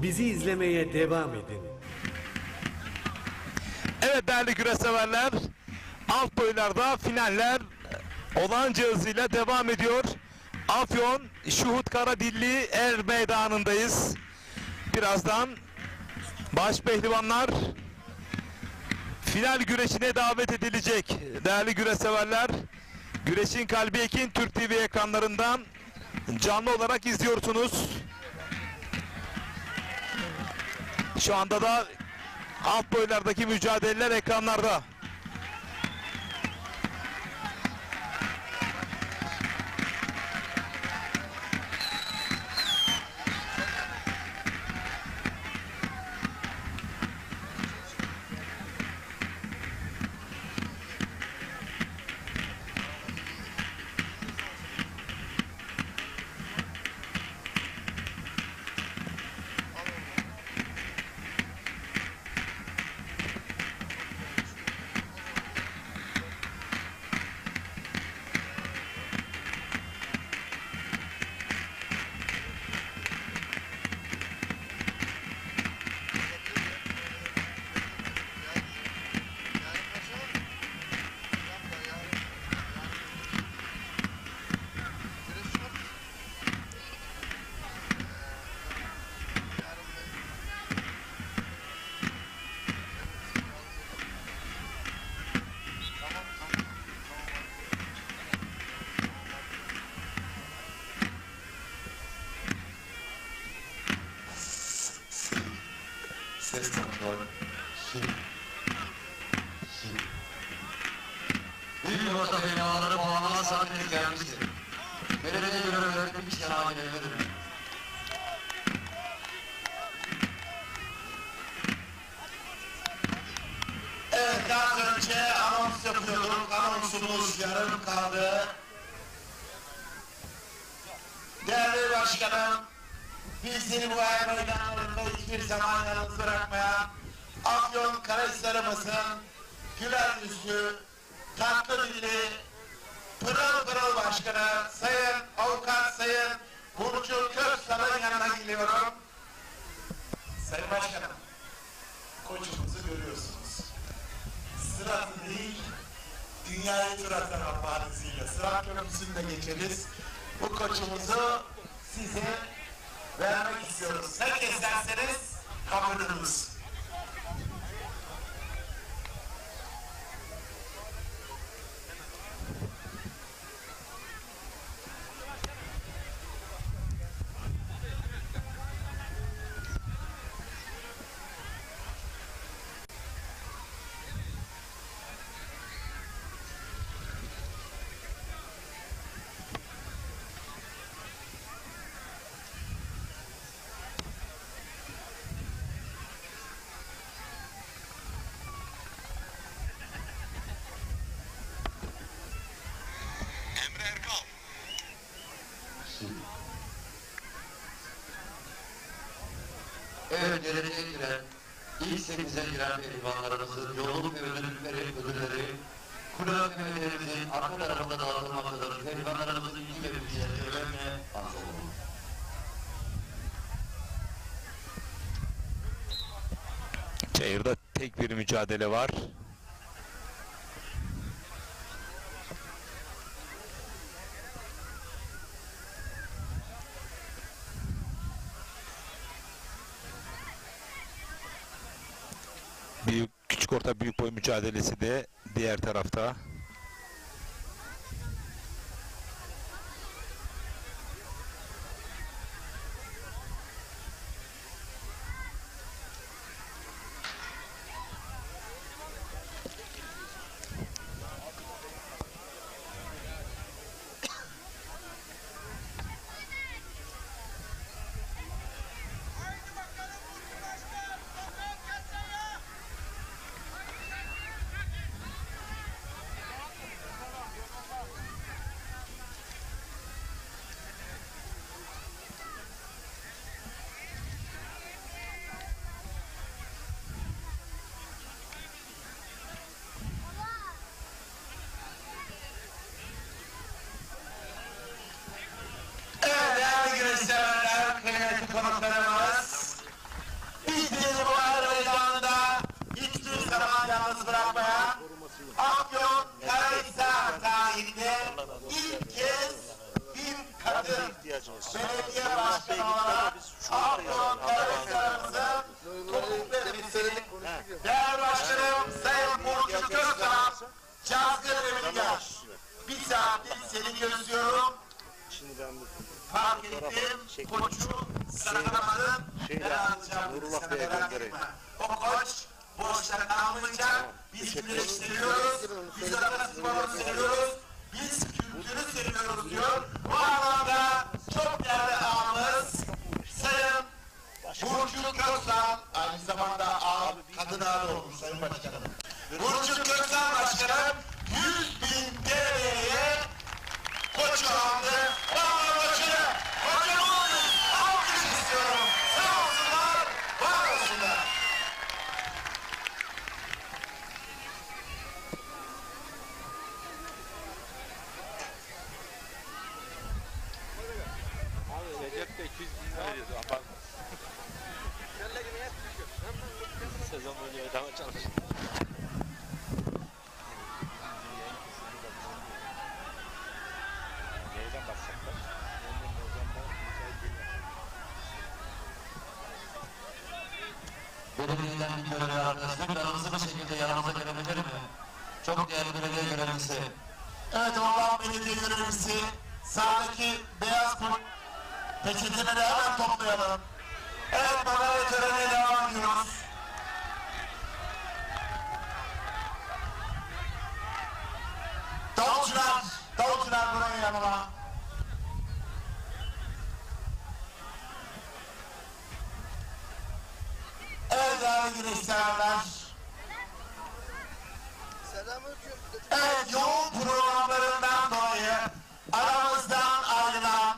Bizi izlemeye devam edin. Evet değerli güreş severler, alt boylarda finaller olağanca hızıyla devam ediyor. Afyon Şuhut Karadilli Er Meydanı'ndayız. Birazdan baş pehlivanlar final güreşine davet edilecek. Değerli güreş severler, Güreşin Kalbi Ekin Türk TV ekranlarından canlı olarak izliyorsunuz. Şu anda da alt boylardaki mücadeleler ekranlarda. Ses kontrol. Bir yumurta binaları bağlama saatine gelmiştir. Belediye görevlerinde bir şahane veririm. Evet, daha önce anons yapıyorduk. Anonsumuz yarım kaldı. Değerli başkanım, bizi bu ay meydanlarında hiçbir zaman yalnız bırakmayan Afyon Karahisar'ımızın güler yüzlü, tatlı dilli, pırıl pırıl başkanı Sayın Avukat Sayın Burcu Köksal'ın yanına geliyorum. Sayın Başkanım, koçumuzu görüyorsunuz. Sıratı değil, dünyayı tur atan afanesiyle Sırat Köprüsü'nü de geçeriz. Bu koçumuzu size vermek istiyoruz. Ne isterseniz kabulünüz. Evet, geleceğe giren, ilk 8'e giren pehlivanlarımızın yolluk ve ödülleri kulüp köylerimizin arka tarafında dağıtılmaktadır. Pehlivanlarımızın ilk ve bütçelerine arz olun. Çayırda tek bir mücadele var. Küçük orta büyük boy mücadelesi de diğer tarafta. olarak Afyon Karahisar'ımızın topluluk vermesini değerli başkanım Sayın Burcu Köksal, Cazgır ve Bilgaç. Bir saattir seni gözlüyorum. Fark ettim, koçu sakalamadın. Ben alacağım sana merak etme. O koç boşta kalmayacak. Biz güneş seviyoruz, biz Ataspor'u seviyoruz, biz kültürü seviyoruz diyor. Bu anlamda çok değerli ağamız Sayın Burcu Köksal, aynı zamanda ağa, kadın ağa olmuş Sayın Başkanım. Burcu Köksal Başkanım 100.000 TL'ye koçu aldı. Bağlı koçunu, koçunu alkış istiyorum. Sağ olsunlar, var olsunlar. Recep de 200 bin lira veriyordu. Abartma. Sezon boyunca ödeme çalışıyor. Nereden bakacaklar? Belediyeden bir görevli arkadaşlar biraz hızlı bir şekilde yanımıza gelebilir mi? Çok değerli belediye görevlisi. Evet, Orhan Belediye görevlisi sağdaki beyaz peçeteleri hemen toplayalım. Evet, madalya törenine devam ediyoruz. Davulcular buraya yanıma. Evet değerli güneşseverler. Evet, yoğun programlarından dolayı aramızdan ayrılan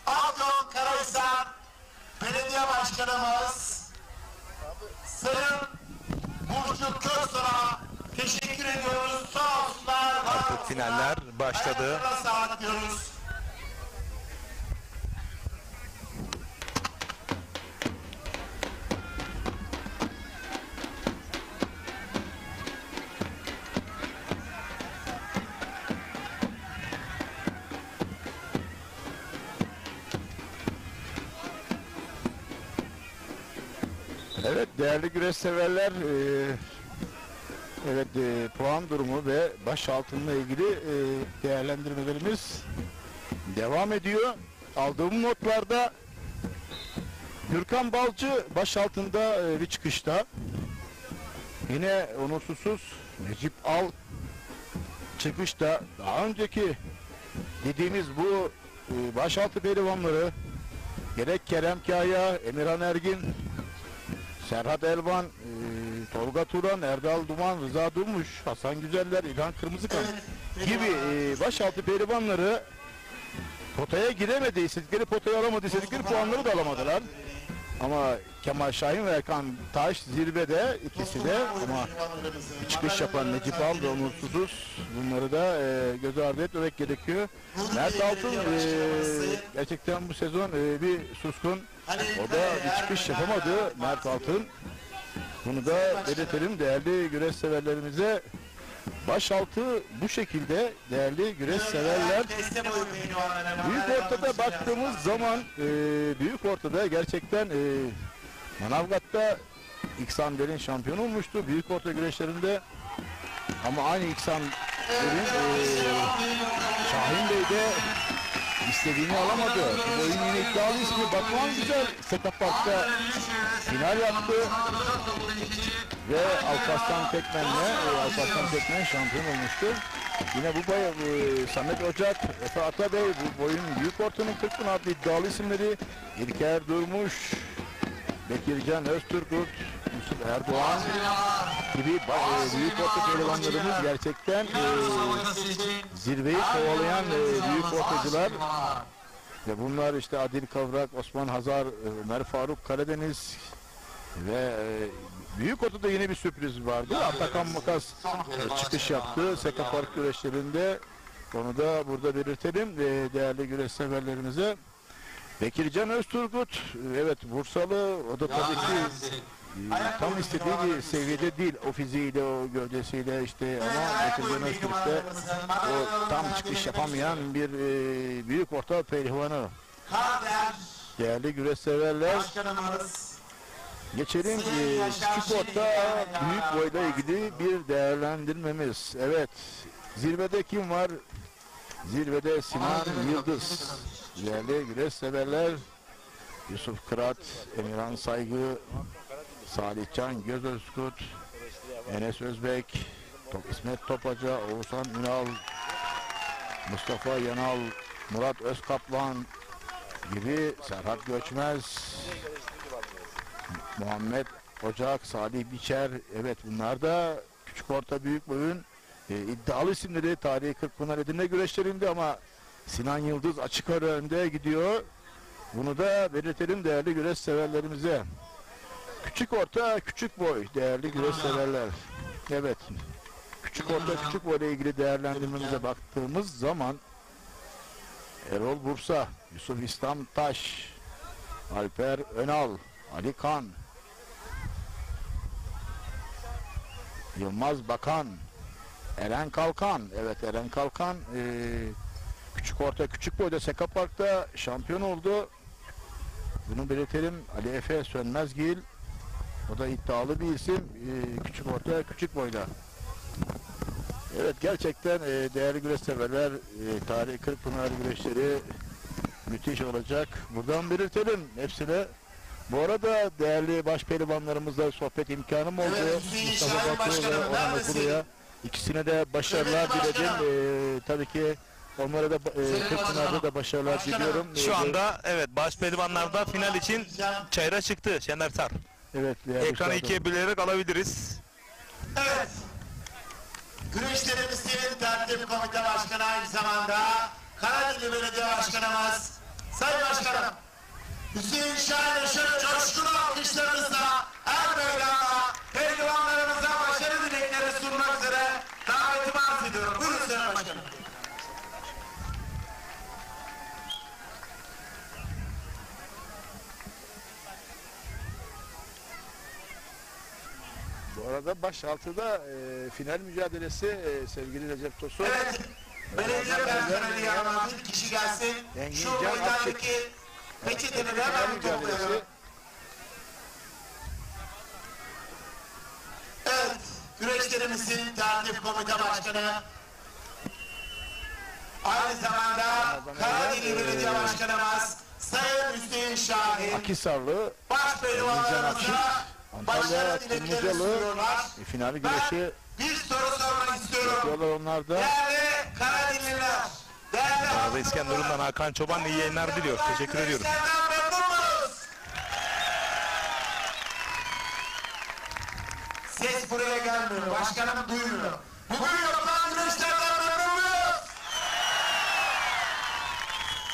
Afyon Karahisar Belediye Başkanımız Sayın Burcu Köksal'a teşekkür ediyoruz. Sağ olsunlar. Artık finaller başladı. Ayaklarına sağlık diyoruz. Evet değerli güreş severler, evet puan durumu ve başaltımla ilgili değerlendirmelerimiz devam ediyor. Aldığım notlarda Gürkan Balcı başaltında bir çıkışta. Yine onursuzsuz Necip Al çıkışta. Daha önceki dediğimiz bu başaltı pehlivanları gerek Kerem Kaya, Emirhan Ergin, Serhat Elvan, Tolga Turan, Erdal Duman, Rıza Durmuş, Hasan Güzeller, İlhan Kırmızıkan gibi başaltı pehlivanları potaya giremedi, istedikleri potayı alamadı, istedikleri puanları da alamadılar. Ama Kemal Şahin ve Erkan Taş zirvede, ikisi de, ama çıkış yapan Necip Al ve onursuzuz, bunları da göz ardı etmemek gerekiyor. Mert Altın gerçekten bu sezon bir suskun, o da bir çıkış yapamadı Mert Altın. Bunu da belirtelim değerli güreş severlerimize. Başaltı bu şekilde değerli güreş severler. Büyük ortada baktığımız zaman büyük ortada gerçekten Manavgat'ta İhsan Derin şampiyon olmuştu büyük orta güreşlerinde, ama aynı İhsan Derin Şahin Bey de istediğini alamadı. Bu oyun yine iddialı ismi Batuhan Güzel Setup Park'ta final yaptı ve Alparslan Tekmen şampiyon olmuştu. Yine bu Samet Ocak, Efe Atabey, bu boyun büyük ortanın 40 bin adlı iddialı isimleri İlker Durmuş, Bekircan Öztürkurt, Yusuf Erdoğan gibi büyük orta pehlivanlarımız gerçekten zirveyi kovalayan büyük ortacılar. Ve bunlar işte Adil Kavrak, Osman Hazar, Ömer Faruk Karadeniz ve büyük ortada yine bir sürpriz vardı. Atakan Makas çıkış yaptı Seka Park güreşlerinde. Onu da burada belirtelim değerli güreş severlerimize. Bekircan Özturgut, evet Bursalı, o da tabii ki tam istediği bir seviyede değil, o fiziğiyle, o gövdesiyle işte, ama Bekircan Özturgut de o tam çıkış yapamayan bir büyük orta pehlivanı. değerli güreş severler. Başkanımız Geçelim küçük orta büyük boyla ilgili bir değerlendirmemiz. Evet, zirvede kim var? Zirvede Sinan Yıldız. Değerli güreş severler. Yusuf Kırat, Emirhan Saygı, Salihcan Gözözkurt, Enes Özbek, İsmet Topaca, Oğuzhan Ünal, Mustafa Yanal, Murat Özkaplan gibi, Serhat Göçmez, Muhammed Ocak, Salih Biçer. Evet, bunlar da küçük orta büyük boyun iddialı isimleri tarihi Kırkpınar Edirne güreşlerinde, ama Sinan Yıldız açık ara önde gidiyor. Bunu da belirtelim değerli güreş severlerimize. Küçük orta küçük boy değerli güreş severler. Evet, küçük orta küçük boy ile ilgili değerlendirmemize baktığımız zaman Erol Bursa, Yusuf İslam Taş, Alper Önal, Ali Kan, Yılmaz Bakan, Eren Kalkan. Evet, Eren Kalkan küçük orta küçük boyda Seka Park'ta şampiyon oldu. Bunu belirtelim. Ali Efe Sönmezgil, o da iddialı bir isim küçük orta küçük boyda. Evet, gerçekten değerli güreş severler, tarihi Kırkpınar güreşleri müthiş olacak. Buradan belirtelim hepsine. Bu arada değerli başpehlivanlarımızla sohbet imkanım oldu. Evet, Mustafa Batu ve Orhan Okulu'ya. İkisine de başarılar diledim. Tabii ki onlara da Kırkpınar'da da başarılar diliyorum. Şu anda evet başpehlivanlarda final için çayıra çıktı Şener Sar. Evet, Ekranı ikiye bölerek alabiliriz. Evet. Güreşlerimizin tertip komite başkanı aynı zamanda Karadeniz Belediye Başkanımız Sayın Başkanım Hüseyin Şahin'e şöyle coşkulu alkışlarınızla her meydanda pehlivanlarımıza başarı dilekleri sunmak üzere davetimi arz ediyorum. Buyurun Sayın Başkanım. Bu arada başaltıda final mücadelesi sevgili Recep Tosun. Evet. Belediye personeli yanıma bir kişi gelsin. Engin Şu Can meydandaki peçeteni de hemen bir toplayalım. Evet. Güreşlerimizin tertip komite başkanı aynı zamanda Karadeniz Belediye Başkanımız Sayın Hüseyin Şahin Akhisarlı, başpehlivanlarımıza başarı dilekleri Kumlucalı sunuyorlar. final Ben güreşi bir soru sormak istiyorum. yapıyorlar onlar da. Değerli Karadeniler, değerli Arada İskenderun'dan Hakan Çoban iyi yayınlar diliyor. Teşekkür ediyoruz. güreşlerden memnun muyuz? Ses buraya gelmiyor. Başkanım duymuyor. Bugün yapılan güreşlerden memnun muyuz?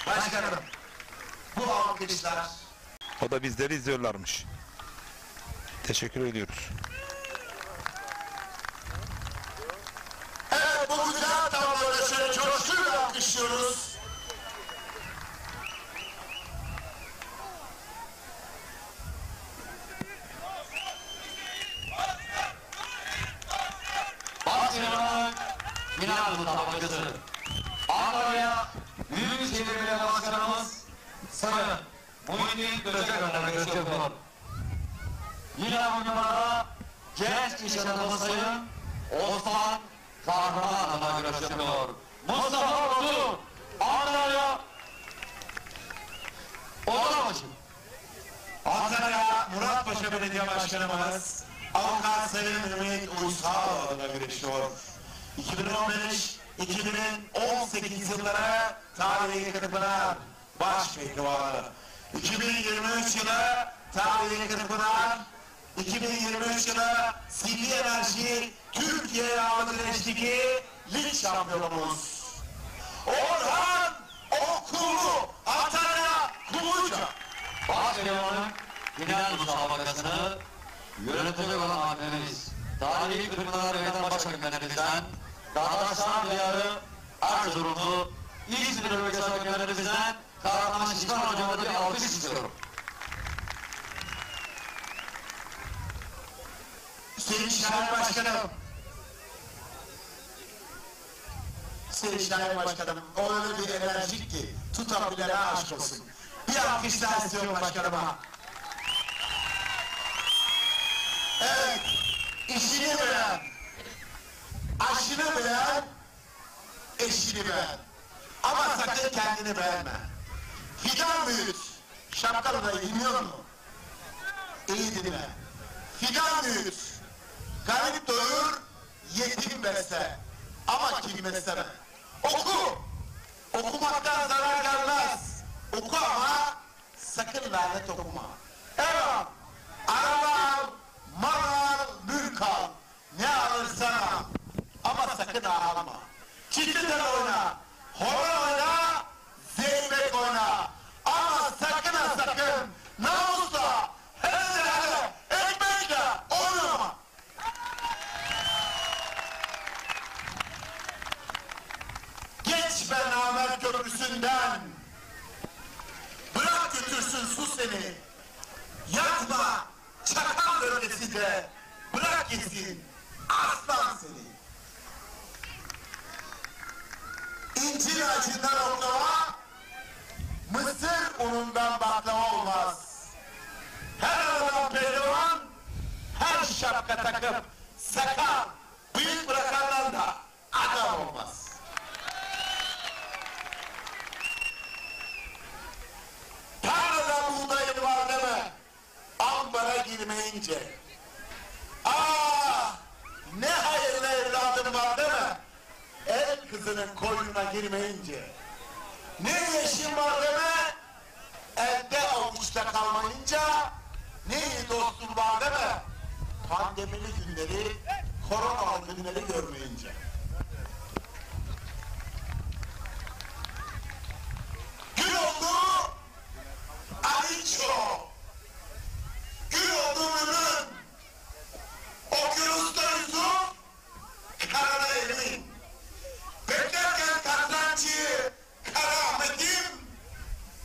Başkanım, bu alkışlar O da bizleri izliyorlarmış. Teşekkür ediyoruz. evet bu güzel tabloda şöyle coşkuyla alkışlıyoruz. Başkanımın final mutabakası. Ankara'ya Büyükşehir Belediye Başkanımız Sayın Muhittin Göçekören'e görüş yapıyor. Yine bu numarada genç iş adamı Sayın Osman Kahraman'a görüş yapıyor. Mustafa Batu, Ankara'ya Odabaşı. Ankara'ya Muratpaşa Belediye Başkanımız Avukat Sayın Ümit Uysal adına güreşiyor. 2015-2018 yılları tarihi Kırkpınar Başpehlivanı. 2023 yılı tarihi Kırkpınar, 2023 yılı Milli Enerji Türkiye Yağlı Güreş'teki lig şampiyonumuz. Orhan Okulu Atana Kumluca. Başkanımın final müsabakasını yönetecek olan hakemimiz, tarihi Kırkpınar Meydan Başhakimlerimizden, Dağdaşlar Diyarı Erzurumlu İzmir Bölgesi Hakemlerimizden Kahraman Şişman Hocam'a bir alkış istiyorum. Hüseyin Şahin Başkanım. Hüseyin Şahin Başkanım, o öyle bir enerjik ki tutabilene aşk olsun. Bir alkış daha istiyorum başkanıma. Evet, işini beğen, aşını beğen, eşini beğen. Ama sakın kendini beğenme. Fidan büyüt, şapkalı da dinliyor mu? İyi dinle. Fidan büyüt, garip doyur, yetim besle. Ama kim besleme? Oku! Okumaktan zarar gelmez. Oku ama sakın lanet okuma. Evet, araba al, mal al, mülk al. Ne alırsan al. Ama sakın alma. Çiftlitel oyna, horon oyna, zeybek oyna. Ama sakın ha sakın, namusla, hele ekmekle oynama. Geç be namert köprüsünden. Bırak götürsün su seni. Yatma, çakal bölgesinde. Bırak gitsin, aslan seni. İncir ağacından oklava, mısır unundan baklava olmaz. Her adam pehlivan, her şapka takıp sakal, bıyık bırakandan da adam olmaz. Tarlada buğdayım var deme, ambara girmeyince. Ne hayırlı evladım var deme, el kızının koynuna girmeyince. Ne yaşım var deme, elde avuçta kalmayınca. Ne iyi dostum var deme, pandemili günleri, koronalı günleri görmeyince. Gün oldu, Aliço. Gün oldu Mümün. Okyanus'ta Yusuf, karada Emin. Beklerken kazancı, Kara Ahmet'im,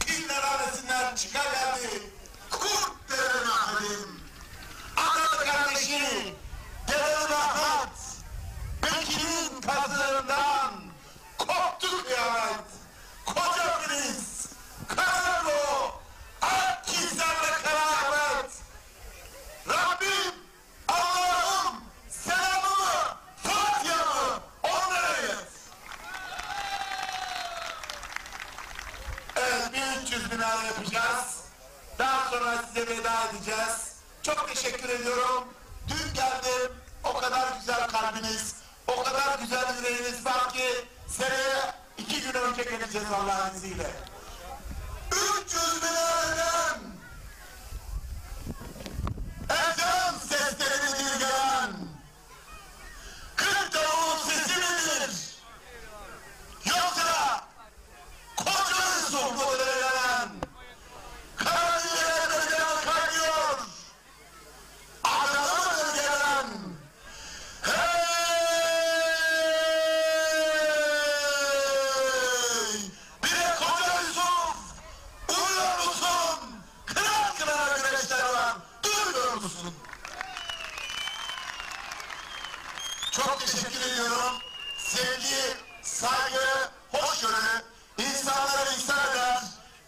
pinler arasından çıkageldi, kurt deren Ahmet'im. Adalı kardeşi, deren Ahmet, Bekir'in kazığından koptu kıyamet. Koca Filiz, Kararlo, Akkizar ve Kara Ahmet. Rabbim, Allah'ım, selamımı, Fatiha'mı onlara et. Evet, 1300 bina yapacağız. Daha sonra size veda edeceğiz. Çok teşekkür ediyorum. Dün geldim, o kadar güzel kalbiniz, o kadar güzel yüreğiniz var ki seneye 2 gün önce geleceğiz Allah'ın izniyle. 300 binadan ezan sesleridir gelen, 40 davul sesi midir? Yoksa koca sofraları gelen, karaciğer gelen kaynıyor, adamıdır gelen. Hey! Bir de koca Yusuf, uyuyor musun? Kırar kırara güneşler var, duymuyor musun? Çok teşekkür ediyorum. Sevgi, saygı, hoşgörü, insanları insan eder.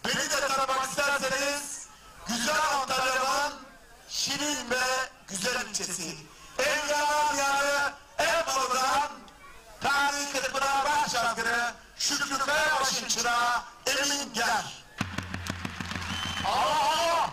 Beni de tanımak isterseniz, güzel Antalya'nın şirin ve güzel ilçesi. En yalan yanı, en balıdan, tarihi Kırkpınar Başşazgırı, Şükrü Kayabaş'ın çırağı, Emin Ger. Allah!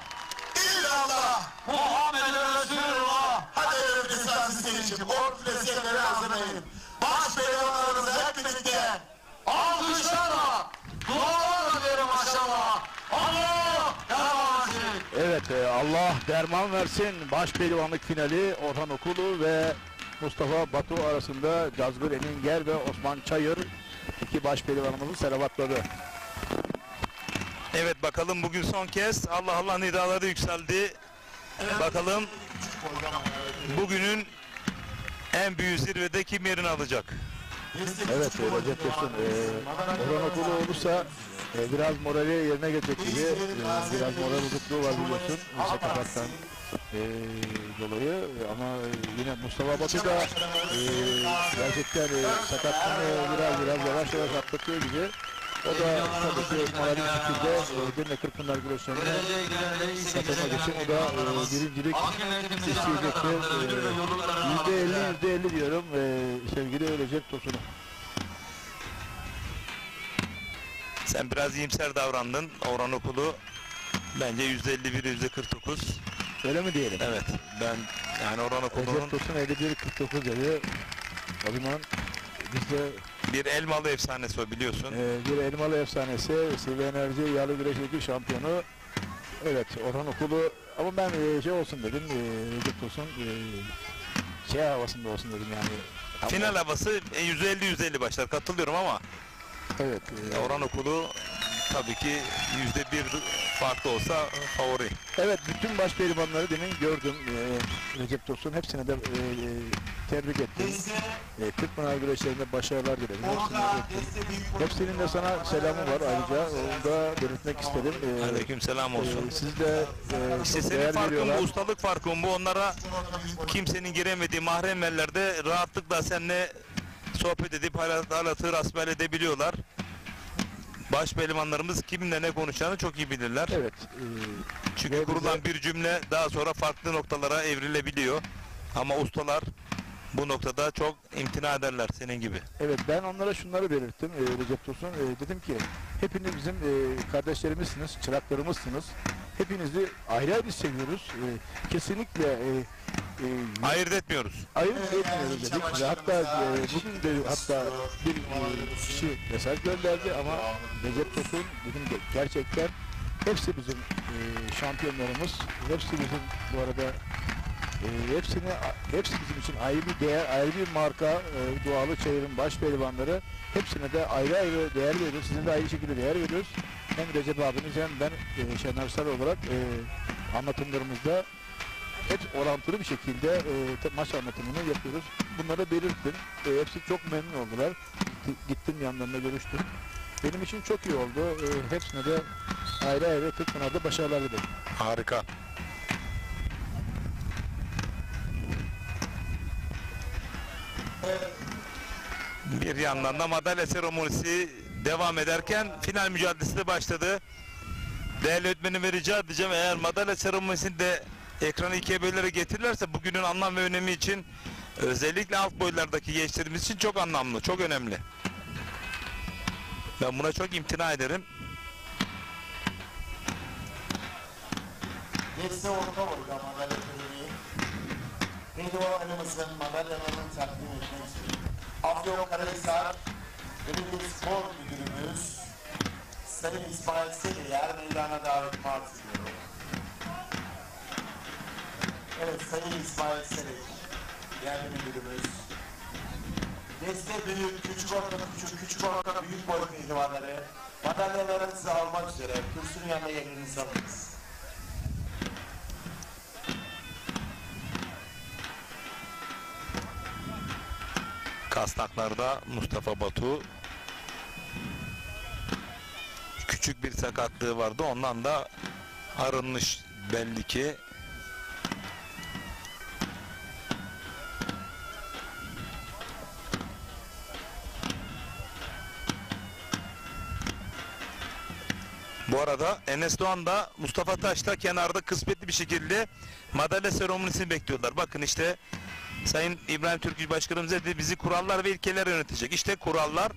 İllallah! Muhammed Resulullah. Hadi öyle lisansız seyircim, ortülesiyeleri hazırlayın. Baş pehlivanlarımızı hep birlikte. Alkışlarla, dualarla diyelim maşallah. Allah yaramazlık. Evet, Allah derman versin. Baş pehlivanlık finali Orhan Okulu ve Mustafa Batu arasında Cazgır Eminger ve Osman Çayır iki baş pehlivanımızı seravatladı. Evet, bakalım bugün son kez Allah Allah nidaları yükseldi. Bakalım bugünün en büyük zirvede kim yerini alacak? Evet, Recep Tosun, Orhan Okulu olursa biraz morali yerine gelecek gibi. Biraz moral bozukluğu var biliyorsun sakatlıktan dolayı, ama yine Mustafa Batu da gerçekten sakatlığını biraz yavaş atlatıyor gibi. O da tabii ki morali bir şekilde Edirne Kırkpınar Güreşleri'ne katılmak için o da birincilik isteyecektir. %50 diyorum sevgili Recep Tosun'a. Sen biraz iyimser davrandın. Orhan Okulu bence %51, %49. Öyle mi diyelim? Evet. Ben yani Orhan Okulu'nun Recep Tosun 51-49 dedi. O zaman biz de bir Elmalı efsanesi o, biliyorsun. bir Elmalı efsanesi, Sıvı Enerji Yağlı Güreş 2 şampiyonu. Evet, Orhan Okulu ama ben şey olsun dedim, Recep Tosun şey havasında olsun dedim yani. Final havası %50-%50 başlar, katılıyorum ama Evet. Orhan Okulu tabii ki %1 farklı olsa favori. Evet, bütün baş pehlivanları demin gördüm. Recep Tosun hepsine de tebrik ettim. Kırkpınar güreşlerinde başarılar dilerim. Hepsinin de sana selamı var ayrıca. Onu da belirtmek istedim. Aleykümselam olsun. Siz de İşte senin farkın bu, ustalık farkın bu. Onlara kimsenin giremediği mahrem yerlerde rahatlıkla seninle sohbet edip halatı rasbel edebiliyorlar. Baş pehlivanlarımız kiminle ne konuşacağını çok iyi bilirler. Evet. Çünkü kurulan bir cümle daha sonra farklı noktalara evrilebiliyor. Ama ustalar bu noktada çok imtina ederler senin gibi. Evet, ben onlara şunları belirttim Recep Tosun. Dedim ki hepiniz bizim kardeşlerimizsiniz, çıraklarımızsınız. Hepinizi ayrı ayrı seviyoruz. Kesinlikle ayırt etmiyoruz. Ayırt etmiyoruz dedik. Hatta bugün de bir kişi mesaj gönderdi ama Recep Tosun dedim ki gerçekten hepsi bizim şampiyonlarımız. Hepsi bizim bu arada hepsi bizim için ayrı bir değer, ayrı bir marka. Doğalı Çayır'ın baş pehlivanları. Hepsine de ayrı ayrı değer veriyoruz. Size de aynı şekilde değer veriyoruz. Hem Recep abimiz hem ben Şener Sarı olarak anlatımlarımızda hep orantılı bir şekilde maç anlatımını yapıyoruz. Bunları belirttim. Hepsi çok memnun oldular. Gittim yanlarına görüştüm. Benim için çok iyi oldu. Hepsine de ayrı ayrı Kırkpınar'da başarılar dilerim. Harika. Bir yandan da madalya seremonisi devam ederken final mücadelesi de başladı. Değerli öğretmenime rica edeceğim, eğer madalya seremonisini de ekranı ikiye bölerek getirirlerse bugünün anlam ve önemi için özellikle alt boylardaki gençlerimiz için çok anlamlı, çok önemli. Ben buna çok imtina ederim. Deste orta boyda madalya töreni pehlivanlarımızın madalyalarını takdim etmek istiyorum. Afyonkarahisar Belediye Spor Müdürümüz Sayın İsmail Seriyer meydana davetimi arz ediyorum. Evet, Sayın İsmail Seriyer, yerli müdürümüz. Deste büyük, küçük orta, büyük boy pehlivanları madalyalarınızı almak üzere kürsünün yanına yerlerinizi alınız. Kasnaklarda Mustafa Batu küçük bir sakatlığı vardı, ondan da arınmış belli ki. Bu arada Enes Doğan da Mustafa Taş da kenarda kısmetli bir şekilde madalya seremonisini bekliyorlar. Bakın işte Sayın İbrahim Türkücü Başkanımız dedi, bizi kurallar ve ilkeler yönetecek. İşte kurallar,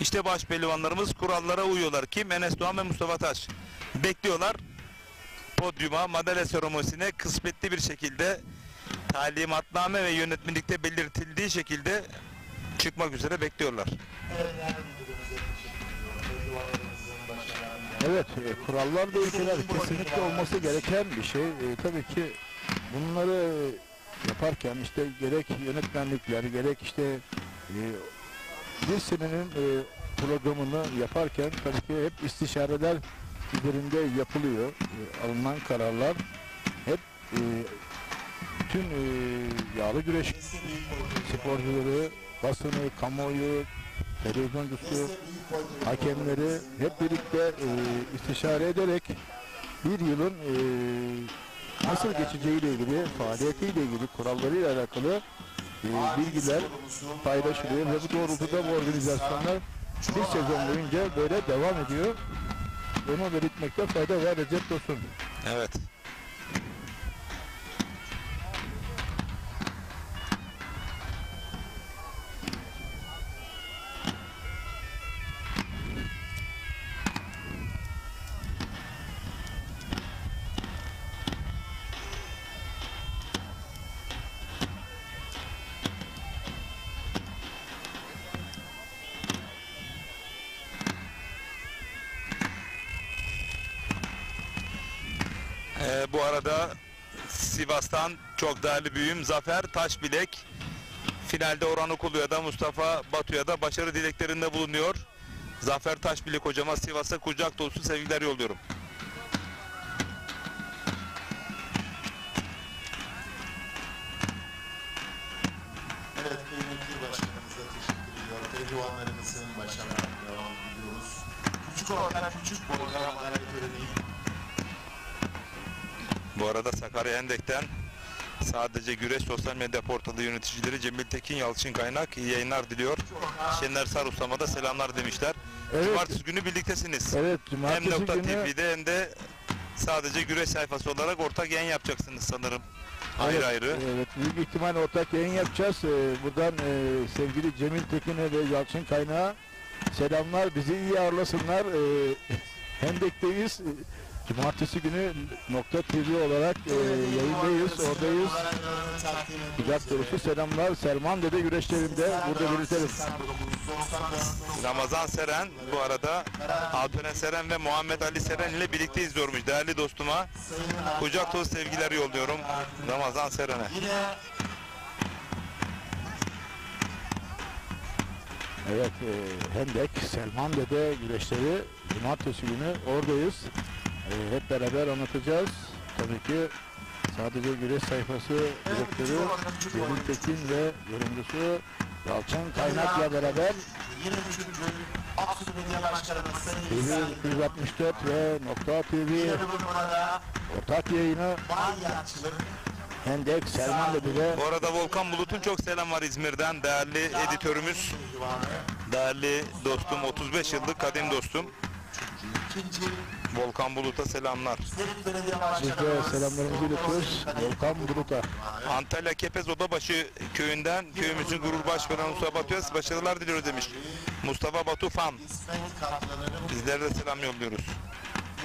işte baş pehlivanlarımız kurallara uyuyorlar. Kim? Enes Doğan ve Mustafa Taş. Bekliyorlar. Podyuma, madalya seremonisine kısmetli bir şekilde talimatname ve yönetmelikte belirtildiği şekilde çıkmak üzere bekliyorlar. Evet, kurallar ve ilkeler kesinlikle olması gereken bir şey. Tabii ki bunları yaparken işte gerek yönetmenlikler, gerek işte bir senenin programını yaparken tabii ki hep istişareler üzerinde yapılıyor. Alınan kararlar hep bütün yağlı güreş sporcuları, basını, kamuoyu, televizyoncusu, hakemleri hep birlikte istişare ederek bir yılın nasıl geçeceğiyle ilgili, faaliyetiyle ilgili, kurallarıyla alakalı bilgiler paylaşılıyor ve bu doğrultuda bu organizasyonlar bir sezon boyunca böyle devam ediyor. Onu belirtmekte fayda var Recep Tosun. Evet. Bu arada Sivas'tan çok değerli büyüğüm Zafer Taşbilek finalde Orhan Okulu'ya da Mustafa Batu'ya da başarı dileklerinde bulunuyor. Zafer Taşbilek hocama Sivas'a kucak dolusu sevgiler yolluyorum. Evet, kıymetli başkanımıza teşekkür ediyorum. Pehlivanlarımızın başarılarına devam ediyoruz. Küçük orta, küçük boylar onlara göre değil. Bu arada Sakarya Hendek'ten sadece güreş sosyal medya portalı yöneticileri Cemil Tekin, Yalçın Kaynak iyi yayınlar diliyor. Şener Sarustam'a da selamlar demişler. Evet. Cumartesi günü birliktesiniz. Evet, Hem cumartesi Nokta günü TV'de hem de sadece güreş sayfası olarak ortak yayın yapacaksınız sanırım. Ayrı ayrı. Evet, büyük ihtimal ortak yayın yapacağız. Buradan sevgili Cemil Tekin'e ve Yalçın Kaynak'a selamlar. Bizi iyi ağırlasınlar. Hendek'teyiz. Cumartesi günü Nokta TV olarak yayındayız, oradayız. Kucak dolusu selamlar. Selman Dede güreşlerinde burada belirtelim. Ramazan Seren bu arada Alperen Seren ve Muhammed Ali Seren ile birlikte izliyormuş. Değerli dostuma kucak dolusu sevgiler yolluyorum Ramazan Seren'e. Evet, Hendek, Selman Dede güreşleri Cumartesi günü oradayız. Hep beraber anlatacağız. Tabii ki sadece güreş sayfası direktörü Cemil Tekin ve yorumcusu Yalçın Kaynak'la beraber Yine üçüncü Aksu Belediye Başkanımız Sayın TV 164 ve Nokta TV ortak yayını Manyakçılık. Hendek, Selman Dede'de. Bu arada Volkan Bulut'un çok selam var İzmir'den. Değerli editörümüz, değerli dostum, 35 yıllık kadim dostum. İkinci Volkan Bulut'a selamlar. Serit Belediye Biz de Başkanımız selamlarımızı iletiyoruz Volkan Bulut'a. Antalya Kepez Odabaşı köyünden köyümüzün gurur başkanı Mustafa Batu'ya başarılar diliyoruz demiş. Mustafa Batu fan. İsmet Kaplan'ın Bizlere de selam yolluyoruz.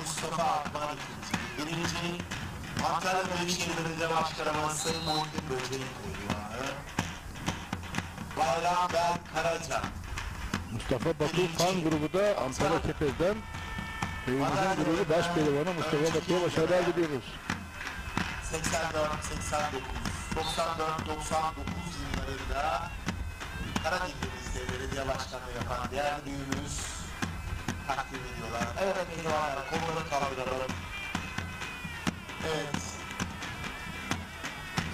Mustafa Akman ikinci. Birinci Antalya Büyükşehir Belediye Başkanımız Sayın Muhittin Böceğin Pehlivanı. Bayram Ben Karaca. Mustafa Batu fan grubu da Antalya Kepez'den. Köyümüzün gururu baş pehlivanı Mustafa Batu'ya başarılar diliyoruz. 84, 89, 94, 99 yıllarında Karadeniz'de belediye başkanlığı yapan değerli büyüğümüz takdim ediyorlar. Evet pehlivanlar, kolları kaldıralım. Evet.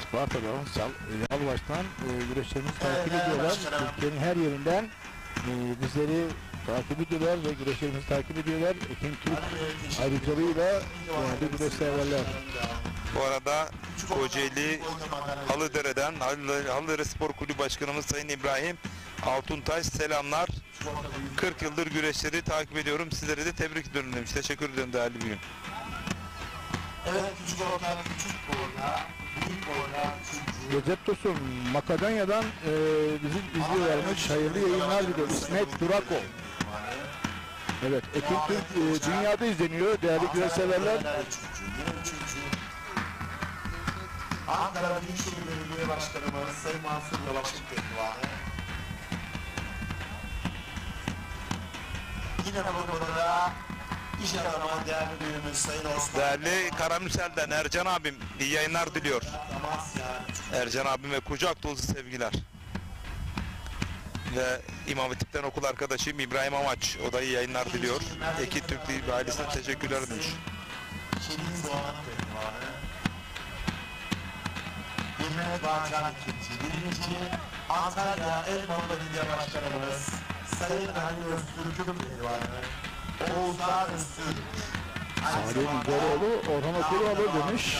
Sparta'dan, Yalvaç'tan güreşlerimizi takip ediyorlar. Türkiye'nin her yerinden bizleri takip ediyorlar ve güreşlerimizi takip ediyorlar. Ekin Türk ayrıcalığıyla değerli güreş severler. Bu arada Kocaeli Halıdere'den Halıdere Spor Kulübü Başkanımız Sayın İbrahim Altuntaş selamlar. 40 yıldır güreşleri takip ediyorum. Sizlere de tebrik ediyorum demiş. Teşekkür ederim değerli büyüğüm. Evet küçük orta, küçük boyla, büyük boyla, üçüncü. Recep Tosun, Makedonya'dan bizi izliyorlarmış. Hayırlı yayınlar diliyor. İsmet Durako. Evet, Ekin Türk dünyada izleniyor. Değerli güreş severler. Yine üçüncü. Ankara Büyükşehir Belediye Başkanımız Sayın Mansur Yavaş'ın pehlivanı. Yine bu konuda iş adamı değerli büyüğümüz Sayın Osman. Değerli Karamürsel'den Ercan abim iyi yayınlar diliyor. Amasya. Ercan abime kucak dolusu sevgiler. Ve İmam Hatip'ten okul arkadaşım İbrahim Amaç, o da iyi yayınlar diliyor. Ekin Türk ailesine teşekkürler demiş. Şeniz Doğan'ın pehlivanı. Mehmet Bağcan ikinci. Birinci Antalya Elmalı Belediye Başkanımız Sayın Ali Öztürk'ün pehlivanı. Oğuzhan Öztürk. Salih Müzeroğlu, Orhan Okulu alır demiş.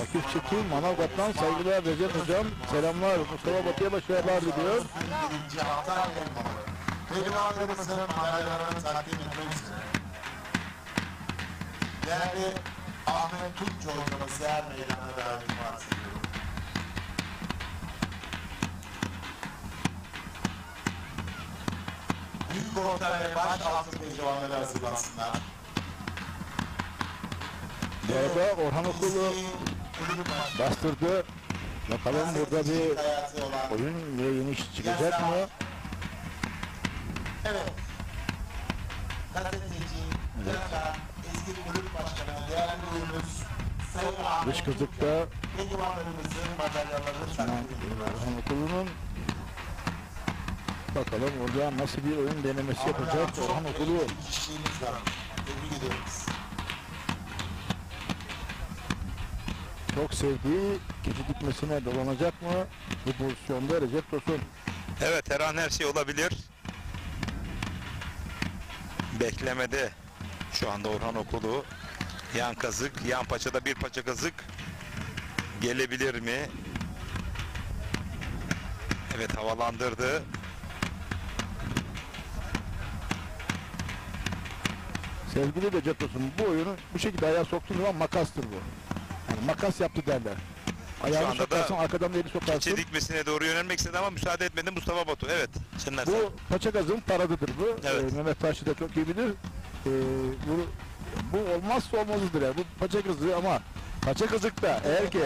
Akif Çetin, Manavgat'tan saygılar Recep Hocam. Selamlar, Mustafa Batı'ya başarılar diliyor. Birinci Antalya Elmalı. pehlivanlarımızın madalyalarını takdim etmek üzere değerli Ahmet Tunç hocamızı yer meydanına davetimi arz ediyorum. Büyük orta ve baş altı pehlivanları hazırlansınlar. Burada Orhan Okulu bastırdı. Bakalım burada bir oyun yeni iş çıkacak mı? Evet. Gazeteci, yazar, eski kulüp başkanı, değerli oyunumuz Sayın Ahmet Dış kızlıkta pehlivanlarımızın madalyalarını takdim ediyorlar. Orhan Okulu'nun bakalım orada nasıl bir oyun denemesi yapacak Orhan Okulu. Kişiliğimiz var. Tebrik ederiz. Çok sevdiği keçi dikmesine dolanacak mı? Bu pozisyonda Recep Tosun. Evet, her an her şey olabilir. Beklemede şu anda Orhan Okulu. Yan kazık, yan paçada bir paça kazık gelebilir mi? Evet, havalandırdı. Sevgili Recep Tosun, bu oyunu bu şekilde ayağa soktuğun zaman makastır bu. Yani makas yaptı derler. Ayağını anda sokarsın, arkadan da eli sokarsın. Keçi dikmesine doğru yönelmek istedi ama müsaade etmedi Mustafa Batu. Evet, Şener Bu paça gazın paradıdır bu. Evet. Mehmet Taşçı da çok iyi bilir. Bu olmazsa olmazıdır yani. Bu paça gazı ama paça kazıkta eğer ki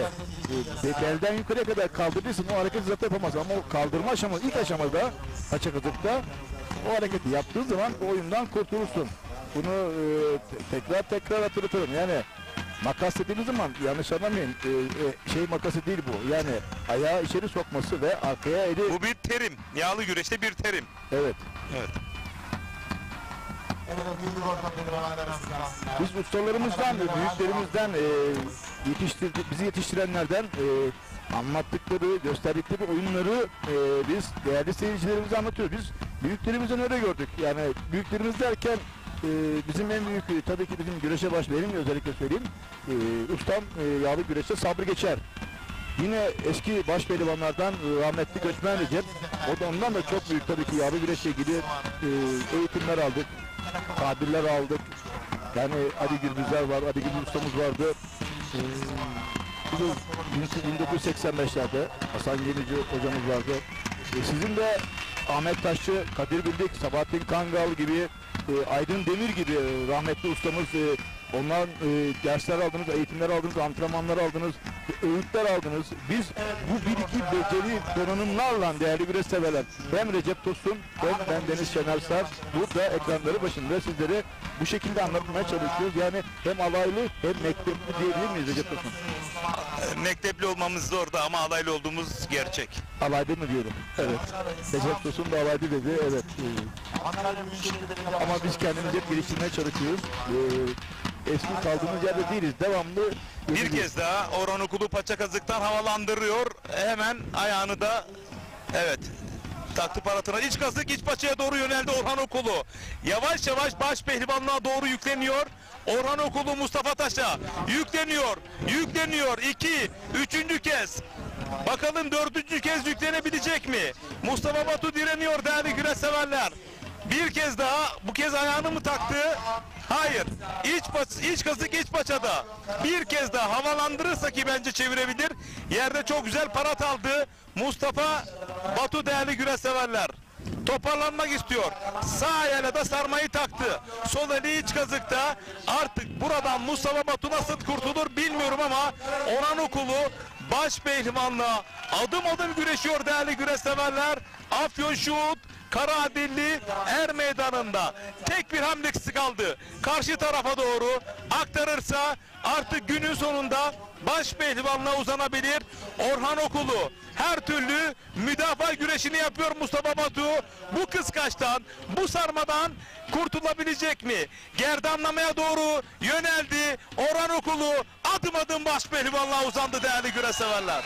belden yukarıya kadar kaldırırsın o hareketi zaten yapamaz ama o kaldırma aşaması ilk aşamada paça kazıkta o hareketi yaptığın zaman o oyundan kurtulursun. Bunu tekrar hatırlatırım yani makas dediğimiz zaman yanlış anlamayın makası değil bu yani ayağı içeri sokması ve arkaya eli. Bu bir terim, yağlı güreşte bir terim. Evet. Evet. Biz ustalarımızdan, büyüklerimizden, bizi yetiştirenlerden anlattıkları, gösterdikleri oyunları biz değerli seyircilerimize anlatıyoruz. Biz büyüklerimizden öyle gördük. Yani büyüklerimiz derken bizim en büyük, tabii ki bizim güreşe benim özellikle söyleyeyim, ustam yağlı güreşte Sabri Geçer. Yine eski baş pehlivanlardan rahmetli Göçmen Recep, o da ondan da çok büyük tabii ki yağlı güreşle ilgili eğitimler aldık, tabirler aldık. Yani Ali Gürbüzler var, Ali Gürbüz ustamız vardı. 1985'lerde Hasan Gemici hocamız vardı. Sizin de Ahmet Taşçı, Kadir Bildik, Sabahattin Kangal gibi, Aydın Demir gibi rahmetli ustamız, ondan dersler aldınız, eğitimler aldınız, antrenmanlar aldınız, öğütler aldınız. Biz bu bir iki beceri donanımlarla değerli güreş severler. Hem Recep Tosun hem ben Deniz Şener Sar burada ekranları başında sizlere bu şekilde anlatmaya çalışıyoruz. Yani hem alaylı hem mektepli diyebilir miyiz Recep Tosun? Mektepli olmamız zor da ama alaylı olduğumuz gerçek. Alaylı mı diyelim? Evet. Recep Tosun da alaylı dedi. Evet. Ama biz kendimizi hep geliştirmeye çalışıyoruz. Eski kaldığımız yerde değiliz. Devamlı bir kez daha Orhan Okulu paça kazıktan havalandırıyor. Hemen ayağını da evet taktı paratına. İç kazık iç paçaya doğru yöneldi Orhan Okulu. Yavaş yavaş baş pehlivanlığa doğru yükleniyor. Orhan Okulu Mustafa Taş'a yükleniyor. 2, 3. kez. Bakalım 4. kez yüklenebilecek mi? Mustafa Batu direniyor değerli güreş severler. Bir kez daha, bu kez ayağını mı taktı? Hayır. İç kazık iç paçada. Bir kez daha havalandırırsa ki bence çevirebilir. Yerde çok güzel parat aldı Mustafa Batu değerli güreş severler. Toparlanmak istiyor. Sağ ayağıyla da sarmayı taktı. Sol eli iç kazıkta. Artık buradan Mustafa Batu nasıl kurtulur bilmiyorum ama Orhan Okulu baş pehlivanla adım adım güreşiyor değerli güreş severler. Afyon Şuhut Karaadilli Er Meydanı'nda tek bir hamlesi kaldı. Karşı tarafa doğru aktarırsa artık günün sonunda baş pehlivanla uzanabilir. Orhan Okulu her türlü müdafaa güreşini yapıyor Mustafa Batu. Bu kıskaçtan, bu sarmadan kurtulabilecek mi? Gerdanlamaya doğru yöneldi. Orhan Okulu adım adım baş pehlivanla uzandı değerli güreş severler.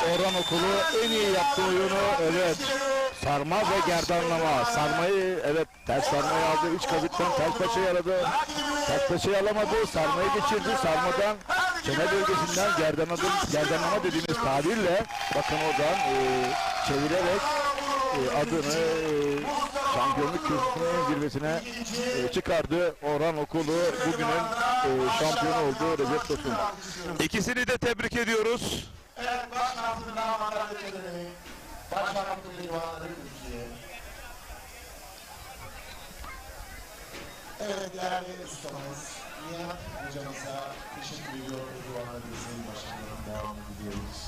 Orhan Okulu en iyi yaptığı oyunu evet sarma ve gerdanlama. Sarmayı evet ters sarmayı aldı. İç kazıktan ters paçayı aradı. Ters paçayı alamadı. Sarmayı geçirdi. Sarmadan çene bölgesinden gerdanlama dediğimiz tabirle bakın oradan çevirerek adını şampiyonluk kürsüsünün zirvesine çıkardı. Orhan Okulu bugünün şampiyonu oldu Recep Tosun. İkisini de tebrik ediyoruz. Evet, başkanımızın damaları tebrik. Başkanımızın divanları kürsüye. Evet, değerli ustamız, Nihat hocamıza teşekkür ediyoruz. Duvarlarımızın başkanına devam ediyoruz.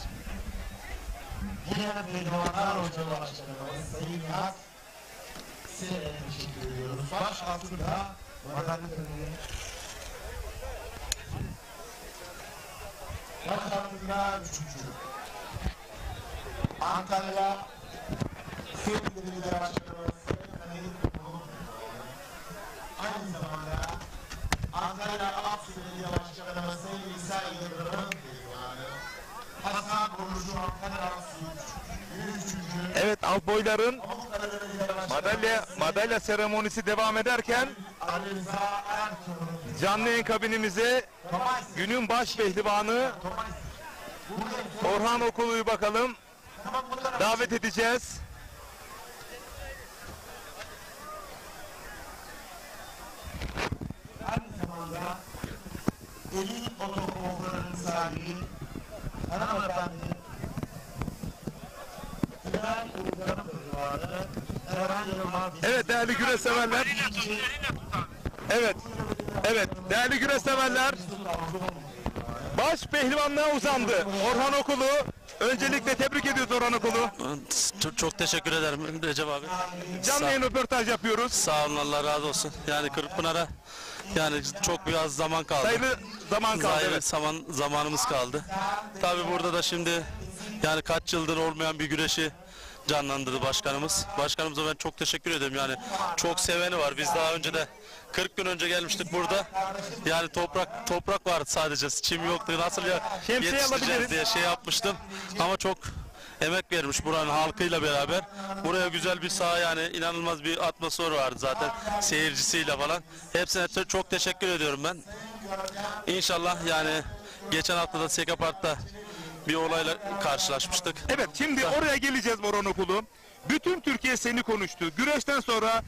Yine Pehlivanlar Hoca Başkanımız Sayın Nihat, size teşekkür ediyoruz. Baş altında madalya töreni. Baş altında 3. Antalya Sevgili Belediye Başkanımız Sayın Halil Bulun. Aynı zamanda Antalya Aksu Belediye Başkanımız Sayın İsa Yıldırım'ın Pehlivanı. Hasan Borucu Antalya Aksu 3. Evet, Alboyların madalya seremonisi devam ederken canlı yayın kabinimize günün baş pehlivanı Orhan Okulu'yu bakalım davet edeceğiz. Aynı zamanda Elit Otokonfor'un sahibi hanımefendi Tünel Uygar'ın pehlivanı Eren Yılmaz. Evet değerli güreş severler. Evet değerli güreş severler. Baş pehlivanlığa uzandı. Orhan Okulu. Öncelikle tebrik ediyoruz Orhan Okulu. Çok teşekkür ederim Recep abi. Canlı yayın röportaj yapıyoruz. Sağ olun, Allah razı olsun. Yani Kırkpınar'a yani çok biraz zaman kaldı. Sayılı zaman kaldı. Evet. Zamanımız kaldı. Tabii burada da şimdi yani kaç yıldır olmayan bir güreşi canlandırdı başkanımız. Başkanımıza ben çok teşekkür ederim. Yani çok seveni var. Biz daha önce de 40 gün önce gelmiştik burada. Yani toprak vardı sadece. Çim yoktu. Nasıl yetiştireceğiz diye şey yapmıştım. Ama çok emek vermiş buranın halkıyla beraber. Buraya güzel bir saha, yani inanılmaz bir atmosfer vardı zaten seyircisiyle falan. Hepsine çok teşekkür ediyorum ben. İnşallah yani geçen hafta da Sekapark'ta bir olayla karşılaşmıştık. Evet, şimdi oraya geleceğiz Orhan Okulu. Bütün Türkiye seni konuştu. Güreşten sonra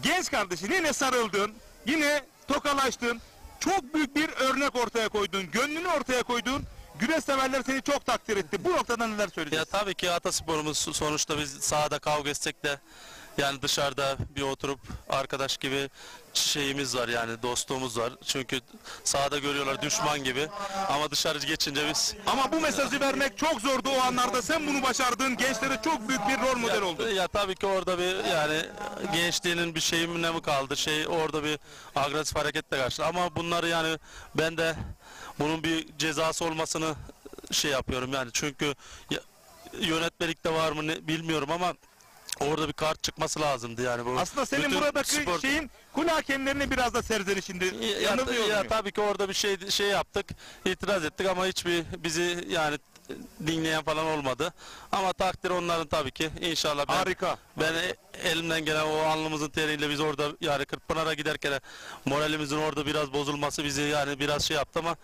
genç kardeşin yine sarıldın, yine tokalaştın. Çok büyük bir örnek ortaya koydun, gönlünü ortaya koydun. Güreş severler seni çok takdir etti. Bu noktada neler söyleyeceksin? Ya tabii ki atasporumuz, sonuçta biz sahada kavga etsek de yani dışarıda bir oturup arkadaş gibi şeyimiz var, yani dostluğumuz var. Çünkü sahada görüyorlar düşman gibi ama dışarı geçince biz... Ama bu mesajı vermek çok zordu o anlarda. Sen bunu başardın. Gençlere çok büyük bir rol model oldu. Ya tabii ki orada bir yani gençliğinin bir şeyine mi kaldı? Orada bir agresif hareketle karşı. Ama bunları yani ben de bunun bir cezası olmasını yapıyorum yani. Çünkü yönetmelikte var mı bilmiyorum ama orada bir kart çıkması lazımdı yani. Bu aslında senin buradaki şeyin kul hakemlerine biraz da serzenişindi. Ya tabii ki orada bir şey yaptık, itiraz ettik ama hiçbir bizi yani dinleyen falan olmadı. Ama takdir onların tabii ki. İnşallah harika. Ben elimden gelen o alnımızın teriyle biz orada yani Kırkpınar'a giderken moralimizin orada biraz bozulması bizi yani biraz yaptı ama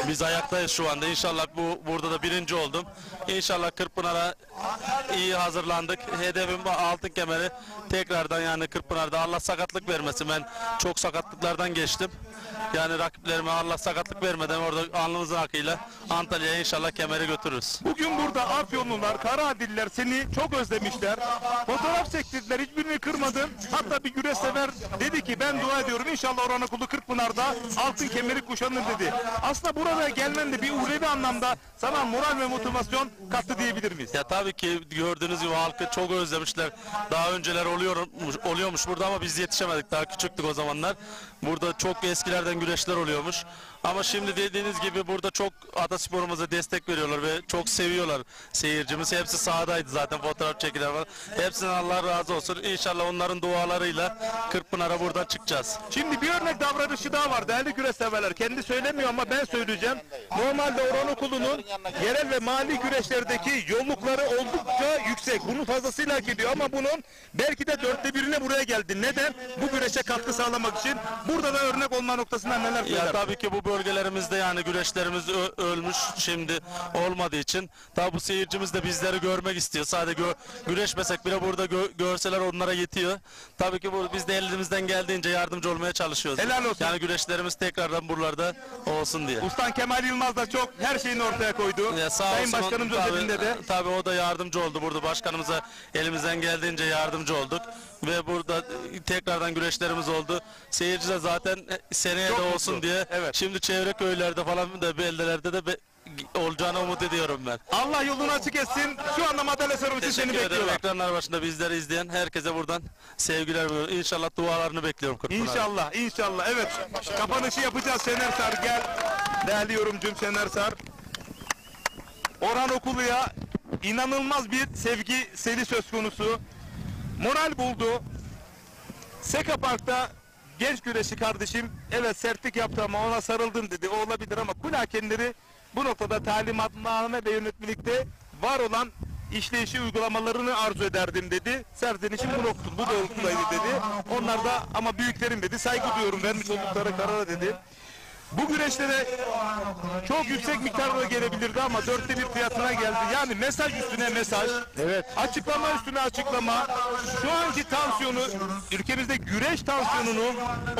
biz ayaktayız şu anda. İnşallah burada da birinci oldum. İnşallah Kırkpınar'a iyi hazırlandık. Hedefim altın kemeri. Tekrardan yani Kırkpınar'da Allah sakatlık vermesin. Ben çok sakatlıklardan geçtim. Yani rakiplerime Allah sakatlık vermeden orada alnımızın hakkıyla Antalya'ya inşallah kemeri götürürüz. Bugün burada Afyonlular, Karaadilliler seni çok özlemişler. Fotoğraf çektirdiler, hiçbirini kırmadın. Hatta bir güreş sever dedi ki ben dua ediyorum inşallah Orhan Okulu Kırkpınar'da altın kemeri kuşanır dedi. Aslında buraya gelmen de bir uhrevi anlamda sana moral ve motivasyon kattı diyebilir miyiz? Ya tabii ki gördüğünüz gibi halkı çok özlemişler. Daha önceler oluyormuş burada ama biz yetişemedik. Daha küçüktük o zamanlar. Burada çok eskilerden güreşler oluyormuş. Ama şimdi dediğiniz gibi burada çok atasporumuza destek veriyorlar ve çok seviyorlar seyircimiz. Hepsi sahadaydı zaten, fotoğraf çekilen var. Hepsinden Allah razı olsun. İnşallah onların dualarıyla Kırkpınar'a buradan çıkacağız. Şimdi bir örnek davranışı daha var değerli güreş severler. Kendi söylemiyor ama ben söyleyeceğim. Normalde Orhan Okulu'nun yerel ve mahalli güreşlerdeki yollukları oldukça yüksek. Bunu fazlasıyla hak ediyor ama bunun belki de 1/4'ine buraya geldi. Neden? Bu güreşe katkı sağlamak için. Burada da örnek olma noktasından neler söyler? Ya tabii ki bu bölgelerimizde yani güreşlerimiz ölmüş şimdi olmadığı için. Daha bu seyircimiz de bizleri görmek istiyor. Sadece güreşmesek bile burada görseler onlara yetiyor. Tabii ki biz de elimizden geldiğince yardımcı olmaya çalışıyoruz. Helal olsun. Yani güreşlerimiz tekrardan buralarda olsun diye. Ustan Kemal Yılmaz da çok her şeyini ortaya koydu. Ya sağ Sayın olsun, Başkanımız tabii, özelinde de. Tabii o da yardımcı oldu burada. Başkanımıza elimizden geldiğince yardımcı olduk. Ve burada tekrardan güreşlerimiz oldu. Seyirci de zaten seneye Çok de mutlu. olsun diye. Evet. Şimdi çevre köylerde falan da beldelerde de olacağını umut ediyorum ben. Allah yolunu açık etsin. Şu anda madalya servisi seni Teşekkür ederim. bekliyorlar. Ekranlar başında bizleri izleyen herkese buradan sevgiler veriyorum. İnşallah dualarını bekliyorum. İnşallah, inşallah. Evet, kapanışı yapacağız Şener Sar. Gel, değerli yorumcum Şener Sar. Orhan Okulu'ya inanılmaz bir sevgi seli söz konusu. Moral buldu. Seka Park'ta genç güreşi kardeşim, evet sertlik yaptı ama ona sarıldın dedi. O olabilir ama kul hakemleri bu noktada talimatname ve yönetmelikte var olan işleyişi uygulamalarını arzu ederdim dedi. Serzenişim bu doğrultudaydı dedi. Onlar da ama büyüklerim dedi. Saygı duyuyorum vermiş oldukları karara dedi. Bu güreşlere çok yüksek miktarda gelebilirdi ama 1/4 fiyatına geldi. Yani mesaj üstüne mesaj. Evet. Açıklama üstüne açıklama. Şu anki tansiyonu, ülkemizde güreş tansiyonunu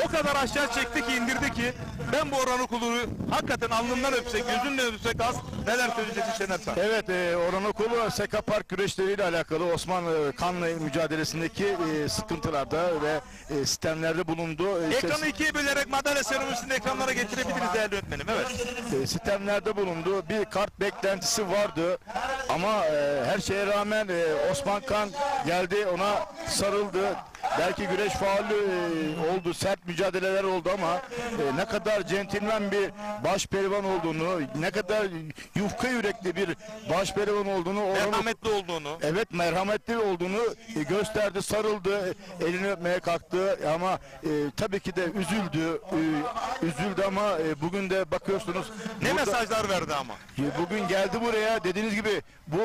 o kadar aşağı çekti ki, indirdi ki ben bu Orhan Okulu'nu hakikaten alnından öpsek, gözünden öpsek az. Neler söyleyeceksin Şener Sar? Evet, Orhan Okulu Seka Park güreşleriyle alakalı Osmanlı kanlı mücadelesindeki sıkıntılarda ve sistemlerde bulundu. Ekranı ikiye bölerek madalya seremonisini ekranlara getirebiliriz değerli öğretmenim. Evet. Sistemlerde bulundu. Bir kart beklentisi vardı ama her şeye rağmen Osman Kan geldi, ona sarıldı. Belki güreş faulü oldu, sert mücadeleler oldu ama ne kadar centilmen bir baş pehlivan olduğunu, ne kadar yufka yürekli bir baş pehlivan olduğunu, merhametli olduğunu. Evet, merhametli olduğunu gösterdi, sarıldı, elini öpmeye kalktı ama tabii ki de üzüldü ama bugün de bakıyorsunuz. Ne mesajlar verdi ama? Bugün geldi buraya, dediğiniz gibi bu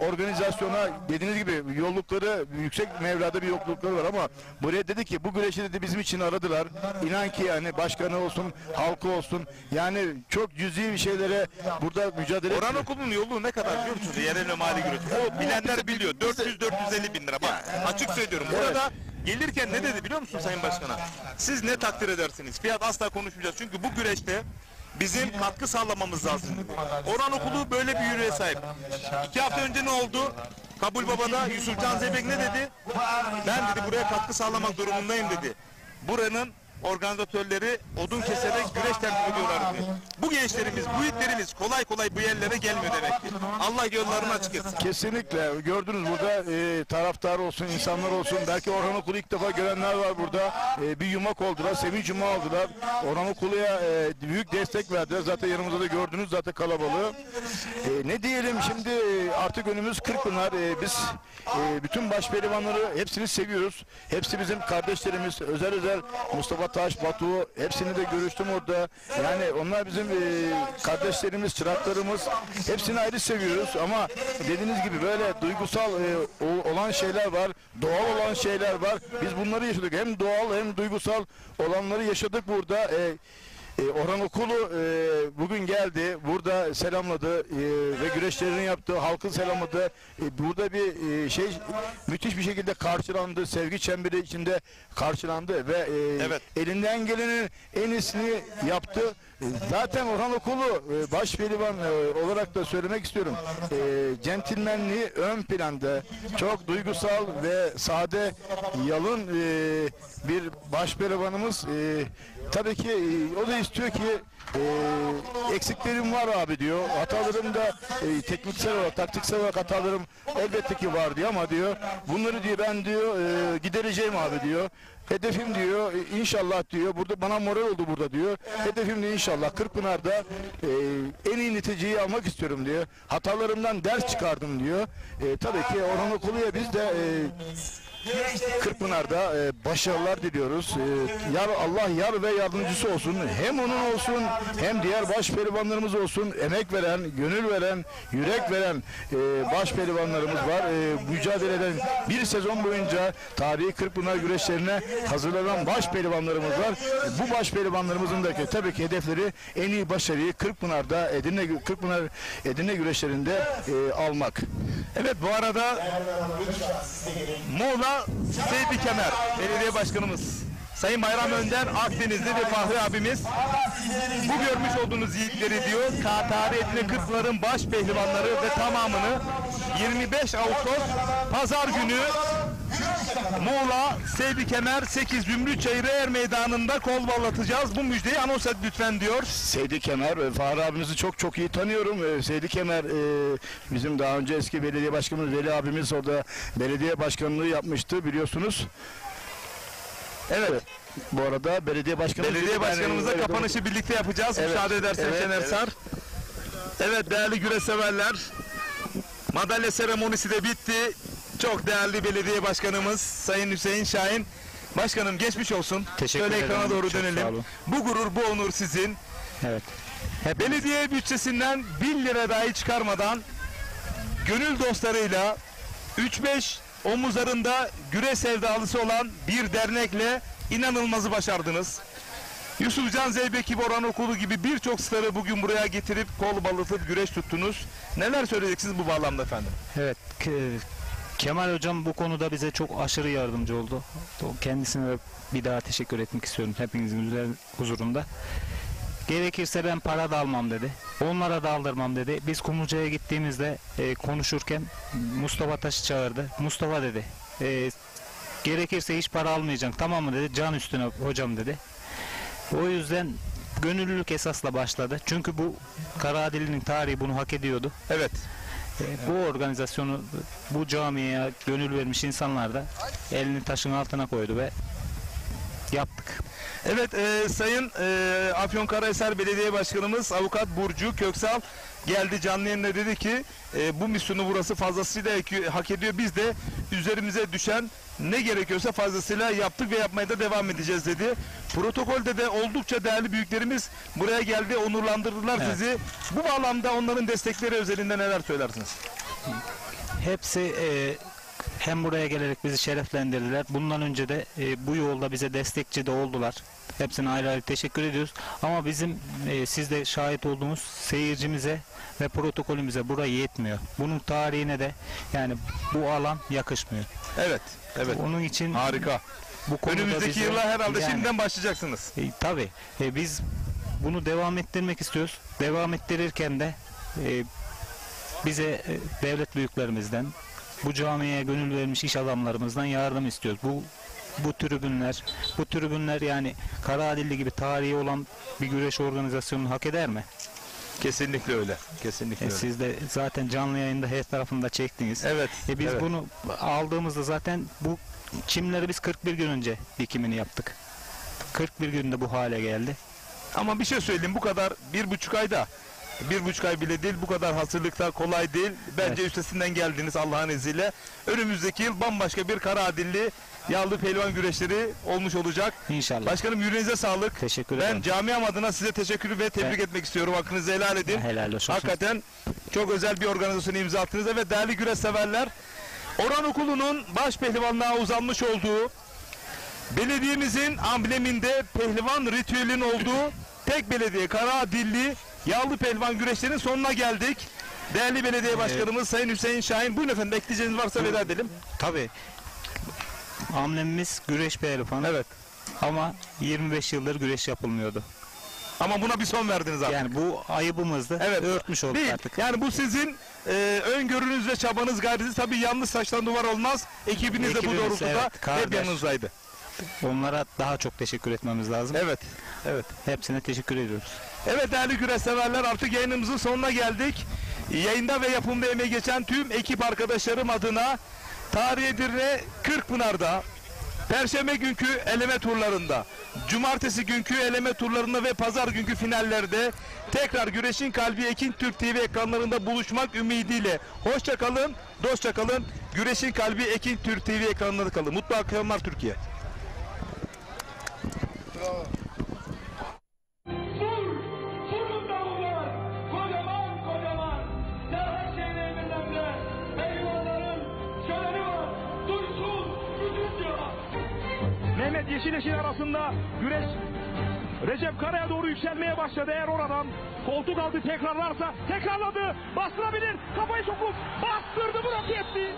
organizasyona, dediğiniz gibi yollukları, yüksek mevlada bir yoklukları var ama buraya dedi ki bu güreşi dedi bizim için aradılar. İnan ki yani başkanı olsun, halkı olsun, yani çok cüzi bir şeylere burada mücadele Orhan Okulu'nun yolu ne kadar biliyor musunuz? Yerel ve mali güreş. O bilenler biliyor. 400-450 bin lira. Bak açık söylüyorum. Burada gelirken ne dedi biliyor musun Sayın Başkan'a? Siz ne takdir edersiniz? Fiyat asla konuşmayacağız. Çünkü bu güreşte bizim katkı sağlamamız lazım dedi. Orhan Okulu böyle bir yüreğe sahip. 2 hafta önce ne oldu? Kabul Baba'da Yusufcan Zeybek ne dedi? Ben dedi buraya katkı sağlamak durumundayım dedi. Buranın organizatörleri odun keserek güreş tertip ediyorlar dedi. Bu gençlerimiz, bu yiğitlerimiz kolay kolay bu yerlere gelmiyor demektir. Allah yollarını açık etsin. Kesinlikle. Gördünüz burada taraftar olsun, insanlar olsun. Belki Orhan Okulu ilk defa görenler var burada. Bir yumak oldular, sevinç yumağı oldular. Orhan Okulu'ya büyük destek verdiler. Zaten yanımızda da gördünüz zaten kalabalığı. Ne diyelim şimdi, artık önümüz Kırkpınar. Biz bütün baş pehlivanları hepsini seviyoruz. Hepsi bizim kardeşlerimiz. Özel Mustafa Taş, Batu, hepsini de görüştüm orada. Yani onlar bizim kardeşlerimiz, çıraklarımız. Hepsini ayrı seviyoruz ama dediğiniz gibi böyle duygusal olan şeyler var, doğal olan şeyler var. Biz bunları yaşadık. Hem doğal hem duygusal olanları yaşadık burada. Orhan Okulu bugün geldi, burada selamladı ve güreşlerini yaptı, halkı selamladı. Burada bir müthiş bir şekilde karşılandı, sevgi çemberi içinde karşılandı ve elinden gelenin en iyisini yaptı. Zaten Orhan Okulu baş pehlivan olarak da söylemek istiyorum. Centilmenliği ön planda, çok duygusal ve sade, yalın bir baş pehlivanımız. Tabii ki o da istiyor ki eksiklerim var abi diyor. Hatalarım da tekniksel olarak, taktiksel olarak hatalarım elbette ki var diyor ama diyor bunları diyor ben diyor gidereceğim abi diyor. Hedefim diyor inşallah diyor, burada bana moral oldu burada diyor. Hedefim de inşallah Kırkpınar'da en iyi neticeyi almak istiyorum diyor. Hatalarımdan ders çıkardım diyor. Tabii ki Orhan Okulu'ya biz de Kırkpınar'da başarılar diliyoruz. Allah yar ve yardımcısı olsun. Hem onun olsun hem diğer baş pehlivanlarımız olsun. Emek veren, gönül veren, yürek veren baş pehlivanlarımız var. Mücadele eden bir sezon boyunca tarihi Kırkpınar güreşlerine hazırlanan baş pehlivanlarımız var. Bu baş pehlivanlarımızın da tabii ki hedefleri en iyi başarıyı Kırkpınar'da Edirne güreşlerinde almak. Evet, bu arada Muğla Seydi Kemer Belediye Başkanımız Sayın Bayram Önder Akdenizli ve Fahri abimiz bu görmüş olduğunuz yiğitleri diyor Tarih Edirne Kırkpınar'ın baş pehlivanları ve tamamını 25 Ağustos Pazar günü Muğla Seydi Kemer 8 Zümrüt Çayırı Er Meydanı'nda kol ballatacağız. Bu müjdeyi anons et lütfen diyor. Seydi Kemer, Fahri abimizi çok iyi tanıyorum. Seydi Kemer bizim daha önce eski belediye başkanımız Veli abimiz orada belediye başkanlığı yapmıştı biliyorsunuz. Evet. Bu arada belediye başkanımızla kapanışı birlikte yapacağız. Evet, Müsaade edersen evet, Şener Sar. Evet değerli güreş severler. Madalya seremonisi de bitti. Çok değerli belediye başkanımız Sayın Hüseyin Şahin. Başkanım geçmiş olsun. Teşekkür Şöyle ederim. ekrana doğru Çok dönelim. sağ olun. Bu gurur, bu onur sizin. Evet. Belediye bütçesinden 1 lira dahi çıkarmadan gönül dostlarıyla 3-5 omuzlarında güreş sevdalısı olan bir dernekle inanılmazı başardınız. Yusufcan Zeybeki Boran Okulu gibi birçok starı bugün buraya getirip kol ballatıp güreş tuttunuz. Neler söyleyeceksiniz bu bağlamda efendim? Evet. Kemal hocam bu konuda bize çok aşırı yardımcı oldu. Kendisine bir daha teşekkür etmek istiyorum hepinizin huzurunda. Gerekirse ben para da almam dedi. Onlara da aldırmam dedi. Biz Kumluca'ya gittiğimizde konuşurken Mustafa Taş'ı çağırdı. Mustafa dedi. Gerekirse hiç para almayacaksın, tamam mı dedi. Can üstüne hocam dedi. O yüzden gönüllülük esasla başladı. Çünkü bu Karaadilli'nin tarihi bunu hak ediyordu. Evet. Bu organizasyonu bu camiye gönül vermiş insanlar da elini taşın altına koydu ve yaptık. Evet Sayın Afyonkarahisar Belediye Başkanımız Avukat Burcu Köksal geldi canlı yayında dedi ki bu misyonu burası fazlasıyla hak ediyor. Biz de üzerimize düşen ne gerekiyorsa fazlasıyla yaptık ve yapmaya da devam edeceğiz dedi. Protokolde de oldukça değerli büyüklerimiz buraya geldi, onurlandırdılar sizi. Bu bağlamda onların destekleri özelinde neler söylersiniz? Hepsi hem buraya gelerek bizi şereflendirdiler. Bundan önce de bu yolda bize destekçi de oldular. Hepsine ayrı ayrı teşekkür ediyoruz. Ama bizim siz de şahit olduğumuz seyircimize ve protokolümüze burayı yetmiyor. Bunun tarihine de yani bu alan yakışmıyor. Evet. Evet. Onun için harika. Bu önümüzdeki yıllar herhalde şimdiden başlayacaksınız. Tabii. Biz bunu devam ettirmek istiyoruz. Devam ettirirken de bize devlet büyüklerimizden, bu camiye gönül vermiş iş adamlarımızdan yardım istiyoruz. Bu tribünler yani Karaadilli gibi tarihi olan bir güreş organizasyonunu hak eder mi? Kesinlikle öyle. Kesinlikle öyle. Siz de zaten canlı yayında her tarafında çektiniz. Evet. Biz bunu aldığımızda zaten bu çimleri biz 41 gün önce dikimini yaptık. 41 günde bu hale geldi. Ama bir şey söyleyeyim, bu kadar 1,5 ayda, 1,5 ay bile değil, bu kadar hazırlıkta kolay değil. Bence üstesinden geldiniz Allah'ın izniyle. Önümüzdeki yıl bambaşka bir Karaadilli yağlı pehlivan güreşleri olmuş olacak. İnşallah. Başkanım yüreğinize sağlık. Teşekkür ederim. Ben camiam adına size teşekkür ve tebrik etmek istiyorum. Hakkınızı helal edin. Helal olsun. Hakikaten çok özel bir organizasyonu imza attınız. Evet değerli güreş severler. Orhan Okulu'nun baş pehlivanlığa uzanmış olduğu, belediyemizin ambleminde pehlivan ritüelinin olduğu tek belediye Karaadilli yağlı pehlivan güreşlerinin sonuna geldik. Değerli belediye başkanımız Sayın Hüseyin Şahin, buyurun efendim, bekleyeceğiniz varsa veda edelim. Tabii. Amblemimiz güreş pehlivanı. Evet. Ama 25 yıldır güreş yapılmıyordu. Ama buna bir son verdiniz artık. Yani bu ayıbımızdı. Evet. Örtmüş olduk Değil. artık. Yani bu sizin öngörünüz ve çabanız, gayrınız. Tabii yalnız taştan duvar olmaz. Ekibiniz de bu doğrultuda hep yanınızdaydı. Onlara daha çok teşekkür etmemiz lazım. Evet. Evet. Hepsine teşekkür ediyoruz. Evet değerli güreş severler, artık yayınımızın sonuna geldik. Yayında ve yapımda emeği geçen tüm ekip arkadaşlarım adına Tarihi Edirne Kırkpınar'da Perşembe günkü eleme turlarında, Cumartesi günkü eleme turlarında ve Pazar günkü finallerde tekrar Güreşin Kalbi Ekin Türk TV ekranlarında buluşmak ümidiyle hoşça kalın, dostça kalın. Güreşin Kalbi Ekin Türk TV ekranlarında kalın. Mutlu akşamlar Türkiye. Bravo. Mehmet Evet, yeşil yeşil arasında güreş Recep Kara'ya doğru yükselmeye başladı. Eğer oradan koltuk altı tekrarlarsa tekrarladı. Bastırabilir. Kafayı sokup bastırdı, bırak yetti.